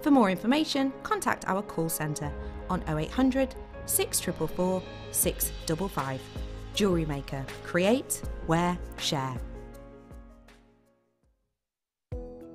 For more information, contact our call centre on 0800 644 655. Jewellery Maker. Create, wear, share.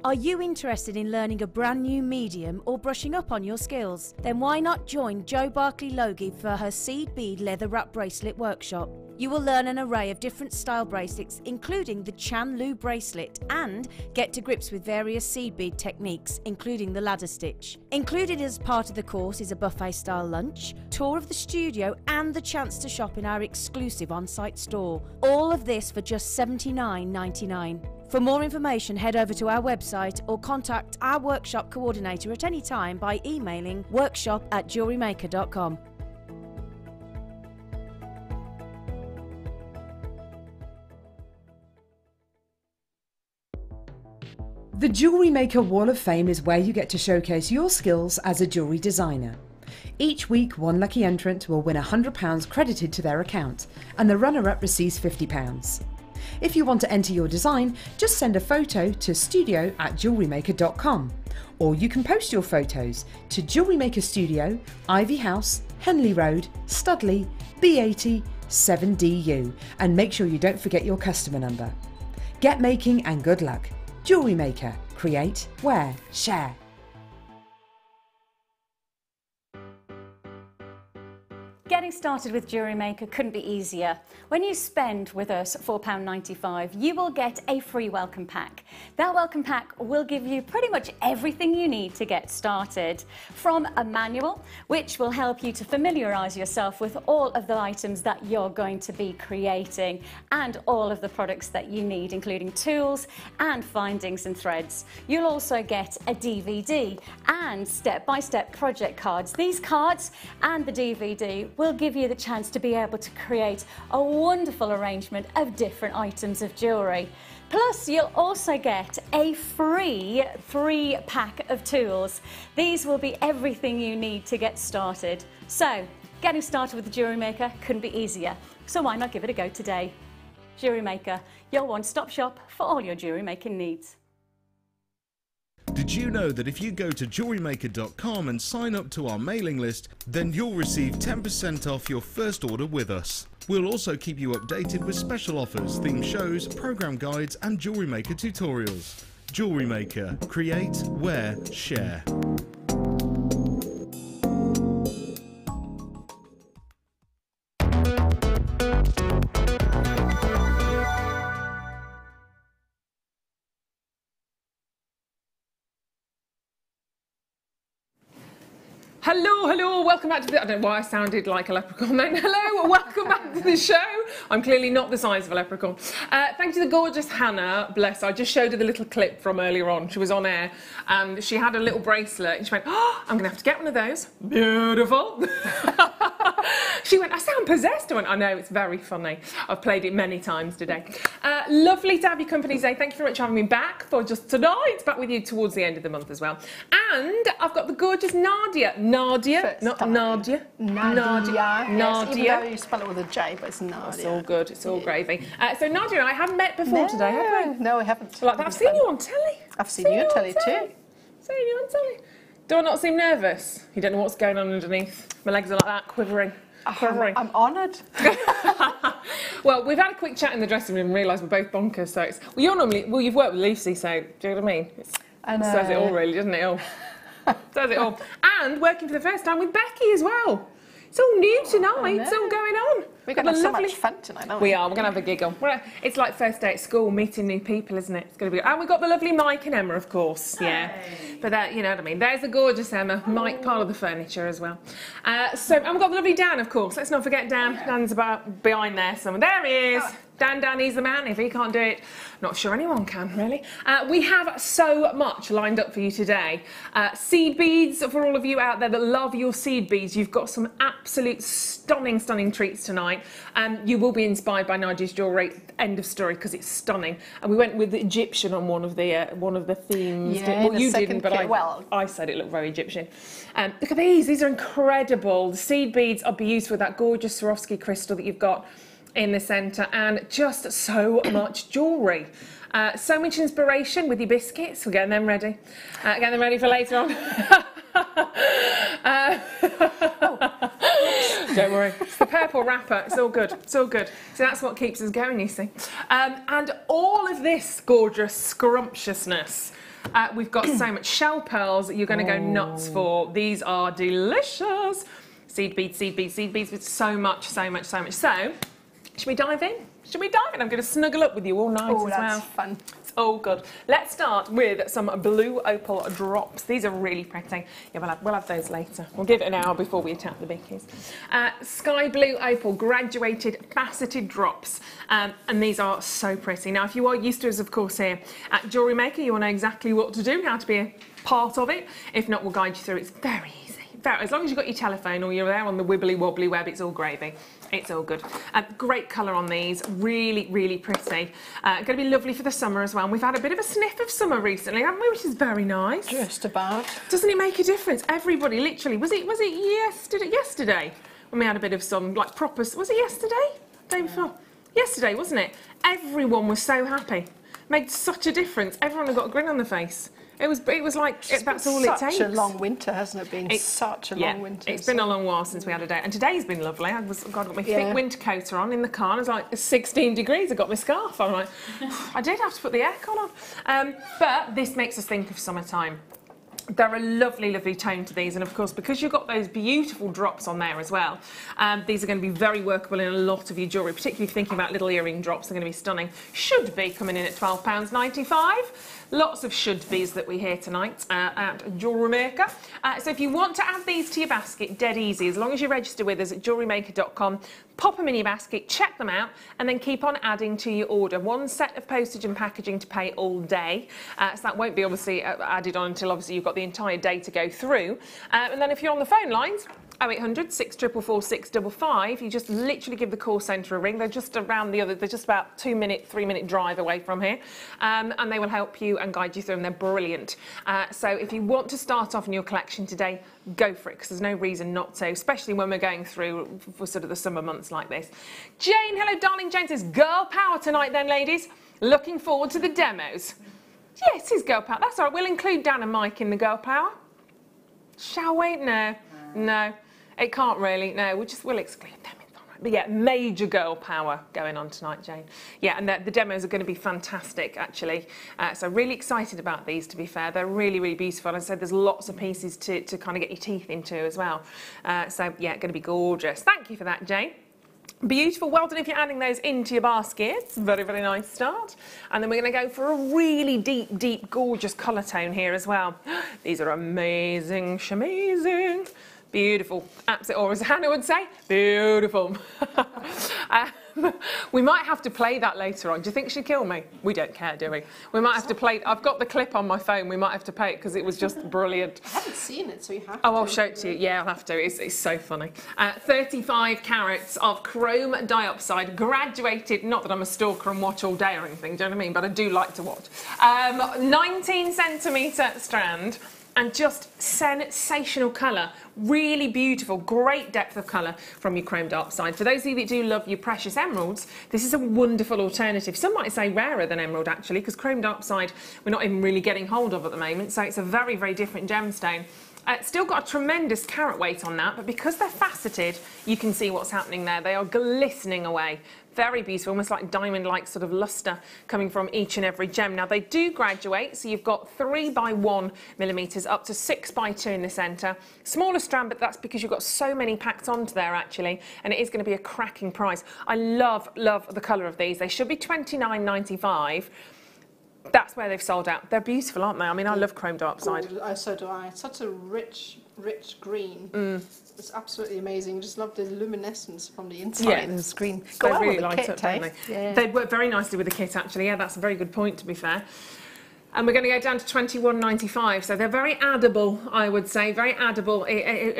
Are you interested in learning a brand new medium or brushing up on your skills? Then why not join Jo Barclay Logie for her seed bead leather wrap bracelet workshop? You will learn an array of different style bracelets, including the Chan Lu bracelet, and get to grips with various seed bead techniques, including the ladder stitch. Included as part of the course is a buffet style lunch, tour of the studio, and the chance to shop in our exclusive on-site store. All of this for just $79.99. For more information, head over to our website or contact our workshop coordinator at any time by emailing workshop@jewellerymaker.com. The Jewellery Maker Wall of Fame is where you get to showcase your skills as a jewellery designer. Each week, one lucky entrant will win £100 credited to their account, and the runner-up receives £50. If you want to enter your design, just send a photo to studio@jewellerymaker.com, or you can post your photos to Jewellery Maker Studio, Ivy House, Henley Road, Studley, B80 7DU, and make sure you don't forget your customer number. Get making and good luck. Jewellery Maker. Create, wear, share. Getting started with Jewellery Maker couldn't be easier. When you spend with us £4.95, you will get a free welcome pack. That welcome pack will give you pretty much everything you need to get started. From a manual, which will help you to familiarise yourself with all of the items that you're going to be creating and all of the products that you need, including tools and findings and threads. You'll also get a DVD and step-by-step project cards. These cards and the DVD will give you the chance to be able to create a wonderful arrangement of different items of jewellery. Plus, you'll also get a free pack of tools. These will be everything you need to get started. So, getting started with the Jewellery Maker couldn't be easier. So why not give it a go today? Jewellery Maker, your one-stop shop for all your jewellery making needs. Did you know that if you go to JewelleryMaker.com and sign up to our mailing list, then you'll receive 10% off your first order with us. We'll also keep you updated with special offers, theme shows, program guides and Jewellery Maker tutorials. Jewellery Maker. Create, wear, share. Hello, welcome back to the... I don't know why I sounded like a leprechaun then. Hello, welcome back to the show. I'm clearly not the size of a leprechaun. Thank you to the gorgeous Hannah, bless her. I just showed her the little clip from earlier on. She was on air and she had a little bracelet and she went, oh, I'm going to have to get one of those. Beautiful. She went, I sound possessed. I went, I know, it's very funny. I've played it many times today. Lovely to have your company today. Thank you very much for having me back for just tonight. Back with you towards the end of the month as well. And I've got the gorgeous Nadja. Nadja, not Nadja. Nadia. Nadia. Yes, even though you spell it with a J, but it's Nadia. It's all good. It's all gravy. So Nadja and I haven't met before today, have we? No, we haven't. Like, I've seen you on telly. I've seen you on telly too. Seen you on telly. Do I not seem nervous? You don't know what's going on underneath. My legs are like that, quivering. I'm honoured. Well, we've had a quick chat in the dressing room and realised we're both bonkers. So it's, well, you're normally, well, you've worked with Lucy, so do you know what I mean? It says it all, really, doesn't it? All says it all. And working for the first time with Becky as well. It's all new tonight. It's all going on. We're going to have so much fun tonight, aren't we? We are. We're going to have a giggle. It's like first day at school, meeting new people, isn't it? It's going to be. And we've got the lovely Mike and Emma, of course. Yeah. But that, you know what I mean. There's the gorgeous Emma. Mike, part of the furniture as well. And we've got the lovely Dan, of course. Let's not forget Dan. Dan's about behind there somewhere. There he is. Dan, he's the man. If he can't do it, not sure anyone can, really. We have so much lined up for you today. Seed beads, for all of you out there that love your seed beads, you've got some absolute stunning treats tonight. You will be inspired by Nadja's jewellery, end of story, because it's stunning. And we went with the Egyptian on one of the themes. Yeah, well, you didn't, but I said it looked very Egyptian. Look at these. These are incredible. The seed beads are beautiful with that gorgeous Swarovski crystal that you've got in the centre, and just so much jewellery. So much inspiration with your biscuits. We're getting them ready. Getting them ready for later on. Don't worry, it's the purple wrapper, it's all good, it's all good. So that's what keeps us going, you see. And all of this gorgeous scrumptiousness, we've got so much shell pearls that you're going to go nuts for. These are delicious. Seed beads, seed beads, seed beads, with so much. So, should we dive in? Should we dive in? I'm going to snuggle up with you all night as well. That's fun. It's all good. Let's start with some blue opal drops. These are really pretty. Yeah, we'll have those later. We'll give it an hour before we attack the bickies. Sky blue opal graduated faceted drops. And these are so pretty. Now, if you are used to us, of course, here at Jewellery Maker, you will know exactly what to do, how to be a part of it. If not, we'll guide you through. It's very easy. As long as you've got your telephone or you're there on the wibbly wobbly web, it's all gravy. It's all good. Great colour on these, really, really pretty. Going to be lovely for the summer as well. And we've had a bit of a sniff of summer recently, haven't we? Which is very nice. Just about. Doesn't it make a difference? Everybody, literally, was it yesterday when we had a bit of some like proper? Was it yesterday? Day before? Yesterday, wasn't it? Everyone was so happy. Made such a difference. Everyone had got a grin on their face. It was like that's all it takes. Such a long winter, hasn't it been? Such a long winter. It's been a long while since we had a day, and today's been lovely. I got my thick winter coat on in the car. And it's like 16 degrees. I got my scarf. I'm like, I did have to put the aircon on. But this makes us think of summertime. They're a lovely, lovely tone to these, and of course, because you've got those beautiful drops on there as well, these are going to be very workable in a lot of your jewellery, particularly if you're thinking about little earring drops. They're going to be stunning. Should be coming in at £12.95. Lots of should-be's that we hear tonight at Jewellery Maker. So if you want to add these to your basket, dead easy. As long as you register with us at JewelleryMaker.com, pop them in your basket, check them out, and then keep on adding to your order. One set of postage and packaging to pay all day. So that won't be obviously added on until obviously you've got the entire day to go through. And then if you're on the phone lines, 0800 644 655, you just literally give the call centre a ring. They're just around they're just about 3-minute drive away from here. And they will help you and guide you through them. They're brilliant. So if you want to start off in your collection today, go for it, because there's no reason not to, especially when we're going through for sort of the summer months like this. Jane, hello darling. Jane says, girl power tonight then, ladies. Looking forward to the demos. Yes, it's girl power. That's all right. We'll include Dan and Mike in the girl power. Shall we? No. It can't really. No, we'll exclude them. But yeah, major girl power going on tonight, Jane. Yeah, and the demos are going to be fantastic, actually. So really excited about these, to be fair. They're really, really beautiful. As I said, there's lots of pieces to kind of get your teeth into as well. So yeah, going to be gorgeous. Thank you for that, Jane. Beautiful. Well done if you're adding those into your baskets. Very, very nice start. And then we're going to go for a really deep, gorgeous colour tone here as well. These are amazing, shamazing. Beautiful. Absolutely. Or as Hannah would say, beautiful. We might have to play that later on. Do you think she'd kill me? We don't care, do we? We might have to play. I've got the clip on my phone. We might have to play it because it was just brilliant. I haven't seen it, so you have to. Oh, I'll show it to you. Yeah, I'll have to. It's so funny. 35 carats of chrome dioxide, graduated. Not that I'm a stalker and watch all day or anything, do you know what I mean? But I do like to watch. 19 centimetre strand. And just sensational colour, really beautiful, great depth of colour from your chrome dioxide. For those of you that do love your precious emeralds, this is a wonderful alternative. Some might say rarer than emerald, actually, because chrome dioxide we're not even really getting hold of at the moment, so it's a very, very different gemstone. It's still got a tremendous carat weight on that, but because they're faceted, you can see what's happening there. They are glistening away. Very beautiful, almost like diamond-like sort of lustre coming from each and every gem. Now, they do graduate, so you've got 3 by 1 millimetres up to 6 by 2 in the centre. Smaller strand, but that's because you've got so many packed onto there, actually, and it is going to be a cracking price. I love the colour of these. They should be £29.95. That's where they've sold out. They're beautiful, aren't they? I mean, I love chrome dioxide. So do I. It's such a rich green. It's absolutely amazing. I just love the luminescence from the inside of the screen. They really light up, don't they? Yeah. They work very nicely with the kit, actually. Yeah, that's a very good point, to be fair. And we're going to go down to £21.95, so they're very addable, I would say, very addable.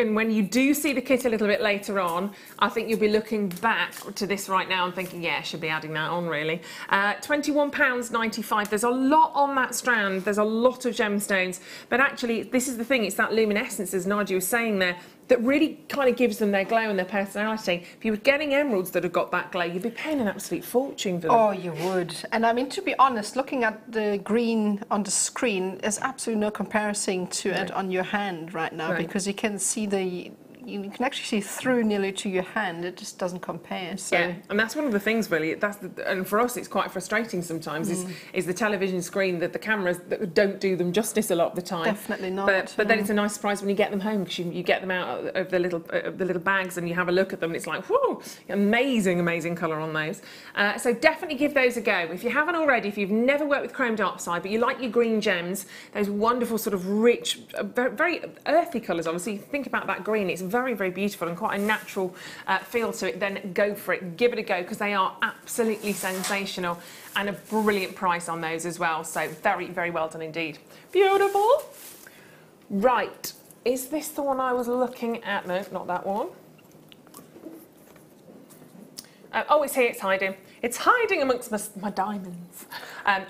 And when you do see the kit a little bit later on, I think you'll be looking back to this right now and thinking, yeah, I should be adding that on, really. £21.95. There's a lot on that strand. There's a lot of gemstones. But actually, this is the thing. It's that luminescence, as Nadja was saying there. that really kind of gives them their glow and their personality. If you were getting emeralds that have got that glow, you'd be paying an absolute fortune for them. Oh, you would. And I mean, to be honest, looking at the green on the screen, there's absolutely no comparison to it on your hand right now, because you can see you can actually see through nearly to your hand. It just doesn't compare. So. Yeah, and that's one of the things really. And for us, it's quite frustrating sometimes. Is the television screen that the cameras that don't do them justice a lot of the time. Definitely not. But then it's a nice surprise when you get them home, because you get them out of the little bags and you have a look at them, and it's like, whoa, amazing colour on those. So definitely give those a go. If you haven't already, if you've never worked with chrome dioxide, but you like your green gems, those wonderful sort of rich, very earthy colours. Obviously, think about that green. It's very beautiful and quite a natural feel to it. Then go for it, give it a go, because they are absolutely sensational, and a brilliant price on those as well. So very well done indeed. Beautiful. Right, is this the one I was looking at? No, not that one. Oh, it's here, it's hiding. It's hiding amongst my diamonds. I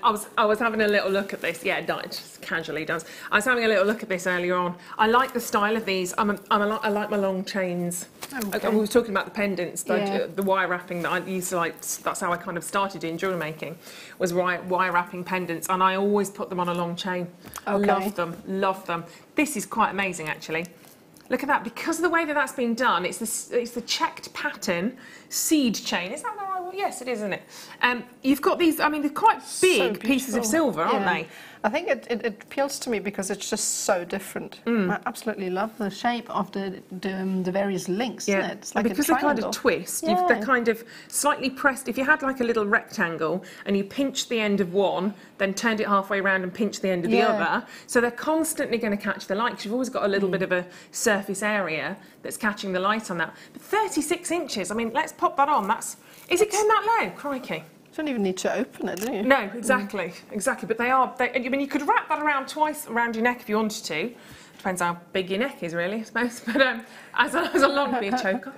was having a little look at this. Yeah, it just casually does. I was having a little look at this earlier on. I like the style of these. I like my long chains. Okay. We were talking about the pendants, the wire wrapping that I used to like. That's how I kind of started in jewellery making, was wire wrapping pendants, and I always put them on a long chain. Okay. Love them. This is quite amazing, actually. Look at that, because of the way that that's been done, it's the checked pattern seed chain. Is that the right one? Yes, it is, isn't it? You've got these, I mean, they're quite big pieces of silver, aren't they? I think it appeals to me because it's just so different. I absolutely love the shape of the various links. Yeah, it's like because a they kind of twist. Yeah. They're kind of slightly pressed. If you had like a little rectangle and you pinched the end of one, then turned it halfway around and pinched the end of the other, so they're constantly going to catch the light, because you've always got a little bit of a surface area that's catching the light on that. But 36 inches, I mean, let's pop that on. Is it going that low? Crikey. You don't even need to open it, do you? No, exactly. But I mean, you could wrap that around twice around your neck if you wanted to. Depends how big your neck is, really, I suppose. But as a long, be a choker.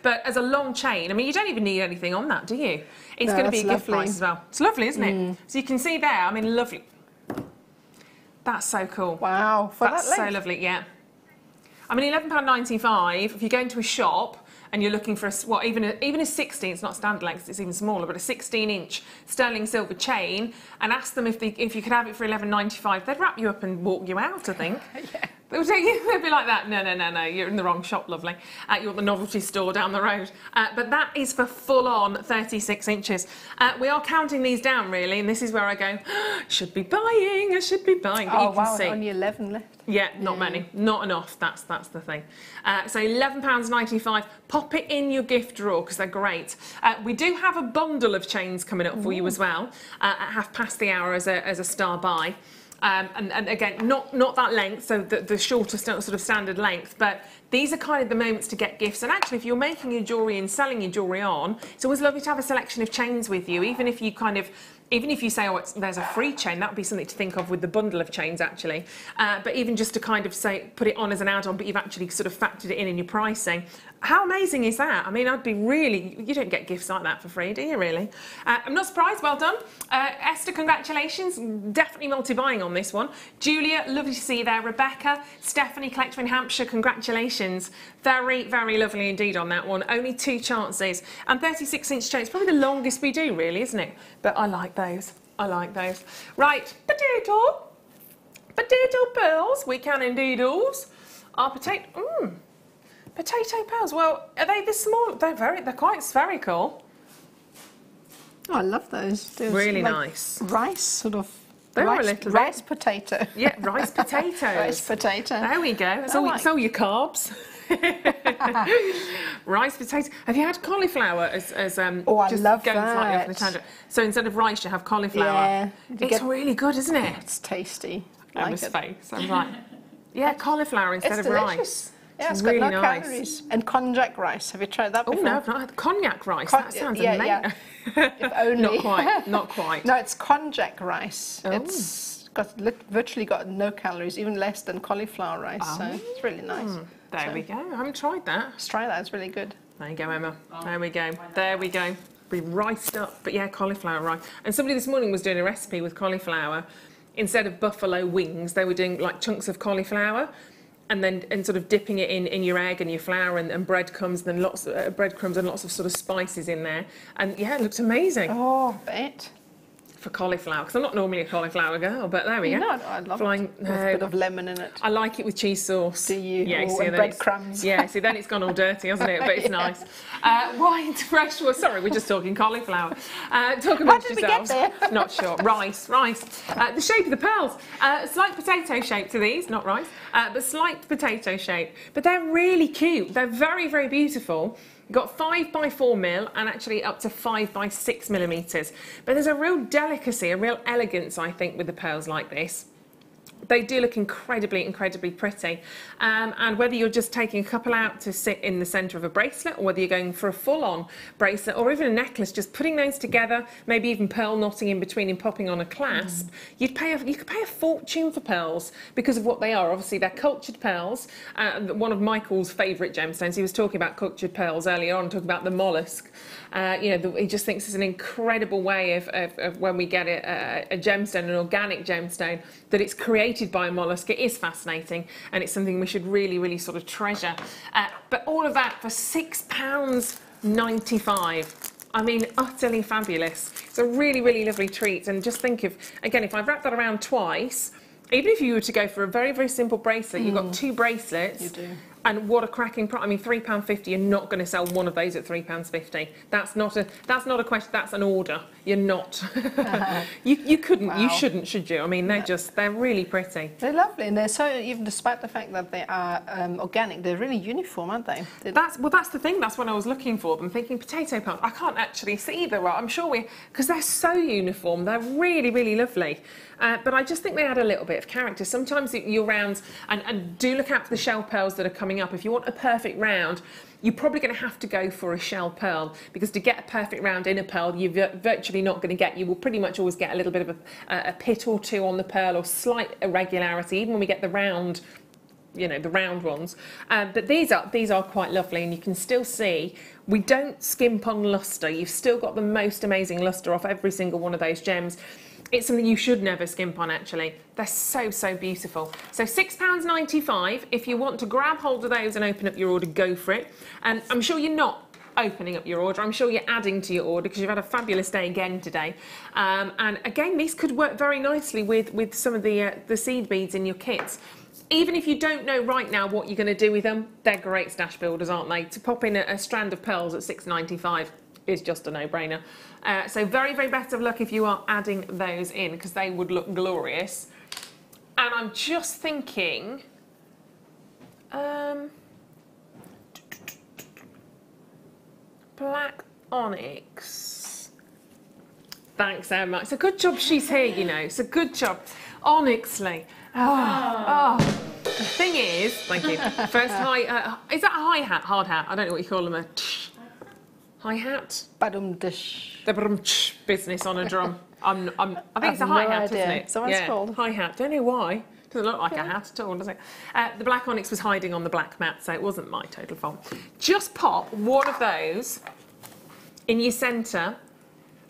But as a long chain, I mean, you don't even need anything on that, do you? It's going to be a gift price as well. It's lovely, isn't it? So you can see there. I mean, lovely. That's so cool. Wow, that's so lovely. Yeah. I mean, £11.95. If you go into a shop and you're looking for even a 16, it's not standard length, it's even smaller, but a 16-inch sterling silver chain, and ask them if you could have it for £11.95, they'd wrap you up and walk you out, I think. Yeah. They'd be like that. No, you're in the wrong shop, lovely. You're at the novelty store down the road. But that is for full-on 36 inches. We are counting these down, really, and this is where I go, I should be buying. But you can see. Only 11 left. Yeah, not many, not enough. That's the thing. So £11.95. Pop it in your gift drawer, because they're great. We do have a bundle of chains coming up for you as well at hour as a star buy. And again, not that length, so the shorter sort of standard length, but these are kind of the moments to get gifts. And actually, if you're making your jewellery and selling your jewellery on, it's always lovely to have a selection of chains with you, even if you say, oh, there's a free chain, that would be something to think of with the bundle of chains, actually. But even just to kind of say, put it on as an add-on, but you've actually sort of factored it in your pricing. How amazing is that? I mean, you don't get gifts like that for free, do you, really? I'm not surprised, well done. Esther, congratulations. Definitely multi-buying on this one. Julia, lovely to see you there. Rebecca, Stephanie, collector in Hampshire, congratulations. Very lovely indeed on that one. Only 2 chances. And 36-inch chain, it's probably the longest we do, really, isn't it? But I like those. Right, potato pearls, we can indeed-alls. Our potato pearls. Well, are they this small? They're quite spherical. Oh, I love those. They're really like nice. Rice, sort of. They are a little rice potato. Yeah, rice potatoes. Rice potato. There we go. That's all your carbs. Rice potato. Have you had cauliflower as oh, I just love going that. slightly off the tangent? So instead of rice, you have cauliflower. Yeah, it's really good, isn't it? It's tasty. Emma's face. I was like, yeah, cauliflower instead of rice. Yeah, it's really got no nice. Calories. And konjac rice. Have you tried that before? Oh, no, I've not had cognac rice. That sounds amazing. Yeah. If only. Not quite. No, it's konjac rice. Oh. It's virtually got no calories, even less than cauliflower rice. So it's really nice. There we go. I haven't tried that. Let's try that. It's really good. There you go, Emma. There we go. Be riced up. But yeah, cauliflower rice. And somebody this morning was doing a recipe with cauliflower. Instead of buffalo wings, they were doing like chunks of cauliflower. and sort of dipping it in your egg and your flour and breadcrumbs, and then lots of breadcrumbs and lots of sort of spices in there. And yeah, it looks amazing. Oh, I bet. For cauliflower, because I'm not normally a cauliflower girl, but there we go. No, I love it. With a bit of lemon in it. I like it with cheese sauce. Do you? Yeah, and breadcrumbs. Yeah, see, then it's gone all dirty, hasn't it? But it's nice. White fresh, well, sorry, we're just talking cauliflower. Talk amongst yourselves. How did we get there? Not sure. Rice. The shape of the pearls. Slight potato shape to these, not rice, but slight potato shape. But they're really cute. They're very, very beautiful. Got 5 by 4 mil and actually up to 5 by 6 millimeters. But there's a real delicacy, a real elegance, I think, with the pearls like this. They do look incredibly, incredibly pretty. And whether you're just taking a couple out to sit in the centre of a bracelet, or whether you're going for a full-on bracelet or even a necklace, just putting those together, maybe even pearl knotting in between and popping on a clasp, you could pay a fortune for pearls because of what they are. Obviously, they're cultured pearls. One of Michael's favourite gemstones, he was talking about cultured pearls earlier on, talking about the mollusk. He just thinks it's an incredible way of when we get a gemstone, an organic gemstone, that it's created by a mollusk. It is fascinating, and it's something we should really, really sort of treasure. But all of that for £6.95. I mean, utterly fabulous. It's a really, really lovely treat. And just think of, again, if I wrap that around twice, even if you were to go for a very, very simple bracelet, you've got 2 bracelets. You do. And what a cracking price! I mean, £3.50. You're not going to sell one of those at £3.50. That's not a question. That's an order. You're not. You couldn't. Wow. You shouldn't, should you? I mean, they're really pretty. They're lovely, and they're so, even despite the fact that they are organic, they're really uniform, aren't they? That's the thing. That's when I was looking for them, thinking potato pearls. I can't actually see the right. I'm sure because they're so uniform. They're really, really lovely. But I just think they add a little bit of character. Sometimes your rounds, and do look out for the shell pearls that are coming up. If you want a perfect round, you're probably going to have to go for a shell pearl, because to get a perfect round in a pearl, you're virtually not going to get. You will pretty much always get a little bit of a pit or two on the pearl, or slight irregularity, even when we get the round, the round ones. But these are quite lovely, and you can still see we don't skimp on lustre. You've still got the most amazing lustre off every single one of those gems. It's something you should never skimp on, actually. They're so, so beautiful. So £6.95. If you want to grab hold of those and open up your order, go for it. And I'm sure you're not opening up your order. I'm sure you're adding to your order because you've had a fabulous day again today. And again, these could work very nicely with some of the seed beads in your kits. Even if you don't know right now what you're going to do with them, they're great stash builders, aren't they? To pop in a strand of pearls at £6.95 is just a no-brainer. So very, very best of luck if you are adding those in, because they would look glorious. And I'm just thinking, black onyx. Thanks, Emma. It's a good job she's here, It's a good job. Honestly. Oh. The thing is, thank you. First high, is that a hi-hat, hard hat? I don't know what you call them. Hi-hat? Badum-dish. The business on a drum. I think it's a hi-hat, isn't it? So it's called. Hi-hat. Don't know why. Doesn't look like a hat at all, does it? The black onyx was hiding on the black mat, so it wasn't my total fault. Just pop one of those in your centre,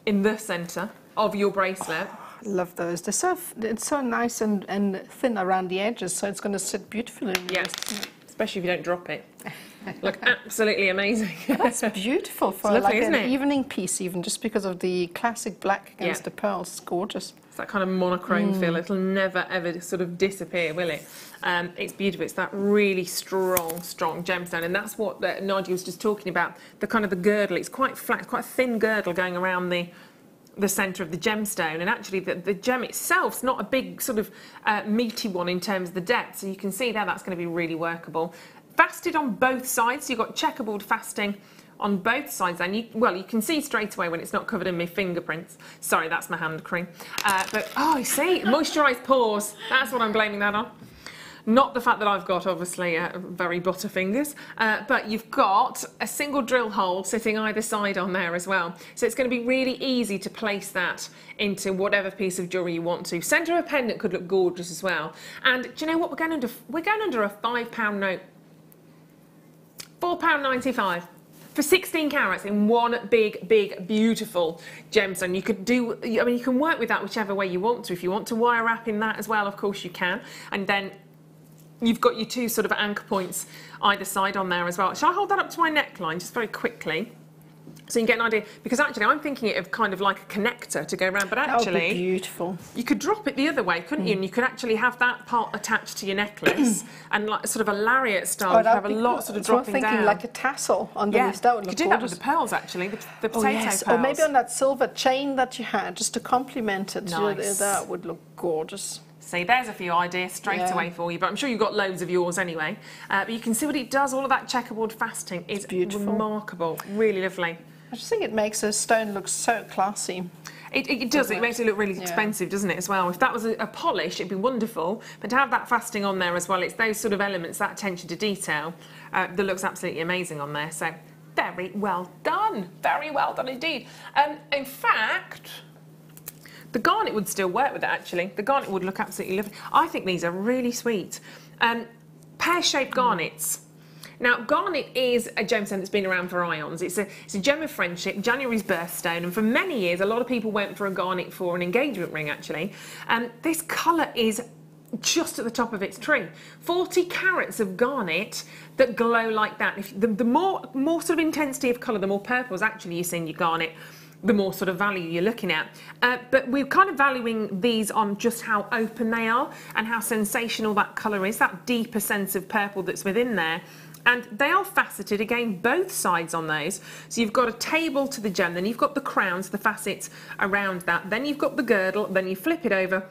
in the centre of your bracelet. I love those. It's so nice and thin around the edges, so it's going to sit beautifully. Yeah, especially if you don't drop it. Look absolutely amazing. That's beautiful for lovely, like an it? evening piece, even just because of the classic black against the pearls. It's gorgeous. It's that kind of monochrome feel. It'll never ever sort of disappear, will it? It's beautiful. It's that really strong gemstone, and that's what Nadja was just talking about. The kind of the girdle. It's quite flat, quite a thin girdle going around the centre of the gemstone, and actually the gem itself's not a big sort of meaty one in terms of the depth, so you can see that's going to be really workable. Fasted on both sides, so you've got checkerboard fasting on both sides, and you can see straight away when it's not covered in my fingerprints. Sorry, that's my hand cream. But I see, moisturised pores, that's what I'm blaming that on. Not the fact that I've got, obviously, very butter fingers, but you've got a single drill hole sitting either side on there as well. So it's going to be really easy to place that into whatever piece of jewellery you want to. Centre of a pendant could look gorgeous as well. And do you know what? We're going under a £5 note. £4.95 for 16 carats in one big, beautiful gemstone. You could do, you can work with that whichever way you want to. If you want to wire wrap in that as well, of course you can. And then You've got your two sort of anchor points either side on there as well. Shall I hold that up to my neckline just very quickly? So you can get an idea, because actually I'm thinking it of kind of like a connector to go around, but actually... That would be beautiful. You could drop it the other way, couldn't you? And you could actually have that part attached to your necklace and like sort of a lariat style. You could have a lot sort of dropping down. Like a tassel underneath. That would look gorgeous. You could do that with the pearls, actually, the potato pearls. Or maybe on that silver chain that you had, just to complement it. Nice. That would look gorgeous. See, there's a few ideas straight away for you, but I'm sure you've got loads of yours anyway. But you can see what it does. All of that checkerboard faceting is remarkable, really lovely. I just think it makes a stone look so classy. It does. It makes it look really expensive, doesn't it, as well? If that was a polish, it'd be wonderful. But to have that faceting on there as well, it's those sort of elements, that attention to detail, that looks absolutely amazing on there. So very well done. Very well done indeed. In fact... the garnet would still work with it, actually. The garnet would look absolutely lovely. I think these are really sweet. Pear-shaped garnets. Now, garnet is a gemstone that's been around for ions. It's a gem of friendship, January's birthstone, and for many years, a lot of people went for a garnet for an engagement ring, actually. This colour is just at the top of its tree. 40 carats of garnet that glow like that. The more sort of intensity of colour, the more purples actually you see in your garnet, the more sort of value you're looking at. But we're kind of valuing these on just how open they are and how sensational that colour is, that deeper sense of purple that's within there. And they are faceted, again, both sides on those. So you've got a table to the gem, then you've got the crowns, the facets around that, then you've got the girdle, then you flip it over,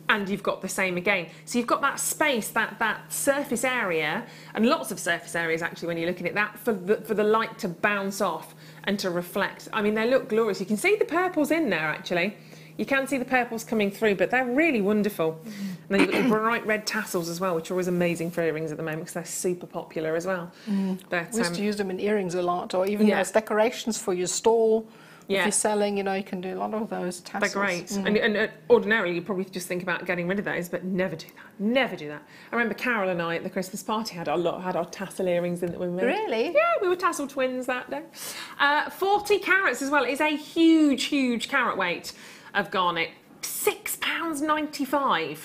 and you've got the same again. So you've got that space, that surface area, and lots of surface areas actually when you're looking at that, for the light to bounce off and to reflect. I mean, they look glorious. You can see the purples in there, actually. You can see the purples coming through, but they're really wonderful. And then you've got the bright red tassels as well, which are always amazing for earrings at the moment because they're super popular as well. But, we used to use them in earrings a lot, or even as decorations for your stall. If you're selling, you know, you can do a lot of those tassels. They're great. And ordinarily, you probably just think about getting rid of those, but never do that. Never do that. I remember Carol and I at the Christmas party had our tassel earrings in that we made. Really? Yeah, we were tassel twins that day. 40 carats as well. It's a huge, huge carat weight of garnet. £6.95.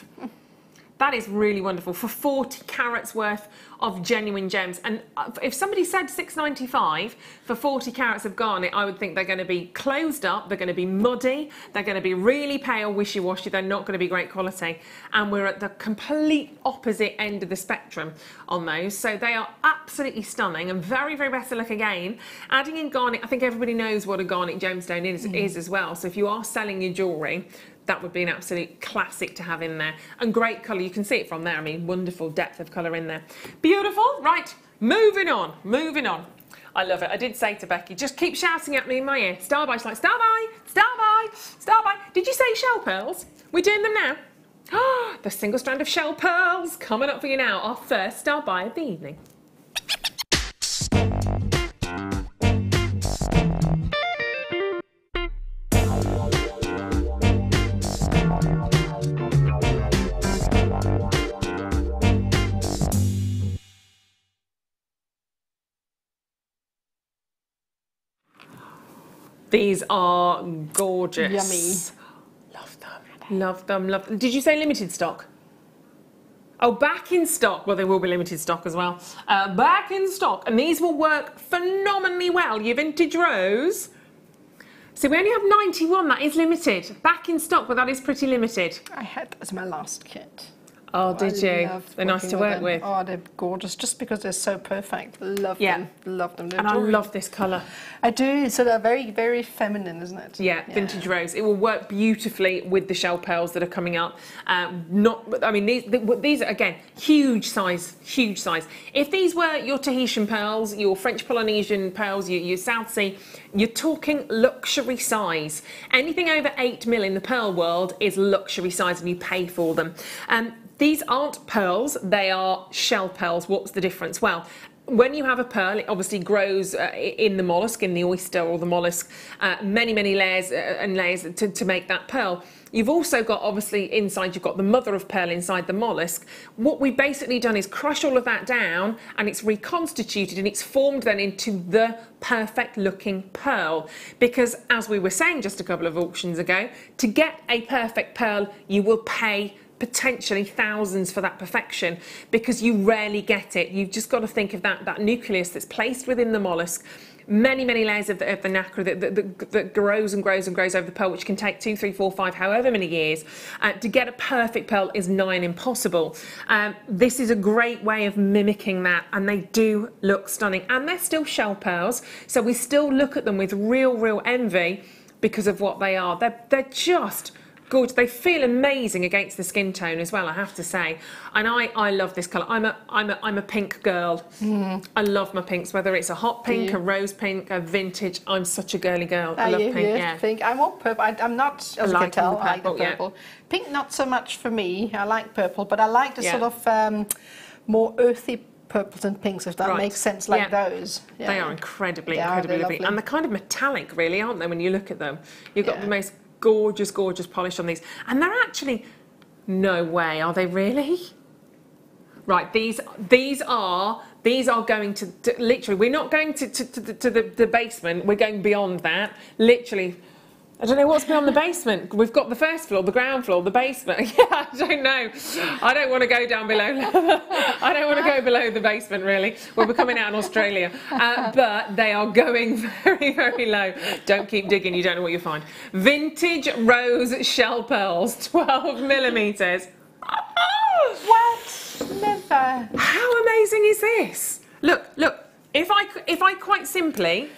That is really wonderful for 40 carats worth of genuine gems. And if somebody said £6.95 for 40 carats of garnet, I would think they're going to be closed up, they're going to be muddy, they're going to be really pale, wishy-washy, they're not going to be great quality. And we're at the complete opposite end of the spectrum on those. So they are absolutely stunning and very, very better look again. Adding in garnet, I think everybody knows what a garnet gemstone is as well. So if you are selling your jewellery, that would be an absolute classic to have in there. And great colour, you can see it from there. I mean, wonderful depth of colour in there. Beautiful. Right, moving on, moving on. I love it. I did say to Becky, just keep shouting at me in my ear. Star by. She's like, star by, star by, star by. Did you say shell pearls? We're doing them now. Oh, the single strand of shell pearls coming up for you now. Our first star by of the evening. These are gorgeous. Yummy. Love them. Love them. Love them. Did you say limited stock? Oh, back in stock. Well, they will be limited stock as well. Back in stock. And these will work phenomenally well. Your vintage rose. So we only have 91. That is limited. Back in stock, but that is pretty limited. I had as my last kit. Oh, did you? They're nice to work with. Oh, they're gorgeous, just because they're so perfect. Love them. Love them. And I love this colour. I do. So they're very, very feminine, isn't it? Yeah, vintage rose. It will work beautifully with the shell pearls that are coming up. I mean, these are, again, huge size, huge size. If these were your Tahitian pearls, your French Polynesian pearls, your South Sea, you're talking luxury size. Anything over 8mm in the pearl world is luxury size and you pay for them. These aren't pearls, they are shell pearls. What's the difference? Well, when you have a pearl, it obviously grows in the mollusk, in the oyster or the mollusk, many, many layers and layers to make that pearl. You've also got, obviously, inside, you've got the mother of pearl inside the mollusk. What we've basically done is crush all of that down and it's reconstituted and it's formed then into the perfect looking pearl. Because as we were saying just a couple of auctions ago, to get a perfect pearl, you will pay potentially thousands for that perfection, because you rarely get it. You've just got to think of that nucleus that's placed within the mollusk. Many layers of the nacre that grows and grows and grows over the pearl, which can take 2, 3, 4, 5, however many years. To get a perfect pearl is nigh on impossible. This is a great way of mimicking that, and they do look stunning. And they're still shell pearls, so we still look at them with real envy because of what they are. They're just gorgeous. They feel amazing against the skin tone as well, I have to say. And I love this colour. I'm a pink girl. I love my pinks, whether it's a hot pink, a rose pink, a vintage. I'm such a girly girl. I love pink. Yeah, pink. I'm all purple. I'm not, as you can tell, I like the purple. Yeah. Pink, not so much for me. I like purple, but I like the sort of more earthy purples and pinks, if that makes sense, like those. Yeah. They are incredibly lovely. And they're kind of metallic, really, aren't they, when you look at them? You've got the most gorgeous polish on these. And they're actually, no way, are they really? Right, these are going to literally, we're not going to the basement, we're going beyond that. Literally, I don't know what's beyond the basement. We've got the first floor, the ground floor, the basement. Yeah, I don't know. I don't want to go down below. I don't want to go below the basement, really. Well, we're coming out in Australia. But they are going very low. Don't keep digging, you don't know what you'll find. Vintage rose shell pearls, 12 millimetres. What? Never. How amazing is this? Look. If I quite simply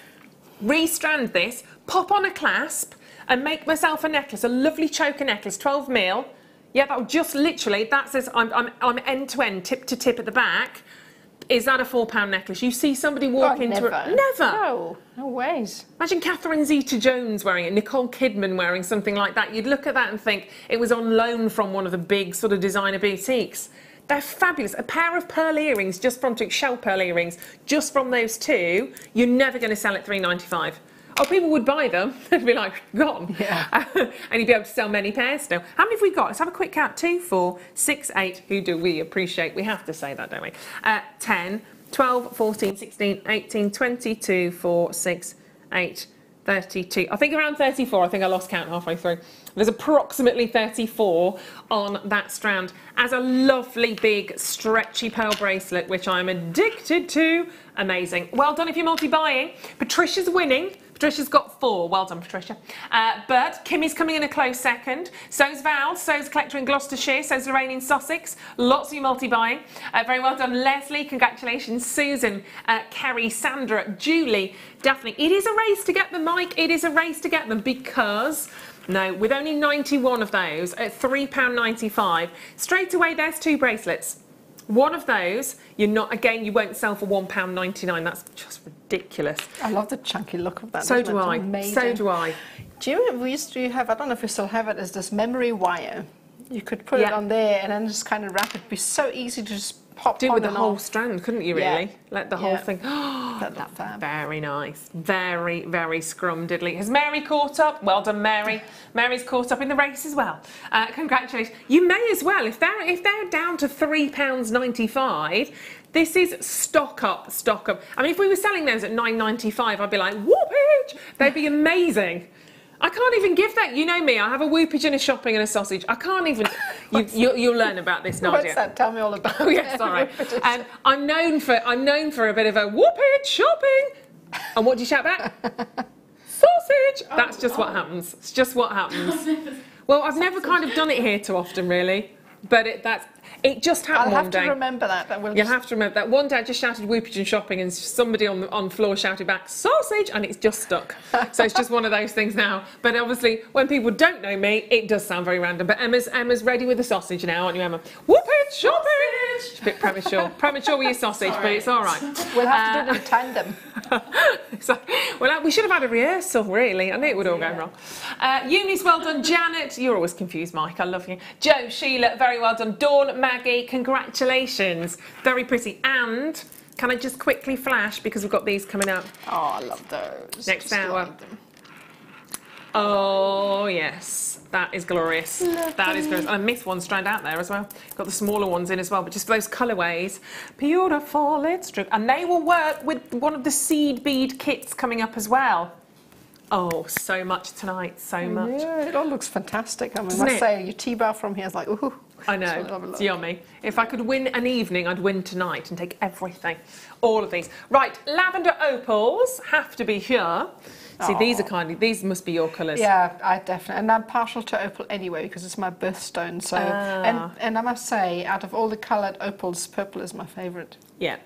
restrand this, pop on a clasp, and make myself a necklace, a lovely choker necklace, 12 mil. Yeah, that'll just literally, that's as I'm end to end, tip to tip at the back. Is that a £4 necklace? You see somebody walk into it. Never. No ways. Imagine Catherine Zeta-Jones wearing it, Nicole Kidman wearing something like that. You'd look at that and think it was on loan from one of the big sort of designer boutiques. They're fabulous. A pair of pearl earrings, shell pearl earrings, just from those two, you're never going to sell at £3.95. Oh, people would buy them. They'd be like, gone. Yeah. And you'd be able to sell many pairs still. How many have we got? Let's have a quick count. 2, 4, 6, 8. Who do we appreciate? We have to say that, don't we? 10, 12, 14, 16, 18, 22, 4, 6, 8, 32. I think around 34. I think I lost count halfway through. There's approximately 34 on that strand. As a lovely big stretchy pearl bracelet, which I'm addicted to. Amazing. Well done if you're multi-buying. Patricia's winning. Patricia's got 4. Well done, Patricia. But Kimmy's coming in a close second. So's Val, so's Collector in Gloucestershire, so's Lorraine in Sussex. Lots of you multi-buying. Very well done, Leslie. Congratulations, Susan, Kerry, Sandra, Julie, Daphne. It is a race to get them, Mike. It is a race to get them because... No, with only 91 of those at £3.95, straight away there's 2 bracelets. One of those, you won't sell for £1.99. That's just ridiculous. I love the chunky look of that. So do I. Amazing. So do I. Do you know, we used to have, I don't know if we still have it, is this memory wire. You could put it on there and then just kind of wrap it. It'd be so easy to just pop do it with the whole strand, couldn't you, really? Let the whole thing... That's very nice. Very scrum diddly. Has Mary caught up? Well done, Mary. Mary's caught up in the race as well. Congratulations. You may as well, if they're down to £3.95, this is stock up. I mean, if we were selling those at £9.95, I'd be like, whoopage! They'd be amazing. I can't even give that. You know me, I have a whoopage and a shopping and a sausage. I can't even... You'll learn about this, Nadja. What's that? Tell me all about it. Oh, yes, all right. And I'm known for a bit of a whoopage shopping. And what do you shout back? Sausage! That's just what happens. It's just what happens. Well, I've never kind of done it here too often, really. But it just happened one day. I'll have to remember that. You'll have to remember that. One day I just shouted whoopage and shopping and somebody on the floor shouted back, sausage, and it's just stuck. So it's just one of those things now. But obviously, when people don't know me, it does sound very random. But Emma's ready with the sausage now, aren't you, Emma? Whoopage, shopping! It's a bit premature. Premature with your sausage, but it's all right. We'll have to do it in tandem. Well, we should have had a rehearsal, really. I knew it would all go wrong. Eunice, well done. Janet, you're always confused, Mike. I love you. Joe, Sheila, very well done. Dawn, Maggie, congratulations. Very pretty. And can I just quickly flash, because we've got these coming up. Oh, I love those. Next hour. Oh, yes. That is glorious. That is glorious. I missed one strand out there as well. Got the smaller ones in as well, but just those colourways. Beautiful. It's true. And they will work with one of the seed bead kits coming up as well. Oh, so much tonight. So much. Yeah, it all looks fantastic. I must say, your T-bar from here is like, ooh. I know, it's yummy. If I could win an evening, I'd win tonight and take everything. All of these. Right, lavender opals have to be here. See, these must be your colours. Yeah, I definitely, and I'm partial to opal anyway because it's my birthstone. So, and I must say, out of all the coloured opals, purple is my favourite. Yeah,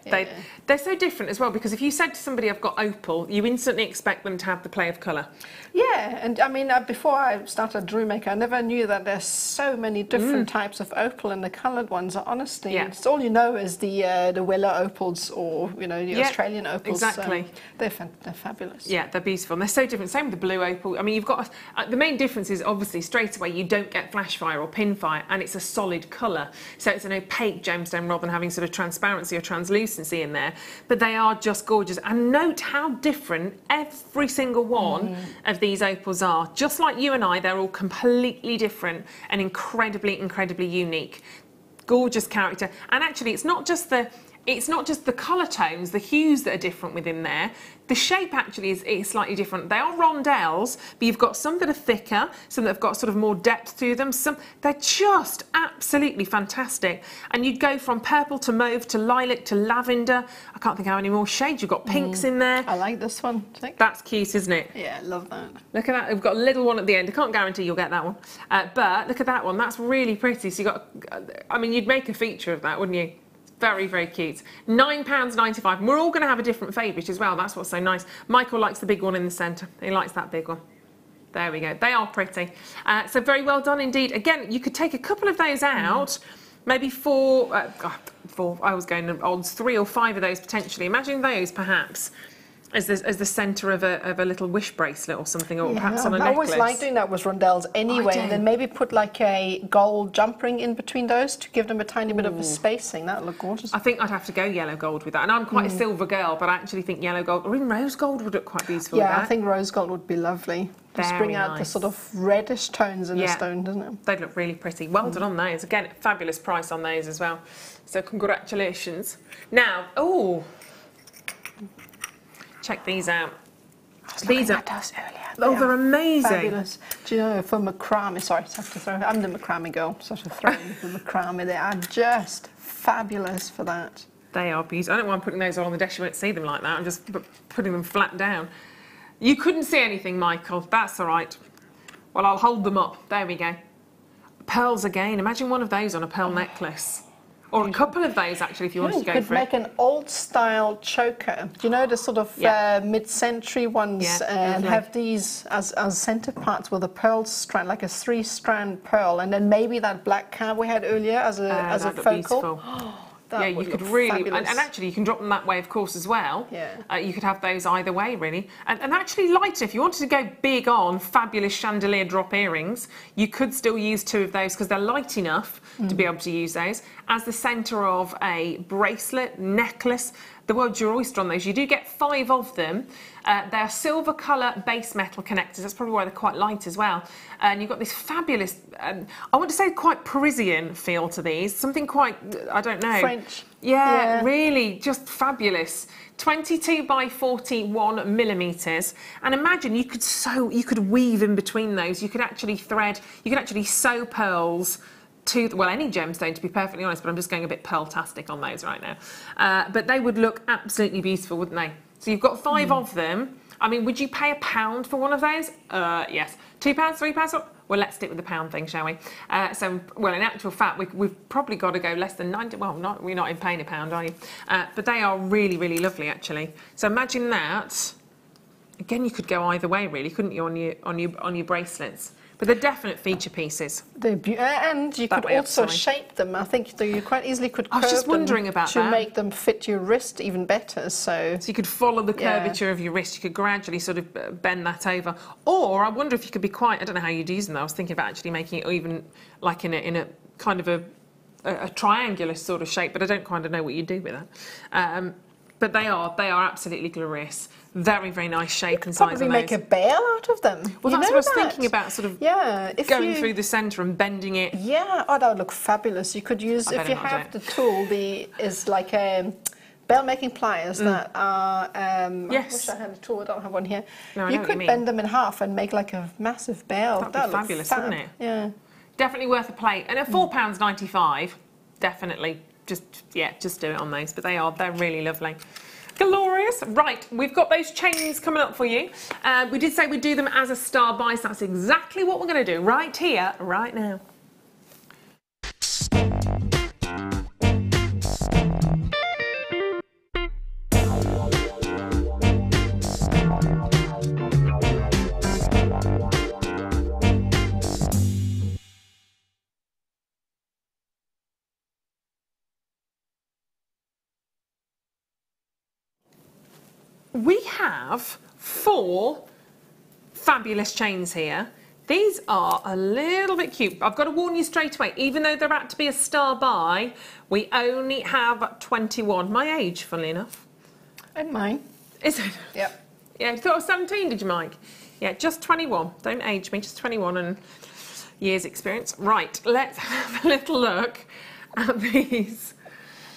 they're so different as well, because if you said to somebody, I've got opal, you instantly expect them to have the play of colour. Yeah, and I mean, before I started Jewellery Maker, I never knew that there's so many different types of opal, and the coloured ones are honestly, it's all you know is the Weller opals, or the Australian opals. Exactly. They're fabulous. Yeah, they're beautiful, and they're so different. Same with the blue opal. I mean, you've got the main difference is obviously straight away you don't get flash fire or pin fire, and it's a solid colour, so it's an opaque gemstone rather than having sort of transparency or translucency in there. But they are just gorgeous, and note how different every single one of these opals are. Just like you and I, they're all completely different and incredibly unique. Gorgeous character, and actually it's not just the colour tones, the hues that are different within there. The shape actually is slightly different. They are rondelles, but you've got some that are thicker, some that have got sort of more depth to them. They're just absolutely fantastic. And you'd go from purple to mauve to lilac to lavender. I can't think how many more shades. You've got pinks in there. I like this one. That's cute, isn't it? Yeah, I love that. Look at that. We've got a little one at the end. I can't guarantee you'll get that one. But look at that one. That's really pretty. So you've got, I mean, you'd make a feature of that, wouldn't you? Very cute. £9.95. We're all going to have a different favourite as well. That's what's so nice. Michael likes the big one in the centre. He likes that big one. There we go. They are pretty. So very well done indeed. Again, you could take a couple of those out. Maybe four. I was going to odds 3 or 5 of those potentially. Imagine those perhaps as the centre of a little wish bracelet or something, or perhaps on a necklace. I always like doing that with rondelles anyway, and then maybe put like a gold jump ring in between those to give them a tiny bit of a spacing. That would look gorgeous. I think I'd have to go yellow gold with that, and I'm quite a silver girl, but I actually think yellow gold or even rose gold would look quite beautiful with that. I think rose gold would be lovely. Just bring out the sort of reddish tones in the stone, doesn't it? They'd look really pretty. Well done on those. Again, fabulous price on those as well. So congratulations. Now, check these out. These are they're amazing. Fabulous. Do you know, for macrame, sorry, I have to throw. I'm the macrame girl, so I have to throw in the macrame. They are just fabulous for that. They are beautiful. I don't want putting those on the desk. You won't see them like that. I'm just putting them flat down. You couldn't see anything, Michael. That's all right. Well, I'll hold them up. There we go. Pearls again. Imagine one of those on a pearl necklace. Or a couple of those, actually, if you wanted to go for it. You could make an old-style choker. Do you know the sort of mid-century ones? And have these as centre parts with a pearl strand, like a 3-strand pearl, and then maybe that black card we had earlier as a focal. You could really, and actually you can drop them that way, of course, as well. You could have those either way, really. And actually lighter, if you wanted to go big on fabulous chandelier drop earrings, you could still use 2 of those because they're light enough to be able to use those as the centre of a bracelet, necklace. The word your oyster on those. You do get 5 of them. They're silver colour base metal connectors. That's probably why they're quite light as well. And you've got this fabulous, I want to say quite Parisian feel to these. Something quite, I don't know. French. Yeah, really, just fabulous. 22 by 41 millimetres. And imagine you could weave in between those. You could actually thread, you could actually sew pearls to, well, any gemstone, to be perfectly honest, but I'm just going a bit pearl-tastic on those right now. But they would look absolutely beautiful, wouldn't they? So you've got 5 of them. I mean, would you pay £1 for one of those? Yes. £2, £3? Well, let's stick with the pound thing, shall we? Well, in actual fact, we've probably got to go less than 90. Well, we're not in paying £1, are you? But they are really, really lovely, actually. So imagine that. Again, you could go either way, really, couldn't you, on your bracelets? But they're definite feature pieces. And you could also shape them. I think you quite easily could curve them to make them fit your wrist even better. So you could follow the curvature of your wrist. You could gradually sort of bend that over. Or I wonder if you could be quite, I don't know how you'd use them though. I was thinking about actually making it even like in a kind of a triangular sort of shape, but I don't kind of know what you'd do with that. But they are absolutely glorious. Very, very nice shape and size on those. Probably make a bell out of them. Well, that's what I was thinking about, sort of going through the centre and bending it. Yeah, that would look fabulous. You could use, if you have the tool, is like bell making pliers that are, I wish I had a tool, I don't have one here. No, you could bend them in half and make like a massive bell. That'd be fabulous, wouldn't it? Yeah. definitely worth a play. And at £4.95, definitely, just do it on those. But they're really lovely. Glorious. Right, we've got those chains coming up for you. We did say we'd do them as a star buy, so that's exactly what we're going to do right here, right now. We have 4 fabulous chains here. These are a little bit cute. I've got to warn you straight away, even though they're about to be a star buy, we only have 21. My age, funnily enough. And mine. Is it? Yep. Yeah, you thought I was 17, did you, Mike? Yeah, just 21. Don't age me, just 21 and years experience. Right, let's have a little look at these.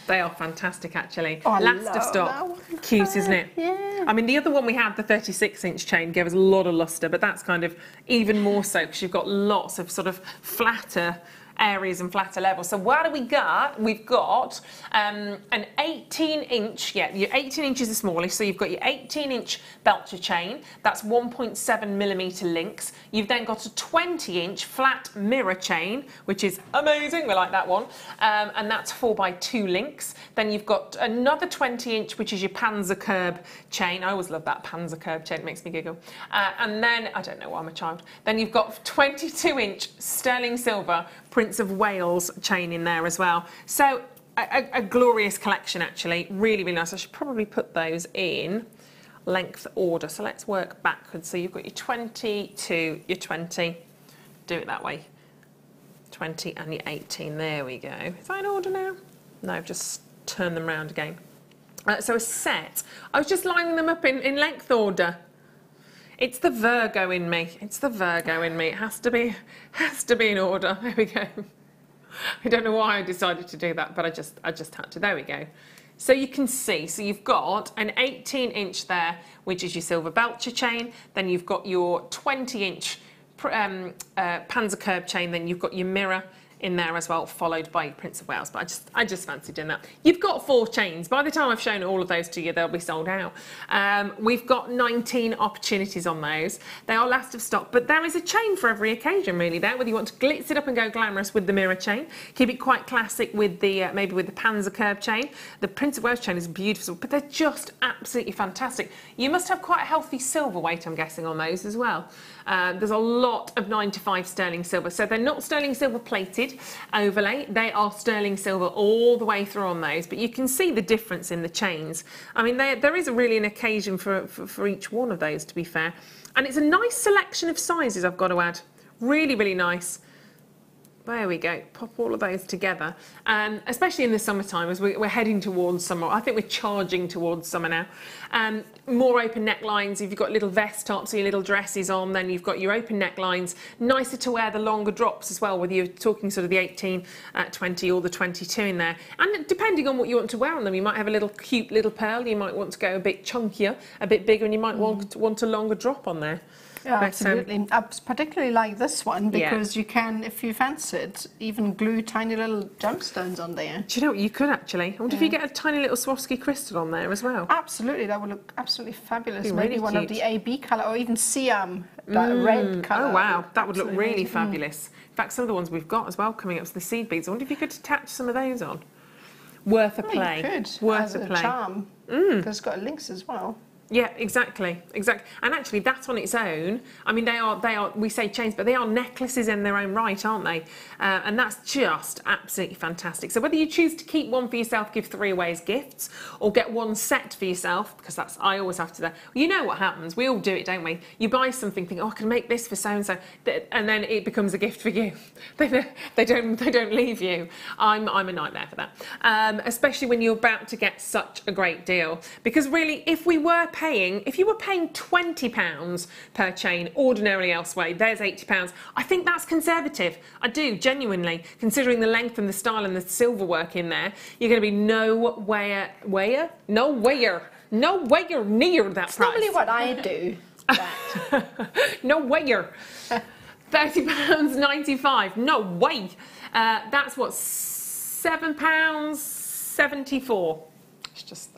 They are fantastic, actually. Oh, Last of stock. Cute, isn't it? Yeah. I mean, the other one we had, the 36-inch chain, gave us a lot of lustre, but that's kind of even more so because you've got lots of sort of flatter areas and flatter levels. So what do we got? We've got an 18-inch, your 18 inches is smallish, so you've got your 18-inch Belcher chain. That's 1.7mm links. You've then got a 20-inch flat mirror chain, which is amazing. We like that one. And that's 4x2 links. Then you've got another 20-inch, which is your Panzer curb chain. I always love that Panzer curb chain. It makes me giggle. And then, I don't know why I'm a child. Then you've got 22-inch sterling silver Prince of Wales chain in there as well. So a glorious collection, actually. Really, really nice. I should probably put those in length order. So let's work backwards. So you've got your 22, your 20. Do it that way. 20 and your 18. There we go. Is that in order now? No, just turn them round again. So a set. I was just lining them up in length order. It's the Virgo in me. It's the Virgo in me. It has to be in order. There we go. I don't know why I decided to do that, but I just had to. There we go. So you can see, so you've got an 18-inch there, which is your silver Belcher chain. Then you've got your 20-inch Panzer curb chain. Then you've got your mirror in there as well, followed by Prince of Wales. But I just fancied doing that. You've got 4 chains. By the time I've shown all of those to you, they'll be sold out. We've got 19 opportunities on those. They are last of stock, but there is a chain for every occasion really there, whether you want to glitz it up and go glamorous with the mirror chain, keep it quite classic with the maybe with the Panzer curb chain. The Prince of Wales chain is beautiful, but they're just absolutely fantastic. You must have quite a healthy silver weight, I'm guessing, on those as well. There's a lot of 9-to-5 sterling silver, so they're not sterling silver plated overlay, they are sterling silver all the way through on those, but you can see the difference in the chains. I mean, there is really an occasion for each one of those, to be fair, and it's a nice selection of sizes, I've got to add. Really, really nice. There we go, pop all of those together, especially in the summertime as we're heading towards summer. I think we're charging towards summer now. More open necklines. If you've got little vest tops or your little dresses on, then you've got your open necklines. Nicer to wear the longer drops as well, whether you're talking sort of the 18, 20 or the 22 in there. And depending on what you want to wear on them, you might have a little cute little pearl, you might want to go a bit chunkier, a bit bigger, and you might want a longer drop on there. Yeah, absolutely. I particularly like this one because you can, if you fancy it, even glue tiny little gemstones on there. Do you know what, you could actually. I wonder if you get a tiny little Swarovski crystal on there as well. Absolutely, that would look absolutely fabulous. Really Maybe one cute. of the AB colour or even Siam, that red colour. Oh wow, that would look really fabulous. In fact, some of the ones we've got as well coming up to the seed beads. I wonder if you could attach some of those on. Worth a play. You could, worth as a play. Charm. Because it's got links as well. Yeah, exactly. And actually, that on its own, I mean, they are. We say chains, but they are necklaces in their own right, aren't they? And that's just absolutely fantastic. So whether you choose to keep one for yourself, give 3 away as gifts, or get one set for yourself, because that's I always have to. You know what happens? We all do it, don't we? You buy something, think, oh, I can make this for so and so, and then it becomes a gift for you. They don't leave you. I'm a nightmare for that, especially when you're about to get such a great deal. Because really, if you were paying £20 per chain ordinarily elsewhere, there's £80. I think that's conservative. I do, genuinely, considering the length and the style and the silver work in there. You're going to be nowhere near that price. Probably what I do. Nowhere. £30.95. No way. That's what, £7.74. It's just,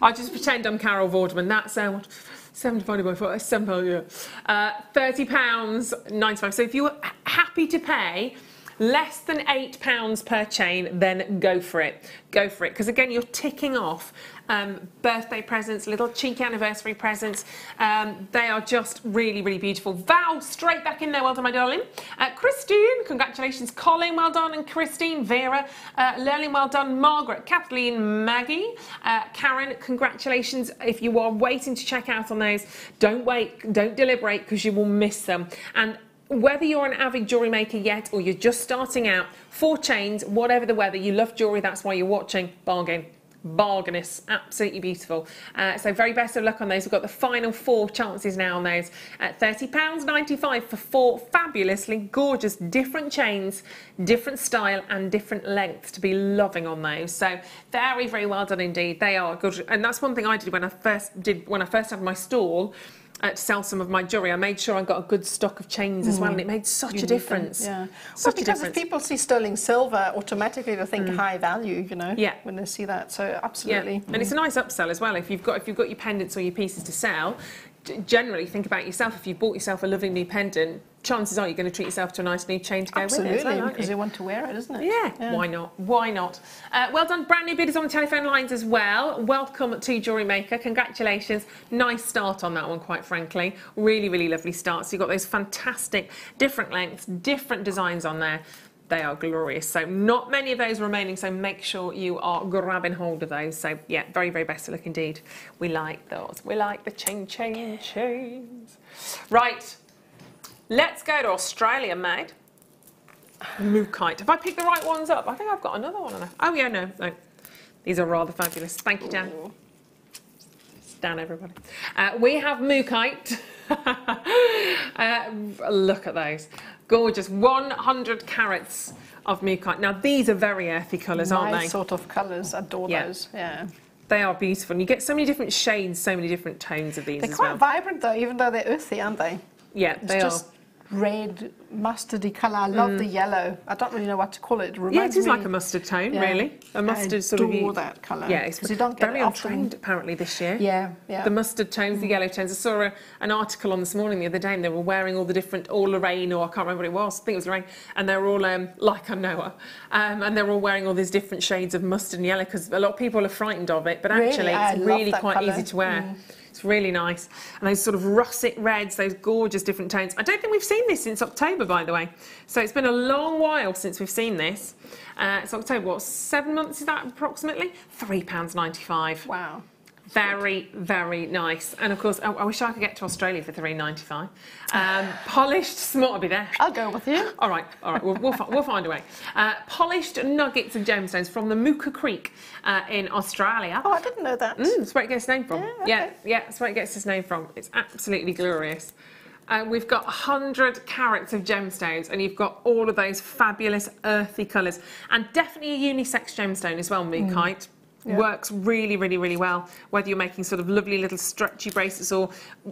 I just pretend I'm Carol Vorderman. That's 7 divided by 4, £7, yeah. £30.95. So if you're happy to pay less than £8 per chain, then go for it. Go for it. Because again, you're ticking off birthday presents, little cheeky anniversary presents. They are just really, really beautiful. Val, straight back in there. Well done, my darling. Christine, congratulations. Colin, well done. And Christine, Vera, Lerling, well done. Margaret, Kathleen, Maggie, Karen, congratulations. If you are waiting to check out on those, don't wait, don't deliberate, because you will miss them. And whether you're an avid jewellery maker yet or you're just starting out, 4 chains, whatever the weather, you love jewellery, that's why you're watching, bargain. Bargainous, absolutely beautiful. So very best of luck on those. We've got the final 4 chances now on those at £30.95 for 4 fabulously gorgeous different chains, different style and different lengths to be loving on those. So very, very well done indeed. They are good, and that's one thing I did when I first had my stall. To sell some of my jewellery, I made sure I got a good stock of chains as well, and it made such a difference. Yeah, such well, because if people see sterling silver, automatically they think high value, you know, when they see that. So absolutely, and it's a nice upsell as well. If you've got your pendants or your pieces to sell, generally think about yourself. If you bought yourself a lovely new pendant, chances are you're going to treat yourself to a nice new chain to go with it. Absolutely, because you want to wear it, isn't it? Yeah, why not? Why not? Well done, brand new bidders on the telephone lines as well. Welcome to Jewellery Maker. Congratulations. Nice start on that one, quite frankly. Really, really lovely start. So you've got those fantastic different lengths, different designs on there. They are glorious. So not many of those remaining, so make sure you are grabbing hold of those. So yeah, very, very best of luck indeed. We like those. We like the chains. Right. Let's go to Australia, mate. Mookite. Have I picked the right ones up? I think I've got another one. Oh, yeah, no. These are rather fabulous. Thank you, Dan. Dan, everybody. We have Mookite. Look at those. Gorgeous. 100 carats of Mookite. Now, these are very earthy colours, aren't they? Nice sort of colours. Adore those. Yeah. They are beautiful. And you get so many different shades, so many different tones of these as well. They're quite vibrant, though, even though they're earthy, aren't they? Yeah, they are. Red, mustardy colour. I love the yellow. I don't really know what to call it. It is like a mustard tone, really. A mustard sort of. I adore that colour. Yeah, it's very on trend apparently this year. Yeah, yeah. The mustard tones, the yellow tones. I saw an article on this morning the other day, and they were wearing all the different, all Lorraine, or I can't remember what it was. I think it was Lorraine, and they were all like I know her, and they were all wearing all these different shades of mustard and yellow because a lot of people are frightened of it, but actually it's really quite easy to wear. It's really nice. And those sort of russet reds, those gorgeous different tones. I don't think we've seen this since October, by the way. So it's been a long while since we've seen this. It's October, what, 7 months is that approximately? £3.95. Wow. Very, very nice. And of course, I wish I could get to Australia for $3.95. Polished, smart, I'll be there. I'll go with you. All right, we'll find a way. Polished nuggets of gemstones from the Mooka Creek in Australia. Oh, I didn't know that. That's where it gets its name from. Yeah, okay. Yeah, that's where it gets its name from. It's absolutely glorious. We've got 100 carats of gemstones, and you've got all of those fabulous earthy colours, and definitely a unisex gemstone as well, Mookite. Yeah. Works really, really, really well, whether you're making sort of lovely little stretchy bracelets or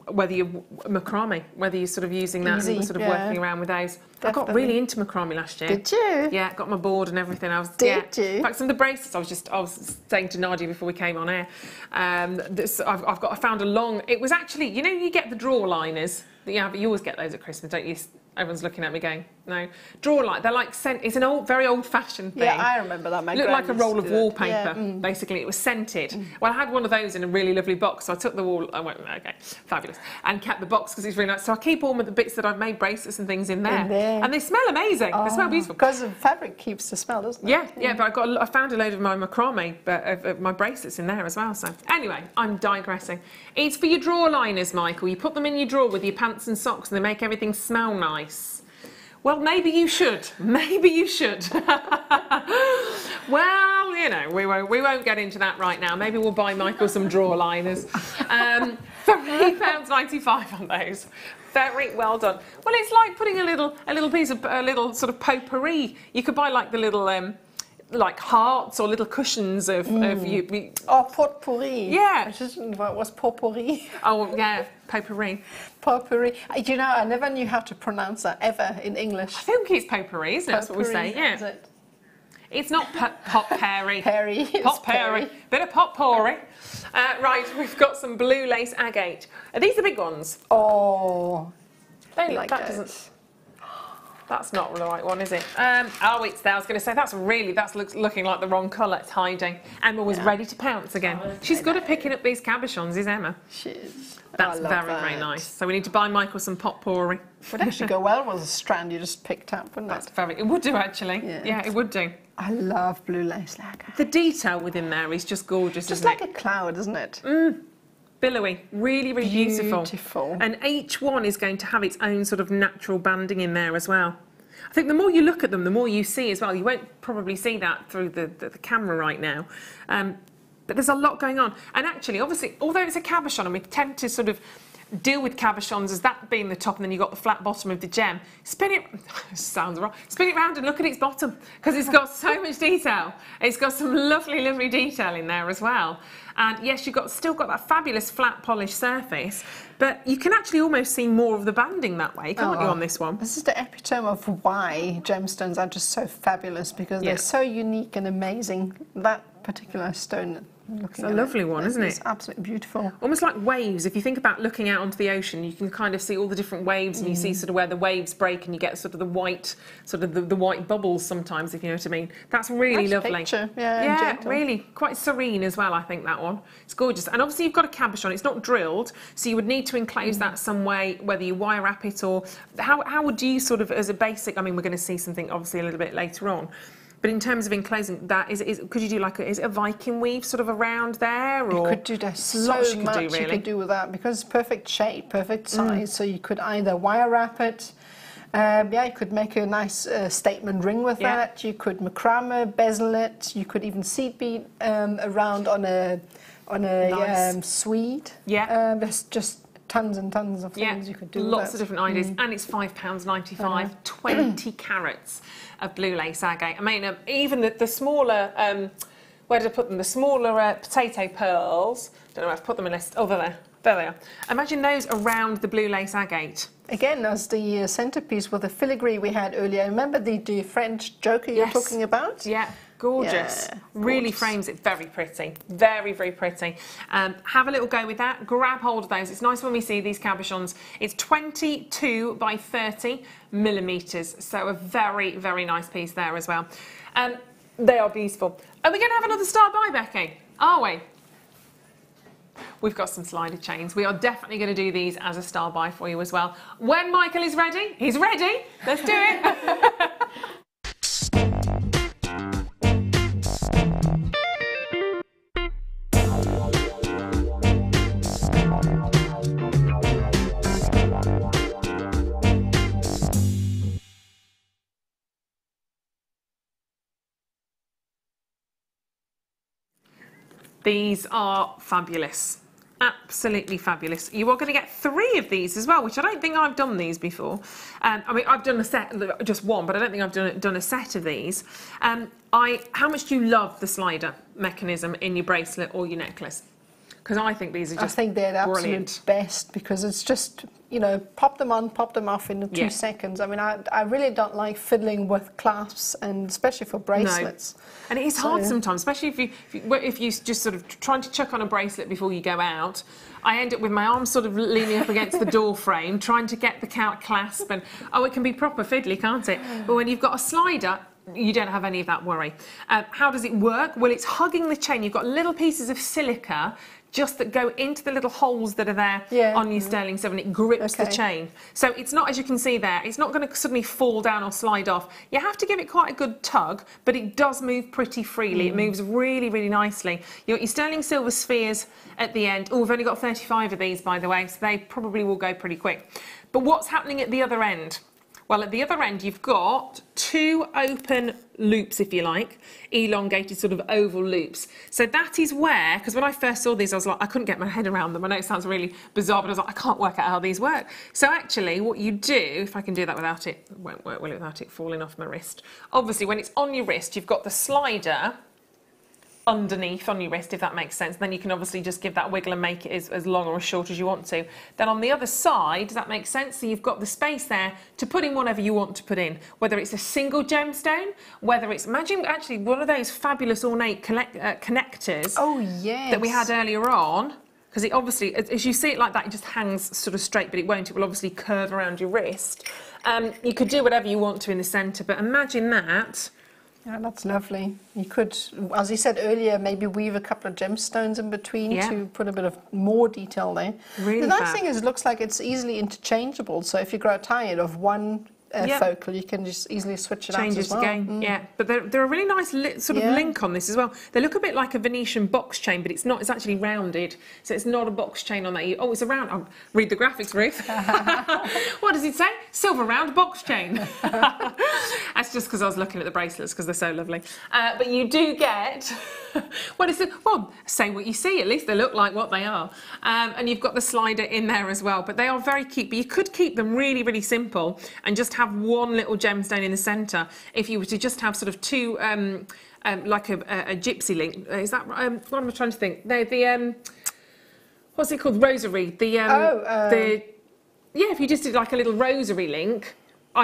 whether you're macrame, whether you're sort of using that and sort of working around with those. Definitely. I got really into macrame last year. Did you? Yeah, got my board and everything. Did you? In fact, some of the bracelets I was saying to Nadja before we came on air. I found a long. It was actually, you know, you get the drawer liners. You always get those at Christmas, don't you? Everyone's looking at me going, no. Drawer light, they're like it's an very old-fashioned thing. Yeah, I remember that. Looked like a roll of wallpaper, basically. It was scented. Well, I had one of those in a really lovely box, so I took the I went, okay, fabulous, and kept the box because it's really nice. So I keep all of the bits that I've made bracelets and things in there. And they smell amazing. They smell beautiful. Because the fabric keeps the smell, doesn't it? Yeah, but I found a load of my macrame, of my bracelets in there as well. So anyway, I'm digressing. It's for your drawer liners, Michael. You put them in your drawer with your pants and socks, and they make everything smell nice. Well, maybe you should. Maybe you should. Well, you know, we won't get into that right now. Maybe we'll buy Michael some drawer liners. £3.95 on those. Very well done. Well, it's like putting a little sort of potpourri. You could buy like the little like hearts or little cushions of you. Oh, potpourri. Yeah. I just didn't know what was potpourri. Oh, yeah, potpourri. Potpourri. Do you know, I never knew how to pronounce that ever in English. I think it's potpourri, isn't it? That's what we say, yeah. Is it? It's not potpourri. Perry. Potpourri. Bit of potpourri. Right, we've got some blue lace agate. Are these the big ones? Oh, They like that those. doesn't. That's not the right one, is it? Oh, it's there. I was going to say that's looking like the wrong colour. It's hiding. Emma was ready to pounce again. She's good at picking up these cabochons, is Emma? She is. That's very nice. So we need to buy Michael some potpourri. Would actually go well with a strand you just picked up, wouldn't it? It would do actually. Yeah. Yeah, it would do. I love blue lace lacquer. The detail within there is just gorgeous, Just isn't like it? a cloud, isn't it? Billowy, really, really beautiful. Beautiful. And each one is going to have its own sort of natural banding in there as well. I think the more you look at them, the more you see as well. You won't probably see that through the camera right now. But there's a lot going on. And actually, obviously, although it's a cabochon, and we tend to sort of deal with cabochons as that being the top, and then you've got the flat bottom of the gem. Spin it, sounds wrong, spin it round and look at its bottom, because it's got so much detail. It's got some lovely, lovely detail in there as well. And yes, you've still got that fabulous flat polished surface, but you can actually almost see more of the banding that way, can't you, on this one? This is the epitome of why gemstones are just so fabulous, because they're so unique and amazing. That particular stone, it's a lovely one, isn't it? It's absolutely beautiful. Almost like waves. If you think about looking out onto the ocean, you can kind of see all the different waves, and you see sort of where the waves break, and you get sort of the white, the white bubbles sometimes, if you know what I mean. That's really lovely. Picture. Yeah, really quite serene as well. I think that one. It's gorgeous. And obviously you've got a cabochon. It's not drilled, so you would need to enclose that some way, whether you wire wrap it or how would you sort of as a basic. I mean, we're going to see something obviously a little bit later on. But in terms of enclosing that, could you do like is it a Viking weave sort of around there? Or you could do that so much you could do with that, because it's perfect shape, perfect size. So you could either wire wrap it. You could make a nice statement ring with that. You could macrame, bezel it. You could even seed bead around on a nice. Swede. Yeah. There's just tons and tons of things you could do. Lots of different ideas, and it's £5.95, 20 carats of blue lace agate. I mean, even the smaller, where did I put them? The smaller potato pearls. Don't know where I've put them in this. Oh, there they are. Imagine those around the blue lace agate. Again, as the centerpiece with the filigree we had earlier. Remember the French joker you were talking about? Yeah. Gorgeous. Yeah, really frames it. Very pretty. Very, very pretty. Have a little go with that. Grab hold of those. It's nice when we see these cabochons. It's 22 by 30 millimetres. So a very, very nice piece there as well. They are beautiful. Are we going to have another start by, Becky? Are we? We've got some slider chains. We are definitely going to do these as a star buy for you as well. When Michael is ready, he's ready. Let's do it. These are fabulous. Absolutely fabulous. You are going to get 3 of these as well, which I don't think I've done these before. I mean, I've done a set, just one, but I don't think I've done a set of these. How much do you love the slider mechanism in your bracelet or your necklace? Because I think these are just brilliant. I think they're the absolute best, because it's just, you know, pop them on, pop them off in 2 seconds. I mean, I really don't like fiddling with clasps, and especially for bracelets. No. And it is hard sometimes, especially if you just sort of trying to chuck on a bracelet before you go out. I end up with my arms sort of leaning up against the door frame, trying to get the clasp, and it can be proper fiddly, can't it? But when you've got a slider, you don't have any of that worry. How does it work? Well, it's hugging the chain. You've got little pieces of silica just that go into the little holes that are there on your sterling silver, and it grips the chain. So it's not, as you can see there, it's not going to suddenly fall down or slide off. You have to give it quite a good tug, but it does move pretty freely. It moves really, really nicely. You've got your sterling silver spheres at the end. Oh, we've only got 35 of these, by the way, so they probably will go pretty quick. But what's happening at the other end? Well, at the other end, you've got 2 open loops, if you like, elongated sort of oval loops. So that is where, because when I first saw these, I was like, I couldn't get my head around them. I know it sounds really bizarre, but I was like, I can't work out how these work. So actually, what you do, if I can do that without it, won't work well without it falling off my wrist. Obviously, when it's on your wrist, you've got the slider underneath on your wrist, if that makes sense. Then you can obviously just give that wiggle and make it as long or as short as you want to. Then on the other side, does that make sense? So you've got the space there to put in whatever you want to put in, whether it's a single gemstone, whether it's, imagine actually one of those fabulous ornate connectors that we had earlier on, because it obviously, as you see it like that, it just hangs sort of straight, but it won't. It will obviously curve around your wrist. You could do whatever you want to in the centre, but imagine that. Yeah, that's lovely. You could, as you said earlier, maybe weave a couple of gemstones in between to put a bit of more detail there. Really the nice thing is it looks like it's easily interchangeable. So if you grow tired of one focal, you can just easily switch it out as well. Again, yeah. But they're a really nice sort of link on this as well. They look a bit like a Venetian box chain, but it's not. It's actually rounded, so it's not a box chain on that. Oh, it's a round. Oh, read the graphics, Ruth. What does it say? Silver round box chain. That's just because I was looking at the bracelets because they're so lovely. But you do get. What is it? Well, say what you see. At least they look like what they are. And you've got the slider in there as well. But they are very cute. But you could keep them really, really simple and just have one little gemstone in the centre. If you were to just have sort of 2, like a gypsy link. Is that what am I trying to think? The what's it called? Rosary. If you just did like a little rosary link.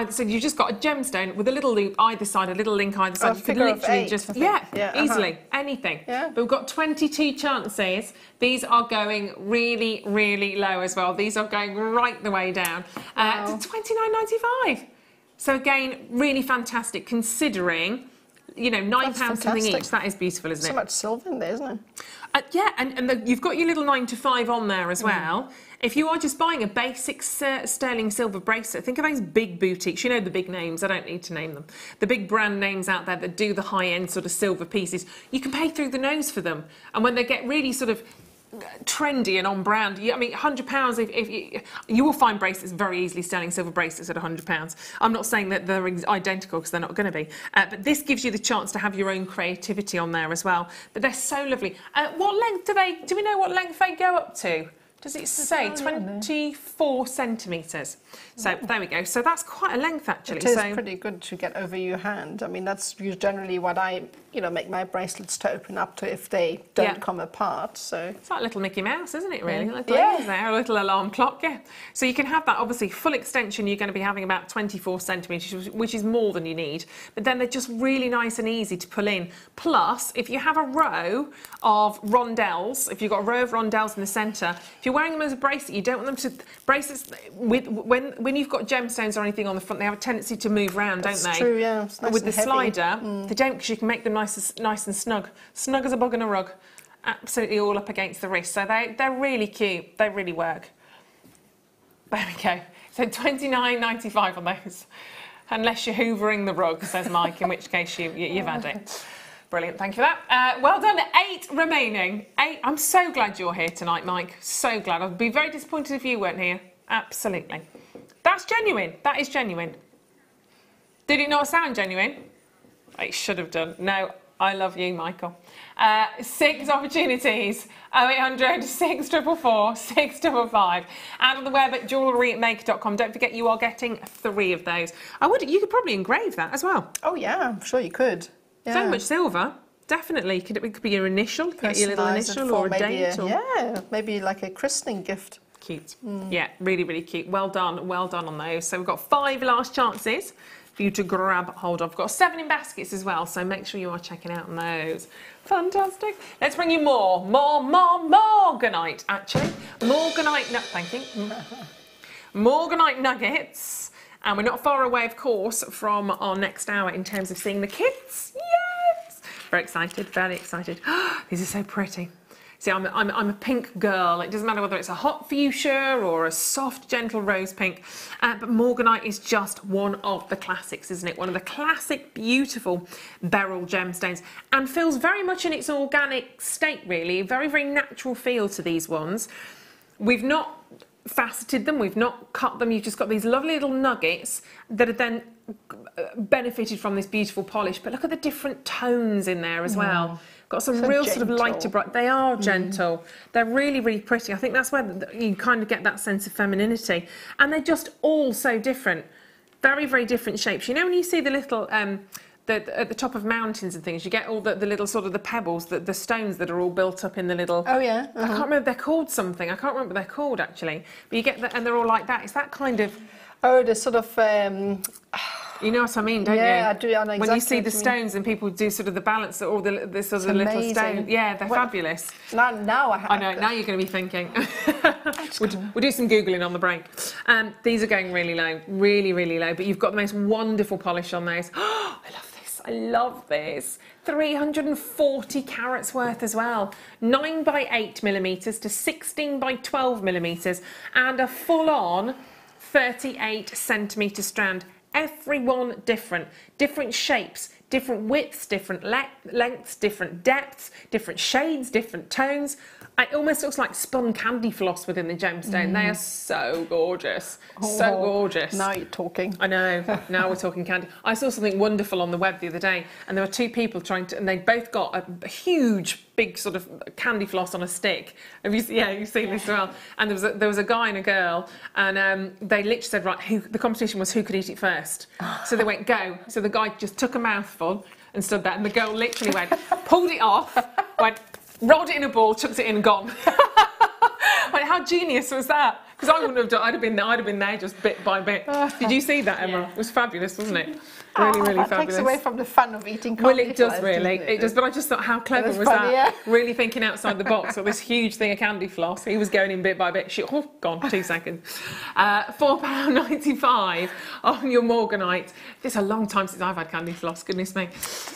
So you've just got a gemstone with a little loop either side, a little link either side. You could literally just, easily, anything. Yeah. But we've got 22 chances. These are going really, really low as well. These are going right the way down to £29.95. So again, really fantastic considering, you know, £9 something each. That is beautiful, isn't it? So much silver in there, isn't it? You've got your little 9 to 5 on there as well. If you are just buying a basic sterling silver bracelet, think of those big boutiques. You know the big names. I don't need to name them. The big brand names out there that do the high-end sort of silver pieces. You can pay through the nose for them. And when they get really sort of trendy and on brand, I mean, £100. If you will find bracelets very easily, sterling silver bracelets at £100. I'm not saying that they're identical because they're not going to be, but this gives you the chance to have your own creativity on there as well. But they're so lovely. What length do we know what length they go up to? Does it say 24 centimetres? So there we go. So that's quite a length actually. It is pretty good to get over your hand. I mean, that's generally what I, make my bracelets to open up to if they don't come apart. So it's like a little Mickey Mouse, isn't it? Really, a little alarm clock. Yeah. So you can have that. Obviously, full extension. You're going to be having about 24 centimetres, which is more than you need. But then they're just really nice and easy to pull in. Plus, if you have a row of rondelles, if you've got a row of rondelles in the centre, if you're wearing them as a bracelet, you don't want them to bracelets when you've got gemstones or anything on the front, they have a tendency to move around, don't they? That's true, yeah. It's nice with the heavy. slider, they don't, because you can make them nice and snug as a bug in a rug, absolutely all up against the wrist. So they're really cute. They really work. There we go. So £29.95 on those, unless you're hoovering the rug, says Mike, in which case you've had it. Brilliant, thank you for that. Well done, 8 remaining. 8. I'm so glad you're here tonight, Mike. So glad. I'd be very disappointed if you weren't here. Absolutely. That's genuine. That is genuine. Did it not sound genuine? It should have done. No, I love you, Michael. 6 opportunities. 0800 644 655. And on the web at JewelleryMaker.com. Don't forget you are getting 3 of those. You could probably engrave that as well. Oh yeah, I'm sure you could. Yeah. So much silver. Definitely. It could be your initial. You get your little initial or a date. Maybe like a christening gift. Cute. Yeah, really, really cute. Well done on those. So we've got 5 last chances for you to grab hold of. We've got 7 in baskets as well, so make sure you are checking out on those. Fantastic. Let's bring you more Morganite, actually. Morganite, no, thank you. Morganite nuggets. And we're not far away, of course, from our next hour in terms of seeing the kids. Yes! Very excited, very excited. These are so pretty. See, I'm a pink girl. It doesn't matter whether it's a hot fuchsia or a soft, gentle rose pink. But Morganite is just one of the classics, isn't it? One of the classic, beautiful beryl gemstones. And feels very much in its organic state, really. Very, very natural feel to these ones. We've not faceted them, we've not cut them, you've just got these lovely little nuggets that are then benefited from this beautiful polish. But look at the different tones in there as well. Got some real gentle. sort of lighter bright. They are gentle. They're really, really pretty. I think that's where you kind of get that sense of femininity. And they're just all so different. Very, very different shapes. You know when you see the little, at the top of mountains and things, you get all the little sort of the pebbles, the stones that are all built up in the little... Oh, yeah. I can't remember, they're called something. I can't remember what they're called, actually. But you get that, and they're all like that. It's that kind of... Oh, the sort of... You know what I mean, don't you? Yeah, I do. I know exactly when you see what the you mean. stones and people do sort of the balance, all the sort of little amazing. stones. Yeah, they're fabulous. Now I know, now you're going to be thinking. We'll do some Googling on the break. These are going really low, really, really low, but you've got the most wonderful polish on those. Oh, I love this. I love this. 340 carats worth as well. 9 by 8 millimetres to 16 by 12 millimetres and a full-on 38 centimetre strand. Everyone different shapes, different widths, different lengths, different depths, different shades, different tones. It almost looks like spun candy floss within the gemstone. They are so gorgeous, so gorgeous. Now you're talking. I know, now we're talking candy. I saw something wonderful on the web the other day, and there were two people trying to, and they both got a huge, big sort of candy floss on a stick. You've seen this as well. And there was a guy and a girl, and they literally said, right, the competition was who could eat it first. So they went, go. So the guy just took a mouthful and stood there, and the girl literally went, pulled it off, went, rolled it in a ball, chucked it in and gone. Like, how genius was that? Because I wouldn't have done. I'd have been there just bit by bit. Did you see that, Emma? It was fabulous, wasn't it? Really, really that fabulous. takes away from the fun of eating candy. Well, it does floss, really. doesn't It does. But I just thought, how clever was funny, that? yeah. Really thinking outside the box. Or this huge thing of candy floss. He was going in bit by bit. Gone. 2 seconds. £4.95 on your Morganite. It's a long time since I've had candy floss. Goodness me.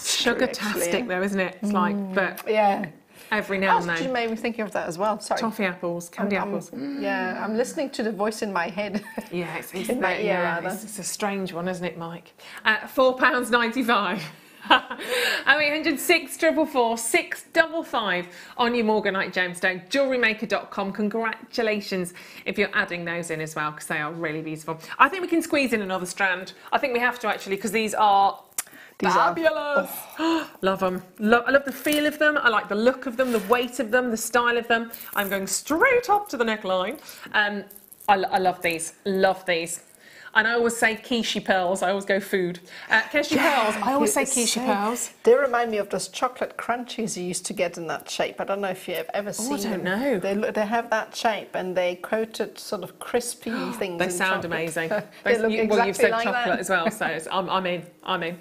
Sugar-tastic, though, isn't it? It's like, but yeah. Every now and then. You made me think of that as well. Sorry. Toffee apples, candy apples. Yeah, I'm listening to the voice in my head. Yeah, it's a strange one, isn't it, Mike? £4.95. 0800 644 655 on your Morganite gemstone. JewelleryMaker.com. Congratulations if you're adding those in as well, because they are really beautiful. I think we can squeeze in another strand. I think we have to, actually, because these are fabulous. Love them. I love the feel of them. I like the look of them, the weight of them, the style of them. I'm going straight up to the neckline. I love these. Love these. And I always say quiche pearls. I always go food. Quiche pearls. I always say quiche pearls. They remind me of those chocolate crunchies you used to get in that shape. I don't know if you've ever seen them. I don't know. They have that shape, and they coated sort of crispy things. They sound amazing. They look exactly well, you've said like chocolate that. as well, so I'm in.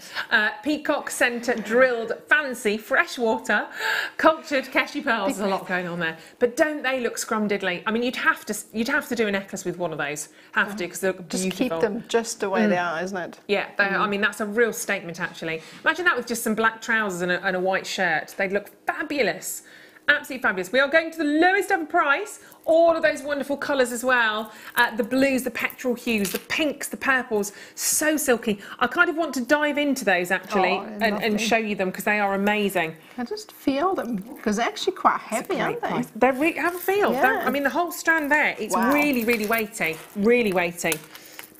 Peacock centre drilled, fancy, freshwater, cultured quiche pearls. There's a lot going on there, but don't they look scrumdiddly? I mean, you'd have to do a necklace with one of those. Have to, because they're beautiful. Just keep them just the way they are, isn't it? Yeah, I mean, that's a real statement, actually. Imagine that with just some black trousers and a white shirt. They'd look fabulous. Absolutely fabulous. We are going to the lowest ever price. All of those wonderful colours as well. The blues, the petrol hues, the pinks, the purples. So silky. I kind of want to dive into those, actually, and show you them, because they are amazing. I just feel them, because they're actually quite heavy, aren't they? They really have a feel. Yeah. I mean, the whole strand there, it's really, really weighty. Really weighty.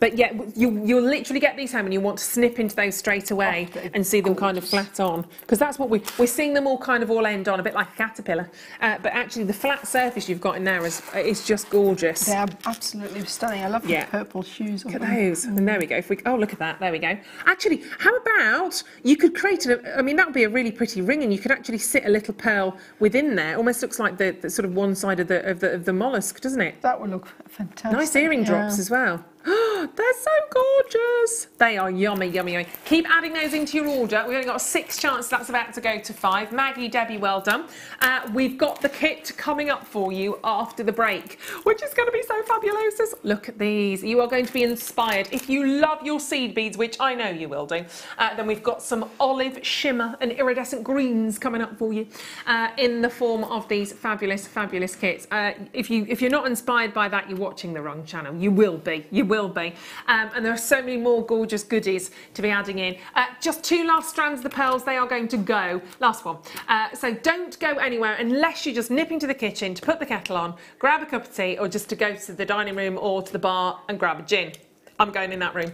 But yeah, you'll literally get these home and you want to snip into those straight away and see them kind of flat on. Because that's what we're seeing them all kind of all end on, a bit like a caterpillar. But actually the flat surface you've got in there is just gorgeous. They are absolutely stunning. I love the purple hues. Look at those. And there we go. Look at that. There we go. Actually, how about you could create I mean, that would be a really pretty ring, and you could actually sit a little pearl within there. Almost looks like the sort of one side of the mollusk, doesn't it? That would look fantastic. Nice earring drops as well. They're so gorgeous. They are yummy, yummy, yummy. Keep adding those into your order. We've only got 6 chances. That's about to go to 5. Maggie, Debbie, well done. We've got the kit coming up for you after the break, which is going to be so fabulous. Look at these. You are going to be inspired. If you love your seed beads, which I know you will do, then we've got some olive, shimmer and iridescent greens coming up for you in the form of these fabulous, fabulous kits. If you're not inspired by that, you're watching the wrong channel. You will be. You will will be. And there are so many more gorgeous goodies to be adding in. Just 2 last strands of the pearls, they are going to go. Last one. So don't go anywhere unless you're just nipping to the kitchen to put the kettle on, grab a cup of tea, or just to go to the dining room or to the bar and grab a gin. I'm going in that room.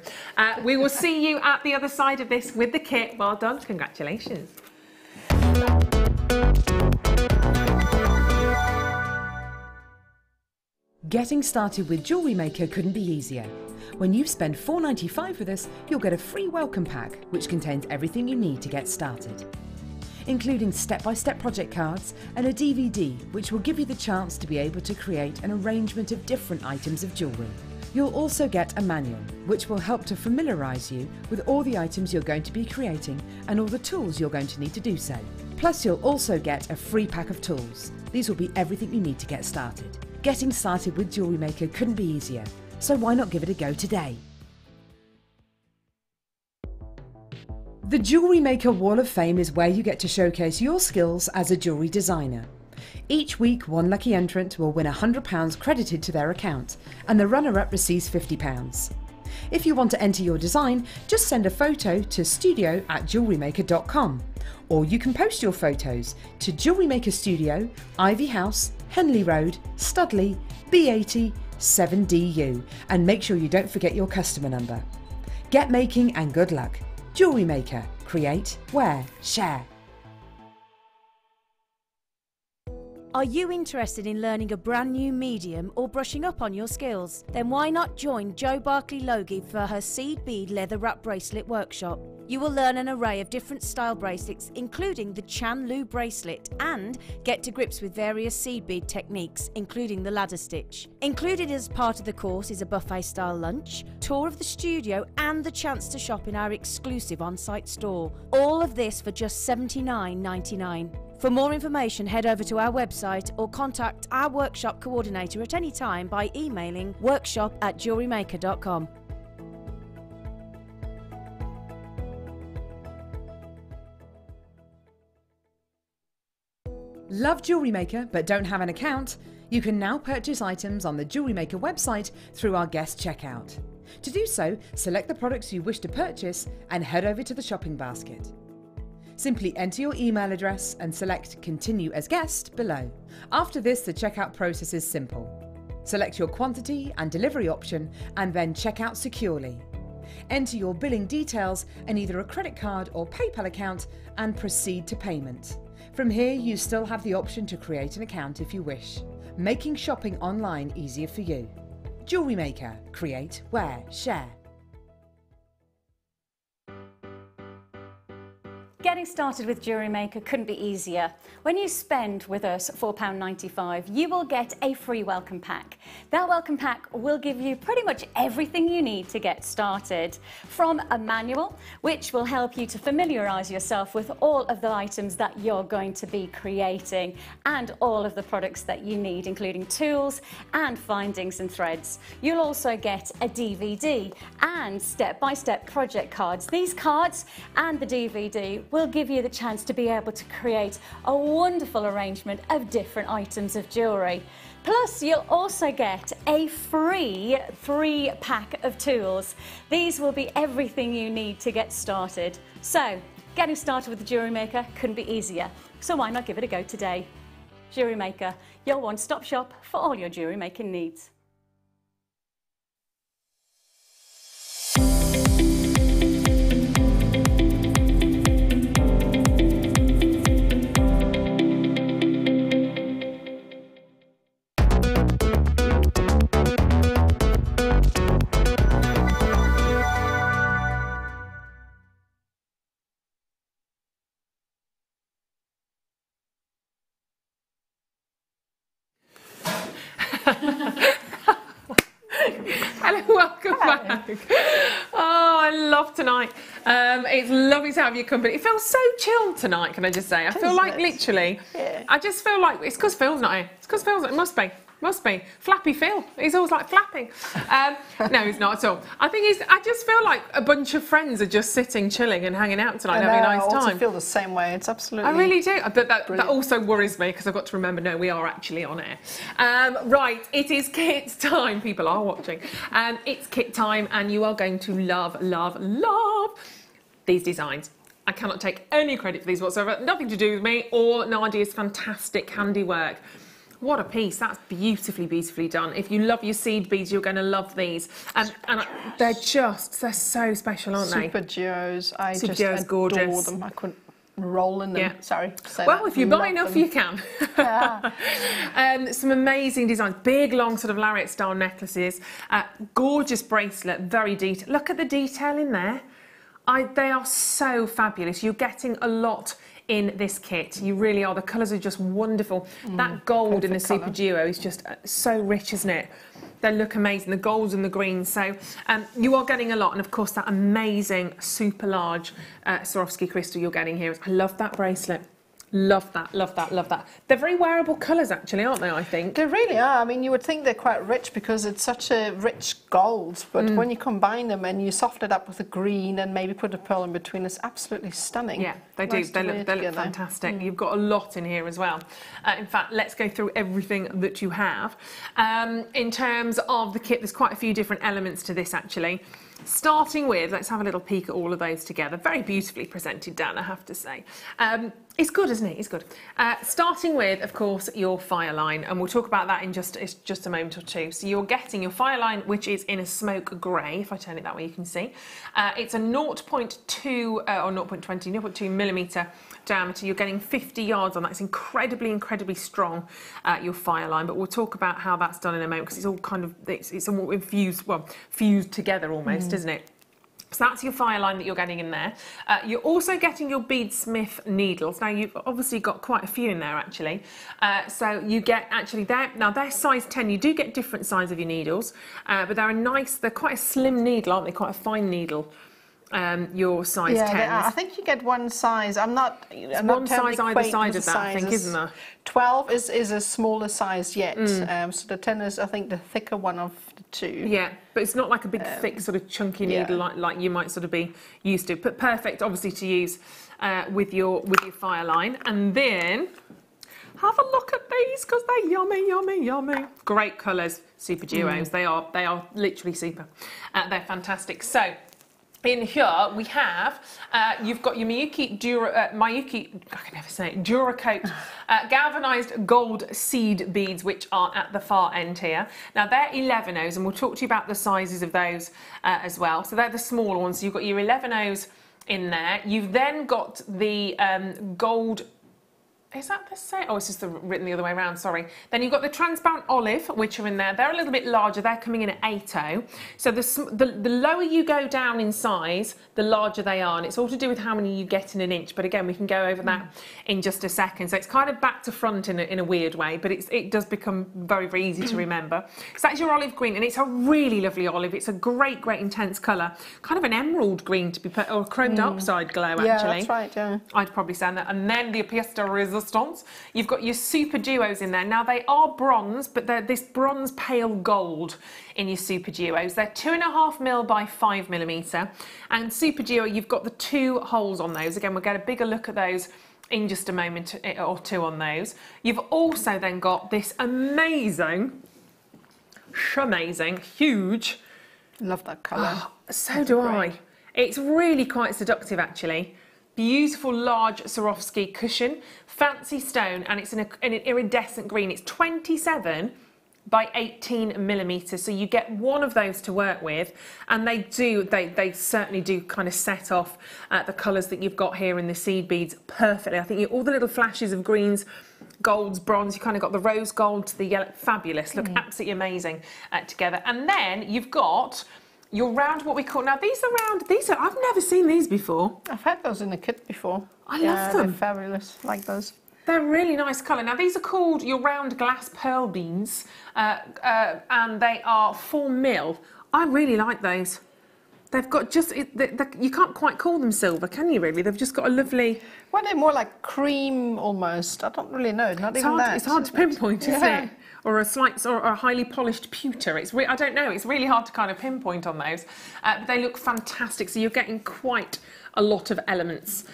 We will see you at the other side of this with the kit. Well done, congratulations. Getting started with Jewellery Maker couldn't be easier. When you spend $4.95 with us, you'll get a free welcome pack which contains everything you need to get started, including step-by-step project cards and a DVD which will give you the chance to be able to create an arrangement of different items of jewellery. You'll also get a manual which will help to familiarise you with all the items you're going to be creating and all the tools you're going to need to do so. Plus you'll also get a free pack of tools. These will be everything you need to get started. Getting started with Jewellery Maker couldn't be easier, so why not give it a go today? The Jewellery Maker Wall of Fame is where you get to showcase your skills as a jewellery designer. Each week, one lucky entrant will win £100 credited to their account, and the runner-up receives £50. If you want to enter your design, just send a photo to studio@jewellerymaker.com, or you can post your photos to Jewellery Maker Studio, Ivy House, Henley Road, Studley, B80 7DU, and make sure you don't forget your customer number. Get making and good luck. Jewellery Maker. Create, wear, share. Are you interested in learning a brand new medium or brushing up on your skills? Then why not join Jo Barclay Logie for her seed bead leather wrap bracelet workshop? You will learn an array of different style bracelets, including the Chan Lu bracelet, and get to grips with various seed bead techniques, including the ladder stitch. Included as part of the course is a buffet style lunch, tour of the studio, and the chance to shop in our exclusive on-site store. All of this for just $79.99. For more information, head over to our website or contact our workshop coordinator at any time by emailing workshop@jewellerymaker.com. Love Jewellery Maker but don't have an account? You can now purchase items on the Jewellery Maker website through our guest checkout. To do so, select the products you wish to purchase and head over to the shopping basket. Simply enter your email address and select Continue as Guest below. After this, the checkout process is simple. Select your quantity and delivery option and then check out securely. Enter your billing details and either a credit card or PayPal account and proceed to payment. From here, you still have the option to create an account if you wish, making shopping online easier for you. Jewellery Maker. Create, wear, share. Getting started with Jewellery Maker couldn't be easier. When you spend with us £4.95, you will get a free welcome pack. That welcome pack will give you pretty much everything you need to get started. From a manual, which will help you to familiarise yourself with all of the items that you're going to be creating and all of the products that you need, including tools and findings and threads. You'll also get a DVD and step-by-step project cards. These cards and the DVD will give you the chance to be able to create a wonderful arrangement of different items of jewellery. Plus, you'll also get a free 3-pack of tools. These will be everything you need to get started. So, getting started with the Jewellery Maker couldn't be easier. So why not give it a go today? Jewellery Maker, your one-stop shop for all your jewellery making needs. Hello, welcome back. Oh, I love tonight. It's lovely to have your company. It feels so chilled tonight, can I just say? I feel like literally, I just feel like, it's because Phil's not here. It's because Phil's, it must be. Must be. Flappy Phil. He's always like flapping. No, he's not at all. I just feel like a bunch of friends are just sitting, chilling and hanging out tonight and having a nice time. I also feel the same way. It's absolutely... I really do. But that also worries me because I've got to remember, no, we are actually on air. Right, it is kit time. People are watching. It's kit time and you are going to love, love, love these designs. I cannot take any credit for these whatsoever. Nothing to do with me or Nadia's fantastic handiwork. What a piece. That's beautifully, beautifully done. If you love your seed beads, you're going to love these. And they're so special, aren't they? Super Duos. I Super just Duos, adore gorgeous. them. I couldn't roll in them. Yeah. Sorry. Well, if you buy enough, you can. Yeah. Some amazing designs. Big, long sort of lariat style necklaces. Gorgeous bracelet, very detailed. Look at the detail in there. They are so fabulous. You're getting a lot in this kit. You really are. The colours are just wonderful. That gold in the Super Duo is just so rich, isn't it? They look amazing. The golds and the greens. So you are getting a lot. And of course, that amazing super large Swarovski crystal you're getting here. I love that bracelet. Love that, love that, love that. They're very wearable colours actually, aren't they, I think? They really are. I mean, you would think they're quite rich because it's such a rich gold, but when you combine them and you soften it up with a green and maybe put a pearl in between, it's absolutely stunning. Yeah, they do. They look fantastic. You've got a lot in here as well. In fact, let's go through everything that you have. In terms of the kit, there's quite a few different elements to this actually. Starting with, let's have a little peek at all of those together. Very beautifully presented, Dan, I have to say. It's good, isn't it? It's good. Starting with, of course, your fire line, and we'll talk about that in just a moment or two. So you're getting your fire line, which is in a smoke grey. If I turn it that way, you can see. It's a 0.2 or 0.2 millimetre diameter. You're getting 50 yards on that. It's incredibly, incredibly strong, your fire line. But we'll talk about how that's done in a moment because it's all kind of it's all infused, well, fused together almost, isn't it? So that's your fire line that you're getting in there. You're also getting your beadsmith needles. Now you've obviously got quite a few in there actually. So you get actually they're size 10. You do get different size of your needles, but they're quite a slim needle, aren't they? Quite a fine needle. Your size 10. I think you get one size. I'm not one size either side of that, I think, isn't there? 12 is a smaller size yet. So the 10 is, I think, the thicker one of the two. Yeah, but it's not like a big, thick, sort of chunky needle like you might sort of be used to. But perfect, obviously, to use with your fire line. And then have a look at these because they're yummy, yummy, yummy. Great colours, Super Duos. They are literally super. They're fantastic. So in here we have, you've got your Miyuki Duracoat galvanised gold seed beads, which are at the far end here. Now they're 11Os, and we'll talk to you about the sizes of those as well. So they're the smaller ones. So you've got your 11Os in there. You've then got the gold. Is that the same? Oh, it's just written the other way around, sorry. Then you've got the transparent olive, which are in there. They're a little bit larger. They're coming in at 8O. So the lower you go down in size, the larger they are. And it's all to do with how many you get in an inch. But again, we can go over that in just a second. So it's kind of back to front in a weird way, but it does become very, very easy to remember. So that's your olive green, and it's a really lovely olive. It's a great, great intense colour. Kind of an emerald green to be put, or chrome dioxide glow, actually. Yeah, that's right, yeah. I'd probably say that. And then the pièce de résistance. You've got your Super Duos in there. Now they are bronze, but they're this bronze pale gold in your Super Duos. They're 2.5mm by 5mm. And Super Duo, you've got the 2 holes on those. Again, we'll get a bigger look at those in just a moment or two on those. You've also then got this amazing, huge. Love that colour. Oh, so do I. It's really quite seductive, actually. Beautiful large Swarovski cushion, fancy stone, and it's in an iridescent green. It's 27 by 18mm, so you get one of those to work with, and they certainly do kind of set off the colours that you've got here in the seed beads perfectly. I think all the little flashes of greens, golds, bronze, you kind of got the rose gold to the yellow, fabulous, look absolutely amazing together. And then you've got your round, what we call, now these are, I've never seen these before. I've had those in the kit before. I love them. They're fabulous, like those. They're really nice colour. Now these are called your round glass pearl beans, and they are 4mm. I really like those. They've got just, you can't quite call them silver, can you really? They've just got a lovely... Well, they're more like cream almost. I don't really know, not even that. It's hard to pinpoint, isn't it? or a slight or a highly polished pewter. I don't know, it's really hard to kind of pinpoint on those, but they look fantastic. So you're getting quite a lot of elements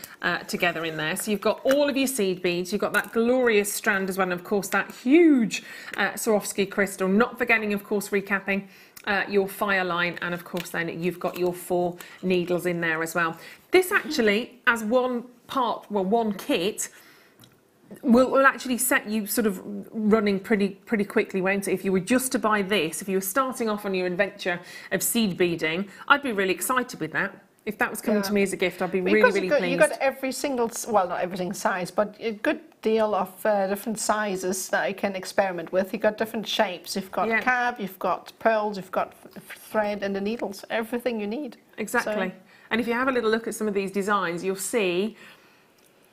together in there. So you've got all of your seed beads, you've got that glorious strand as well, and of course that huge Swarovski crystal, not forgetting of course recapping your fire line, and of course then you've got your 4 needles in there as well. This actually, as one part, well, one kit, will actually set you sort of running pretty quickly, won't it? If you were just to buy this, if you were starting off on your adventure of seed beading, I'd be really excited with that. If that was coming to me as a gift, I'd be really pleased. You've got every single, well, not everything size, but a good deal of different sizes that you can experiment with. You've got different shapes. You've got cap, you've got pearls, you've got thread and the needles, everything you need. Exactly. So, and if you have a little look at some of these designs, you'll see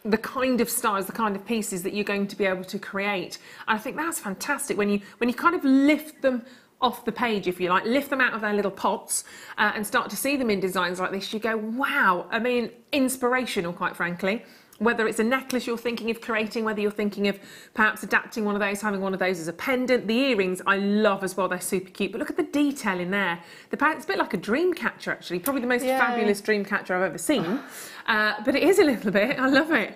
the kind of styles, the kind of pieces that you're going to be able to create. And I think that's fantastic when you kind of lift them off the page, if you like, lift them out of their little pots and start to see them in designs like this. You go, wow, I mean, inspirational, quite frankly. Whether it's a necklace you're thinking of creating, whether you're thinking of perhaps adapting one of those, having one of those as a pendant. The earrings I love as well, they're super cute, but look at the detail in there. It's a bit like a dream catcher actually, probably the most fabulous dream catcher I've ever seen, but it is a little bit, I love it.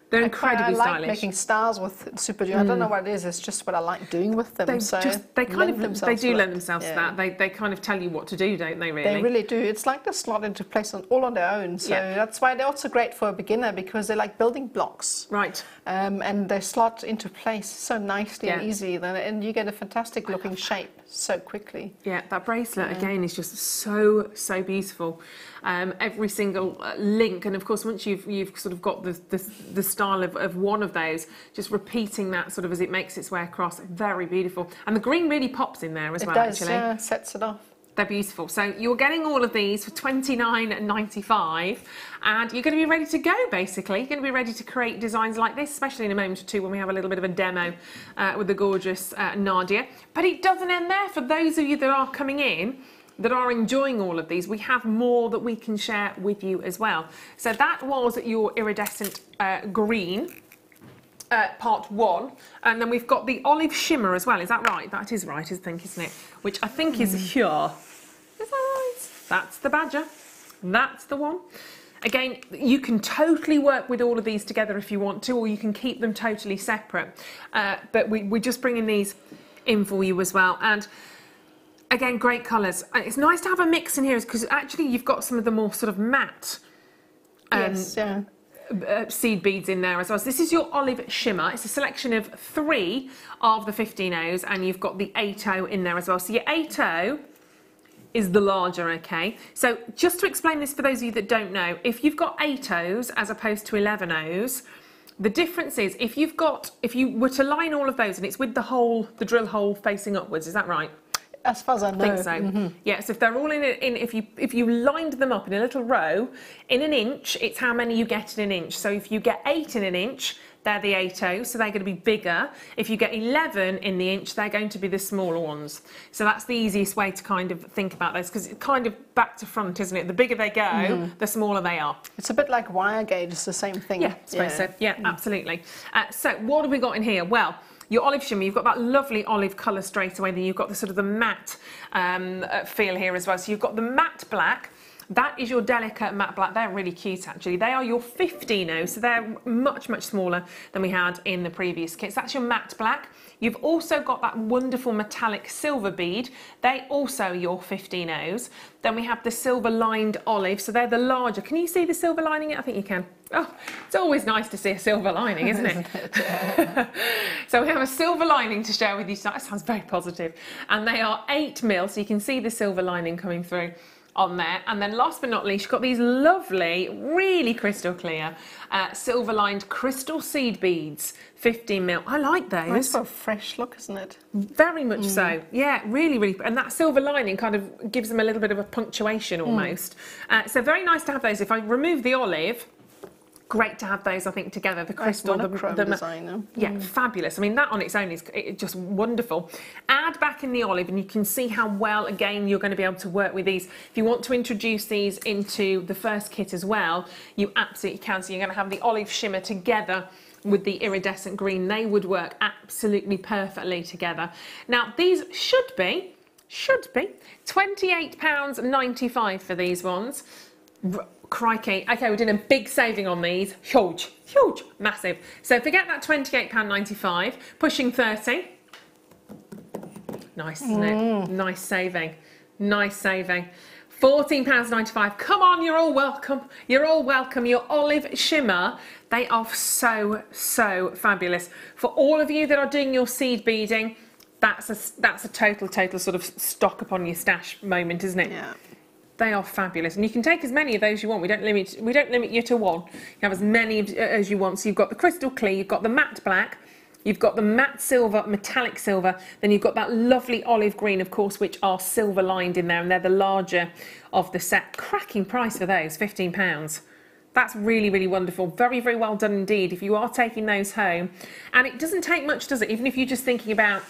They're incredibly stylish. I like making stars with super jewelry. I don't know what it is. It's just what I like doing with them. They do lend themselves to that. They kind of tell you what to do, don't they? Really, they really do. It's like they slot into place all on their own. So that's why they're also great for a beginner, because they're like building blocks. Right. And they slot into place so nicely and easy, and you get a fantastic looking shape so quickly. Yeah, that bracelet again is just so beautiful. Every single link, and of course once you've sort of got the style of one of those, just repeating that sort of as it makes its way across, very beautiful. And the green really pops in there as well. It does, actually. Sets it off. They're beautiful. So you're getting all of these for $29.95, and you're going to be ready to go, basically. You're going to be ready to create designs like this, especially in a moment or two when we have a little bit of a demo with the gorgeous Nadja. But it doesn't end there. For those of you that are coming in, that are enjoying all of these, we have more that we can share with you as well. So that was your iridescent green, part 1, and then we've got the olive shimmer as well. Is that right? That is right, I think, isn't it? Which I think is here. Is that right? That's the badger. That's the one. Again, you can totally work with all of these together if you want to, or you can keep them totally separate. But we're just bringing these in for you as well. And again, great colours. It's nice to have a mix in here because actually you've got some of the more sort of matte seed beads in there as well. So this is your olive shimmer. It's a selection of 3 of the 15-0s, and you've got the 8-0 in there as well. So your 8-0 is the larger, okay? So just to explain this for those of you that don't know, if you've got 8-0s as opposed to 11-0s, the difference is if you were to line all of those and it's with the drill hole facing upwards, is that right? As far as I know. I think so. Yeah, so if they're all if you lined them up in a little row, in an inch, it's how many you get in an inch. So if you get 8 in an inch, they're the 8-0, so they're going to be bigger. If you get 11 in the inch, they're going to be the smaller ones. So that's the easiest way to kind of think about those, because it's kind of back to front, isn't it? The bigger they go, the smaller they are. It's a bit like wire gauge, it's the same thing. Yeah, I suppose so. Yeah, absolutely. So what have we got in here? Well, your olive shimmer, you've got that lovely olive colour straight away. Then you've got the sort of the matte feel here as well. So you've got the matte black. That is your delicate matte black. They're really cute, actually. They are your 15-0, so they're much, much smaller than we had in the previous kits. That's your matte black. You've also got that wonderful metallic silver bead. They also your 15-0s. Then we have the silver lined olive, so they're the larger. Can you see the silver lining? I think you can. Oh, it's always nice to see a silver lining, isn't it? So we have a silver lining to share with you tonight. That sounds very positive. And they are 8mm, so you can see the silver lining coming through on there. And then last but not least, you've got these lovely, really crystal clear silver lined crystal seed beads, 15mm. I like those. Nice for a fresh look, isn't it? Very much so. Yeah, really, really. And that silver lining kind of gives them a little bit of a punctuation almost. So very nice to have those. If I remove the olive, great to have those, I think, together. The crystal, the designer. Yeah, fabulous. I mean, that on its own is just wonderful. Add back in the olive, and you can see how well, again, you're going to be able to work with these. If you want to introduce these into the first kit as well, you absolutely can. So you're going to have the olive shimmer together with the iridescent green, they would work absolutely perfectly together. Now these should be £28.95 for these ones. Crikey. Okay, we're doing a big saving on these. Huge, massive. So forget that £28.95, pushing 30. Nice, isn't it? Nice saving. Nice saving. £14.95. Come on, you're all welcome. You're all welcome. Your olive shimmer, they are so fabulous. For all of you that are doing your seed beading, that's a total sort of stock up on your stash moment, isn't it? Yeah. They are fabulous, and you can take as many of those you want. We don't limit you to one. You have as many as you want. So you've got the crystal clear, you've got the matte black, you've got the matte silver, metallic silver, then you've got that lovely olive green, of course, which are silver lined in there, and they're the larger of the set. Cracking price for those, £15. That's really wonderful. Very well done indeed. If you are taking those home, and it doesn't take much, does it? Even if you're just thinking about,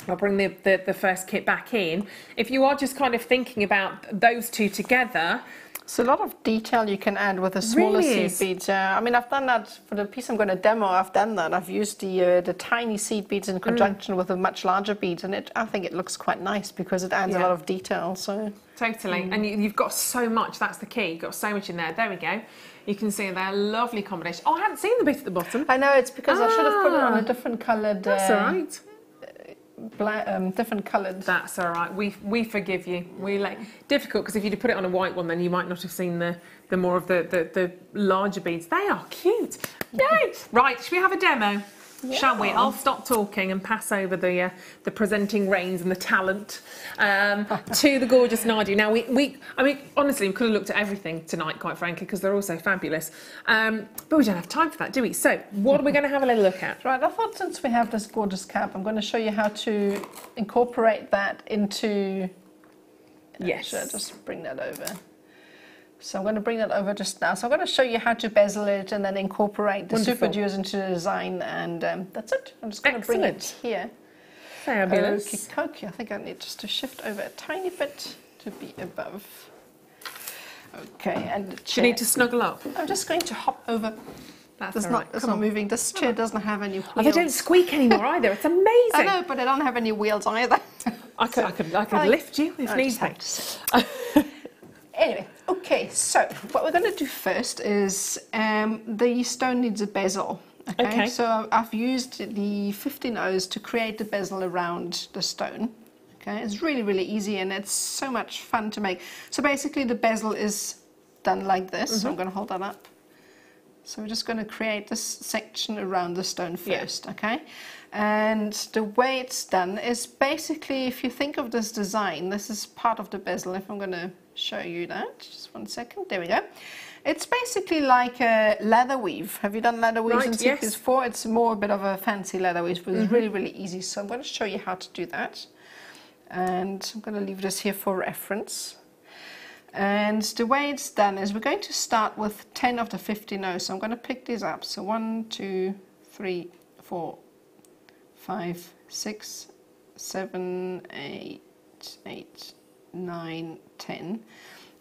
I'll bring the first kit back in. If you are just kind of thinking about those two together, it's a lot of detail you can add with the smaller really seed beads. I mean, I've done that for the piece I'm going to demo. I've done that. I've used the tiny seed beads in conjunction with the much larger beads, and I think it looks quite nice because it adds a lot of detail. So totally, and you've got so much. That's the key. You've got so much in there. There we go. You can see they're a lovely combination. Oh, I hadn't seen the bit at the bottom. I know, it's because I should have put it on a different coloured. That's all right. Different coloured. That's all right. We forgive you. Difficult because if you'd put it on a white one, then you might not have seen the more of the larger beads. They are cute. Yay! Right, should we have a demo? Yeah. Shall we? I'll stop talking and pass over the presenting reins and the talent to the gorgeous Nadja. Now I mean, honestly, we could have looked at everything tonight, quite frankly, because they're all so fabulous. But we don't have time for that, do we? So, what are we going to have a little look at? Right, I thought since we have this gorgeous cap, I'm going to show you how to incorporate that into. Yes. Should I just bring that over? So I'm going to bring that over just now. So I'm going to show you how to bezel it and then incorporate the super dews into the design, and that's it. I'm just going to bring it here. Fabulous. Okay, I think I need just to shift over a tiny bit to be above. Okay, and the chair. Do you need to snuggle up? I'm just going to hop over. That's It's not moving. This chair doesn't have any wheels. Oh, they don't squeak anymore either. It's amazing. I know, but they don't have any wheels either. I could lift you if need be. Anyway, okay, so what we're going to do first is the stone needs a bezel. Okay, so I've used the 15 O's to create the bezel around the stone. Okay, it's really easy, and it's so much fun to make. So basically the bezel is done like this. So I'm going to hold that up. So we're just going to create this section around the stone first, okay? And the way it's done is basically, if you think of this design, this is part of the bezel. If I'm going to show you that, just 1 second, there we go. It's basically like a leather weave. Have you done leather weaves in seed beads before? It's more a bit of a fancy leather weave, but it's really easy. So I'm going to show you how to do that. And I'm going to leave this here for reference. And the way it's done is we're going to start with 10 of the 15 O's. So I'm going to pick these up. So 1, 2, 3, 4, 5, 6, 7, 8, 9, 10.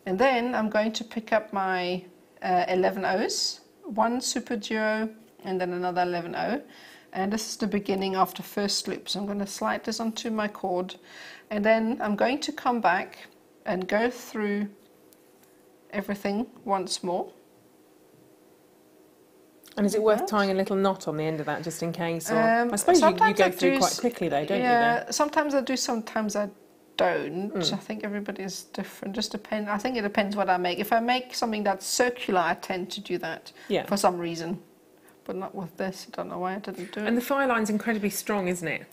And then I'm going to pick up my 11 O's, one super duo, and then another 11 O. And this is the beginning of the first loop. So I'm going to slide this onto my cord. And then I'm going to come back and go through everything once more. And is it worth tying a little knot on the end of that just in case? Or I suppose you go through quite quickly though, don't you? Yeah, sometimes I do, sometimes I don't. I think everybody's different. Just depend. I think it depends what I make. If I make something that's circular, I tend to do that for some reason. But not with this. I don't know why I didn't do it. And the fire line's incredibly strong, isn't it?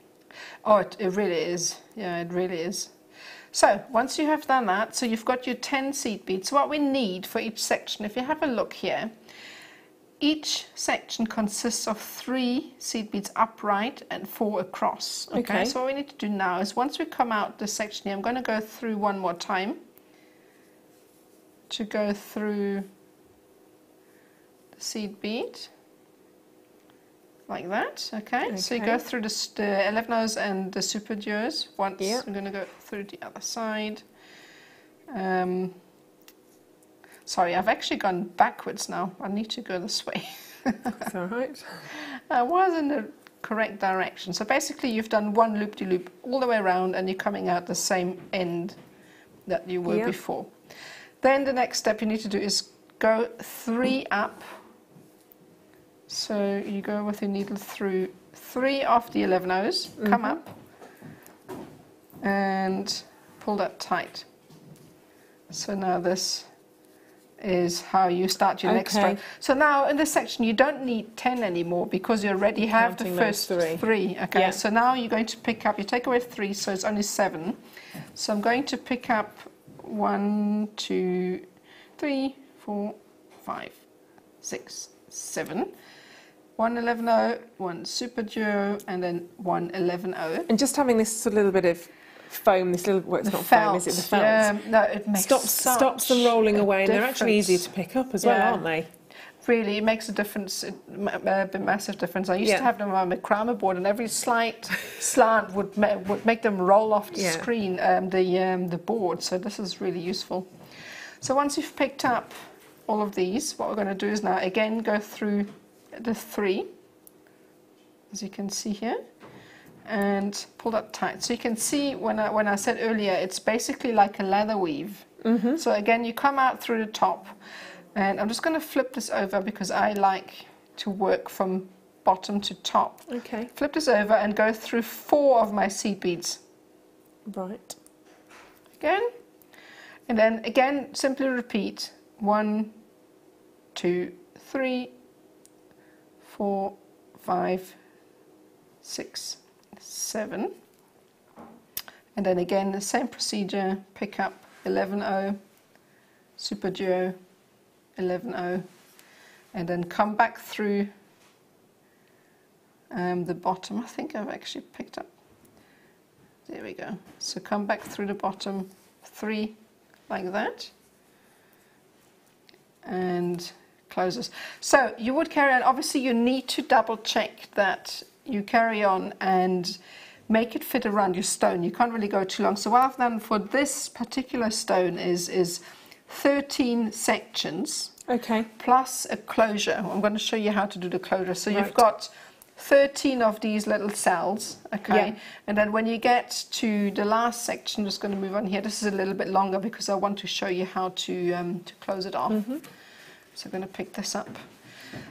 Oh, it really is. Yeah, it really is. So once you have done that, so you've got your 10 seed beads. So what we need for each section, if you have a look here, each section consists of 3 seed beads upright and 4 across. Okay. So what we need to do now is once we come out this section here, I'm going to go through one more time to go through the seed bead. Like that, okay? So you go through the 11 O's and the super duos once. I'm going to go through the other side. Sorry, I've actually gone backwards now. I need to go this way. That's all right. I was in the correct direction. So basically you've done one loop-de-loop all the way around and you're coming out the same end that you were before. Then the next step you need to do is go 3 up. So you go with your needle through 3 of the 11 O's, come up and pull that tight. So now this is how you start your next row. So now in this section you don't need 10 anymore because you already have the first 3. Okay, so now you're going to pick up, you take away 3, so it's only 7. So I'm going to pick up 1, 2, 3, 4, 5, 6, 7. 1 11-0, 1 super duo, and then 1 11-0. And just having this sort of little bit of foam, this little, well, it's not foam, is it? The felt. No, it makes stops them rolling away, and they're actually easier to pick up as well, aren't they? Really, it makes a difference, a massive difference. I used to have them on my macrame board, and every slight slant would make them roll off the screen, the board. So this is really useful. So once you've picked up all of these, what we're going to do is now again go through the 3, as you can see here, and pull that tight. So you can see when I said earlier, it's basically like a lather weave. So again, you come out through the top, and I'm just going to flip this over because I like to work from bottom to top. Okay. Flip this over and go through 4 of my seed beads. Right. Again, and then again, simply repeat 1, 2, 3, 4, 5, 6, 7, and then again the same procedure, pick up 11-0, super duo, 11-0, and then come back through the bottom. I think I've actually picked up, there we go, so come back through the bottom 3 like that, and closes. So you would carry on, obviously you need to double check that you carry on and make it fit around your stone. You can't really go too long. So what I've done for this particular stone is 13 sections, plus a closure. I'm going to show you how to do the closure. So you've got 13 of these little cells, and then when you get to the last section, I'm just going to move on here. This is a little bit longer because I want to show you how to close it off. So I'm going to pick this up.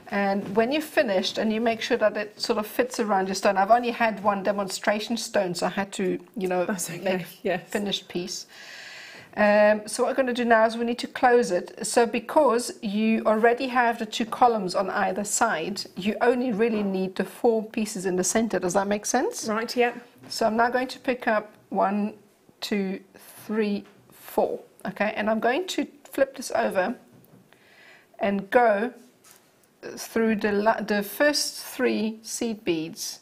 And when you're finished, and you make sure that it sort of fits around your stone. I've only had one demonstration stone, so I had to, you know, make a finished piece. So what we're going to do now is we need to close it. So because you already have the 2 columns on either side, you only really need the 4 pieces in the center. Does that make sense? Right, yeah. So I'm now going to pick up 1, 2, 3, 4. Okay, and I'm going to flip this over and go through the first 3 seed beads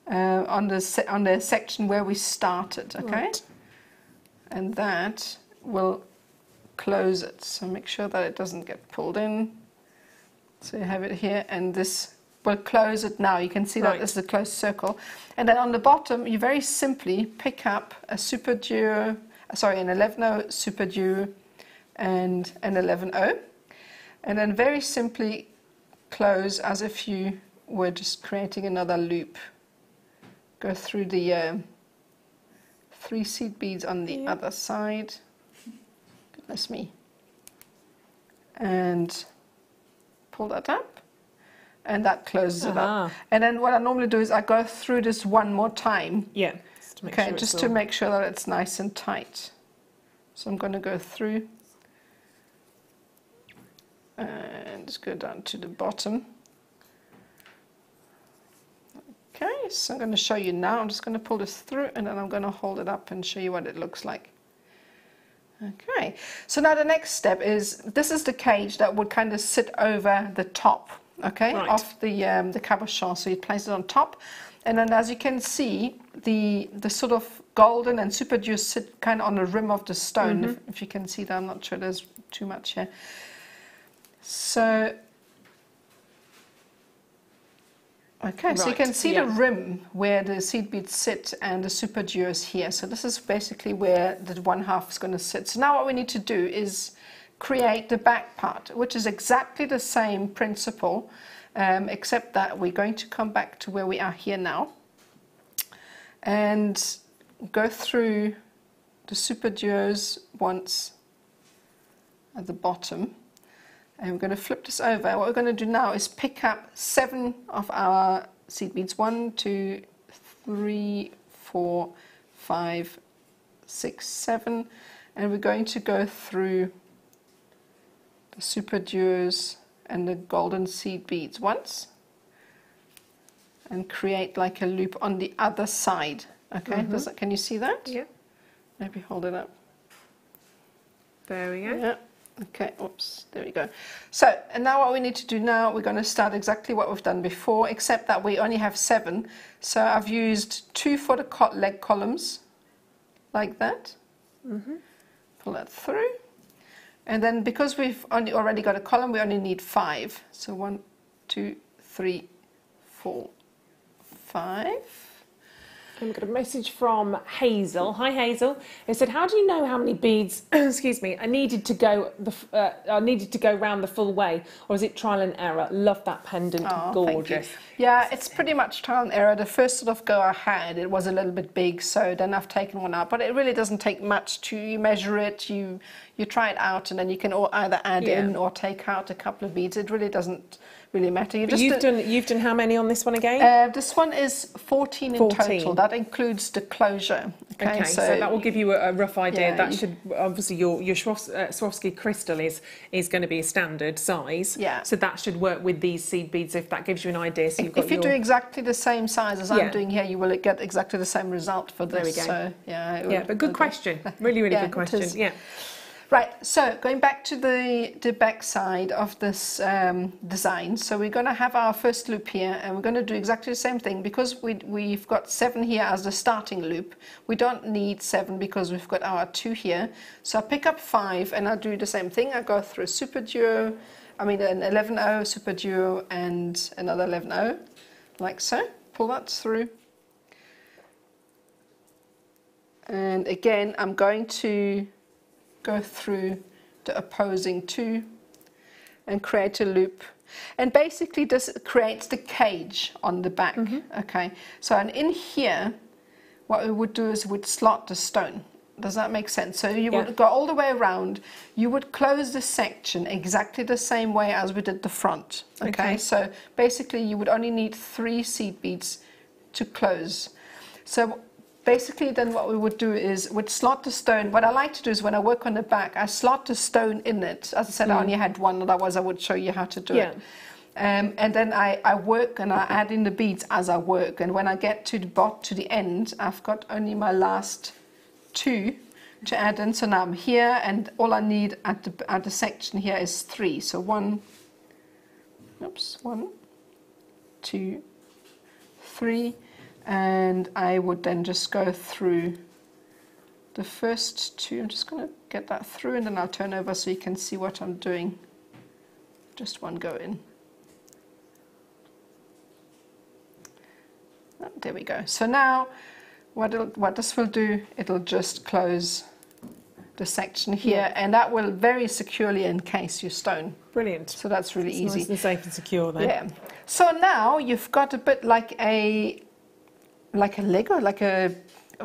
on the section where we started, okay? And that will close it. So make sure that it doesn't get pulled in. So you have it here, and this will close it now. You can see that this is a closed circle. And then on the bottom, you very simply pick up a super duo, sorry, an 11-0 super duo and an 11-0. And then very simply close as if you were just creating another loop. Go through the 3 seed beads on the other side. Goodness me. And pull that up. And that closes it up. And then what I normally do is I go through this one more time. Yeah. Just to make sure that it's nice and tight. So I'm going to go through. And just go down to the bottom. Okay, so I'm going to show you now. I'm just going to pull this through, and then I'm going to hold it up and show you what it looks like. Okay, so now the next step is, this is the cage that would kind of sit over the top, okay, of the cabochon. So you place it on top, and then as you can see, the sort of golden and super duo sit kind of on the rim of the stone. If you can see that, I'm not sure there's too much here. So, okay, so you can see the rim where the seed beads sit and the super duo is here. So this is basically where the 1/2 is going to sit. So now what we need to do is create the back part, which is exactly the same principle, except that we're going to come back to where we are here now and go through the super duos once at the bottom, and we're going to flip this over. What we're going to do now is pick up 7 of our seed beads. 1, 2, 3, 4, 5, 6, 7, and we're going to go through the super duos and the golden seed beads once and create like a loop on the other side. Okay, can you see that? Yeah. Maybe hold it up. There we go. Yeah. Okay, oops, there we go. So, and now what we need to do now, we're going to start exactly what we've done before, except that we only have 7. So I've used 2 for the leg columns, like that. Pull that through. And then because we've already got a column, we only need 5. So 1, 2, 3, 4, 5. And we've got a message from Hazel. Hi Hazel. It said, "How do you know how many beads, excuse me, are needed to go round the full way, or is it trial and error? Love that pendant, gorgeous." Yeah, it's pretty much trial and error. The first sort of go I had, it was a little bit big, so then I've taken one out. But it really doesn't take much to you measure it, you try it out, and then you can either add in or take out a couple of beads. It really doesn't really matter. You've done how many on this one again? This one is 14 in total. That includes the closure. Okay, so that will give you a rough idea. Yeah, that should obviously your Swarovski crystal is going to be a standard size. Yeah. So that should work with these seed beads if that gives you an idea. So if you do exactly the same size as I'm doing here, you will get exactly the same result for this. There we go. So, yeah, but good question. Really, really good question. Yeah. Right, so going back to the back side of this design, so we're going to have our first loop here, and we're going to do exactly the same thing. Because we've got 7 here as the starting loop, we don't need 7 because we've got our 2 here. So I pick up 5 and I'll do the same thing. I go through a super duo, an 11-0 super duo and another 11-0, like so. Pull that through. And again, I'm going to go through the opposing 2 and create a loop, and basically this creates the cage on the back. Okay, so and in here what we would do is we'd slot the stone. Does that make sense? So you would go all the way around, you would close the section exactly the same way as we did the front. Okay, so basically you would only need 3 seed beads to close. So basically then what we would do is we'd slot the stone. What I like to do is when I work on the back, I slot the stone in it. As I said, I only had 1, otherwise I would show you how to do it. And then I work and I add in the beads as I work. And when I get to the end, I've got only my last 2 to add in. So now I'm here, and all I need at the section here is 3. So 1, 2, 3. And I would then just go through the first 2. I'm just going to get that through, and then I'll turn over so you can see what I'm doing. Just one go in. Oh, there we go. So now what this will do, it'll just close the section here, and that will very securely encase your stone. Brilliant. So that's really easy. Nice and safe and secure then. Yeah. So now you've got a bit like a Lego, like a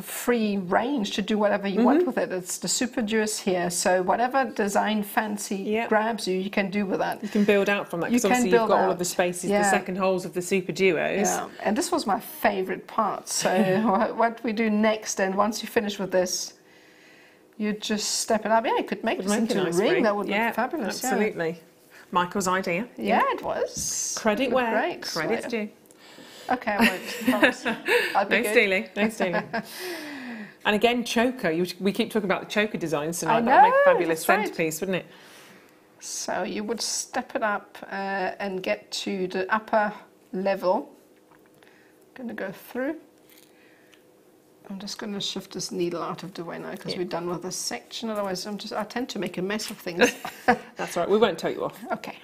free range to do whatever you want with it. It's the super duos here, so whatever design fancy grabs you, you can do with that. You can build out from that, because obviously you've got all of the spaces, the second holes of the super duos. Yeah, and this was my favourite part. So what we do next, and once you finish with this, you just step it up. Yeah, you could make this into a ring. That would look fabulous. Absolutely. Yeah. Michael's idea. Yeah, it was. Credit where credit's due. Okay, I won't. Promise. I'll be good. Stealing. No stealing. And again, choker. We keep talking about the choker designs tonight. That would make a fabulous centerpiece, wouldn't it? So you would step it up and get to the upper level. I'm going to go through. I'm just going to shift this needle out of the way now, because we're done with this section. Otherwise, I tend to make a mess of things. That's all right. We won't tell you off. Okay.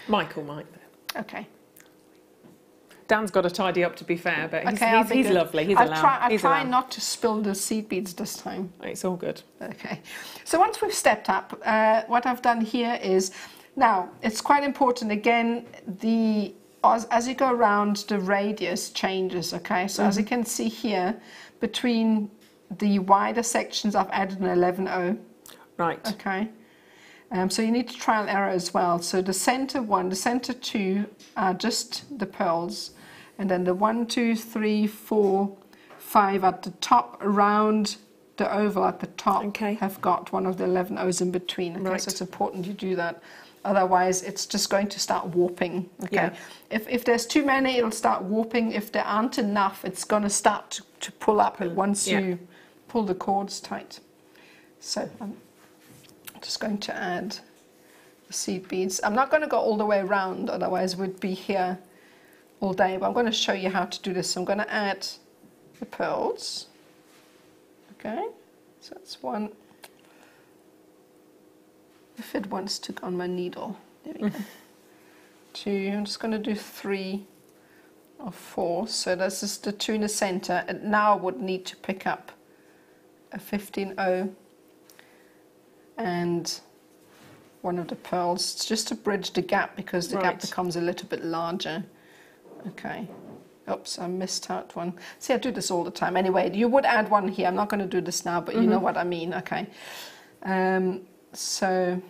Michael might, though. Okay. Dan's got to tidy up, to be fair, but he's lovely. He's I'll try not to spill the seed beads this time. It's all good. Okay. So once we've stepped up, what I've done here is, now it's quite important again, as you go around, the radius changes, okay? So as you can see here, between the wider sections, I've added an 11/0. Right. Okay. So you need to trial error as well. So the center one, the center two are just the pearls, and then the 1, 2, 3, 4, 5 at the top around the oval at the top have got one of the 11/0s in between. Okay, so it's important you do that. Otherwise, it's just going to start warping. Okay, yeah. If there's too many, it'll start warping. If there aren't enough, it's going to start to pull up once you pull the cords tight. So I'm just going to add the seed beads. I'm not going to go all the way around, otherwise we'd be here all day. But I'm going to show you how to do this. So I'm going to add the pearls. Okay, so that's one. The fit one stuck on my needle. There we go. 2. I'm just going to do 3 or 4. So this is the 2 in the center, and now I would need to pick up a 15/0 and one of the pearls. It's just to bridge the gap because the gap becomes a little bit larger. Okay. Oops, I missed out one. See, I do this all the time. Anyway, you would add one here. I'm not going to do this now, but you know what I mean. Okay. So...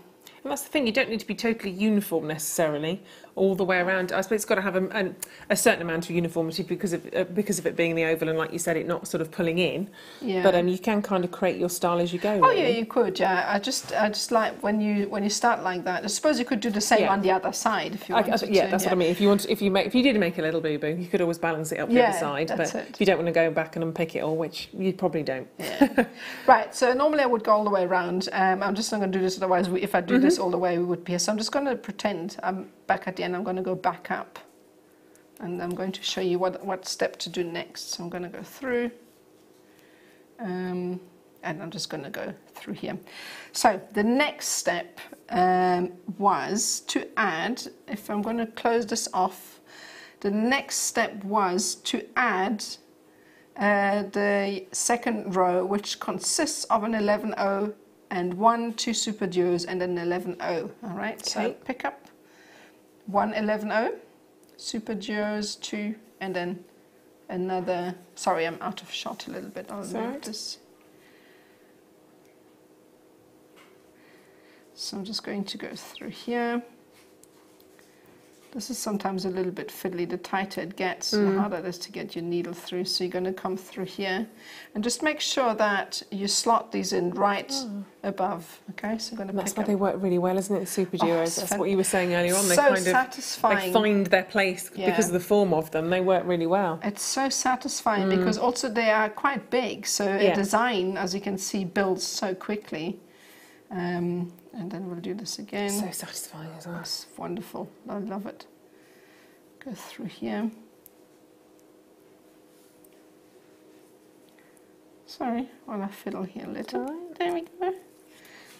And that's the thing, you don't need to be totally uniform necessarily all the way around. I suppose it's got to have a certain amount of uniformity because of it being the oval and, like you said, it not sort of pulling in. Yeah. But you can kind of create your style as you go. Oh really. yeah, you could. Yeah, I just like when you start like that. I suppose you could do the same on the other side if you wanted to. Yeah, that's what I mean. If you did make a little boo boo, you could always balance it up the other side. But if you don't want to go back and unpick it all, which you probably don't. Yeah. Right. So normally I would go all the way around. I'm just not going to do this. Otherwise, if I do this all the way, we would be here. So I'm just going to pretend I'm back at the end. I'm going to go back up, and I'm going to show you what step to do next. So I'm going to go through, and I'm just going to go through here. So the next step was to add, if I'm going to close this off, the next step was to add the second row, which consists of an 11/0 and 1, 2 super duos and an 11/0. All right, so pick up 1 11/0, super duos 2, and then another. Sorry, I'm out of shot a little bit. I'll move this. So I'm just going to go through here. This is sometimes a little bit fiddly. The tighter it gets, the harder it is to get your needle through. So you're going to come through here, and just make sure that you slot these in right above. Okay, so I'm going to. That's why they work really well, isn't it? The super duos. That's what you were saying earlier on. They so kind of satisfying. They find their place because of the form of them. They work really well. It's so satisfying because also they are quite big. So a design, as you can see, builds so quickly. And then we'll do this again. So satisfying as well. That's wonderful. I love it. Go through here. Sorry, while I fiddle here a little. There we go.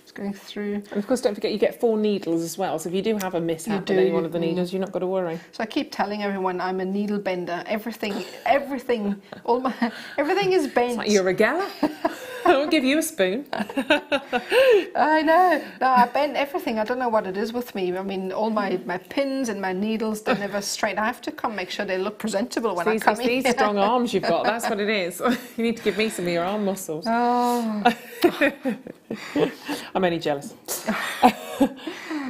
Just going through. And of course, don't forget you get 4 needles as well. So if you do have a mishap with any one of the needles, you're not got to worry. So I keep telling everyone I'm a needle bender. Everything, everything is bent. It's like you're a gala. I won't give you a spoon. I know. No, I bend everything. I don't know what it is with me. I mean, all my pins and my needles, they're never straight. I have to make sure they look presentable when I come in. These strong arms you've got, that's what it is. You need to give me some of your arm muscles. Oh. I'm only jealous.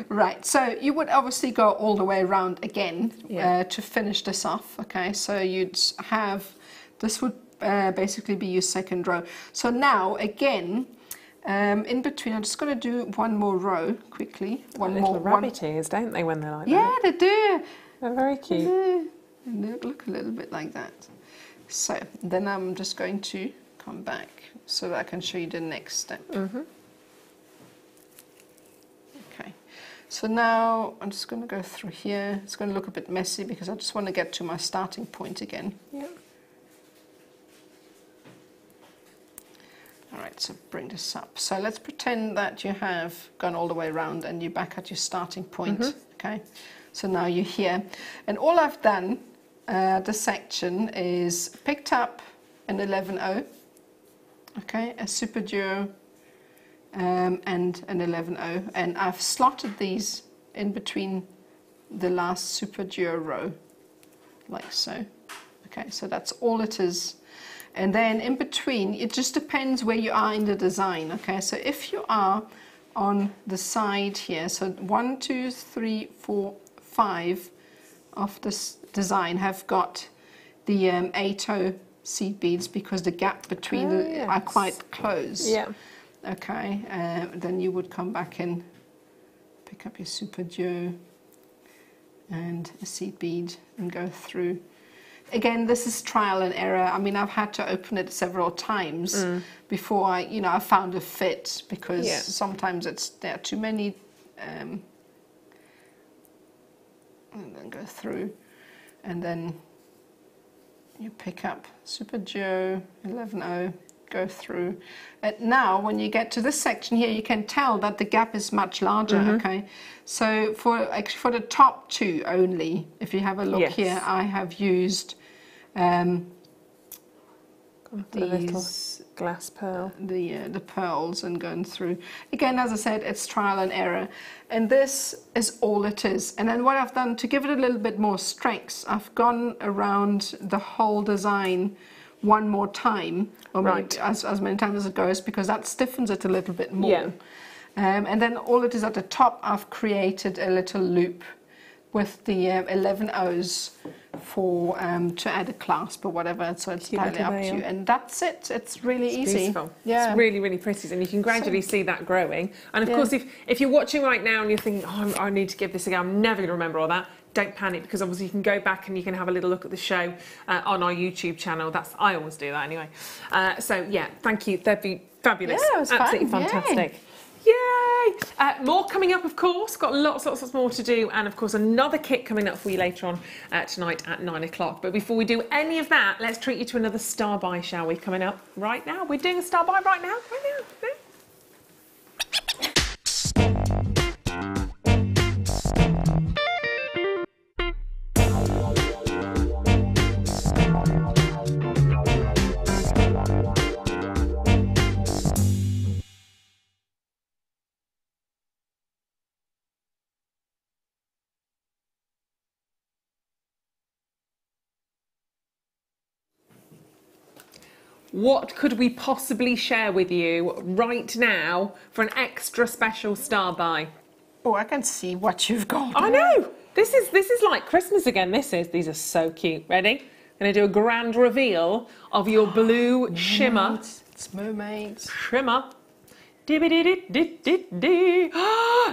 Right, so you would obviously go all the way around again to finish this off. Okay, so you'd have, this would basically be your second row. So now again, in between, I'm just going to do one more row quickly. One more rabbit ears, don't they, when they're like that? Yeah, they do. They're very cute. And they look a little bit like that. So then I'm just going to come back so that I can show you the next step. Okay. So now I'm just going to go through here. It's going to look a bit messy because I just want to get to my starting point again. Yeah. All right, so bring this up. So let's pretend that you have gone all the way around and you're back at your starting point. Okay, so now you're here. And all I've done the section is picked up an 11.0, okay, a Super Duo and an 11.0, and I've slotted these in between the last Super Duo row, like so. Okay, so that's all it is. And then in between, it just depends where you are in the design, okay? So if you are on the side here, so 1, 2, 3, 4, 5 of this design have got the 8.0 seed beads because the gap between are quite close. Yeah. Okay, then you would come back and pick up your Super Duo and a seed bead and go through. Again, this is trial and error. I mean, I've had to open it several times before I found a fit, because sometimes there are too many, and then go through, and then you pick up Super Duo 11.0, go through. And now, when you get to this section here, you can tell that the gap is much larger. Okay, so for the top two only, if you have a look here, I have used these glass pearl, the pearls, and going through. Again, as I said, it's trial and error, and this is all it is. And then what I've done to give it a little bit more strength, I've gone around the whole design one more time, or maybe as many times as it goes, because that stiffens it a little bit more. And then all it is at the top, I've created a little loop with the 11.0s for to add a clasp or whatever, so it's entirely up to you. And that's it. It's really easy. Beautiful. Yeah, it's really, really pretty, and you can gradually see that growing. And of course, if you're watching right now and you're thinking, oh, I need to give this a go, I'm never going to remember all that, don't panic, because obviously you can go back and you can have a little look at the show on our YouTube channel. I always do that anyway. So yeah, thank you. That'd be fabulous. Yeah, it was absolutely fun. Fantastic. Yay! More coming up, of course. Got lots more to do, and of course another kit coming up for you later on tonight at 9 o'clock. But before we do any of that, let's treat you to another star buy, shall we? Coming up right now. We're doing a star buy right now. What could we possibly share with you right now for an extra special star buy? Oh, I can see what you've got. I know. This is like Christmas again. These are so cute. Ready? I'm going to do a grand reveal of your blue shimmer. It's mermaids. Shimmer.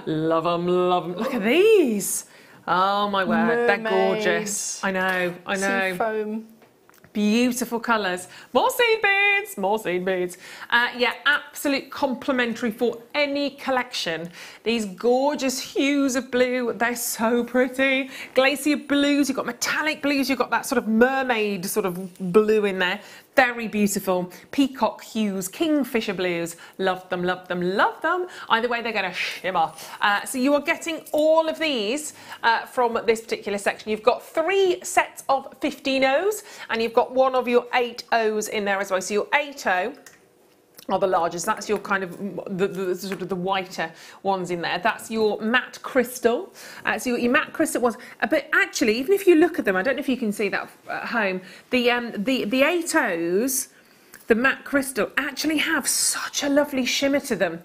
Love them, love them. Look at these. Oh my word, they're gorgeous. I know. Sea foam. Beautiful colours. More seed beads, more seed beads. Yeah, absolute complimentary for any collection. These gorgeous hues of blue, they're so pretty. Glacier blues, you've got metallic blues, you've got that sort of mermaid sort of blue in there. Very beautiful. Peacock hues, kingfisher blues. Love them, love them, love them. Either way, they're going to shimmer. So you are getting all of these from this particular section. You've got 3 sets of 15.0s, and you've got 1 of your 8.0s in there as well. So your 8.0 are the largest. That's your kind of the sort of the whiter ones in there. That's your matte crystal. So your matte crystal ones. But actually, even if you look at them, I don't know if you can see that at home. The 8.0s, the matte crystal, actually have such a lovely shimmer to them.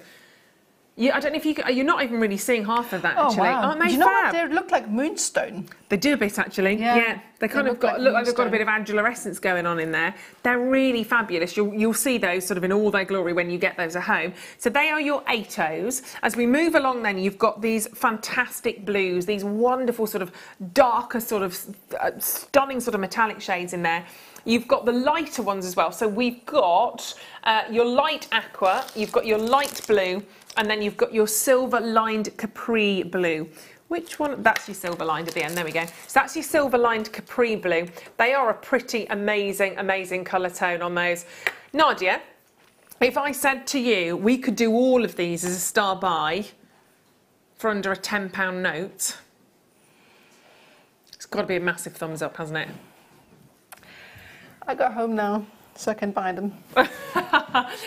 I don't know if you're not even really seeing half of that actually. Oh, wow. Aren't they Do you know what? They look like moonstone. They do a bit actually. Yeah. They kind of look like they've got a bit of angular-escence going on in there. They're really fabulous. You'll see those sort of in all their glory when you get those at home. So they are your 8.0s. As we move along then, you've got these fantastic blues, these wonderful sort of darker sort of stunning sort of metallic shades in there. You've got the lighter ones as well. So we've got your light aqua, you've got your light blue, and then you've got your silver lined capri blue. Which one? That's your silver lined at the end. There we go. So that's your silver lined capri blue. They are a pretty amazing, amazing colour tone on those. Nadja, if I said to you we could do all of these as a star buy for under a £10 note, it's got to be a massive thumbs up, hasn't it? I go home now, so I can buy them.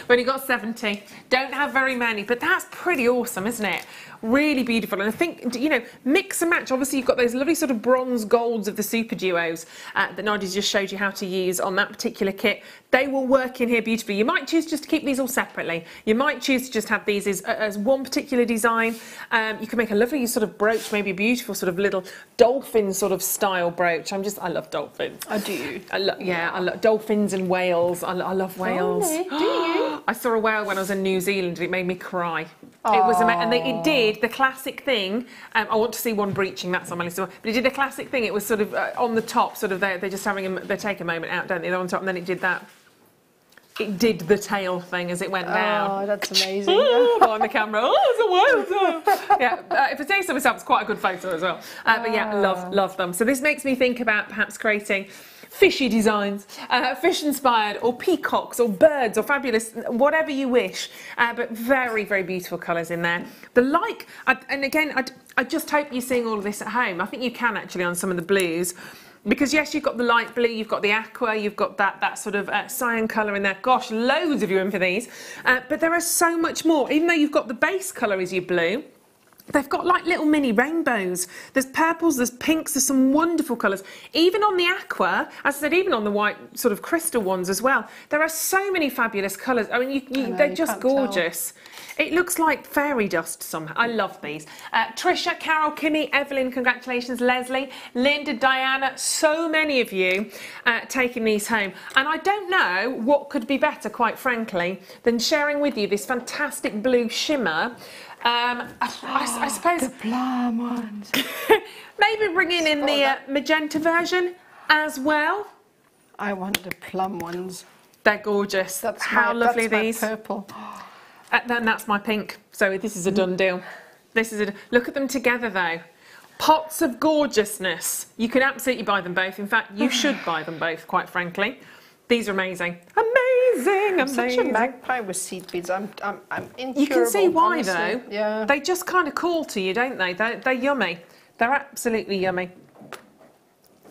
When you got 70, don't have very many, but that's pretty awesome, isn't it? Really beautiful. And I think, you know, mix and match. Obviously, you've got those lovely sort of bronze golds of the super duos that Nadja just showed you how to use on that particular kit. They will work in here beautifully. You might choose just to keep these all separately. You might choose to just have these as one particular design. You can make a lovely sort of brooch, maybe a beautiful sort of little dolphin sort of style brooch. I love dolphins. Oh, do you? I love dolphins and whales. I love whales. Oh, no. Do you? I saw a whale when I was in New Zealand and it made me cry. It was amazing. And it did the classic thing. I want to see one breaching, that's on my list. But it did the classic thing. It was sort of on the top, sort of they're just having they take a moment out, don't they? They're on top, and then it did that. It did the tail thing as it went down. Oh, that's amazing. On the camera. Oh, it's a whale. Yeah, if I say so myself, it's quite a good photo as well. But yeah, love them. So this makes me think about perhaps creating fishy designs, fish inspired, or peacocks, or birds, or fabulous, whatever you wish. But very, very beautiful colours in there. And again, I just hope you're seeing all of this at home. I think you can actually on some of the blues. Because yes, you've got the light blue, you've got the aqua, you've got that sort of cyan colour in there. Gosh, loads of you in for these. But there are so much more. Even though you've got the base colour is your blue, they've got like little mini rainbows. There's purples, there's pinks, there's some wonderful colours. Even on the aqua, as I said, even on the white sort of crystal ones as well. There are so many fabulous colours. I mean, they're just gorgeous. It looks like fairy dust somehow. I love these. Trisha, Carol, Kimmy, Evelyn, congratulations. Leslie, Linda, Diana, so many of you taking these home. And I don't know what could be better, quite frankly, than sharing with you this fantastic blue shimmer. I suppose... The plum ones. Maybe bringing in the magenta version as well. I want the plum ones. They're gorgeous. How lovely these. Purple. Then that's my pink. So this is a done deal. Look at them together though. Pots of gorgeousness. You can absolutely buy them both. In fact, you should buy them both, quite frankly. These are amazing. Amazing, I'm such a magpie with seed beads. I'm incurable. You can see why honestly. though. Yeah. They just kind of call to you, don't they? They're yummy. They're absolutely yummy.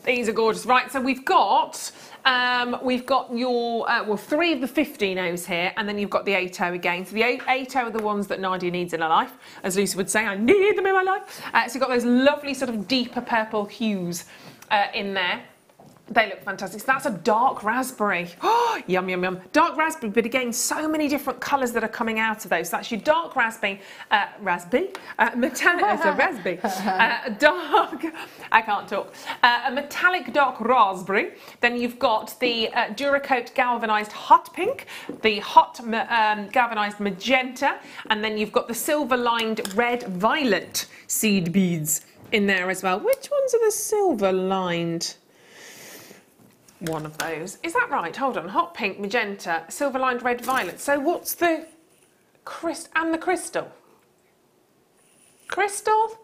These are gorgeous. Right, so we've got your, well, 3 of the 15Os here, and then you've got the 8O again. So the 8O are the ones that Nadja needs in her life. As Lucy would say, I need them in my life. So you've got those lovely sort of deeper purple hues in there. They look fantastic. So that's a dark raspberry. Oh, yum, yum, yum. Dark raspberry, but again, so many different colours that are coming out of those. So that's your dark raspberry, metallic, it's a raspberry, dark, I can't talk, a metallic dark raspberry. Then you've got the Duracoat galvanised hot pink, the hot galvanised magenta, and then you've got the silver lined red violet seed beads in there as well. Which ones are the silver lined? One of those. Is that right? Hold on. Hot pink, magenta, silver lined red violet. So what's the the crystal? Crystal,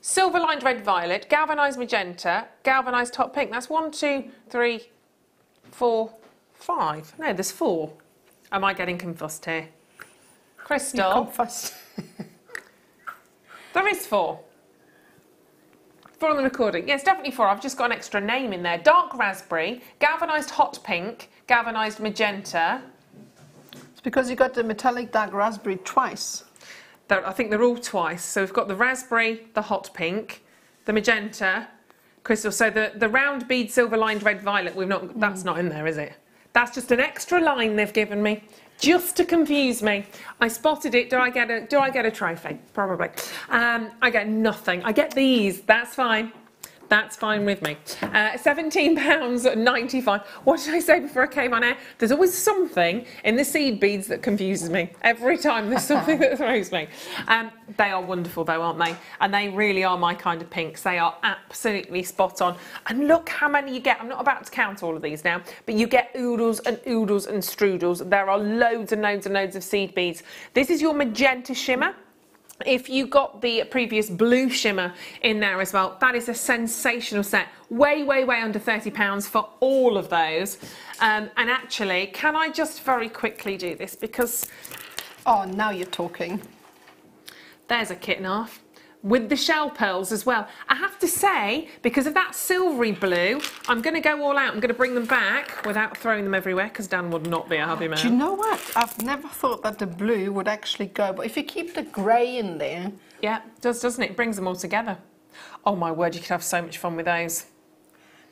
silver lined red violet, galvanised magenta, galvanised hot pink. That's 1, 2, 3, 4, 5. No, there's 4. Am I getting confused here? Crystal. You're confused. There is 4. 4 on the recording. Yes, definitely 4. I've just got an extra name in there. Dark raspberry, galvanised hot pink, galvanised magenta. It's because you got the metallic dark raspberry twice. I think they're all twice. So we've got the raspberry, the hot pink, the magenta, crystal. So the round bead silver lined red violet, that's not in there, is it? That's just an extra line they've given me. Just to confuse me. I spotted it. Do I get a trophy? Probably. I get nothing. I get these. That's fine. That's fine with me. £17.95. What did I say before I came on air? There's always something in the seed beads that confuses me. Every time there's something that throws me. They are wonderful though, aren't they? And they really are my kind of pinks. They are absolutely spot on. And look how many you get. I'm not about to count all of these now, but you get oodles and oodles and strudels. There are loads and loads and loads of seed beads. This is your magenta shimmer. If you got the previous blue shimmer in there as well, that is a sensational set. Way, way, way under £30 for all of those. And actually, can I just very quickly do this? Because... Oh, now you're talking. There's a kit and a half. with the shell pearls as well. I have to say, because of that silvery blue, I'm going to go all out. I'm going to bring them back without throwing them everywhere, because Dan would not be a happy man. Do you know what? I've never thought that the blue would actually go, but if you keep the grey in there... Yeah, it does, doesn't it? It brings them all together. Oh my word, you could have so much fun with those.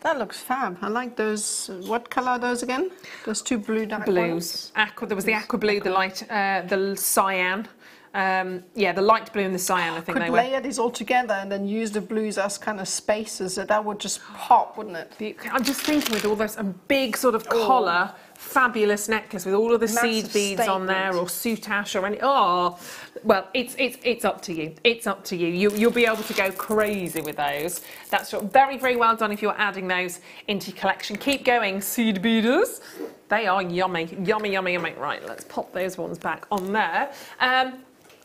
That looks fab. I like those. What colour are those again? Those two blue dark Blues. Aqua, there was the aqua blue, the light, the cyan. Yeah, the light blue and the cyan, I think they were. Could layer these all together and then use the blues as kind of spaces. That would just pop, wouldn't it? I'm just thinking with all those, a big sort of collar, fabulous necklace with all of the seed beads on there, or soutache or any. Oh, well, it's up to you. It's up to you. You'll be able to go crazy with those. That's very, very well done if you're adding those into your collection. Keep going, seed beaders. They are yummy, yummy, yummy, yummy. Right, let's pop those ones back on there.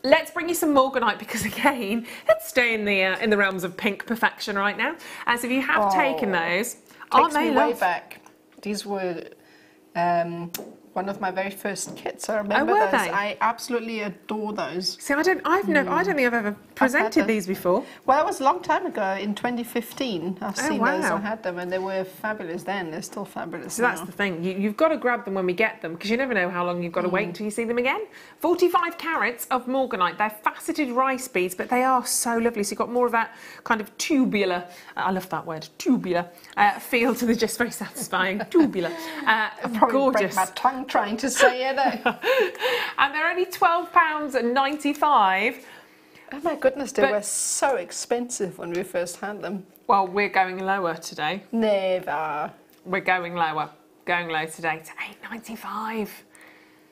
Let's bring you some morganite, because again, let's stay in the realms of pink perfection right now. As if you have taken those, aren't they way back? These were one of my very first kits. I remember those. I absolutely adore those. See, I don't think I've ever presented these before. Well, it was a long time ago, in 2015. I've seen those, I had them, and they were fabulous then. They're still fabulous now. That's the thing. You've got to grab them when we get them, because you never know how long you've got to wait until you see them again. 45 carats of morganite. They're faceted rice beads, but they are so lovely. So you've got more of that kind of tubular, I love that word, tubular, feel to the just very satisfying. Tubular. Gorgeous. Break my tongue trying to say it. And they're only £12.95. Oh my goodness, they were so expensive when we first had them. Well, we're going lower today. Never. We're going lower. Going low today to £8.95.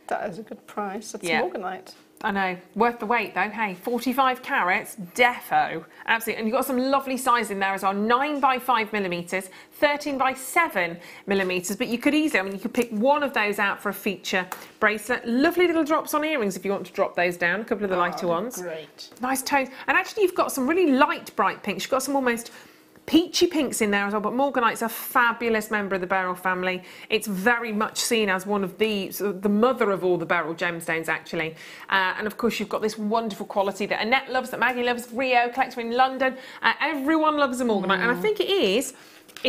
That is a good price. That's morganite. I know. Worth the wait though, hey. 45 carats, defo. Absolutely. And you've got some lovely size in there as well. 9 by 5 millimetres, 13 by 7 millimetres. But you could easily, you could pick one of those out for a feature bracelet. Lovely little drops on earrings if you want to drop those down. A couple of the lighter ones. Great. Nice tones. And actually you've got some really light bright pinks. You've got some almost peachy pinks in there as well, but morganite's a fabulous member of the beryl family. It's very much seen as one of the mother of all the beryl gemstones, actually. And of course, you've got this wonderful quality that Annette loves, that Maggie loves, Rio collects them in London. Everyone loves the morganite, and I think it's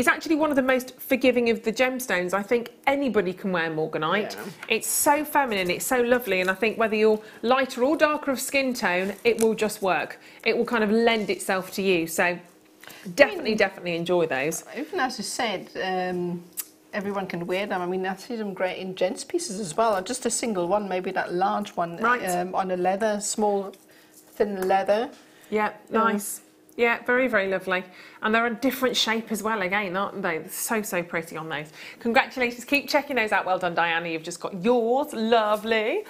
actually one of the most forgiving of the gemstones. I think anybody can wear morganite. Yeah. It's so feminine, it's so lovely, and I think whether you're lighter or darker of skin tone, it will just work. It will kind of lend itself to you. So definitely enjoy those. Even as you said, everyone can wear them. I mean, I see them great in gents pieces as well. Or just a single one, maybe that large one, on a leather, small, thin leather. Yeah, nice. Yeah, very, very lovely. And they're a different shape as well, again, aren't they? They're so pretty on those. Congratulations. Keep checking those out. Well done, Diana. You've just got yours. Lovely.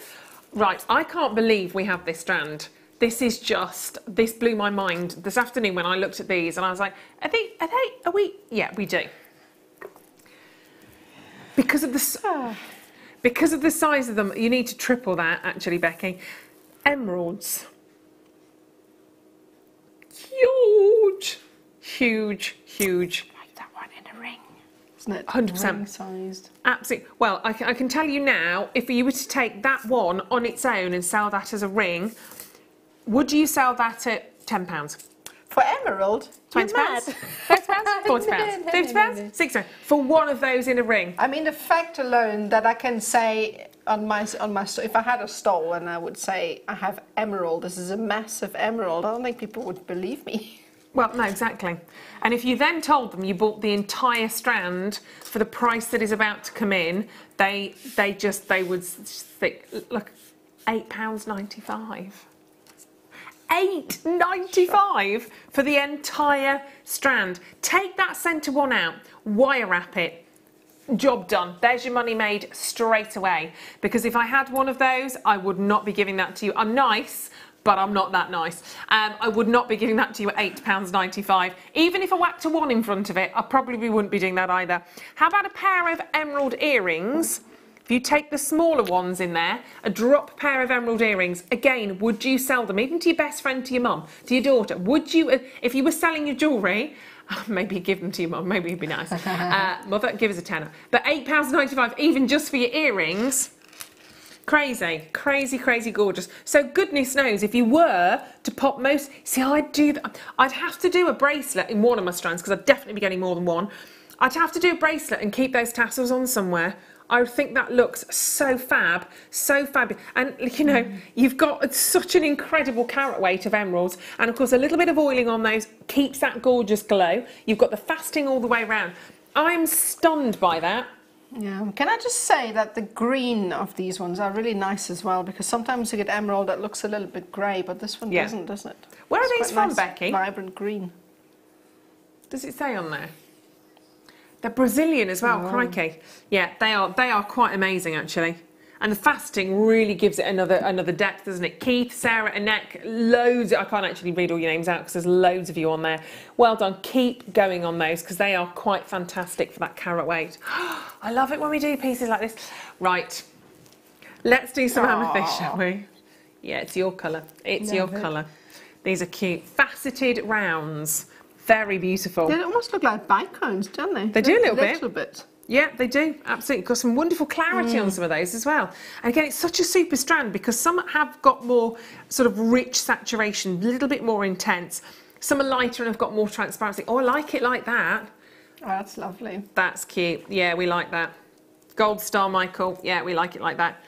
Right, I can't believe we have this strand. This blew my mind this afternoon when I looked at these, and I was like, are we? Yeah, we do. Because of the size of them, you need to triple that, actually, Becky. Emeralds. Huge. Like that one in a ring. Isn't it? 100%. Ring sized. Absolutely. Well, I can tell you now, if you were to take that one on its own and sell that as a ring, would you sell that at £10? For emerald? £20? £30? £40? £50? £60? For one of those in a ring? I mean, the fact alone that I can say on my if I had a stole and I would say I have emerald, this is a massive emerald, I don't think people would believe me. Well, no, exactly. And if you then told them you bought the entire strand for the price that is about to come in, they would think, look, £8.95. £8.95 for the entire strand. Take that centre one out, wire wrap it, job done. There's your money made straight away. Because if I had one of those, I would not be giving that to you. I'm nice, but I'm not that nice. I would not be giving that to you at £8.95. Even if I whacked a one in front of it, I probably wouldn't be doing that either. How about a pair of emerald earrings? If you take the smaller ones in there, a drop pair of emerald earrings, again, would you sell them, even to your best friend, to your mum, to your daughter? Would you, if you were selling your jewellery, maybe give them to your mum, maybe it'd be nice. Mother, give us a tenner. But £8.95, even just for your earrings, Crazy, crazy, crazy gorgeous. So goodness knows, if you were to pop most, see, I'd do that. I'd have to do a bracelet in one of my strands because I'd definitely be getting more than one. I'd have to do a bracelet and keep those tassels on somewhere. I would think that looks so fab, so fabulous. And you know, you've got such an incredible carat weight of emeralds, and of course a little bit of oiling on those keeps that gorgeous glow. You've got the fasting all the way around. I'm stunned by that. Yeah, can I just say that the green of these ones are really nice as well, because sometimes you get emerald that looks a little bit grey, but this one doesn't, does it? Where are these from, nice, Becky? Vibrant green. Does it say on there? They're Brazilian as well, crikey. Yeah, they are quite amazing actually. And the fasting really gives it another depth, doesn't it? Keith, Sarah, Annette, loads. I can't actually read all your names out because there's loads of you on there. Well done. Keep going on those because they are quite fantastic for that carat weight. I love it when we do pieces like this. Right, let's do some amethyst, shall we? Yeah, it's your colour. It's your colour. These are cute. Faceted rounds. Very beautiful. They almost look like bicones, don't they? They do a little bit. Yeah, they do, absolutely. Got some wonderful clarity on some of those as well. And again, it's such a super strand because some have got more sort of rich saturation, a little bit more intense. Some are lighter and have got more transparency. Oh, I like it like that. Oh, that's lovely. That's cute. Yeah, we like that. Gold star, Michael. Yeah, we like it like that.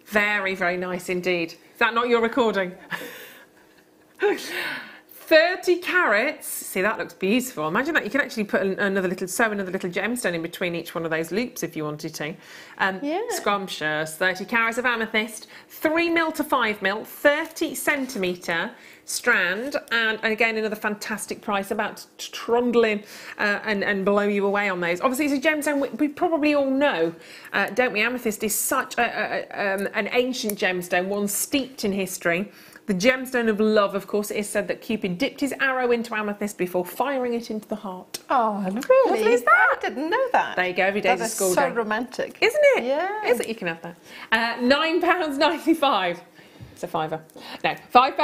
Very, very nice indeed. Is that not your recording? 30 carats. See, that looks beautiful. Imagine that. You can actually put another little gemstone in between each one of those loops if you wanted to. Scrumptious. 30 carats of amethyst, 3mm to 5mm, 30 centimetre strand, and again another fantastic price, about to trundle in and blow you away on those. Obviously, it's a gemstone we probably all know, don't we? Amethyst is such an ancient gemstone, one steeped in history. The gemstone of love, of course. It is said that Cupid dipped his arrow into amethyst before firing it into the heart. Oh, really? Lovely is that? I didn't know that. There you go, every day's a school day. That is so romantic. Isn't it? Yeah. Is it? You can have that. £9.95. It's a fiver. No, £5.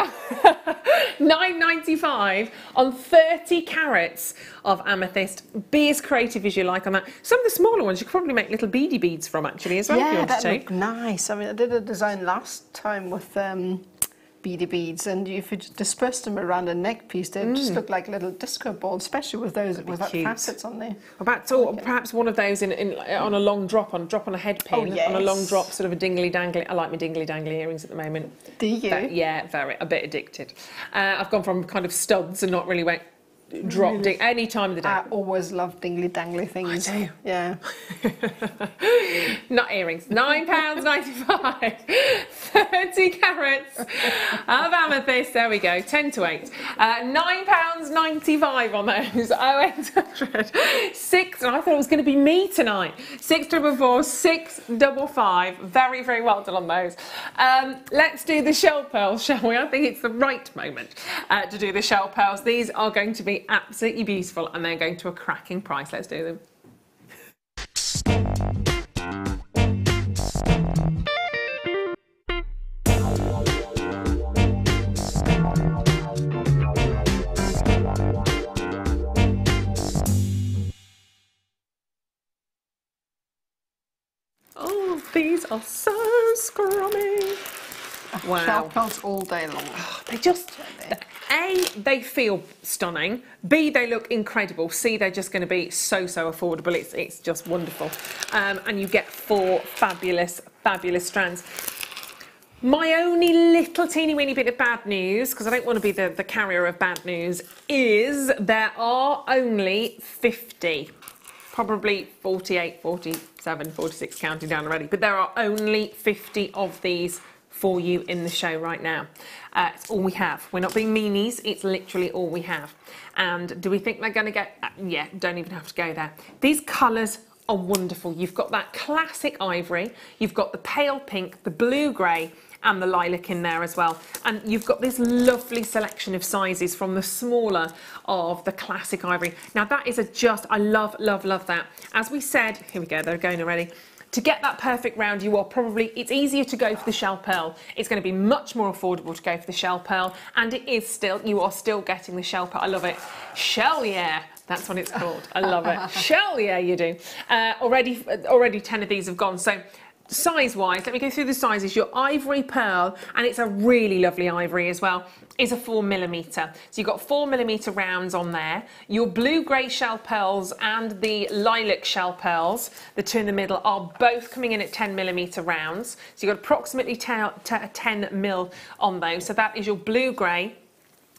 £9.95 on 30 carats of amethyst. Be as creative as you like on that. Some of the smaller ones you could probably make little beady beads from actually as well. Yeah, if you wanted that to. looked nice. I mean, I did a design last time with beady beads, and if you disperse them around a neck piece, they just look like little disco balls, especially with those with that facets on there. Or perhaps one of those on a long drop, on a head pin, on a long drop, sort of a dingly dangly. I like my dingly dangly earrings at the moment. Do you? Yeah, a bit addicted. I've gone from kind of studs and not really went dropped it any time of the day. I always love dingly dangly things. I do. Yeah. Not earrings. £9.95. 30 carats of amethyst. There we go. 10 to 8. £9.95 on those. 0800 6. And I thought it was going to be me tonight. 644 655. Very, very well done on those. Let's do the shell pearls, shall we? I think it's the right moment to do the shell pearls. These are going to be absolutely beautiful and they're going to a cracking price. Let's do them. Oh, these are so scrummy. Wow. Shell pearls all day long. They just, A, they feel stunning. B, they look incredible. C, they're just going to be so affordable. It's just wonderful. And you get 4 fabulous strands. My only little teeny weeny bit of bad news, because I don't want to be the carrier of bad news, is there are only 50. Probably 48, 47, 46 counting down already. But there are only 50 of these for you in the show right now. It's all we have. We're not being meanies, it's literally all we have. And do we think they're going to get... yeah, don't even have to go there. These colours are wonderful. You've got that classic ivory, you've got the pale pink, the blue grey, and the lilac in there as well. And you've got this lovely selection of sizes from the smaller of the classic ivory. Now that is I love that. As we said, here we go, they're going already. To get that perfect round, it's easier to go for the shell pearl. It's going to be much more affordable to go for the shell pearl, and you are still getting the shell pearl. I love it. Shell, yeah. That's what it's called. I love it. Shell, yeah, you do. Already 10 of these have gone. So size-wise, let me go through the sizes. Your ivory pearl, and it's a really lovely ivory as well, is a 4mm. So you've got 4mm rounds on there. Your blue-grey shell pearls and the lilac shell pearls, the two in the middle, are both coming in at 10mm rounds. So you've got approximately 10mm on those. So that is your blue-grey.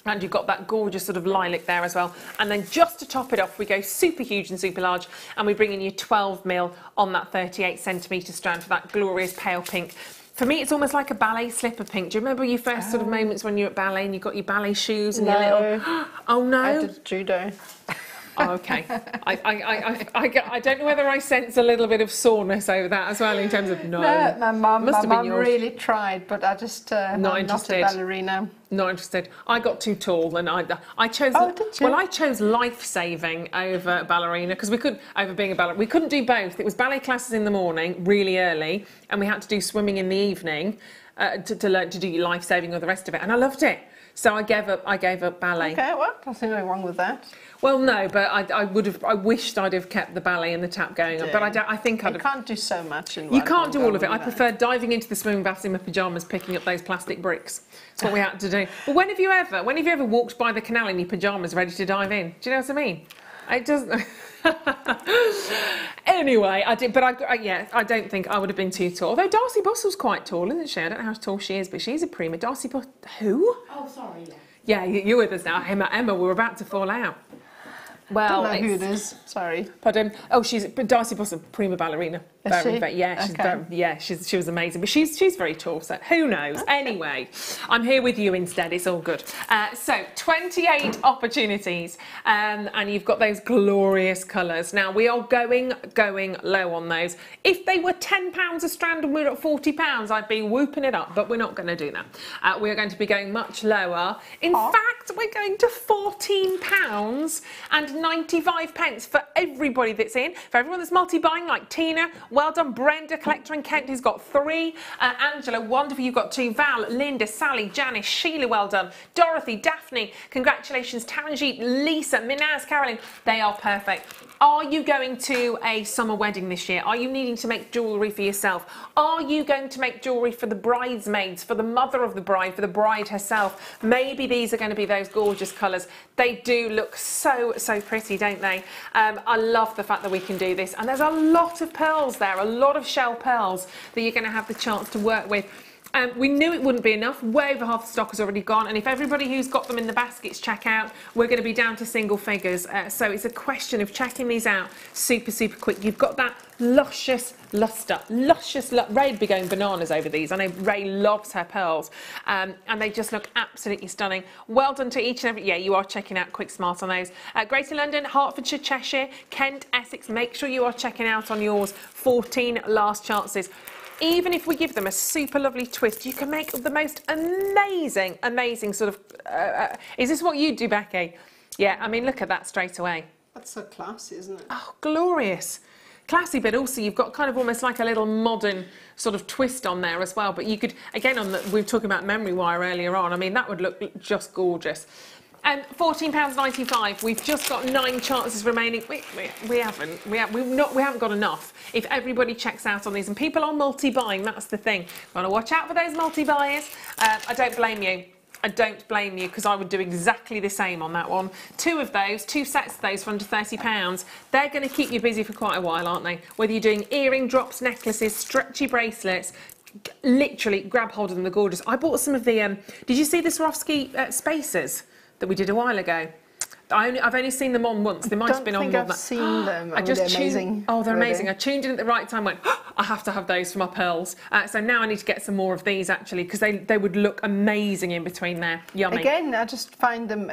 And you've got that gorgeous sort of lilac there as well. And then just to top it off, we go super huge and super large, and we bring in your 12mm on that 38cm strand for that glorious pale pink. For me, it's almost like a ballet slipper pink. Do you remember your first sort of moments when you were at ballet and you got your ballet shoes and your little... Oh, no? I did judo. Oh, okay. I don't know whether I sense a little bit of soreness over that as well in terms of No, my mum really tried, but I just not interested. Not a ballerina. Not interested. I got too tall, and I chose. Oh, did you? Well, I chose life-saving over ballerina because we being a ballerina. We couldn't do both. It was ballet classes in the morning, really early, and we had to do swimming in the evening to learn to do your life-saving or the rest of it, and I loved it. So I gave up ballet. Okay, well, nothing wrong with that. Well, no, but I wished I'd have kept the ballet and the tap going on. But I think I'd have... You can't do so much in one. You can't do all of it. I prefer diving into the swimming baths in my pyjamas, picking up those plastic bricks. That's what we had to do. But when have you ever walked by the canal in your pyjamas ready to dive in? Do you know what I mean? It doesn't... Anyway, I don't think I would have been too tall. Although Darcy Bustle's quite tall, isn't she? I don't know how tall she is, but she's a prima. Darcy Bustle... Who? Oh, sorry, yeah. Yeah, you're with us now. Emma, we're about to fall out. Well, I don't know who it is. Sorry. Pardon? Oh, she's Darcy Bustle, prima ballerina. Is she? Yeah, she was amazing. But she's very tall, so who knows? Anyway, I'm here with you instead. It's all good. So 28 opportunities, and you've got those glorious colours. Now we are going low on those. If they were £10 a strand and we're at £40, I'd be whooping it up. But we're not going to do that. We're going to be going much lower. In fact, we're going to £14 and 95 pence for everybody that's in. For everyone that's multi-buying, like Tina. Well done, Brenda, collector in Kent, who's got 3. Angela, wonderful, you've got 2. Val, Linda, Sally, Janice, Sheila, well done. Dorothy, Daphne, congratulations. Taranjeet, Lisa, Minaz, Carolyn, they are perfect. Are you going to a summer wedding this year? Are you needing to make jewellery for yourself? Are you going to make jewellery for the bridesmaids, for the mother of the bride, for the bride herself? Maybe these are going to be those gorgeous colours. They do look so pretty, don't they? I love the fact that we can do this. And there's a lot of pearls there, a lot of shell pearls that you're going to have the chance to work with. We knew it wouldn't be enough. Way over half the stock has already gone, and if everybody who's got them in the baskets check out, we're going to be down to single figures. So it's a question of checking these out super quick. You've got that luscious lustre. Ray'd be going bananas over these. I know Ray loves her pearls, and they just look absolutely stunning. Well done to each and every... Yeah, you are checking out Quick Smart on those. Greater London, Hertfordshire, Cheshire, Kent, Essex. Make sure you are checking out on yours. 14 last chances. Even if we give them a super lovely twist, you can make the most amazing sort of... is this what you do, Becky? Yeah, I mean, look at that straight away. That's so classy, isn't it? Oh, glorious. Classy, but also you've got kind of almost like a little modern sort of twist on there as well. But you could, again, we were talking about memory wire earlier on. I mean, that would look just gorgeous. £14.95. We've just got 9 chances remaining. We haven't got enough. If everybody checks out on these, and people are multi-buying, that's the thing. Got to watch out for those multi-buyers. I don't blame you. I don't blame you, because I would do exactly the same on that one. 2 of those, 2 sets of those for under £30. They're going to keep you busy for quite a while, aren't they? Whether you're doing earring drops, necklaces, stretchy bracelets. Literally grab hold of them. They're gorgeous. I bought some of the. Did you see the Swarovski spacers that we did a while ago? I've only seen them on once. They might have been on more than that. I've seen them. They're amazing. Oh, they're really amazing. I tuned in at the right time. Went, I have to have those for my pearls. So now I need to get some more of these actually, because they would look amazing in between there. Yummy. Again, I just find them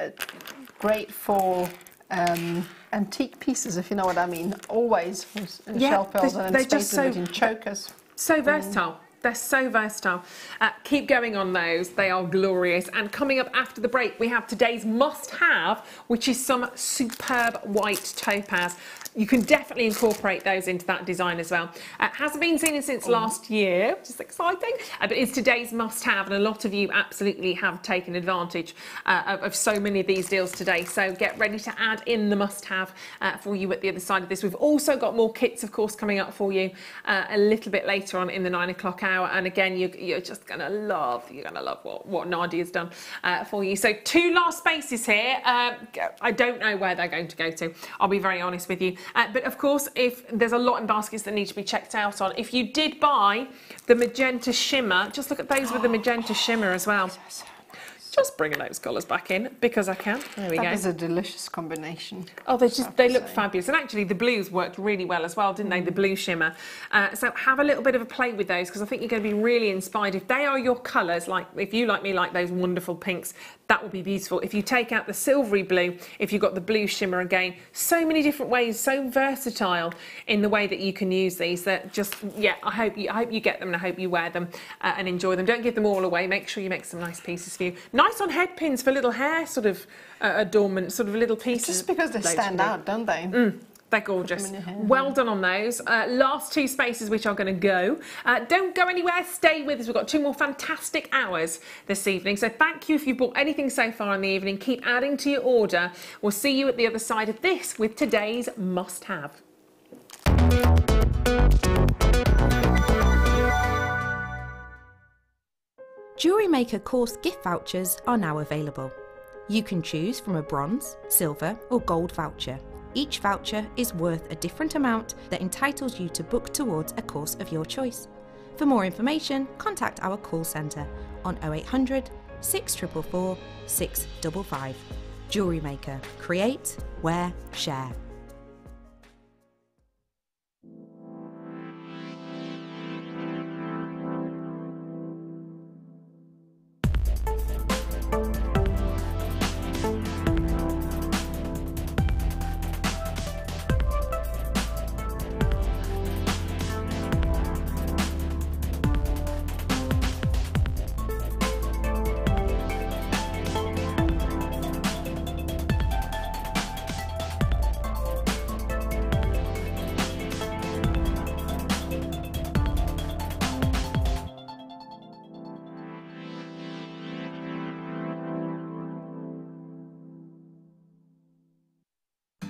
great for antique pieces, if you know what I mean. Always shell pearls and spaces between chokers. So versatile. They're so versatile. Keep going on those. They are glorious. And coming up after the break, we have today's must-have, which is some superb white topaz. you can definitely incorporate those into that design as well. Hasn't been seen since last year, which is exciting, but it's today's must-have, and a lot of you absolutely have taken advantage of so many of these deals today. So get ready to add in the must-have for you at the other side of this. We've also got more kits, of course, coming up for you a little bit later on in the 9 o'clock hour. And again, you're just going to love what Nadia's done for you. So 2 last spaces here. I don't know where they're going to go to. I'll be very honest with you. But of course, if there's a lot in baskets that need to be checked out on, if you did buy the magenta shimmer, just look at those with the magenta shimmer as well. Just bringing those colours back in because I can. There we go. That is a delicious combination. Oh, they look fabulous. And actually the blues worked really well as well, didn't they? The blue shimmer. So have a little bit of a play with those because I think you're going to be really inspired. If they are your colours, like if you like me like those wonderful pinks, that will be beautiful. If you take out the silvery blue, if you've got the blue shimmer again, so many different ways, so versatile in the way that you can use these that just, yeah, I hope you get them and I hope you wear them and enjoy them. Don't give them all away. Make sure you make some nice pieces for you. Nice on head pins for little hair sort of adornment, sort of little pieces. Just because they stand out, don't they? They're gorgeous. Well done on those. Last 2 spaces which are going to go. Don't go anywhere. Stay with us. We've got 2 more fantastic hours this evening. So thank you if you've bought anything so far in the evening. Keep adding to your order. We'll see you at the other side of this with today's must-have. Jewellery Maker course gift vouchers are now available. You can choose from a bronze, silver or gold voucher. Each voucher is worth a different amount that entitles you to book towards a course of your choice. For more information, contact our call centre on 0800 644 655. Jewellery Maker. Create, wear, share.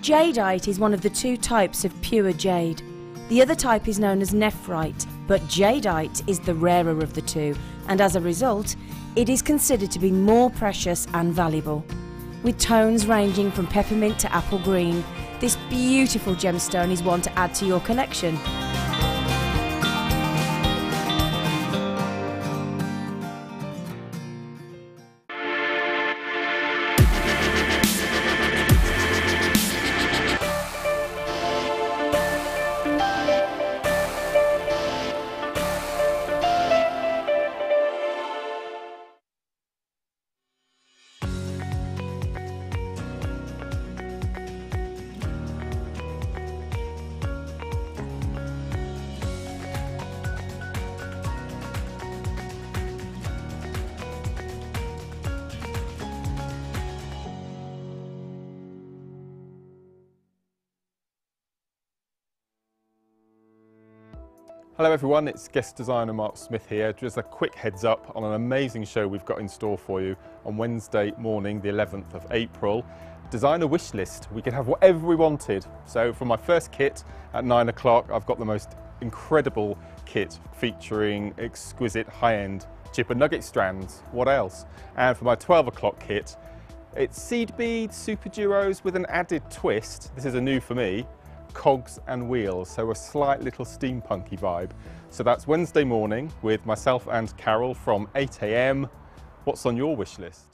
Jadeite is one of the 2 types of pure jade. The other type is known as nephrite, but jadeite is the rarer of the 2, and as a result, it is considered to be more precious and valuable. With tones ranging from peppermint to apple green, this beautiful gemstone is one to add to your collection. Hello everyone, it's guest designer Mark Smith here. Just a quick heads up on an amazing show we've got in store for you on Wednesday morning, the 11th of April. Designer wish list. We could have whatever we wanted. So for my first kit at 9 o'clock, I've got the most incredible kit featuring exquisite high-end chip and nugget strands. What else? And for my 12 o'clock kit, it's seed beads, super duos with an added twist. This is a new for me. Cogs and wheels, so a slight little steampunky vibe. So that's Wednesday morning with myself and Carol from 8 AM. What's on your wish list?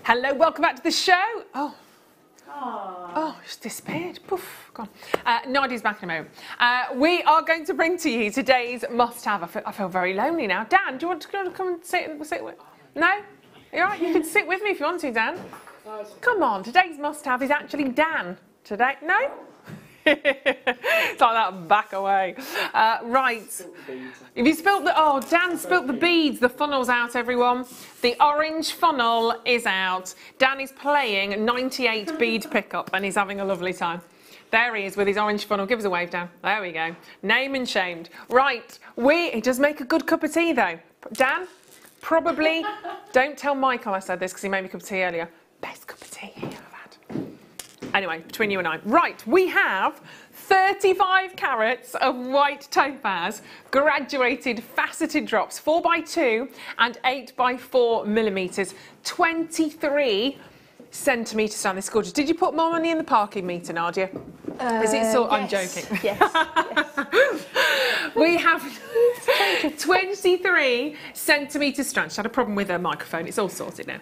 Hello, welcome back to the show. Oh, it's disappeared. Poof, gone. Nadia's back in a moment. We are going to bring to you today's must-have. I feel very lonely now. Dan, do you want to come and sit with? No? You all right? You can sit with me if you want to, Dan. Come on, today's must-have is actually Dan. Today, no? It's like that, back away. Right. If you spilt the, oh, Dan spilt the beads. The funnel's out, everyone. The orange funnel is out. Dan is playing 98 bead pickup and he's having a lovely time. There he is with his orange funnel. Give us a wave, Dan. There we go. Name and shamed. Right. He does make a good cup of tea, though. Dan, probably, don't tell Michael I said this because he made me a cup of tea earlier. Best cup of tea I've had. Anyway, between you and I. Right, we have 35 carats of white topaz, graduated faceted drops, 4x2 and 8x4 millimetres, 23 centimetres down. This is gorgeous. Did you put more money in the parking meter, Nadja? Is it so? Yes. I'm joking. Yes. We have 23 centimetre strands. She had a problem with her microphone. It's all sorted now.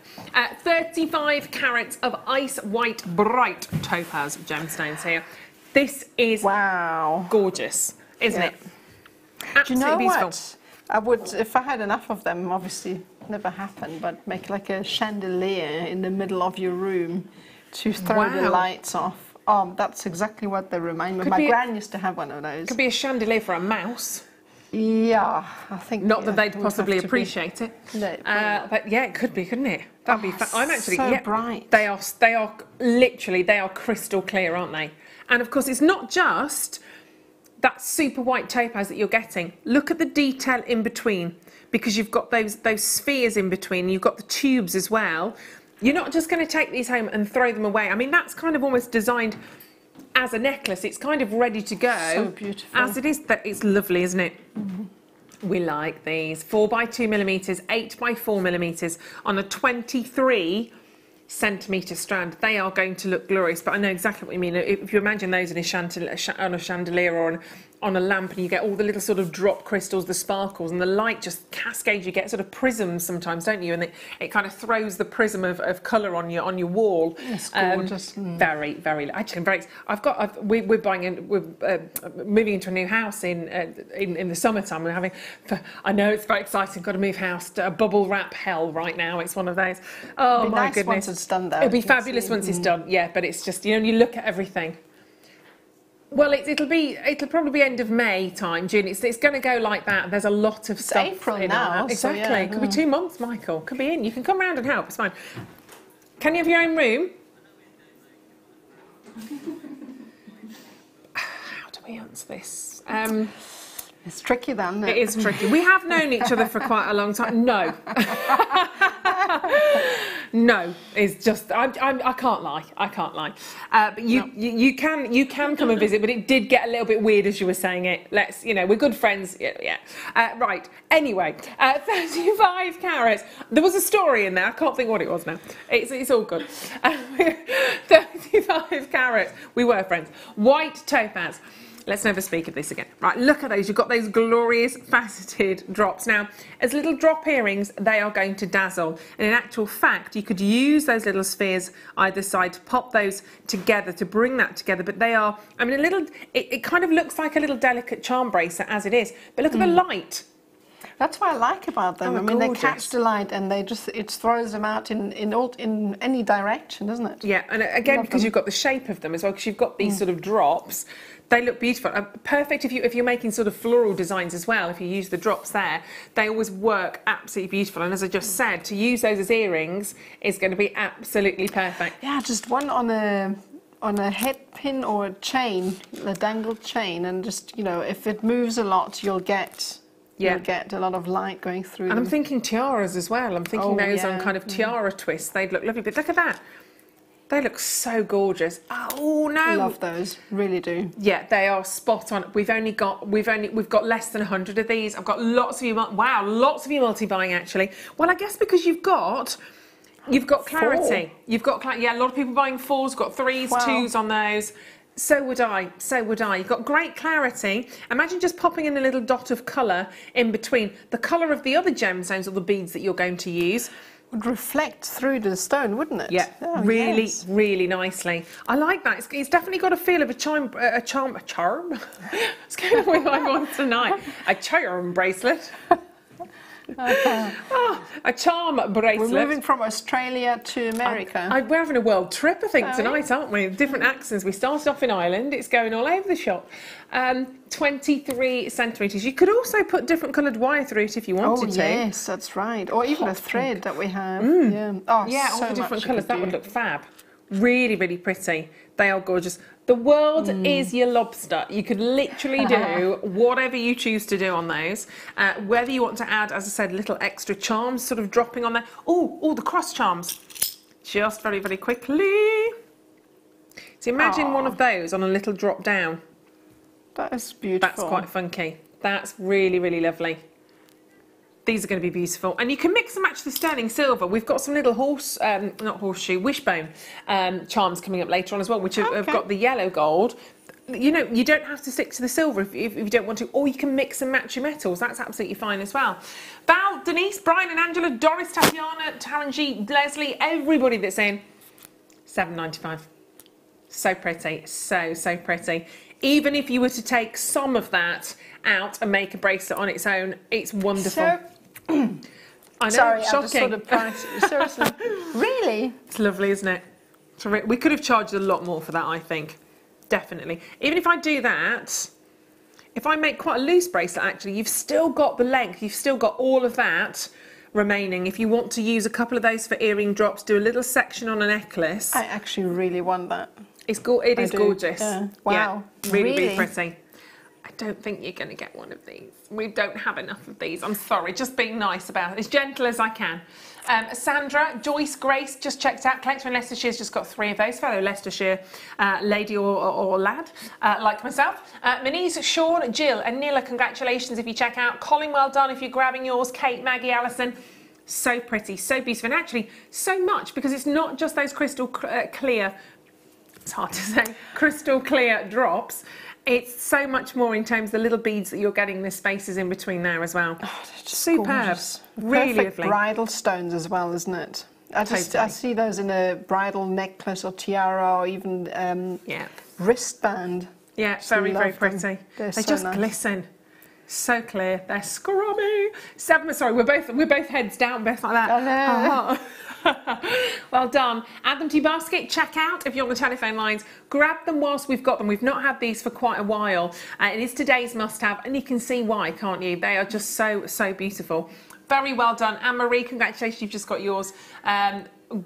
35 carats of ice white bright topaz gemstones here. This is gorgeous, isn't it? Absolutely Do you know beautiful. what? I would, if I had enough of them, obviously never happened, but make like a chandelier in the middle of your room to throw the lights off. That's exactly what they remind me of. My gran used to have one of those. Could be a chandelier for a mouse. Yeah, I think. Not that they'd possibly appreciate it. No, but yeah, it could be, couldn't it? That'd be. I'm actually so bright. They are literally crystal clear, aren't they? And of course, it's not just that super white topaz that you're getting. Look at the detail in between, because you've got those spheres in between. You've got the tubes as well. You're not just going to take these home and throw them away. I mean, that's kind of almost designed as a necklace. It's kind of ready to go. So beautiful. As it is, it's lovely, isn't it? Mm-hmm. We like these. 4x2 millimetres, 8x4 millimetres on a 23 centimetre strand. They are going to look glorious, but I know exactly what you mean. If you imagine those in a chandelier or on a lamp, and you get all the little sort of drop crystals, the sparkles, and the light just cascades. You get sort of prisms sometimes, don't you? And it kind of throws the prism of colour on your wall. It's gorgeous. Very, very. Actually, I'm very. We're moving into a new house in the summertime. We're having. I know it's very exciting. Got to move house. Bubble wrap hell right now. It's one of those. Oh my goodness! Once it's done, though. It'll be fabulous once it's done. Yeah, but it's just, you know, you look at everything. Well, it'll probably be end of May time, June. It's going to go like that. There's a lot of stuff. April in now. Exactly. So yeah, Could be 2 months, Michael. Could be in. You can come round and help. It's fine. Can you have your own room? How do we answer this? It's tricky then. It is tricky. We have known each other for quite a long time. No. No, it's just I can't lie. I can't lie. But you can come and visit. But it did get a little bit weird as you were saying it. We're good friends. Yeah. Right. Anyway, 35 carats. There was a story in there. I can't think what it was now. It's all good. 35 carats. We were friends. White topaz. Let's never speak of this again. Right, look at those. You've got those glorious faceted drops. Now, as little drop earrings, they are going to dazzle. And in actual fact, you could use those little spheres either side to pop those together, to bring that together. But they are, I mean, it kind of looks like a little delicate charm bracelet as it is. But look at the light. That's what I like about them. I mean, they catch the light and it throws them out in any direction, doesn't it? Yeah, and again, because you've got the shape of them as well, because you've got these sort of drops. They look beautiful. Perfect if you're making sort of floral designs as well. If you use the drops there, they always work absolutely beautiful. And as I just said, to use those as earrings is going to be absolutely perfect. Yeah, just one on a head pin or a chain, a dangled chain, and just, you know, if it moves a lot, you'll get a lot of light going through them. I'm thinking tiaras as well. I'm thinking those on kind of tiara twists. They'd look lovely. But look at that. They look so gorgeous. Oh no! I love those, really do. Yeah, they are spot on. We've got less than 100 of these. I've got lots of you. Wow, lots of you multi-buying actually. Well, I guess because you've got clarity. 4. You've got clarity. Yeah, a lot of people buying 4s, got 3s, 2s on those. So would I. You've got great clarity. Imagine just popping in a little dot of colour in between. The colour of the other gemstones or the beads that you're going to use. would reflect through the stone, wouldn't it? Yeah, Oh, really, yes. really nicely. I like that. It's definitely got a feel of a charm. It's going with my voice tonight. A charm bracelet. Oh, a charm bracelet. We're moving from Australia to America. We're having a world trip, I think, tonight, aren't we? Different accents. We started off in Ireland. It's going all over the shop. 23 centimetres. You could also put different coloured wire through it if you wanted to. Yes, that's right. Or even a thread that we have. Yeah, oh, Yeah, so all the different much you colours. could That do. would look fab. Really, really pretty. They are gorgeous. The world is your lobster. You could literally do whatever you choose to do on those. Whether you want to add, as I said, little extra charms sort of dropping on there. Oh, the cross charms. Just very, very quickly. So imagine one of those on a little drop down. That is beautiful. That's quite funky. That's really, really lovely. These are going to be beautiful. And you can mix and match the sterling silver. We've got some little wishbone charms coming up later on as well, which have got the yellow gold. You know, you don't have to stick to the silver if you don't want to, or you can mix and match your metals. That's absolutely fine as well. Val, Denise, Brian and Angela, Doris, Tatiana, Taranji, Leslie, everybody that's in, £7.95. So pretty, so pretty. Even if you were to take some of that out and make a bracelet on its own, it's wonderful. So, I know, sorry, shocking. I just sort of priced it. Seriously, really? It's lovely, isn't it? We could have charged a lot more for that, I think. Definitely. Even if I do that, if I make quite a loose bracelet, actually, you've still got the length, you've still got all of that remaining. If you want to use a couple of those for earring drops, do a little section on a necklace. I actually really want that. It is gorgeous. Yeah. Wow. Yeah, really pretty. I don't think you're going to get one of these. We don't have enough of these. I'm sorry, just being nice about it. As gentle as I can. Sandra, Joyce, Grace, just checked out. Collector in Leicestershire's just got 3 of those. Fellow Leicestershire lady or lad, like myself. Manise, Sean, Jill and Nila, congratulations if you check out. Colin, well done if you're grabbing yours. Kate, Maggie, Alison. So pretty, so beautiful. And actually, so much, because it's not just those crystal clear, it's hard to say, crystal clear drops. It's so much more in terms of the little beads that you're getting the spaces in between there as well. Oh, they're just superb. Gorgeous. Really Perfect lovely. bridal stones as well, isn't it? I see those in a bridal necklace or tiara or even wristband. Yeah, very, very pretty. They so just nice. Glisten. So clear. They're scrubby. Sorry, we're both heads down, both like that. I know. Well done. Add them to your basket. Check out if you're on the telephone lines. Grab them whilst we've got them. We've not had these for quite a while. It is today's must-have, and you can see why, can't you? They are just so, so beautiful. Very well done. Anne-Marie, congratulations, you've just got yours.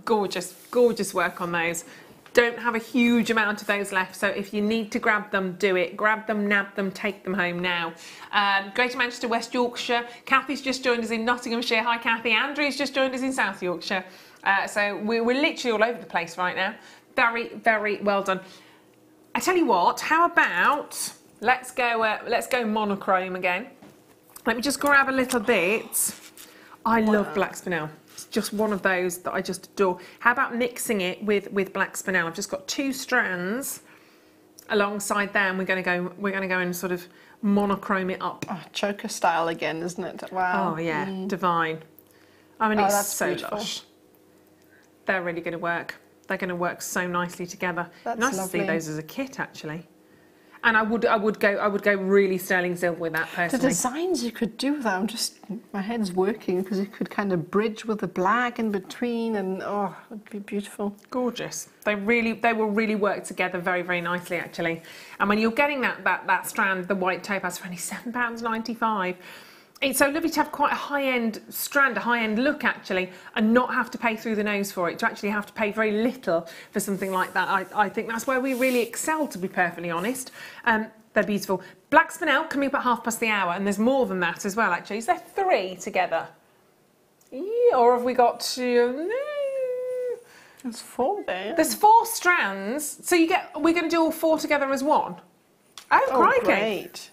Gorgeous, gorgeous work on those. Don't have a huge amount of those left, so if you need to grab them, do it. Grab them, nab them, take them home now. Greater Manchester, West Yorkshire. Kathy's just joined us in Nottinghamshire. Hi, Kathy. Andrew's just joined us in South Yorkshire. So we're literally all over the place right now. Very, very well done. I tell you what, how about let's go monochrome again. Let me just grab a little bit. I love black spinel. It's just one of those that I just adore. How about mixing it with black spinel? I've just got 2 strands alongside there, and we're going to go and sort of monochrome it up. Oh, choker style again, isn't it? Wow. Oh yeah, divine. I mean, it's so beautiful. lush. They're really going to work. They're going to work so nicely together. That's nice lovely. to see those as a kit, actually. And I would go really sterling silver with that personally. The designs you could do though, my head's working, because you could kind of bridge with the black in between, and oh, it'd be beautiful. Gorgeous. They will really work together very, very nicely, actually. And when you're getting that strand, the white topaz, for only £7.95. It's so lovely to have quite a high-end strand, a high-end look, actually, and not have to pay through the nose for it, to actually have to pay very little for something like that. I think that's where we really excel, to be perfectly honest. They're beautiful. Black spinel coming up at hour, and there's more than that as well, actually. Is there 3 together? Yeah, or have we got 2? No. There's 4 there. There's 4 strands, so we're going to do all 4 together as one? Oh, crikey. Great.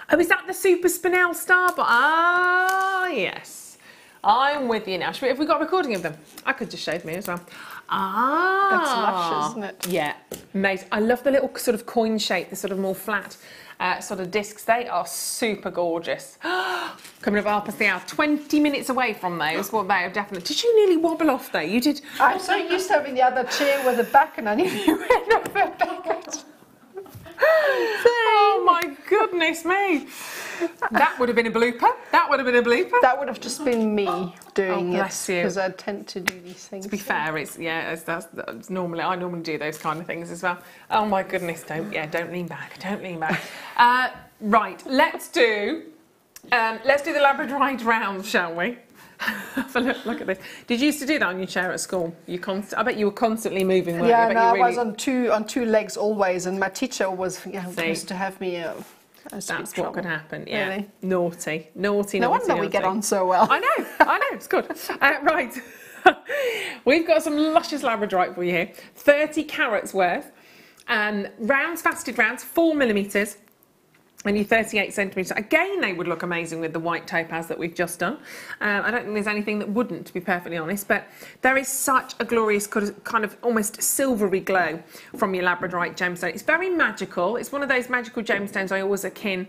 Oh, is that the Super Spinel Star? Ah, yes. I'm with you now. Have we got a recording of them? I could just show me as well. Ah. That's lush, isn't it? Yeah. Amazing. I love the little sort of coin shape, the sort of more flat sort of discs. They are super gorgeous. Coming up half past the hour, 20 minutes away from those. Well, they are definitely. Did you nearly wobble off there? You did. I'm so used to having the other chair with the back, and I nearly went off the back. Oh my goodness me! That would have been a blooper. That would have been a blooper. That would have just been me doing it, bless you. because I tend to do these things. To be fair, that's normally I normally do those kind of things as well. Oh my goodness! Don't lean back. Don't lean back. Right, let's do the Labradorite round, shall we? Have a look at this. Did you used to do that on your chair at school? I bet you were constantly moving, weren't you? Yeah, no, I was on two legs always, and my teacher was used to have me. That's what could happen. Yeah, Really? naughty. No wonder we get on so well. I know, it's good. Right, we've got some luscious Labradorite for you here. 30 carats worth, rounds, faceted rounds, 4mm. Only 38 centimetres. Again, they would look amazing with the white topaz that we've just done. I don't think there's anything that wouldn't, to be perfectly honest, but there is such a glorious kind of almost silvery glow from your Labradorite gemstone. It's very magical. It's one of those magical gemstones I always akin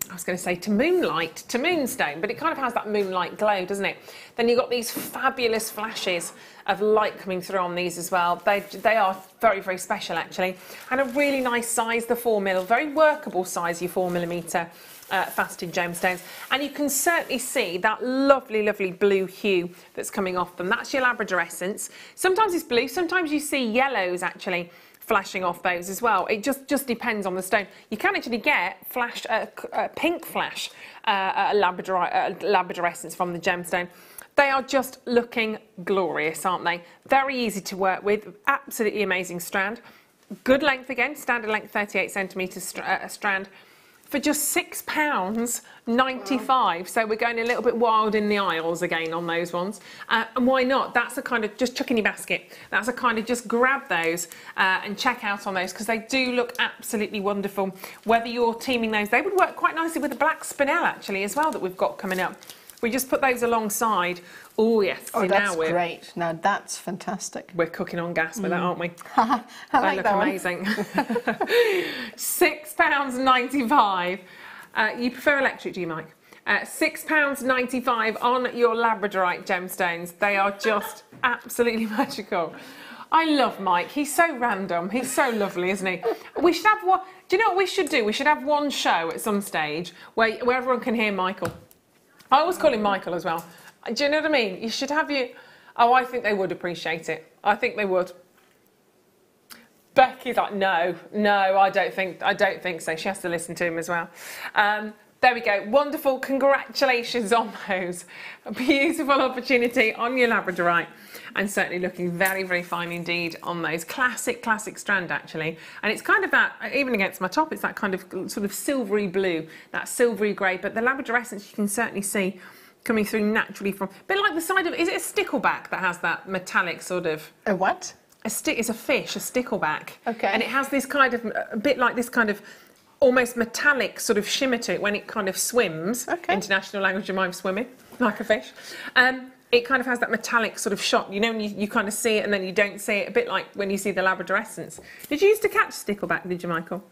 I was going to say to moonlight, to moonstone, but it kind of has that moonlight glow, doesn't it? Then you've got these fabulous flashes of light coming through on these as well. They are very, very special actually. And a really nice size, the 4mm, very workable size, your 4mm faceted gemstones. And you can certainly see that lovely, lovely blue hue that's coming off them. That's your Labradorescence. Sometimes it's blue, sometimes you see yellows actually flashing off those as well. It just depends on the stone. You can actually get pink flash Labradorescence from the gemstone. They are just looking glorious, aren't they? Very easy to work with, absolutely amazing strand. Good length again, standard length 38 centimetres strand. For just £6.95, so we're going a little bit wild in the aisles again on those ones. And why not? That's a kind of just chuck in your basket. That's a kind of just grab those and check out on those, because they do look absolutely wonderful. Whether you're teaming those, they would work quite nicely with the black spinel actually as well that we've got coming up. We just put those alongside. Oh yes, oh, that's great. Now that's fantastic. We're cooking on gas with that, aren't we? I like that amazing. £6.95. You prefer electric, do you, Mike? £6.95 on your Labradorite gemstones. They are just absolutely magical. I love Mike. He's so random. He's so lovely, isn't he? We should have one. Do you know what we should do? We should have one show at some stage where everyone can hear Michael. I always call him Michael as well. Do you know what I mean? You should have you. Oh, I think they would appreciate it. I think they would. Becky's like, no, I don't think so. She has to listen to him as well. There we go. Wonderful. Congratulations on those. A beautiful opportunity on your Labradorite, and certainly looking very, very fine indeed on those. Classic strand actually. And it's kind of that, even against my top, it's that kind of sort of silvery blue, that silvery grey. But the Labradorescence you can certainly see coming through naturally from, a bit like the side of, is it a stickleback that has that metallic sort of? A what? It's a fish, a stickleback. Okay. And it has this kind of, a bit like this kind of almost metallic sort of shimmer to it when it kind of swims. Okay. International language of mine, swimming, like a fish. It kind of has that metallic sort of shot, you know, when you kind of see it and then you don't see it, a bit like when you see the Labradorescence. Did you used to catch stickleback, did you, Michael?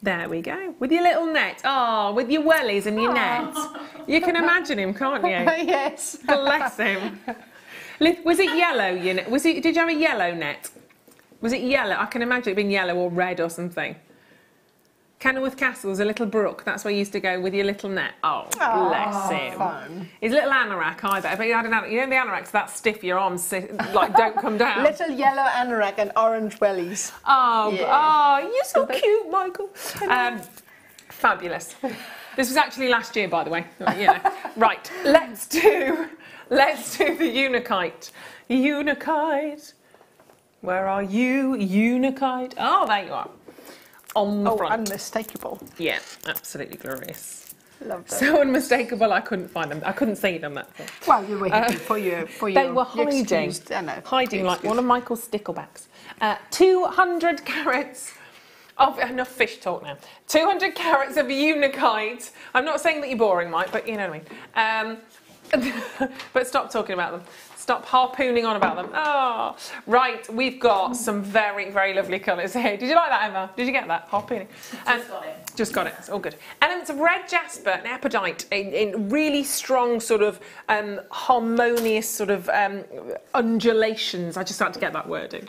There we go, with your little net. Oh, with your wellies and your nets. You can imagine him, can't you? Yes. Bless him. Was it yellow, did you have a yellow net? Was it yellow? I can imagine it being yellow or red or something. Kenilworth Castle's a little brook. That's where you used to go with your little net. Oh, bless him. Fun. His little anorak, I bet. But you know the anorak's that stiff, your arms like don't come down. Little yellow anorak and orange wellies. Oh, yeah. Oh, you're so cute, Michael. Fabulous. This was actually last year, by the way. You know. Right, let's do the Unikite. Unikite. Where are you, Unikite? Oh, there you are. On the front. Unmistakable. Yeah, absolutely glorious. Love that. So unmistakable, I couldn't find them. I couldn't see them. That's it. Well, you were happy for your. They were hiding like one of Michael's sticklebacks. 200 carats of enough fish talk now. 200 carats of Unikite. I'm not saying that you're boring, Mike, but you know what I mean. But stop talking about them. Stop harpooning on about them. Oh, right, we've got some very, very lovely colours here. Did you like that, Emma? Did you get that? Harpooning. Just got it. Just got it. It's all good. Elements of red jasper and epidite in really strong sort of harmonious sort of undulations. I just had to get that word in.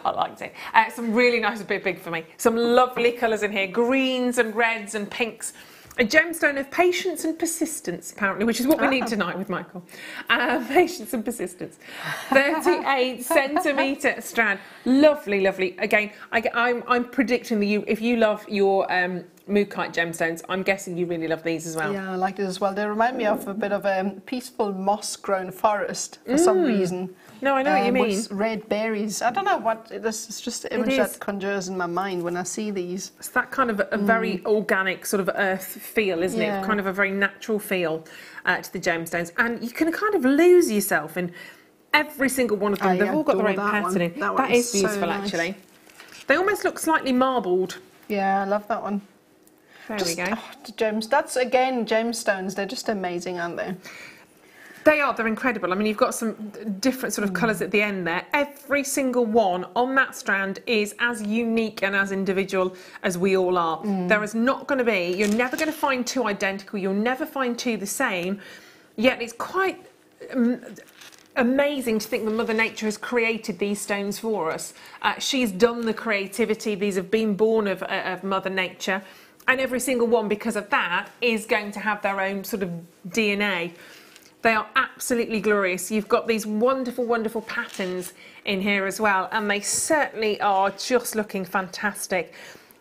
I liked it. Some really nice, a bit big for me. Some lovely colours in here. Greens and reds and pinks. A gemstone of patience and persistence, apparently, which is what we need tonight with Michael. Patience and persistence. 38 centimetre strand. Lovely, lovely. Again, I'm predicting that if you love your Mookaite gemstones, I'm guessing you really love these as well. Yeah, I like it as well. They remind me of a bit of a peaceful moss-grown forest for some reason. No, I know what you mean. With red berries. I don't know what this is. Just the image that conjures in my mind when I see these. It's that kind of a very organic sort of earth feel, isn't it? Kind of a very natural feel to the gemstones, and you can kind of lose yourself in every single one of them. They've all got their own patterning. That is beautiful, so actually. They almost look slightly marbled. Yeah, I love that one. There we go. Oh, the gems. That's again gemstones. They're just amazing, aren't they? They are, they're incredible. I mean, you've got some different sort of colours at the end there. Every single one on that strand is as unique and as individual as we all are. There is not going to be, you're never going to find two identical, you'll never find two the same, yet it's quite amazing to think that Mother Nature has created these stones for us. She's done the creativity, these have been born of Mother Nature, and every single one, because of that, is going to have their own sort of DNA. They are absolutely glorious. You've got these wonderful, wonderful patterns in here as well, and they certainly are just looking fantastic.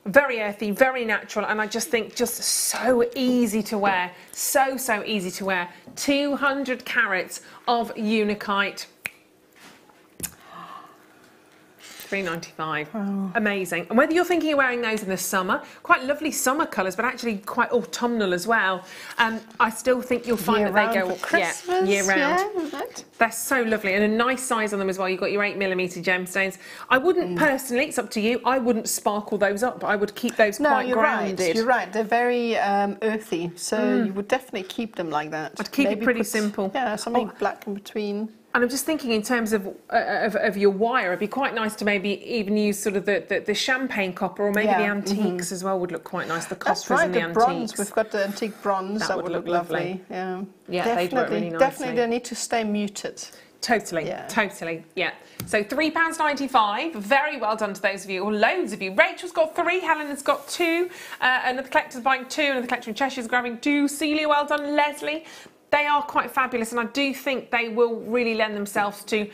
Very earthy, very natural, and I just think just so easy to wear. So easy to wear. 200 carats of Unakite. $3.95. Oh. Amazing. And whether you're thinking of wearing those in the summer, quite lovely summer colours, but actually quite autumnal as well. I still think you'll find that they go year round. Yeah, they're so lovely, and a nice size on them as well. You've got your 8mm gemstones. I wouldn't personally, it's up to you, I wouldn't sparkle those up, but I would keep those quite grounded. Right. You're right. They're very earthy, so you would definitely keep them like that. I'd keep it pretty simple. Yeah, something black in between. And I'm just thinking in terms of your wire, it'd be quite nice to maybe even use sort of the champagne copper, or maybe the antiques as well would look quite nice. The coppers and the antiques. Bronze. We've got the antique bronze. That would look lovely. Yeah, they'd work really nicely. Definitely, they need to stay muted. Totally, totally, yeah. So £3.95, very well done to those of you, or loads of you. Rachel's got 3, Helen has got 2, another collector's buying 2, another collector in Cheshire's grabbing 2, Celia, well done, Leslie. They are quite fabulous, and I do think they will really lend themselves to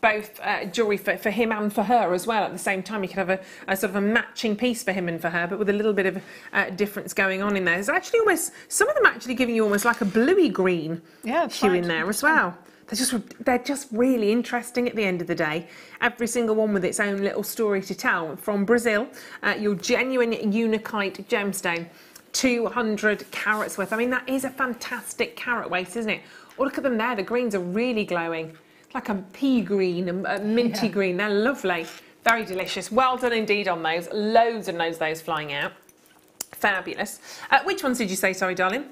both jewellery for him and for her as well. At the same time, you could have a sort of a matching piece for him and for her, but with a little bit of difference going on in there. There's actually almost, some of them actually giving you almost like a bluey green hue in there as well. They're just really interesting at the end of the day. Every single one with its own little story to tell. From Brazil, your genuine Unakite gemstone. 200 carats worth. I mean, that is a fantastic carat weight, isn't it? Oh, look at them there. The greens are really glowing. It's like a pea green, a minty green. They're lovely. Very delicious. Well done indeed on those. Loads and loads of those flying out. Fabulous. Which ones did you say, sorry, darling?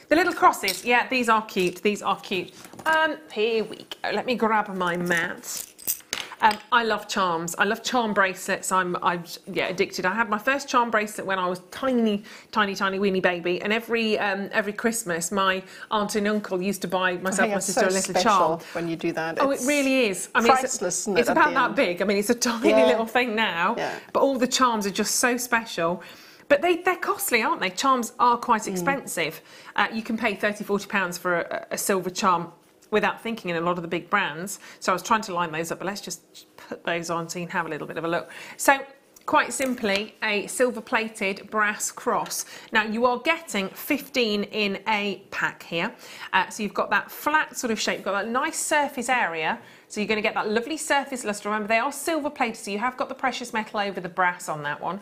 The little crosses. Yeah, these are cute. These are cute. Here we go. Let me grab my mat. I love charms. I love charm bracelets. I'm addicted. I had my first charm bracelet when I was tiny weeny baby, and every Christmas my aunt and uncle used to buy myself and my sister a little charm. When you do that, it really is. I mean, priceless. It's about that big. I mean, it's a tiny little thing now, but all the charms are just so special. But they're costly, aren't they? Charms are quite expensive. You can pay £30–40 for a silver charm without thinking in a lot of the big brands. So I was trying to line those up, but let's just put those on so you can have a little bit of a look. So quite simply, a silver-plated brass cross. Now, you are getting 15 in a pack here. So you've got that flat sort of shape, you've got that nice surface area. So you're going to get that lovely surface lustre. Remember, they are silver-plated, so you have got the precious metal over the brass on that one.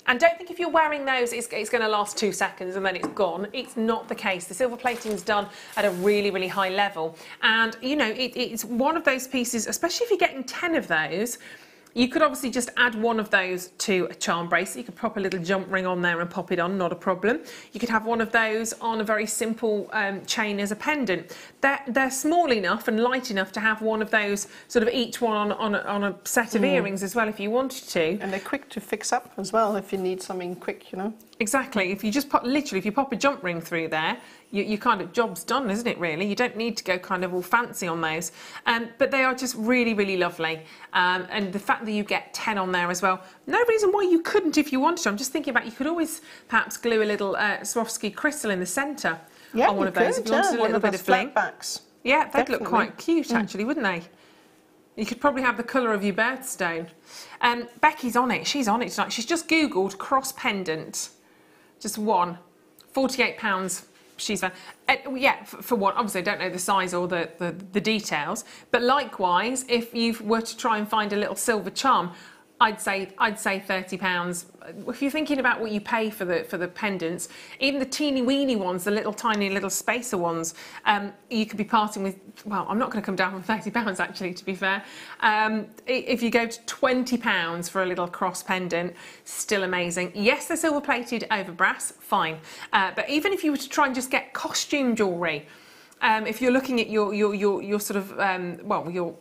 And don't think if you're wearing those, it's going to last 2 seconds and then it's gone. It's not the case. The silver plating is done at a really, really high level. And, you know, it's one of those pieces, especially if you're getting 10 of those, You could obviously just add one of those to a charm bracelet. You could pop a little jump ring on there and pop it on, not a problem. You could have one of those on a very simple chain as a pendant. They're small enough and light enough to have one of those, sort of each one on a set of earrings as well if you wanted to. And they're quick to fix up as well if you need something quick, you know. Exactly. If you just pop, literally, if you pop a jump ring through there, you kind of, job's done, isn't it, really? You don't need to go kind of all fancy on those. But they are just really, really lovely. And the fact that you get 10 on there as well, no reason why you couldn't if you wanted to. I'm just thinking about, you could always perhaps glue a little Swarovski crystal in the centre on one of those if you wanted a little bit of fling. Backs. Yeah, they'd look quite cute, actually, wouldn't they? You could probably have the colour of your birthstone. Becky's on it. She's on it tonight. She's just Googled cross pendant. Just one. £48. She's yeah, for one. Obviously, I don't know the size or the details. But likewise, if you were to try and find a little silver charm, I'd say £30. If you're thinking about what you pay for the pendants, even the teeny weeny ones, the little tiny little spacer ones, you could be parting with. Well, I'm not going to come down from £30 actually, to be fair. If you go to £20 for a little cross pendant, still amazing. Yes, they're silver plated over brass, fine. But even if you were to try and just get costume jewellery, if you're looking at your sort of your